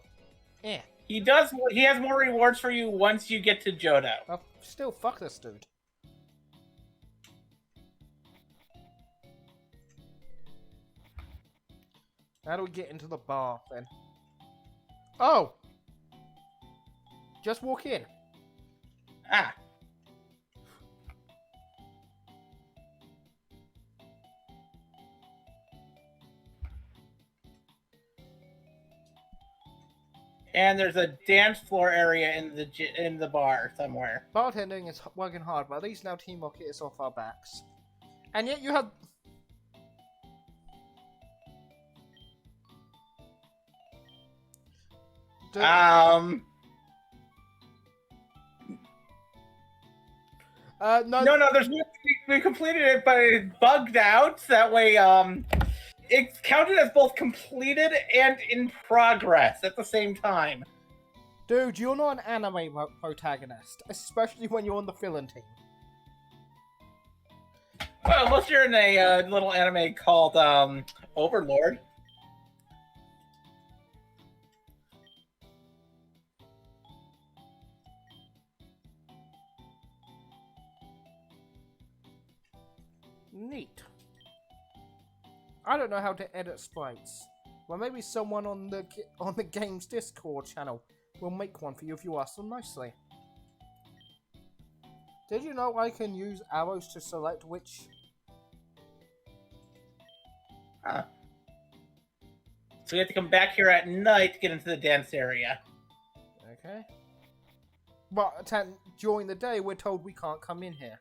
Yeah. He does. He has more rewards for you once you get to Johto. Well, still, fuck this dude. How do we get into the bar, then? Oh! Just walk in. Ah. And there's a dance floor area in the bar somewhere. Bartending is working hard, but at least now Team Rocket is off our backs. And yet you have... No. We completed it, but it bugged out. That way, it's counted as both completed and in progress at the same time. Dude, you're not an anime protagonist, especially when you're on the villain team. Well, unless you're in a little anime called Overlord. Neat. I don't know how to edit sprites. Well, maybe someone on the game's Discord channel will make one for you if you ask them nicely. Did you know I can use arrows to select which... Huh. So we have to come back here at night to get into the dance area. Okay. But during the day, we're told we can't come in here.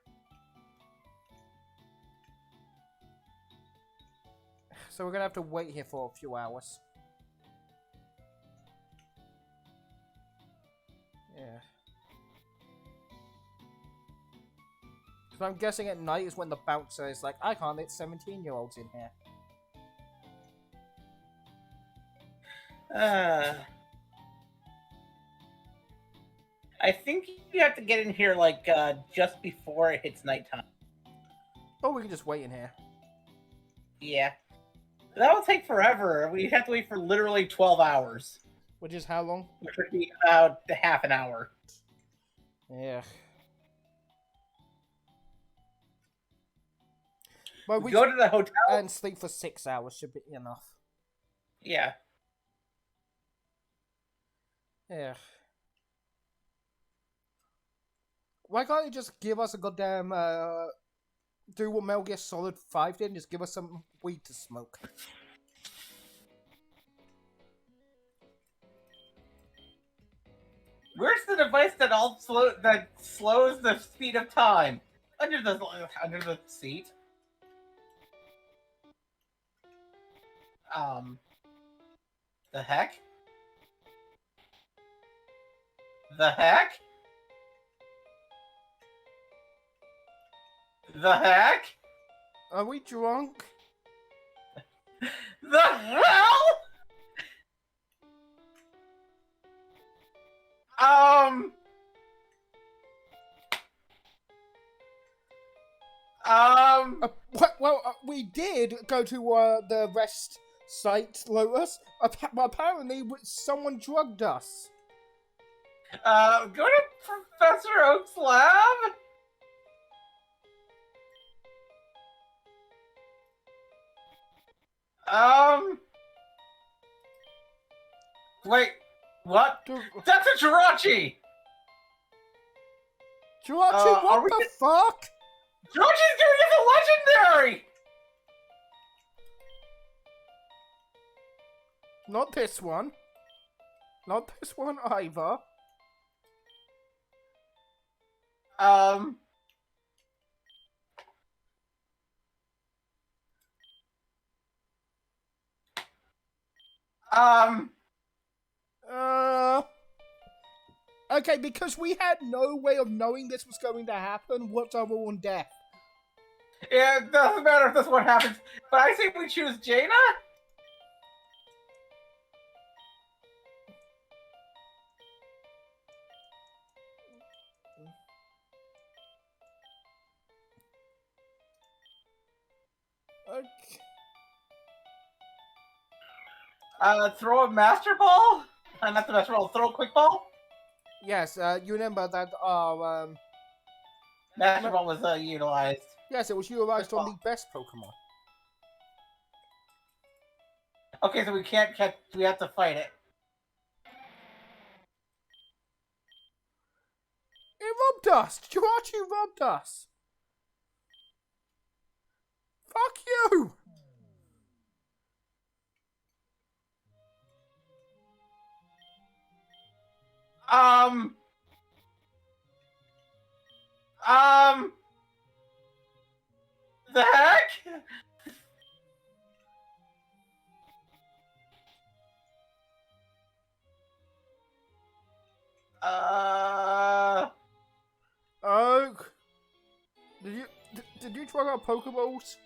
So we're gonna have to wait here for a few hours. Yeah. Because I'm guessing at night is when the bouncer is like, I can't let 17-year-olds in here. I think you have to get in here like just before it hits nighttime. Oh, we can just wait in here. Yeah. That will take forever. We have to wait for literally 12 hours. Which is how long? Which would be about half an hour. Yeah. But we go to the hotel and sleep for 6 hours should be enough. Yeah. Yeah. Why can't you just give us a goddamn, do what Metal Gear Solid 5 did and just give us some weed to smoke? Where's the device that slows the speed of time? Under the seat. The heck? The heck? The heck? Are we drunk? The hell? Well, we did go to the rest site, Lotus. Apparently, someone drugged us. Go to Professor Oak's lab? Wait, what? That's a Jirachi! Jirachi, what the fuck? Jirachi's giving us a legendary! Not this one. Not this one either. Okay, because we had no way of knowing this was going to happen, what's our rule on death? Yeah, it doesn't matter if this one happens, but I think we choose Jaina? Okay. Throw a Master Ball? Not the Master Ball, throw a Quick Ball? Yes, you remember that Master Ball was utilized. yes, it was utilized Quick on Ball. the best Pokemon. Okay, so we can't catch. We have to fight it. It robbed us! Jirachi robbed us! Fuck you! The heck? Oak! Did you try our Pokeballs?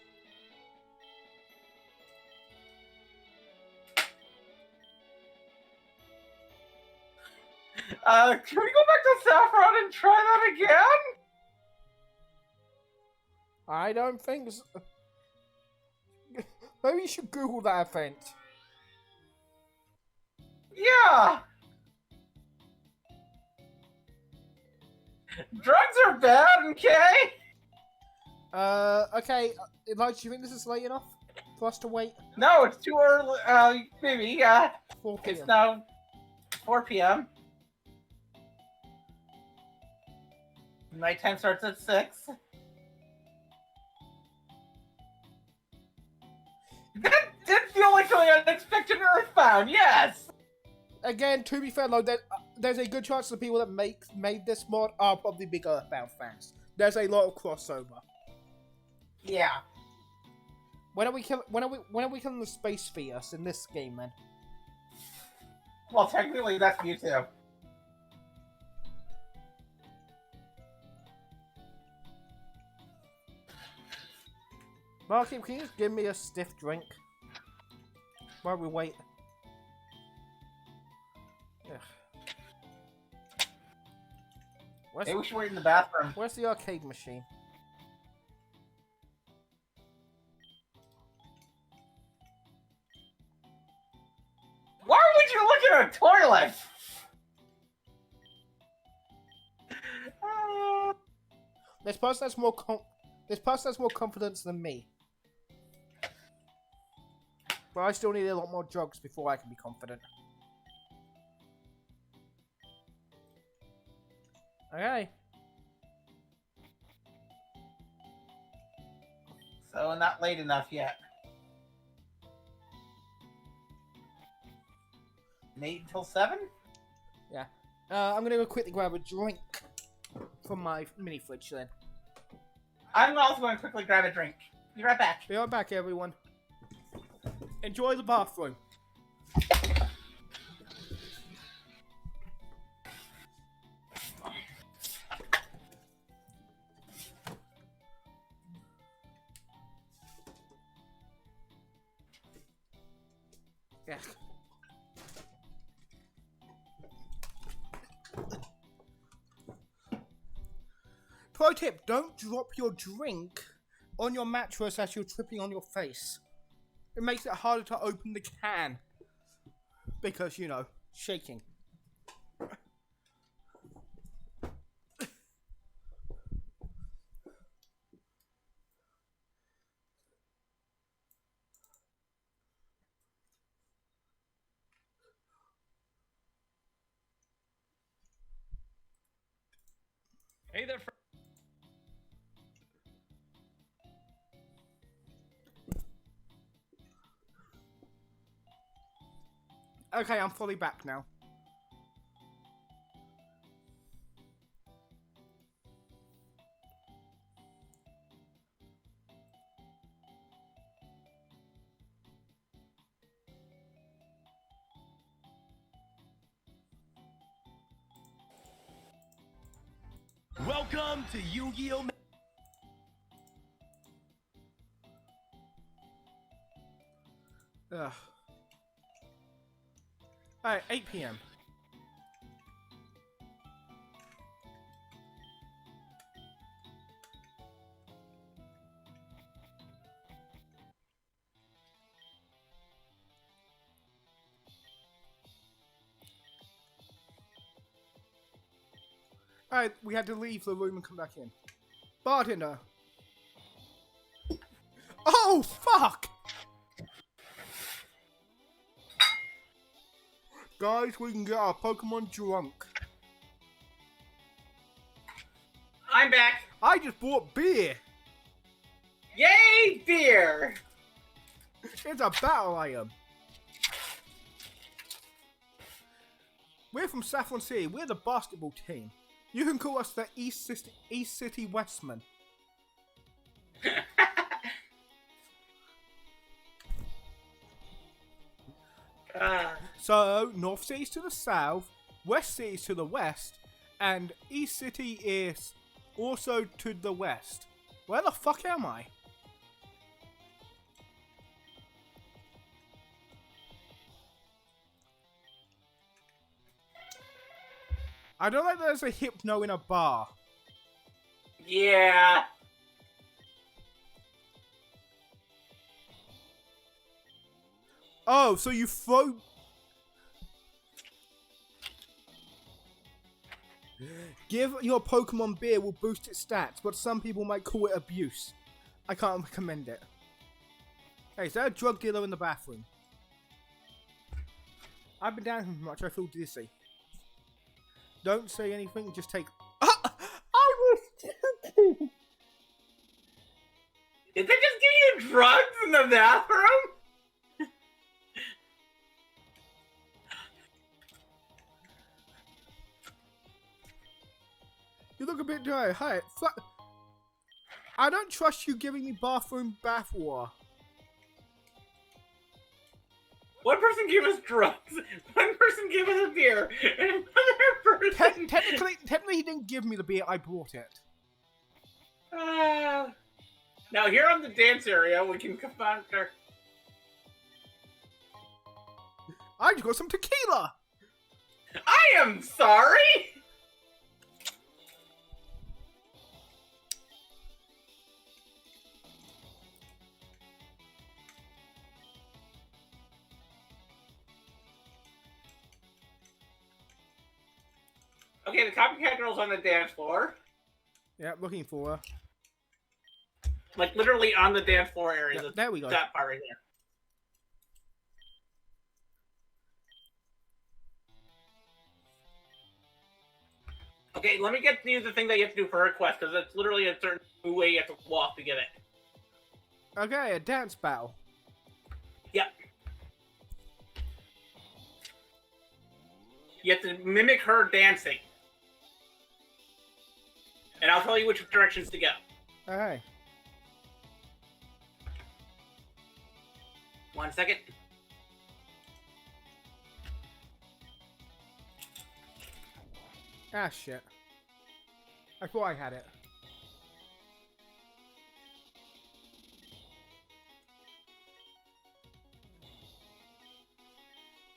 Can we go back to Saffron and try that again? I don't think so. Maybe you should Google that event. Yeah. Drugs are bad, okay? Okay, Elijah, do you think this is late enough for us to wait? No, it's too early. Maybe, 4 p.m. It's now 4 p.m. Nighttime starts at 6. That did feel like something unexpected and Earthbound, yes! Again, to be fair though, there's a good chance the people that made this mod are probably big Earthbound fans. There's a lot of crossover. Yeah. When are we killing the Space Fetus in this game, man? Well, technically, that's Mewtwo. Marky, can you just give me a stiff drink while we wait? Ugh. Maybe we should wait in the bathroom. Where's the arcade machine? Why would you look at a toilet? This person has more confidence than me. But I still need a lot more drugs before I can be confident. Okay. So not late enough yet. Wait until 7? Yeah. I'm gonna go quickly grab a drink from my mini fridge then. I'm also going to quickly grab a drink. Be right back. Be right back, everyone. Enjoy the bathroom. Yeah. Pro tip, don't drop your drink on your mattress as you're tripping on your face. It makes it harder to open the can. Because, you know, shaking. Hey there, Okay, I'm fully back now. welcome to Yu-Gi-Oh! Ugh. Alright, 8 p.m. Alright, we had to leave the room and come back in. Bartender. Oh, fuck! Guys, we can get our Pokemon drunk. I'm back. I just bought beer. Yay, beer! It's a battle item. We're from Saffron City. We're the basketball team. You can call us the East City Westmen. So, North City's to the south, West City's to the west, and East City is also to the west. Where the fuck am I? I don't like there's a Hypno in a bar. Yeah. Oh, so you throw... Give your Pokemon beer will boost its stats, but some people might call it abuse. I can't recommend it. Hey, is there a drug dealer in the bathroom? I've been down too much, I feel dizzy. Don't say anything, just take... Ah! I was joking! Did they just give you drugs in the bathroom? You look a bit dry. Hi. I don't trust you giving me bathroom bath water. One person gave us drugs, one person gave us a beer, and another person... Technically, he didn't give me the beer. I brought it. Now here on the dance area, we can confront her. I just got some tequila. I am sorry! Okay, the copycat girl's on the dance floor. Yeah, looking for her. Like, literally on the dance floor area. Yeah, there we go. That part right there. Okay, let me get you the thing that you have to do for her quest, because it's literally a certain way you have to walk to get it. Okay, a dance battle. Yep. You have to mimic her dancing. And I'll tell you which directions to go. Alright. 1 second. Ah, shit. I thought I had it.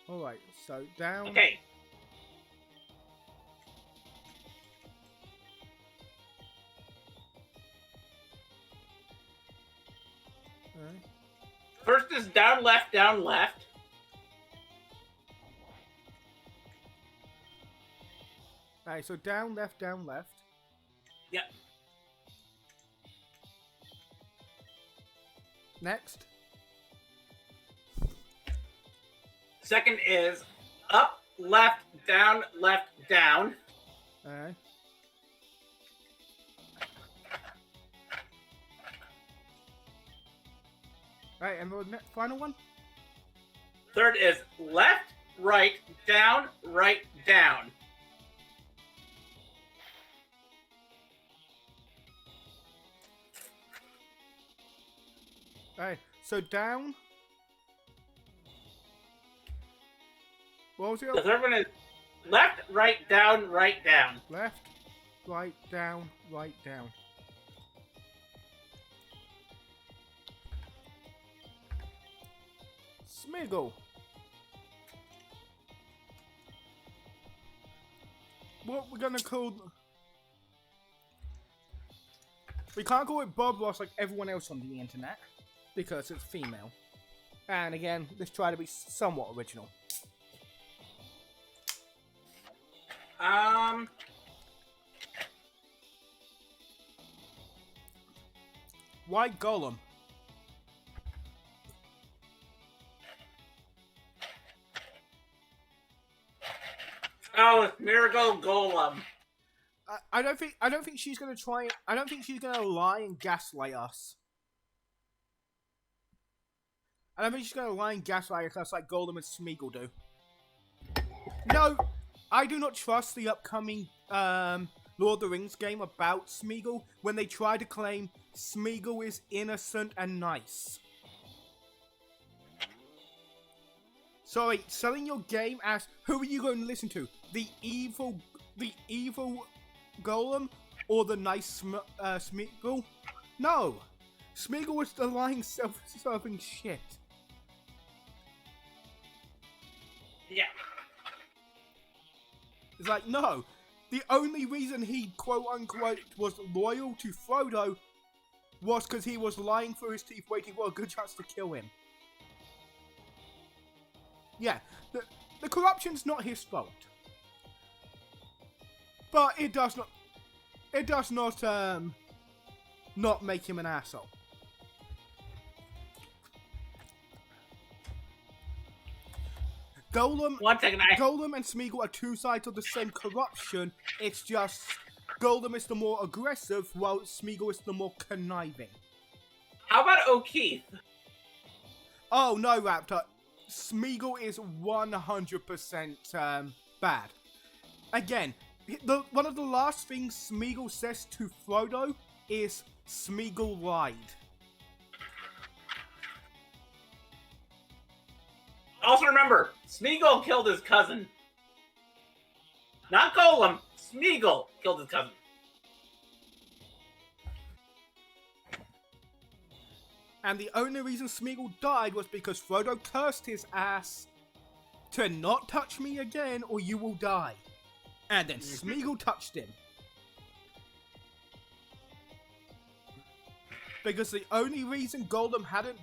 Alright, so down. Okay. Alright. First is down, left, down, left. Alright, so down, left, down, left. Yep. Next. Second is up, left, down, left, down. Alright. Alright, and the final one? Third is left, right, down, right, down. Alright, so down. What was The it? third one is left, right, down, right, down. Left, right, down, right, down. Smiggle. What we're gonna call... We can't call it Bob Ross like everyone else on the internet, because it's female. And again, let's try to be somewhat original. Why Golem? Oh, Miracle Golem. I don't think she's gonna try. I don't think she's gonna lie and gaslight us. I don't think she's gonna lie and gaslight us like Golem and Smeagol do. No, I do not trust the upcoming Lord of the Rings game about Smeagol when they try to claim Smeagol is innocent and nice. Sorry, selling your game as who are you going to listen to? The evil Golem or the nice Smeagol? No, Smeagol was the lying, self-serving shit. Yeah. It's like, no. The only reason he, quote-unquote, was loyal to Frodo was because he was lying through his teeth waiting for a good chance to kill him. Yeah, the corruption's not his fault. But it does not make him an asshole. Golem and Smeagol are two sides of the same corruption. It's just Golem is the more aggressive, while Smeagol is the more conniving. How about O'Keefe? Oh no, Raptor. Smeagol is 100% bad. Again, one of the last things Smeagol says to Frodo is Smeagol lied. Also remember, Smeagol killed his cousin. Not Golem. Smeagol killed his cousin. And the only reason Smeagol died was because Frodo cursed his ass to not touch me again or you will die. And then Smeagol touched him. Because the only reason Golem hadn't...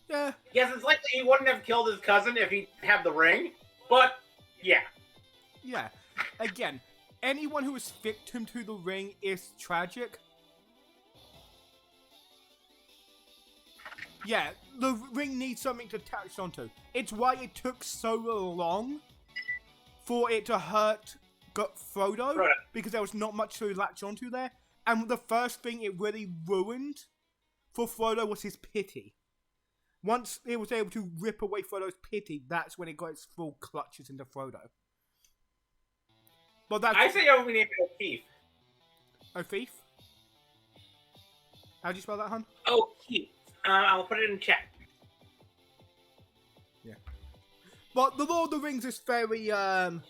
Yeah. Yes, it's likely he wouldn't have killed his cousin if he had the ring, but yeah. Yeah. Again, anyone who is victim to the ring is tragic. Yeah, the ring needs something to attach onto. It's why it took so long for it to hurt Frodo, because there was not much to latch onto there. And the first thing it really ruined for Frodo was his pity. Once it was able to rip away Frodo's pity, that's when it got its full clutches into Frodo. But that's... I say we name it O'Keefe. O'Keefe? How do you spell that, hun? O'Keefe. I'll put it in chat. Yeah. But The Lord of the Rings is very, it's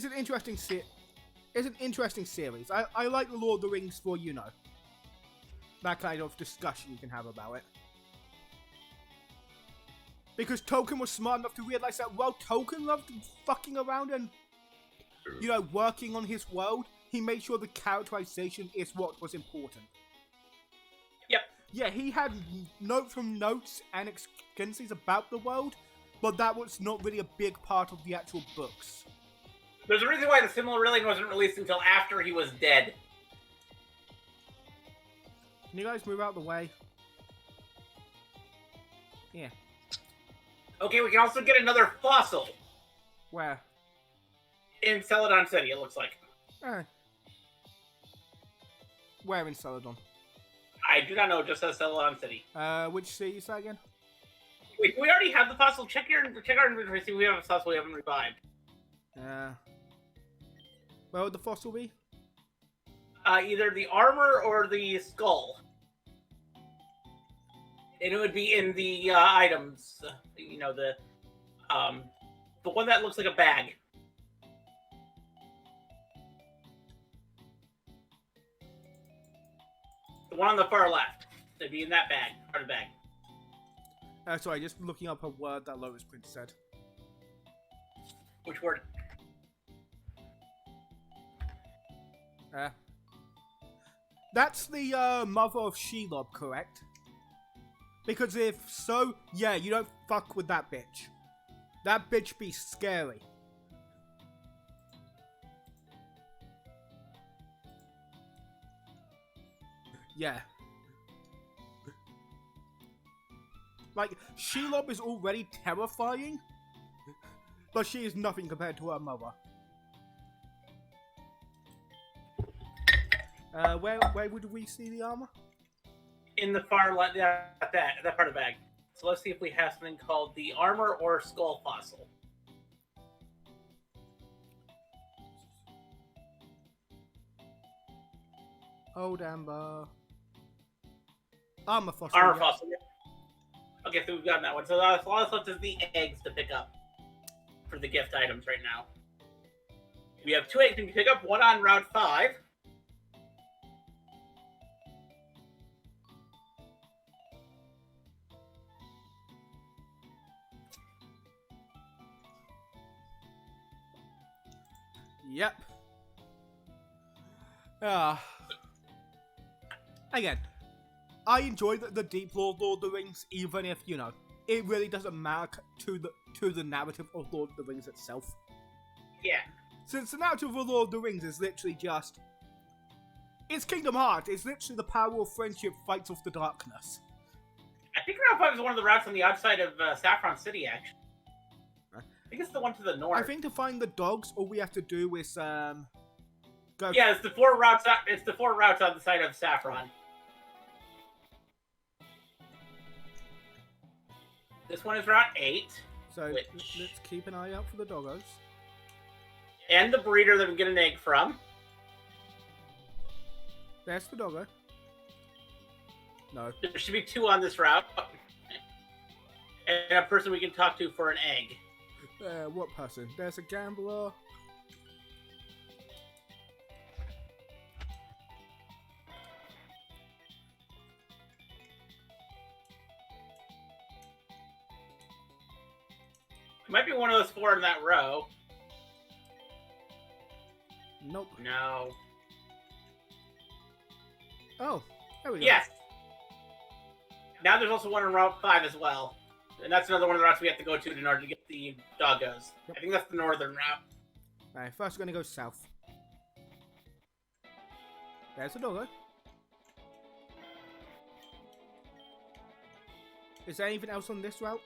an interesting series. I like The Lord of the Rings for, you know, that kind of discussion you can have about it. Because Tolkien was smart enough to realize that while Tolkien loved fucking around and, you know, working on his world, he made sure the characterization is what was important. Yep. Yeah, he had notes and extensions about the world, but that was not really a big part of the actual books. There's a reason why the Silmarillion wasn't released until after he was dead. Can you guys move out of the way? Yeah. Okay, we can also get another fossil Where? in Celadon City, it looks like. Where in Celadon? I do not know, it just says Celadon City. Which city is that again? Wait, we already have the fossil. Check our inventory, see if we have a fossil we haven't revived. Where would the fossil be? Either the armor or the skull. And it would be in the items. You know, the one that looks like a bag. The one on the far left. It'd be in that bag, part of the bag. Sorry, just looking up a word that Lotus Prince said. Which word? That's the mother of Shelob, correct? Because if so, yeah, you don't fuck with that bitch. That bitch be scary. Yeah. Like, Shelob is already terrifying, but she is nothing compared to her mother. Where would we see the armor? In the far left, that part of the bag. So let's see if we have something called the armor or skull fossil. Hold Amber. Armor fossil. Armor yeah. fossil. Yeah. Okay, so we've gotten that one. So all that's left is the eggs to pick up for the gift items right now. We have 2 eggs we can pick up. One on Route 5. Yep. Again, I enjoy the Deep Lord of the Rings, even if, you know, it really doesn't matter to the narrative of Lord of the Rings itself. Yeah. Since the narrative of Lord of the Rings is literally just... It's Kingdom Hearts, it's literally the power of friendship fights off the darkness. I think Route 5 is one of the routes on the outside of Saffron City, actually. I think it's the one to the north. I think to find the dogs, all we have to do is, go... Yeah, it's the 4 routes. It's the 4 routes on the side of Saffron. This one is Route 8. So, Which- let's keep an eye out for the doggos. And the breeder that we get an egg from. There's the doggo. No. There should be 2 on this route. And a person we can talk to for an egg. What person? There's a gambler. It might be one of those 4 in that row. Nope. No. Oh, there we go. Yes. Now there's also one in Route 5 as well. And that's another one of the routes we have to go to in order to get the doggos. Yep. I think that's the northern route. Alright, first we're gonna go south. There's the doggo. Is there anything else on this route?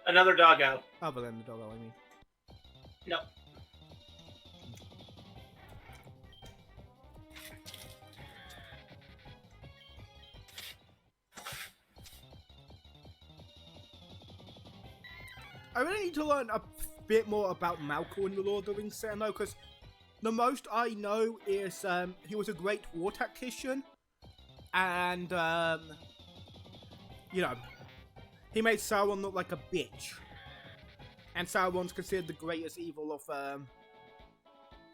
Another doggo. Other than the doggo, I mean. No. I really need to learn a bit more about Malcolm in the Lord of the Rings set, though, because the most I know is he was a great war tactician, and you know, he made Sauron look like a bitch, and Sauron's considered the greatest evil of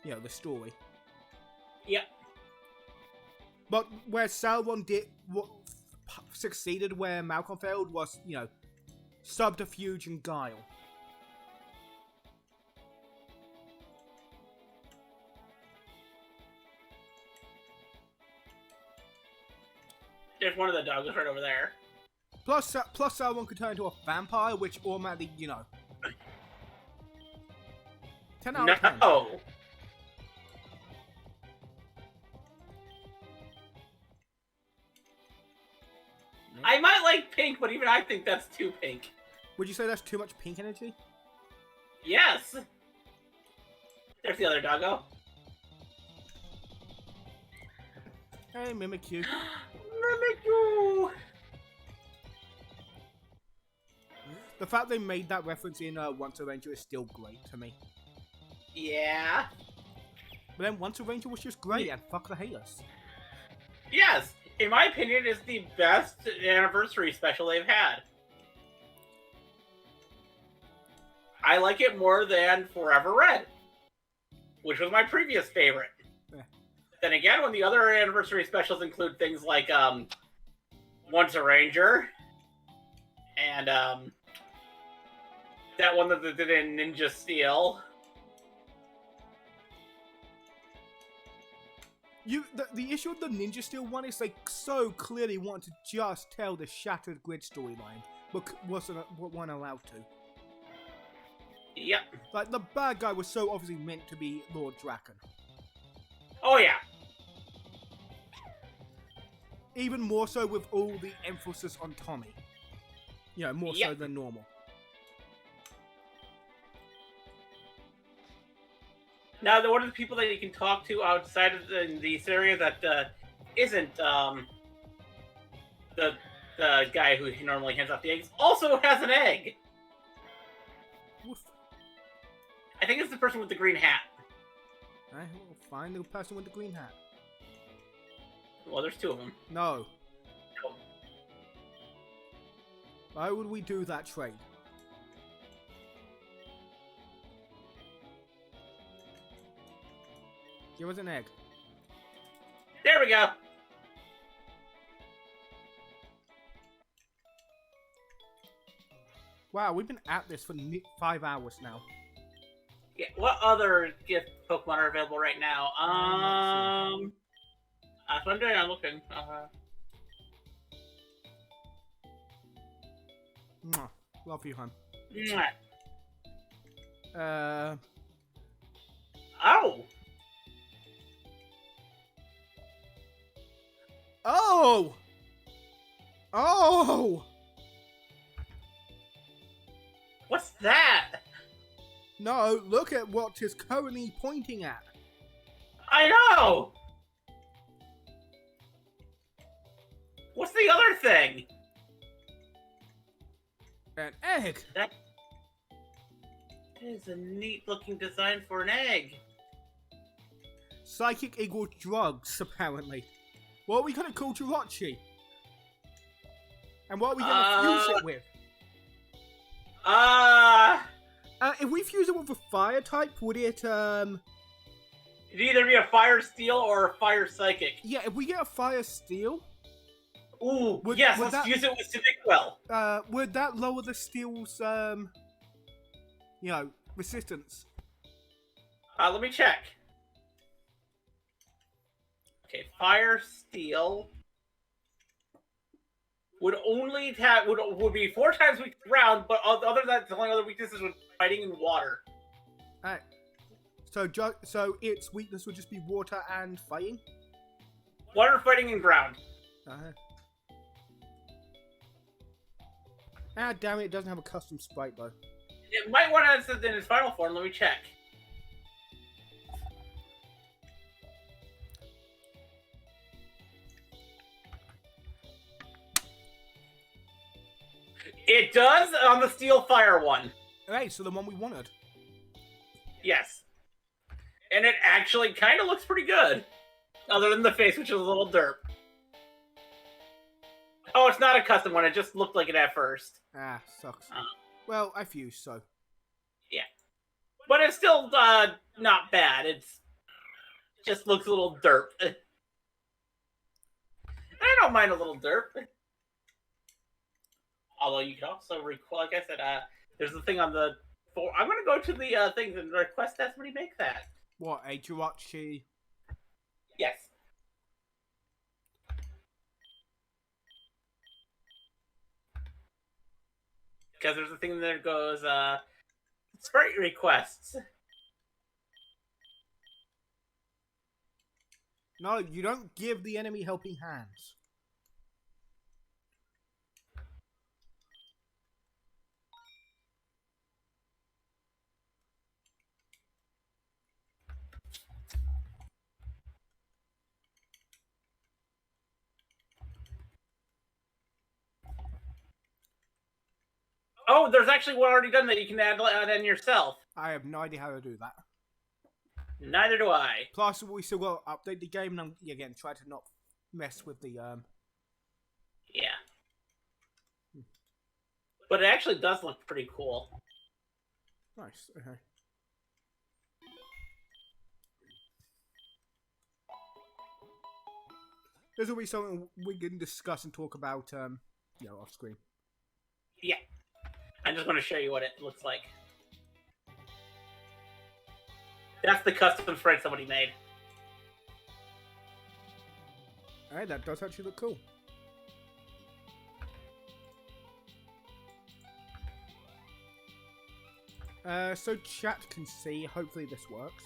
you know, the story. Yep. But where Sauron succeeded, where Malcolm failed, was, you know, subterfuge and guile. There's one of the doggos right over there. Plus Sauron could turn into a vampire, which automatically, you know, 10 out of 10. No. I might like pink, but even I think that's too pink. Would you say that's too much pink energy? Yes. There's the other doggo. Hey, Mimikyu. Mimikyu! The fact they made that reference in Once a Ranger is still great to me. Yeah. But then Once a Ranger was just great, and fuck the haters. Yes. In my opinion, it's the best anniversary special they've had. I like it more than Forever Red, which was my previous favorite. Yeah. Then again, when the other anniversary specials include things like Once a Ranger and that one that they did in Ninja Steel. The issue with the Ninja Steel one is they so clearly want to just tell the Shattered Grid storyline, but weren't allowed to. Yep. Like, the bad guy was so obviously meant to be Lord Draken. Oh yeah. Even more so with all the emphasis on Tommy. You know, more so Yep. than normal. Now, one of the people that you can talk to outside of this area that isn't the guy who normally hands out the eggs also has an egg. Woof. I think it's the person with the green hat. Alright, we'll find the person with the green hat. Well, there's two of them. No. Why would we do that trade? Give us an egg. There we go. Wow, we've been at this for 5 hours now. Yeah. What other gift Pokemon are available right now? That's what I'm doing. I'm looking. Mwah. Love you, hon. Mwah. Oh! Oh! Oh! What's that? No, look at what it's currently pointing at. I know. What's the other thing? An egg. That is a neat-looking design for an egg. Psychic equals drugs, apparently. What are we gonna call Jirachi? And what are we gonna fuse it with? If we fuse it with a fire type, would it, It'd either be a fire steel or a fire psychic. Yeah, if we get a fire steel, Ooh, Would- yes, would let's that- use it with Cyndaquil. would that lower the steel's, resistance? Let me check. Okay, fire steel would only would be 4 times weak to ground, but other than that, the only other weaknesses would be fighting in water. Alright. So its weakness would just be water and fighting? Water, fighting, and ground. Uh-huh. Ah, damn it, it doesn't have a custom sprite, though. It might want to in its final form. Let me check. It does on the Steel Fire one. Alright, so the one we wanted. Yes. And it actually kind of looks pretty good. Other than the face, which is a little derp. Oh, it's not a custom one. It just looked like it at first. Ah, sucks. Well, I fused, so. But it's still not bad. It's just looks a little derp. I don't mind a little derp. Although you can also like I said, there's the thing on the. I'm gonna go to the thing and request that somebody make that. What, a Jirachi? Yes. Because there's a thing that goes, sprite requests. No, you don't give the enemy helping hands. Oh, there's actually one already done that you can add in yourself. I have no idea how to do that. Neither do I. Plus, we still got to update the game, and again, try to not mess with the, Yeah. But it actually does look pretty cool. Nice, okay. This will be something we can discuss and talk about, off screen. Yeah. I'm just going to show you what it looks like. That's the custom sprite somebody made. Alright, that does actually look cool. So chat can see. Hopefully this works.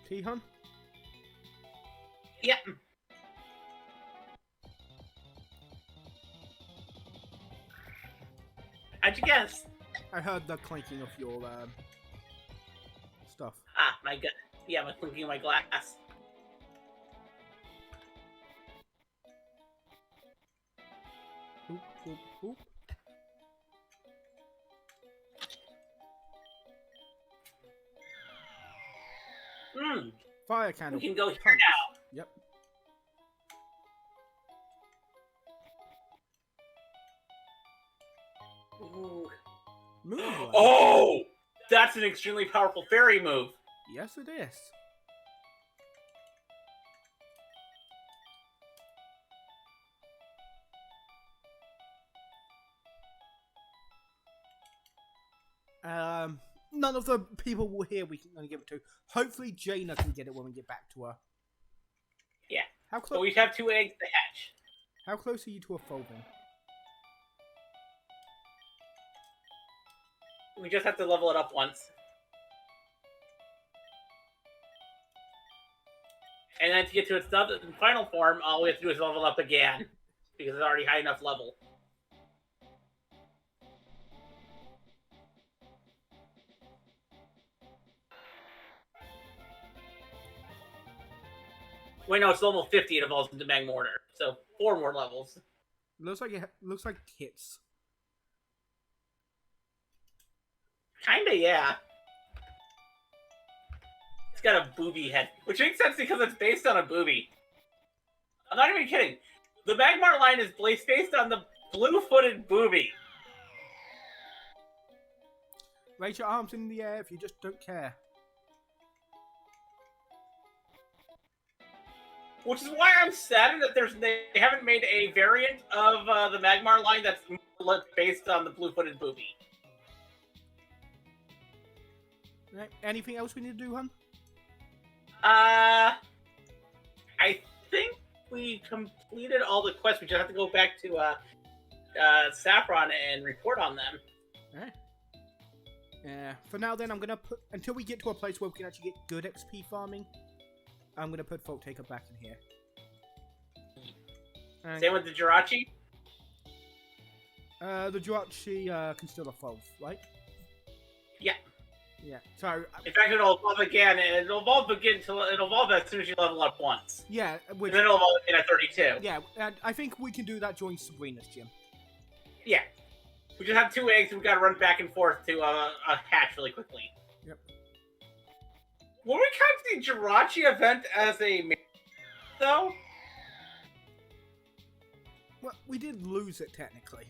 T-Hun? Yeah. How'd you guess? I heard the clanking of your stuff. Ah, my god. Yeah, I'm clinking my glass. Oop, oop, oop. Hmm. Fire candle. We can go here punch. now. Yep. Ooh. Move. Lad. Oh! That's an extremely powerful fairy move. Yes, it is. None of the people here we can give it to. Hopefully Jaina can get it when we get back to her. Yeah. How But close? we have 2 eggs to hatch. How close are you to evolving? We just have to level it up once. And then to get to its final form, all we have to do is level up again. Because it's already high enough level. Wait, no, it's level 50, it evolves into Magmortar. So 4 more levels. Looks like hits. Kinda, yeah. It's got a booby head, which makes sense because it's based on a booby. I'm not even kidding. The Magmar line is based on the blue-footed booby. Raise your arms in the air if you just don't care. Which is why I'm saddened that they haven't made a variant of the Magmar line that's based on the blue-footed booby. Right. Anything else we need to do, hun? I think we completed all the quests. We just have to go back to Saffron and report on them. Alright. Yeah. For now, then, I'm gonna put until we get to a place where we can actually get good XP farming. I'm gonna put Folk Taker back in here. And, Same with the Jirachi. the Jirachi can still evolve, right? Yeah. Yeah. So In fact, it'll evolve again, and it'll evolve again until it'll evolve as soon as you level up once. yeah, which, And then it'll evolve again at 32. yeah, and I think we can do that during Sabrina's gym. Yeah. We just have 2 eggs, and we gotta run back and forth to hatch really quickly. Yep. Will we count the Jirachi event as a though? Well, we did lose it technically.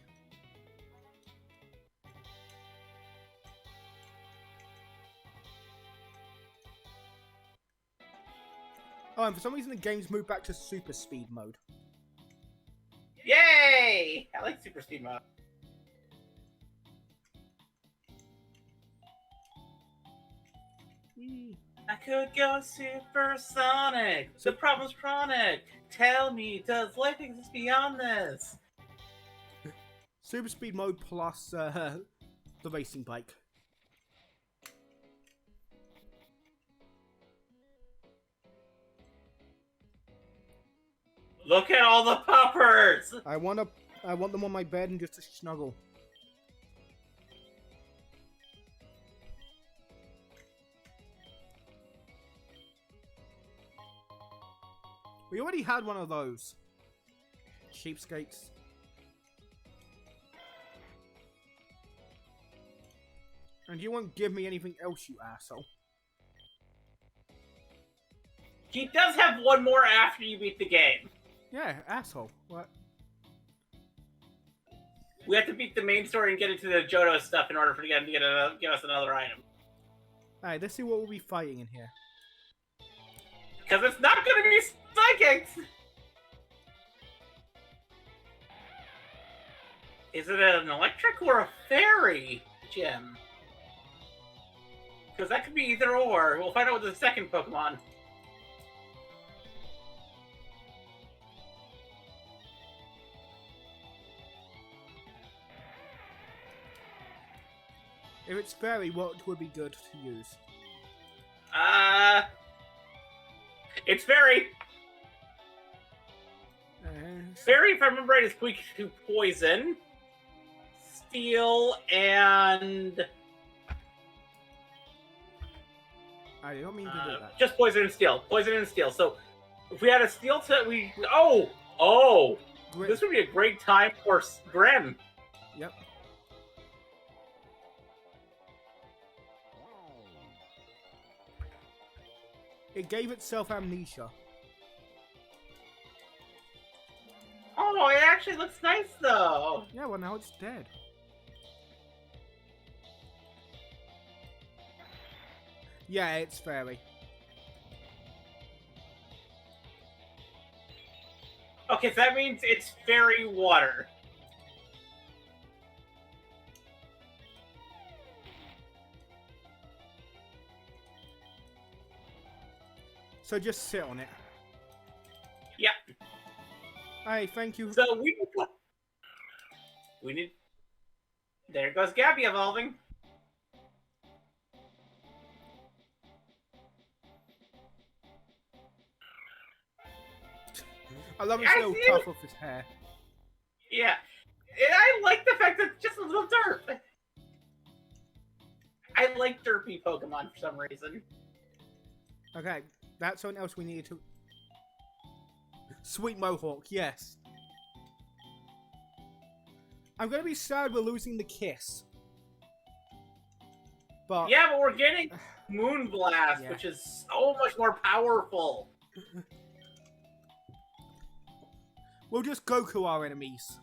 Oh, and for some reason the game's moved back to super speed mode. Yay! I like Super Speed mode. Whee. I could go supersonic. The problem's chronic. Tell me, does life exist beyond this? Super speed mode plus the racing bike. Look at all the puppers! I want them on my bed and just to snuggle. We already had one of those. Cheapskates. And you won't give me anything else, you asshole. He does have one more after you beat the game. Yeah, asshole. What? We have to beat the main story and get into the Johto stuff in order for him to give us another item. Alright, let's see what we'll be fighting in here. Because it's not going to be psychics! Is it an electric or a fairy gym? Because that could be either or. We'll find out with the second Pokemon. If it's fairy, what would be good to use? It's fairy. Fairy, if I remember right, is weak to poison, steel, and I don't mean to do that. just poison and steel. Poison and steel. So if we had a steel set, oh, Great. this would be a great time for Grim. Yep. It gave itself amnesia. Oh, it actually looks nice though. Yeah, well now it's dead. Yeah, it's fairy. Okay, so that means it's fairy water. So just sit on it. Yeah. Hey, thank you. So we need. There goes Gabby evolving. I love his I little see tuft of his hair. Yeah. And I like the fact that it's just a little derp. I like derpy Pokemon for some reason. Okay, that's something else we needed to... Sweet Mohawk, yes. I'm gonna be sad we're losing the kiss. But... Yeah, but we're getting Moonblast, Yeah. which is so much more powerful. We'll just Goku our enemies.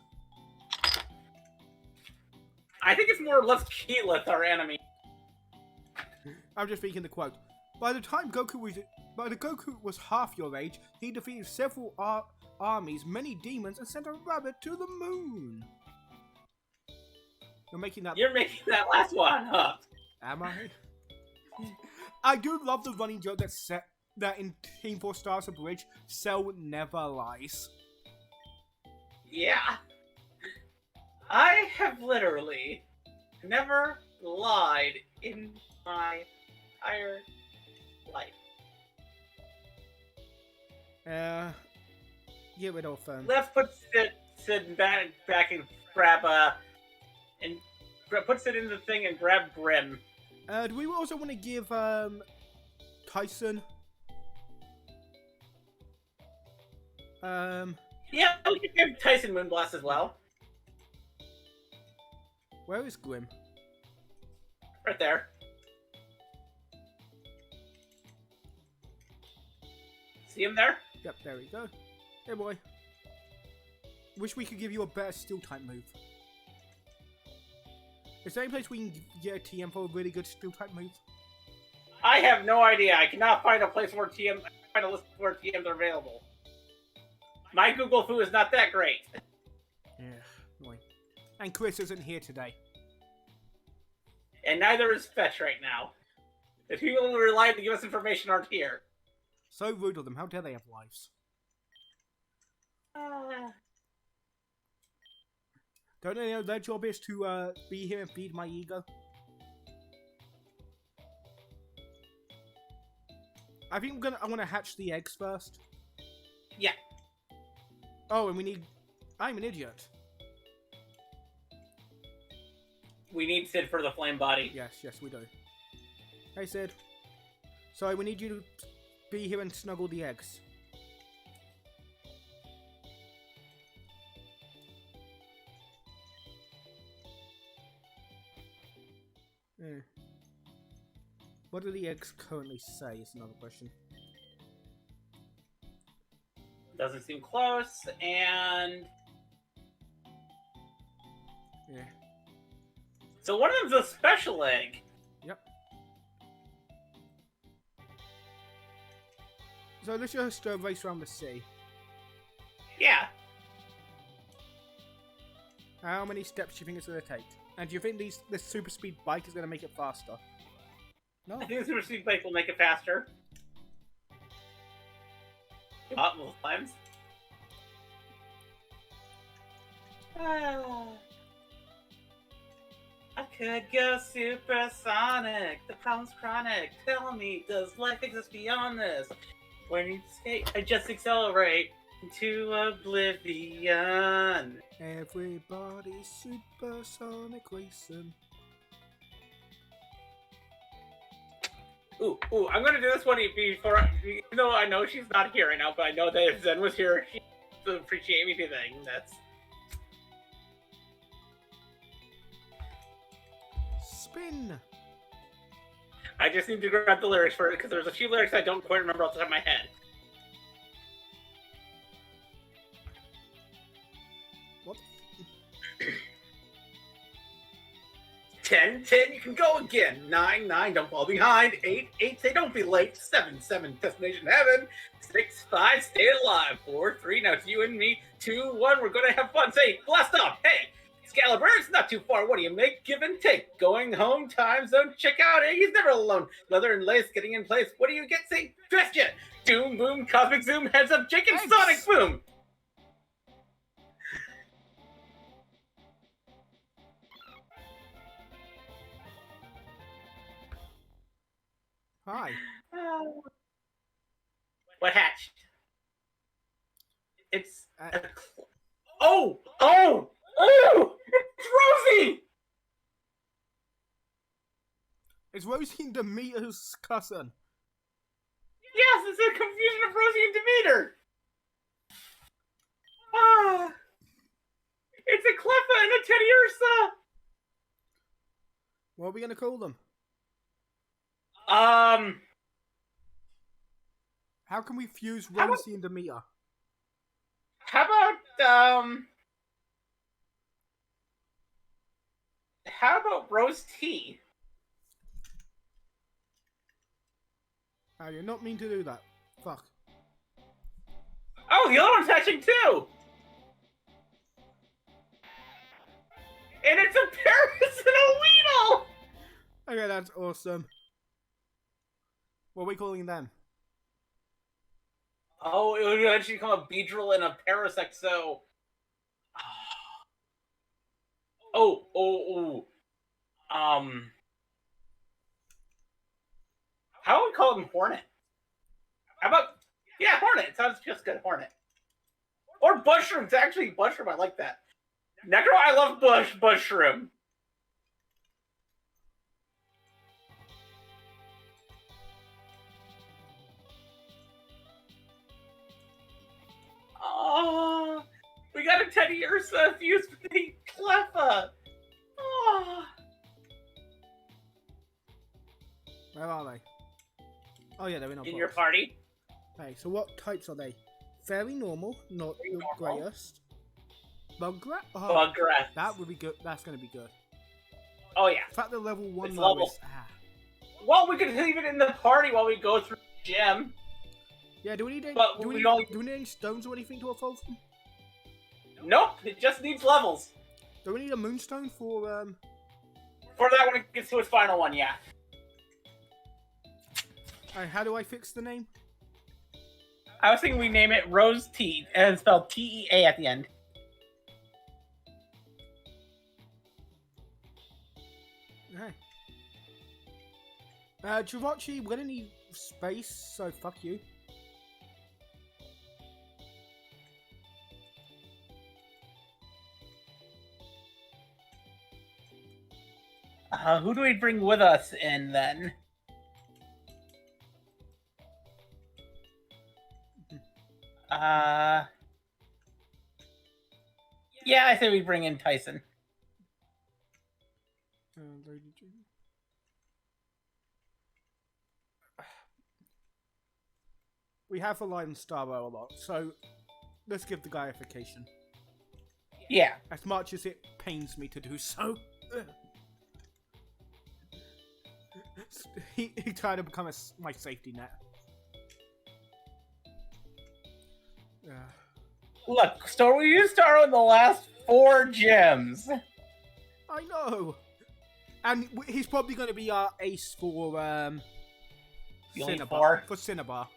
I think it's more or less Keyleth, our enemy. I'm just speaking the quote. By the Goku was half your age, he defeated several armies, many demons, and sent a rabbit to the moon. You're making that... You're making that last one up. Am I? I do love the running joke that in Team 4 Stars of Bridge, Cell never lies. Yeah. I have literally never lied in my entire life. Get rid of Let's put Sid back and grab put Sid in the thing and grab Grim. do we also want to give Tyson Yeah, we could give Tyson Moonblast as well. where is Grim? Right there. See him there? Yep, there we go. Hey boy. Wish we could give you a better steel type move. Is there any place we can get a TM for a really good steel type move? I have no idea. I cannot find a place where find a list where TMs are available. My Google Foo is not that great. Yeah, boy. And Chris isn't here today. And neither is Fetch right now. The people who rely to give us information aren't here. So rude of them. How dare they have lives? Don't they know their job is to be here and feed my ego? I think I'm gonna hatch the eggs first. Yeah. Oh, and we need... I'm an idiot. We need Sid for the flame body. Yes, we do. Hey, Sid. Sorry, we need you to be here and snuggle the eggs. What do the eggs currently say is another question. Doesn't seem close, and... Yeah. So one of them's a special egg. Yep. So let's just race around the city. Yeah. How many steps do you think it's going to take? And do you think this super speed bike is going to make it faster? No. I think the super speed bike will make it faster. Multiple times. I could go supersonic. The problem's chronic. Tell me, does life exist beyond this? When you skate, I just accelerate into oblivion. Everybody's supersonic racing. Ooh, I'm gonna do this one before, even though I know she's not here right now, but I know that if Zen was here, she would appreciate me doing that's. Spin! I just need to grab the lyrics for it, because there's a few lyrics I don't quite remember off the top of my head. What? 10, you can go again. 9, don't fall behind. 8, say don't be late. 7, destination heaven. 6, 5, stay alive. 4, 3, now it's you and me. 2, 1, we're gonna have fun. Say, blast off. Hey, Excalibur, it's not too far. What do you make? Give and take. Going home, time zone, check out. Hey, he's never alone. Leather and lace getting in place. What do you get? Say, dressed yet. Doom, boom, cosmic zoom, heads up, Jake and Thanks. Sonic boom. Hi. What hatched? It's Uh, oh! It's Rosie! It's Rosie and Demeter's cousin. Yes, it's a confusion of Rosie and Demeter. Ah, it's a Cleffa and a Teddy Ursa. What are we gonna call them? How can we fuse How about- Rosie and Demeter? How about Rose T? I did not mean to do that. Fuck. Oh, the other one's hatching too. And it's a Paris and a Weedle. Okay, that's awesome. What are we calling them? Oh, it would actually become a Beedrill and a Paris XO. How would we call him Hornet? How about, yeah, Hornet. It sounds just good, Hornet. Or Bushroom. Actually, Bushroom, I like that. Necro, I love Bushroom. Oh, we got a Teddy Ursa fused with a Cleffa. Oh. Where are they? Oh yeah, they're in our In box. your party? Okay, so what types are they? Fairly normal, not Very the normal. greatest. Bugrat? Oh, Buggrass. that would be good. That's gonna be good. Oh, yeah. In fact, the level 1 It's though level- is... Well, we could leave it in the party while we go through the gym. Yeah, do we need any, But do we we need, don't- do we need any stones or anything to evolve them? Nope, it just needs levels. Do we need a moonstone for, For that when it gets to its final one, yeah. how do I fix the name? I was thinking we name it Rose Tea, and it's spelled T-E-A at the end. Okay. Jirachi, we're gonna need space, so fuck you. Who do we bring with us in then? Yeah, I say we bring in Tyson. Lady Jane. We have relied on Starbow a lot, so let's give the guy a vacation. Yeah. As much as it pains me to do so. He tried to become my safety net. Look, you start with the last 4 gyms. I know. And he's probably going to be our ace for Elite Cinnabar. Four? For Cinnabar.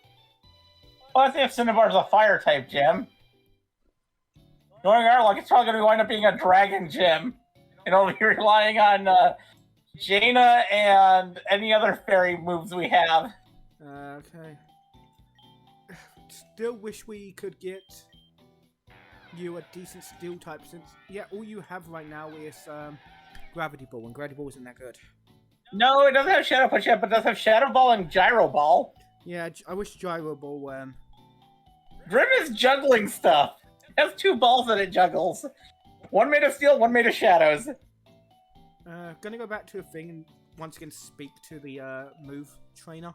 Well, I think if Cinnabar's a fire type gym. Knowing our luck, it's probably going to wind up being a dragon gym. And only relying on Jaina and any other fairy moves we have. Okay. Still wish we could get you a decent steel type since, yeah, all you have right now is Gravity Ball, and Gravity Ball isn't that good. No, it doesn't have Shadow Punch yet, but it does have Shadow Ball and Gyro Ball. Yeah, I wish Gyro Ball, Grim is juggling stuff. It has 2 balls that it juggles. One made of steel, one made of shadows. Gonna go back to a thing and once again speak to the move trainer.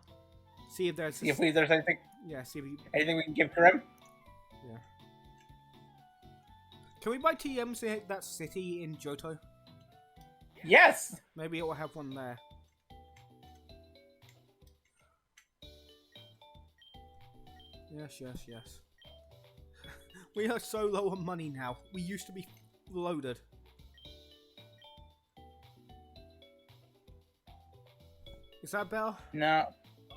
See if there's See if there's anything see if anything we can give Grim. Yeah. Can we buy TMs in that city in Johto? Yes! Maybe it will have one there. Yes. We are so low on money now. We used to be loaded. Is that Bell? No.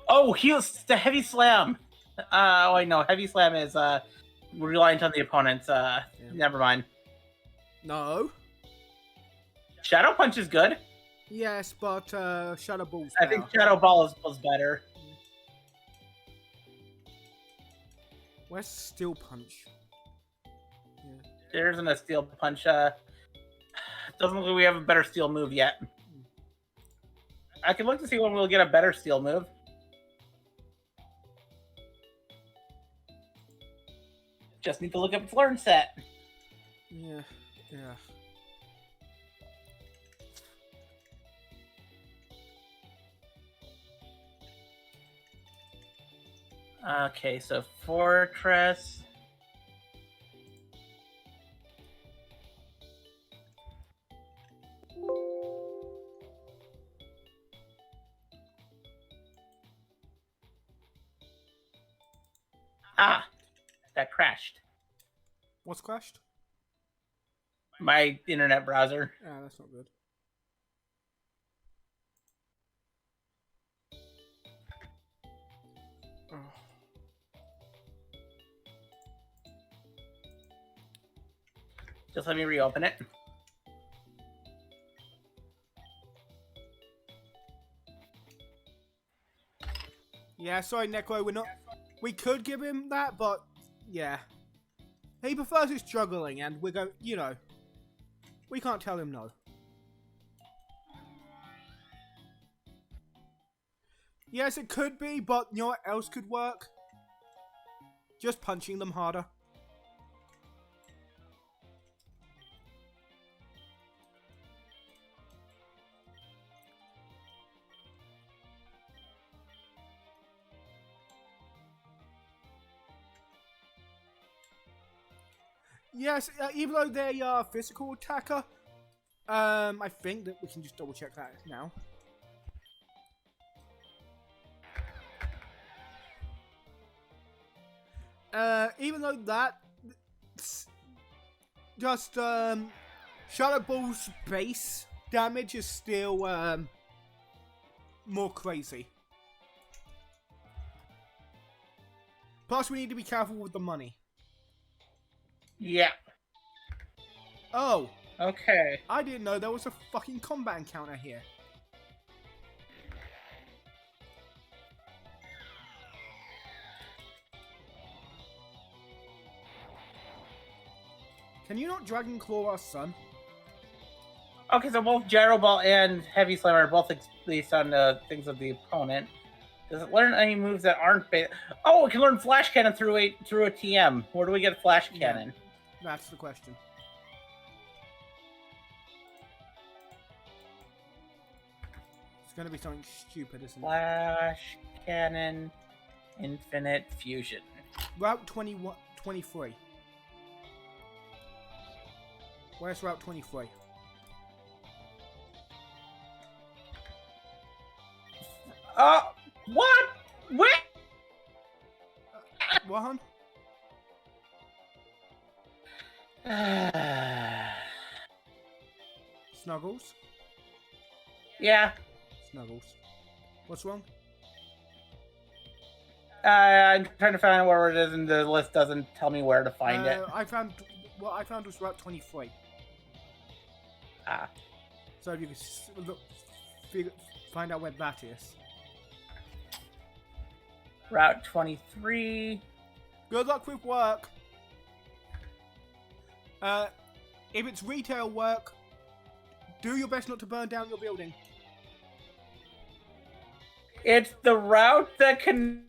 Oh, he's the Heavy Slam! Wait, no. Heavy Slam is reliant on the opponents. Never mind. No. Shadow Punch is good. Yes, but Shadow Ball's I think Shadow Ball was better. Where's Steel Punch? There isn't a Steel Punch. Doesn't look like we have a better Steel move yet. I can look to see when we'll get a better Steel move. Just need to look up its learn set. Yeah. Okay, so Fortress. Ah, that crashed. What's crashed? My internet browser. Ah, that's not good. Oh. Just let me reopen it. Yeah, sorry, Necro, we're not... We could give him that, but... Yeah. He prefers his juggling, and we're going... You know. We can't tell him no. Yes, it could be, but you know what else could work? Just punching them harder. Yes, even though they are physical attacker, I think that we can just double check that now. Even though that just Shadow Ball's base damage is still more crazy. Plus, we need to be careful with the money. Yeah. Oh, Okay. I didn't know there was a fucking combat encounter here. Can you not Dragon Claw our son? Okay, so both Gyro Ball and Heavy Slam are both based on the things of the opponent. Does it learn any moves that aren't based? Oh, it can learn Flash Cannon through a TM. Where do we get Flash Cannon? That's the question. It's gonna be something stupid, isn't it? Flash Cannon, Infinite Fusion. Route 23. Where's Route 23? What? Where? What, hon? Snuggles? Yeah. Snuggles. What's wrong? I'm trying to find out where it is, and the list doesn't tell me where to find it. I found what I found was Route 23. Ah. So if you could look, find out where that is. Route 23. Good luck with work. If it's retail work, do your best not to burn down your building. It's the route that connects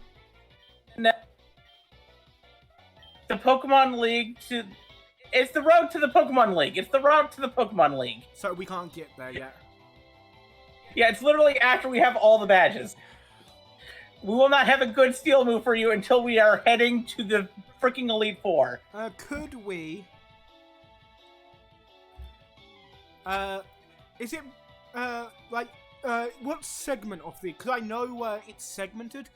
the Pokemon League to... It's the road to the Pokemon League. It's the route to the Pokemon League. So we can't get there yet. Yeah, it's literally after we have all the badges. We will not have a good steel move for you until we are heading to the freaking Elite Four. Could we... is it, what segment of the... Because I know, it's segmented.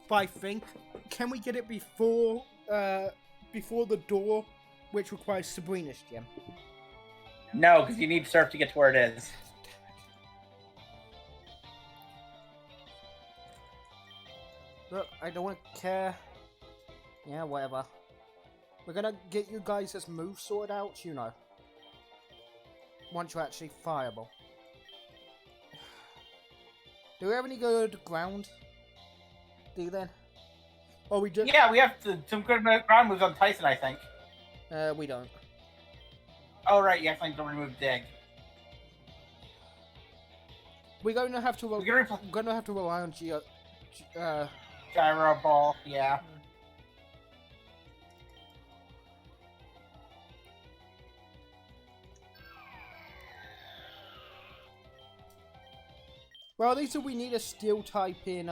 By thing. Can we get it before the door, which requires Sabrina's gem? No, because you need Surf to get to where it is. Look, I don't want to care. Yeah, whatever. We're gonna get you guys' moves sorted out, you know. Once you're actually fireable. Do we have any good ground? Do you then? Or we just... Yeah, we have some good ground moves on Tyson, I think. We don't. Oh, right, you actually don't remove Dig. We're gonna have to... We can We're gonna have to rely on Gyro Ball, yeah. Well, at least we need a steel type in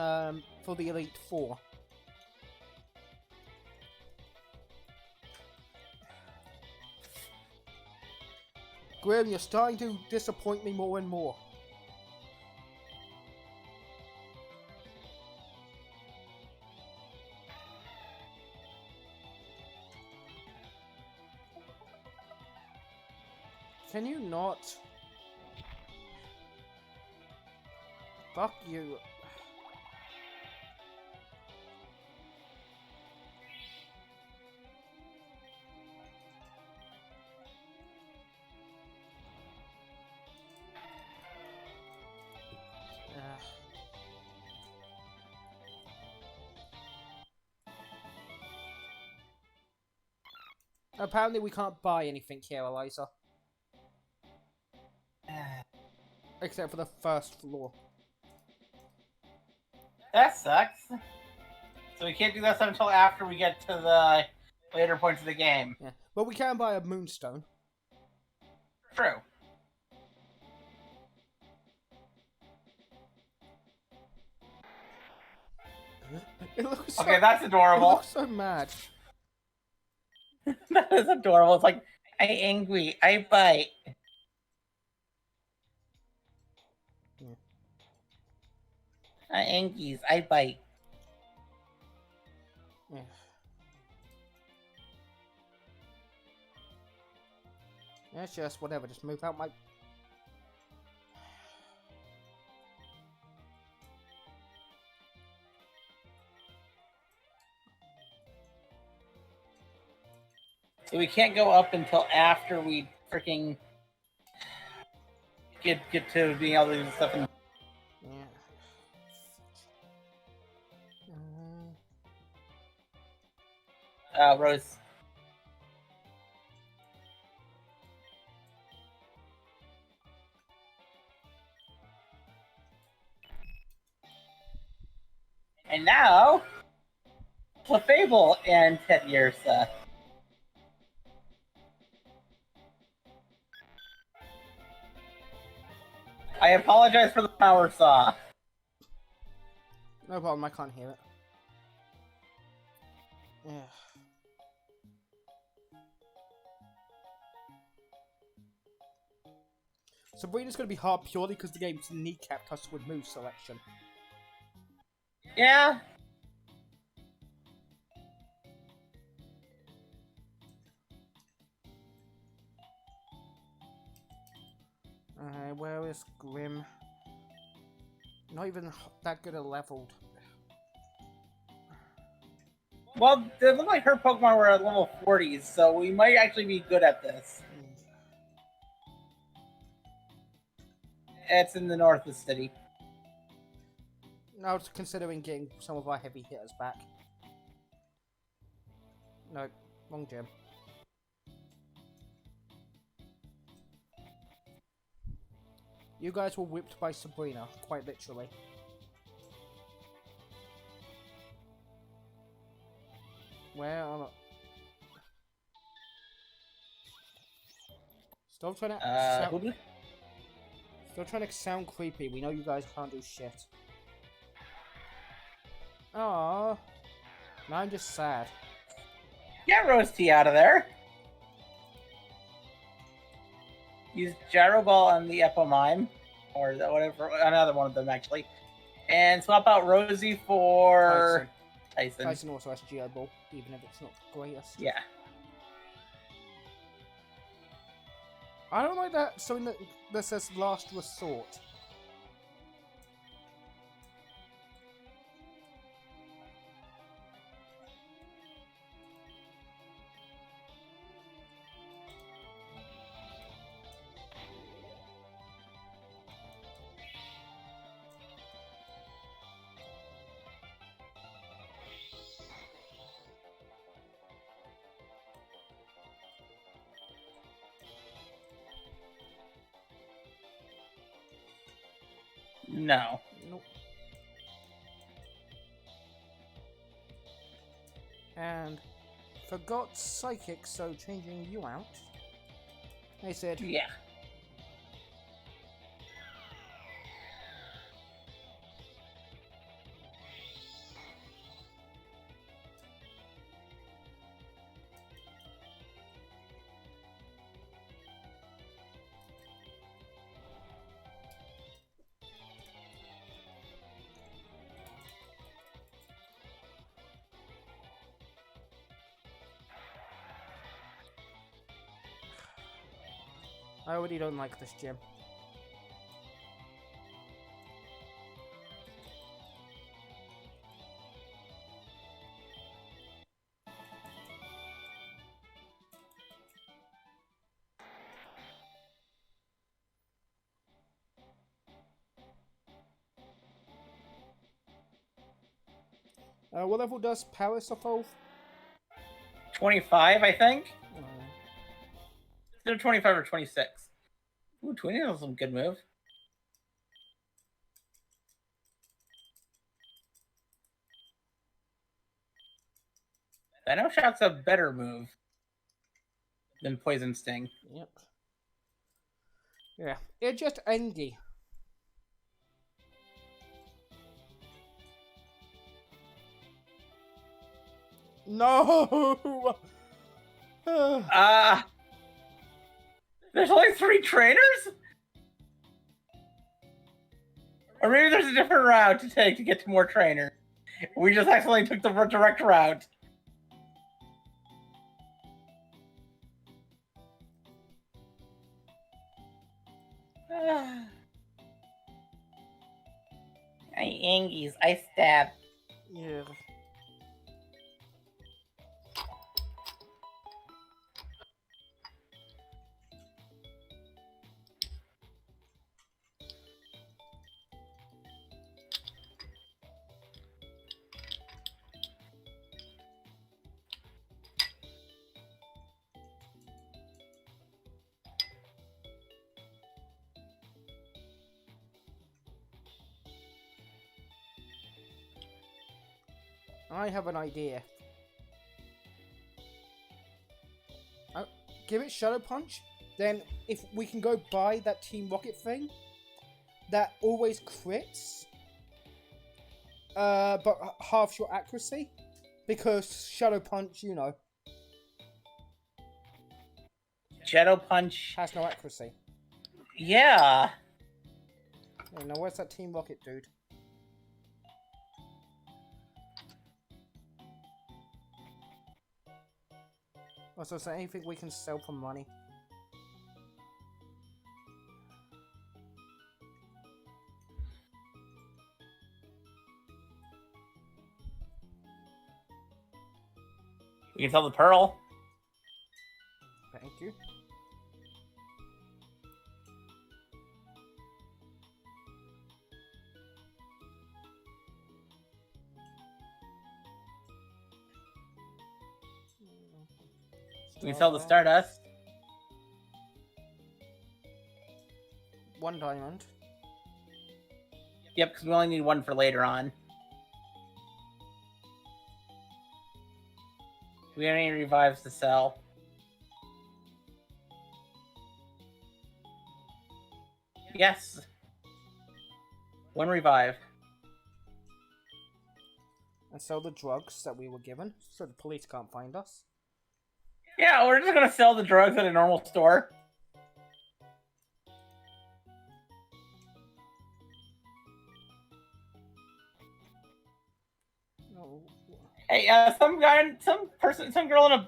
for the Elite Four. Grim, you're starting to disappoint me more and more. Can you not? Fuck you. Apparently we can't buy anything here, Eliza. Except for the first floor. That sucks. So we can't do that until after we get to the later points of the game. Yeah. But we can buy a moonstone. True. It looks so, Okay, that's it adorable. looks so mad. That is adorable. It's like, I angry, I bite. I angies, I bite. Yeah. Yeah, it's just whatever, just move out my... So we can't go up until after we freaking get to being able to do stuff in... Yeah. Rose. And now, Clefable and Teddiursa. I apologize for the power saw. No problem, I can't hear it. Yeah. Sabrina's gonna be hard purely because the game's kneecapped us with move selection. Yeah. Where is Grim? Not even that good at leveled. Well, it looked like her Pokemon were at level 40s, so we might actually be good at this. It's in the north of the city. I was considering getting some of our heavy hitters back. No, wrong gym. You guys were whipped by Sabrina, quite literally. Where are... Stop trying to... Stop trying to sound creepy. We know you guys can't do shit. Aww. Now I'm just sad. Get Roasty out of there. Use Gyro Ball on the Epomime, or whatever, another one of them actually, and swap out Rosie for Tyson. Tyson also has Geo Ball, even if it's not the greatest. Yeah. I don't like that something that says last resort. No. Nope. And forgot Psychic, so changing you out. They said, Yeah. I already don't like this gym. What level does Paris evolve? 25, I think. Uh, Either 25 or 26. Ooh, 20 is some good move. Venom Shock's a better move than Poison Sting. Yep. Yeah, it's just Engie. No! There's only 3 trainers? Or maybe there's a different route to take to get to more trainers. We just accidentally took the direct route. Angies, I stab. Yeah. I have an idea. Give it Shadow Punch, then if we can go buy that Team Rocket thing that always crits, but halves your accuracy, because Shadow Punch, you know, Shadow Punch has no accuracy. Yeah. Yeah, now where's that Team Rocket dude? Also, is there anything we can sell for money? We can sell the pearl. Thank you. We can sell the Stardust. 1 diamond. Yep, because we only need 1 for later on. We have any revives to sell? Yes. 1 revive. And sell the drugs that we were given, so the police can't find us. Yeah, we're just gonna sell the drugs at a normal store. No. Hey, some girl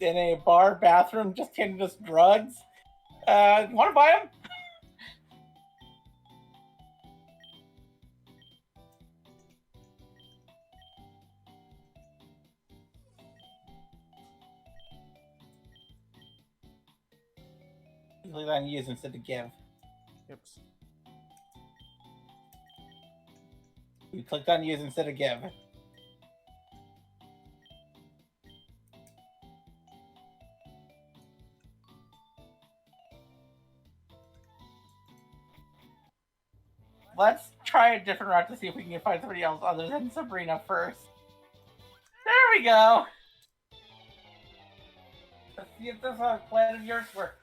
in a bar bathroom just handed us drugs. Want to buy them? Click on use instead of give. Yep. You clicked on use instead of give. Let's try a different route to see if we can find somebody else other than Sabrina first. There we go! Let's see if this plan of yours works.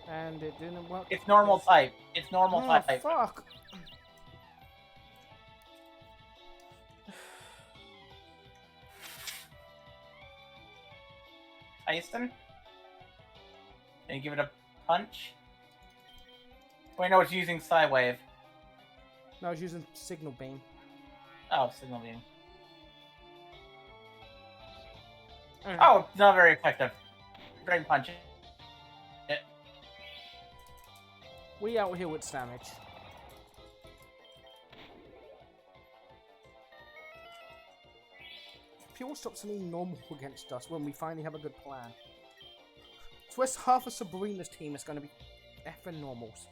And it didn't work. It's normal type. It's normal Oh, type. fuck! Tyson? And you give it a punch? Wait, no, it's using Psywave. No, I was using signal beam. Oh, signal beam. Oh, it's not very effective. Drain punch it. We out here with damage. People stop sending normal against us when we finally have a good plan. So where's half of Sabrina's team is going to be effing normals?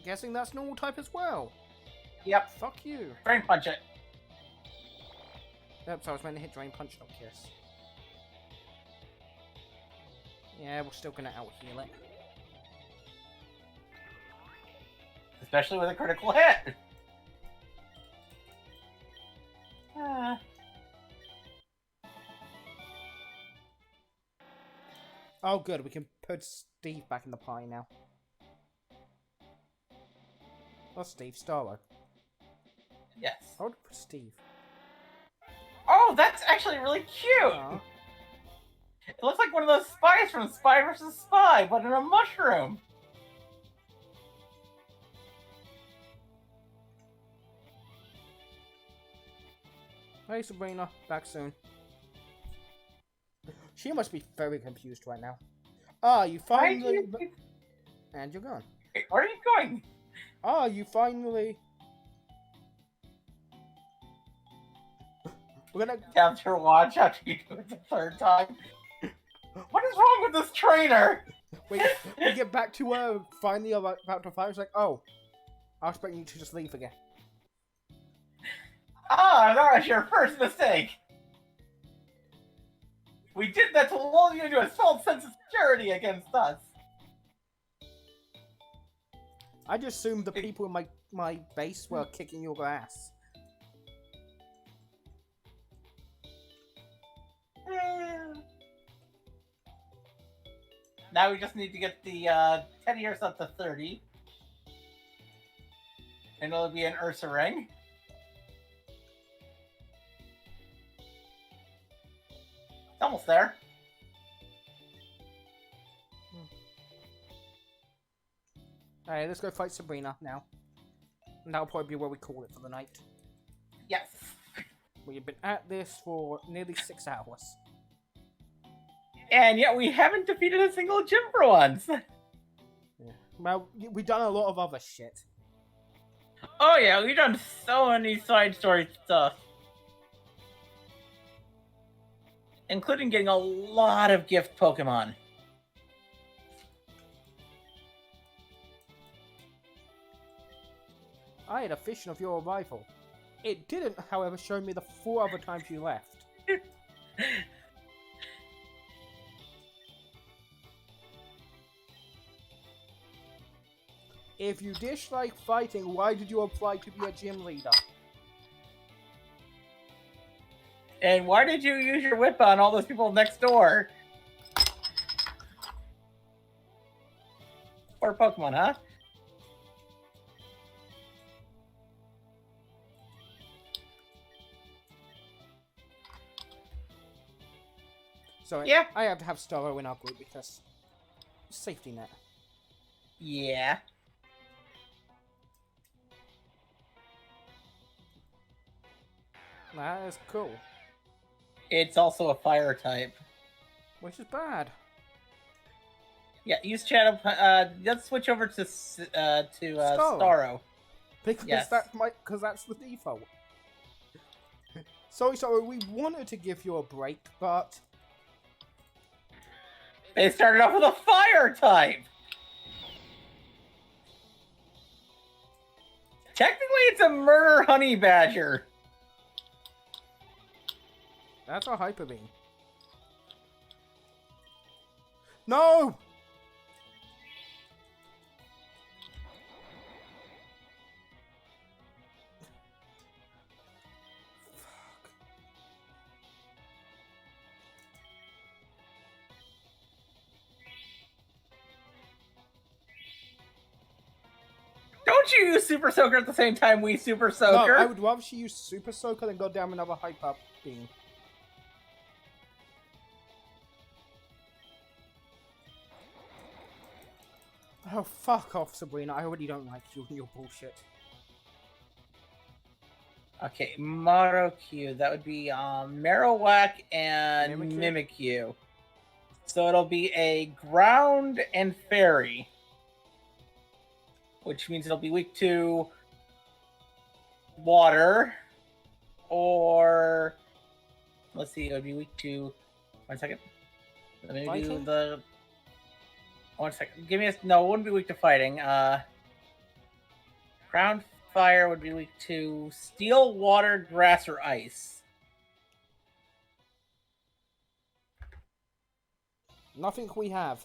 Guessing that's normal type as well. Yep. Fuck you. Drain punch it. Yep, so I was meant to hit drain punch, not kiss. Yeah, we're still gonna out heal it. Especially with a critical hit. Oh, good. We can put Steve back in the pie now. Oh, Steve Starro. Yes. I would put Steve. Oh, that's actually really cute. Aw. It looks like one of those spies from Spy vs. Spy, but in a mushroom. Hey, Sabrina. Back soon. She must be very confused right now. Ah, you Why do finally... you... And you're gone. Wait, where are you going? Ah, you finally... We're gonna... Capture your watch after you do it the 3rd time. What is wrong with this trainer? we get back to finally about to fight. It's like, oh, I was expecting you to just leave again. Ah, that was your first mistake. We did that to lull you into a false sense of security against us. I just assumed the people in my base were kicking your ass. Now we just need to get the 10 years up to 30. And it'll be an Ursa ring. It's almost there. Alright, let's go fight Sabrina now. And that'll probably be where we call it for the night. Yes. We've been at this for nearly 6 hours. And yet we haven't defeated a single gym for once. Yeah. Well, we've done a lot of other shit. Oh yeah, we've done so many side story stuff. Including getting a lot of gift Pokemon. I had a vision of your arrival. It didn't, however, show me the 4 other times you left. If you dislike fighting, why did you apply to be a gym leader? And why did you use your whip on all those people next door? Or Pokemon, huh? So Yeah. I have to have Starro in our group because safety net. Yeah. That is cool. It's also a fire type. Which is bad. Yeah, use Shadow. Let's switch over to Starro. Because Yes. that's the default. Sorry, we wanted to give you a break, but They started off with a fire type. Technically, it's a murder honey badger. that's a Hyper Beam. No! Don't you use Super Soaker at the same time we Super No, Soaker? I would rather she use Super Soaker than go down another Hyper Beam. Oh, fuck off, Sabrina. I already don't like you and your bullshit. Okay, Marokyu. That would be Marowak and Mimikyu. Mimikyu. So it'll be a ground and fairy. Which means it'll be weak to water. Or let's see, it would be weak to 1 second. Let me do Fighting? the 1 second. Give me a no, it wouldn't be weak to fighting. Ground fire would be weak to steel, water, grass, or ice. Nothing we have.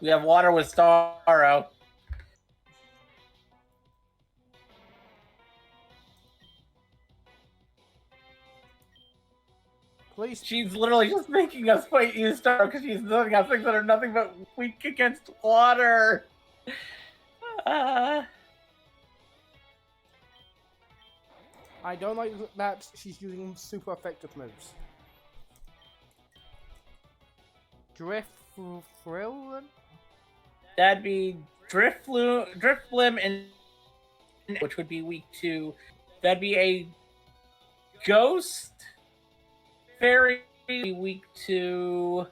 We have water with Starro. Please. She's literally just making us fight you, Starro, because she's doing us things that are nothing but weak against water. I don't like that she's using super effective moves. Drifloon? That'd be Drifblim, and which would be weak to. That'd be a ghost fairy weak to.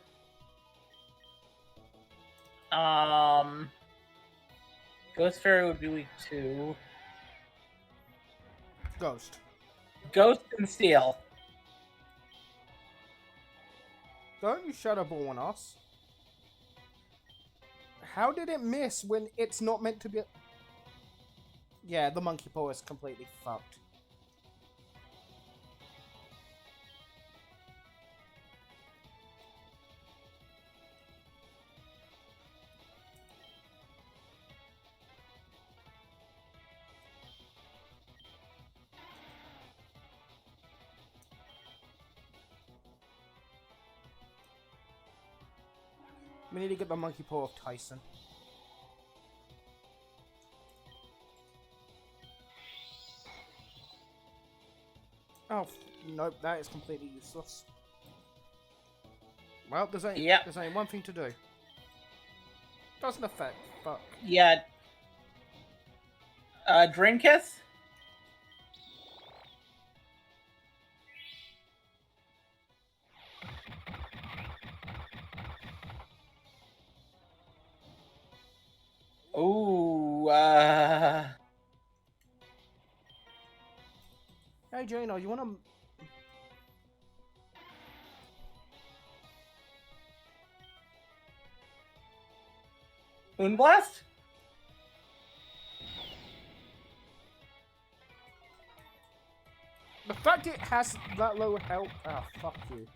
Ghost fairy would be weak to Ghost. ghost and steel. Don't you Shadow Ball on us. How did it miss when it's not meant to be? Yeah, the monkey paw is completely fucked. We need to get the monkey paw of Tyson. Oh, nope, that is completely useless. Well, there's only one thing to do. Doesn't affect, fuck. Yeah. Drain Kiss? Ooh, Hey, Gino, you wanna... Moonblast? The fact it has that low health... Oh, fuck you.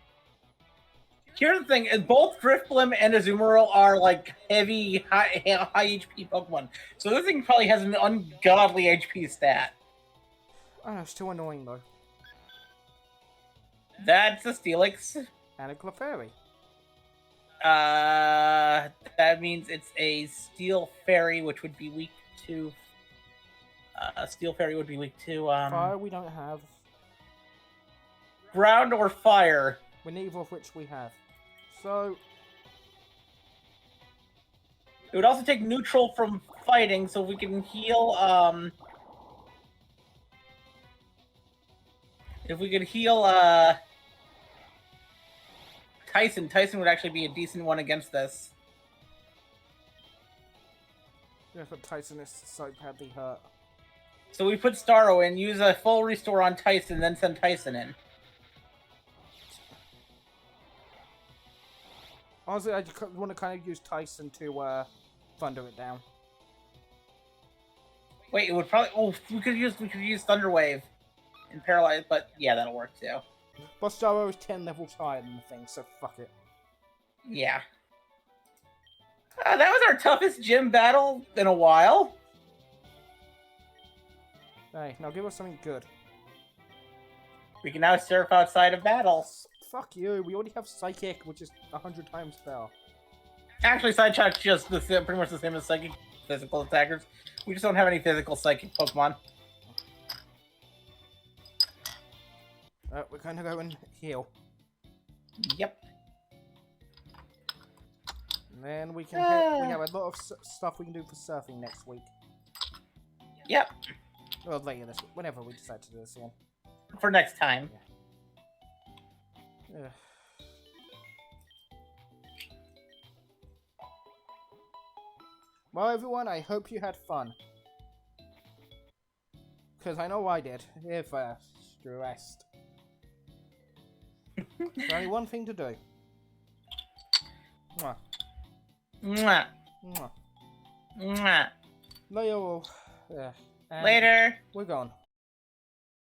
Here's the thing: both Drifblim and Azumarill are like heavy, high HP Pokemon, so this thing probably has an ungodly HP stat. Oh, no, it's too annoying, though. That's a Steelix. And a Clefairy. That means it's a Steel Fairy, which would be weak to. Steel Fairy would be weak to Fire we don't have. ground or fire. We neither of which we have. So... It would also take neutral from fighting, so we can heal. If we could heal Tyson would actually be a decent one against this. Yeah, but Tyson is so badly hurt. So we put Starro in, use a full restore on Tyson, then send Tyson in. Honestly, I want to kind of use Tyson to thunder it down. Wait, it would probably. Oh, we could use Thunderwave and Paralyze, but yeah, that'll work too. But Starro is 10 levels higher than the thing, so fuck it. Yeah. That was our toughest gym battle in a while. Hey, now give us something good. We can now surf outside of battles. Fuck you, we already have Psychic, which is 100 times better. Actually, Sidetrack's just pretty much the same as Psychic physical attackers. We just don't have any physical Psychic Pokemon. We're gonna go and heal. Yep. And then we can hit, we have a lot of stuff we can do for surfing next week. Yep. Or later this week, whenever we decide to do this again. For next time. Ugh. Well, everyone, I hope you had fun. Because I know I did. If stressed. There's only one thing to do. Mwah. Mwah. Mwah. Mwah. Later. And Later. we're gone.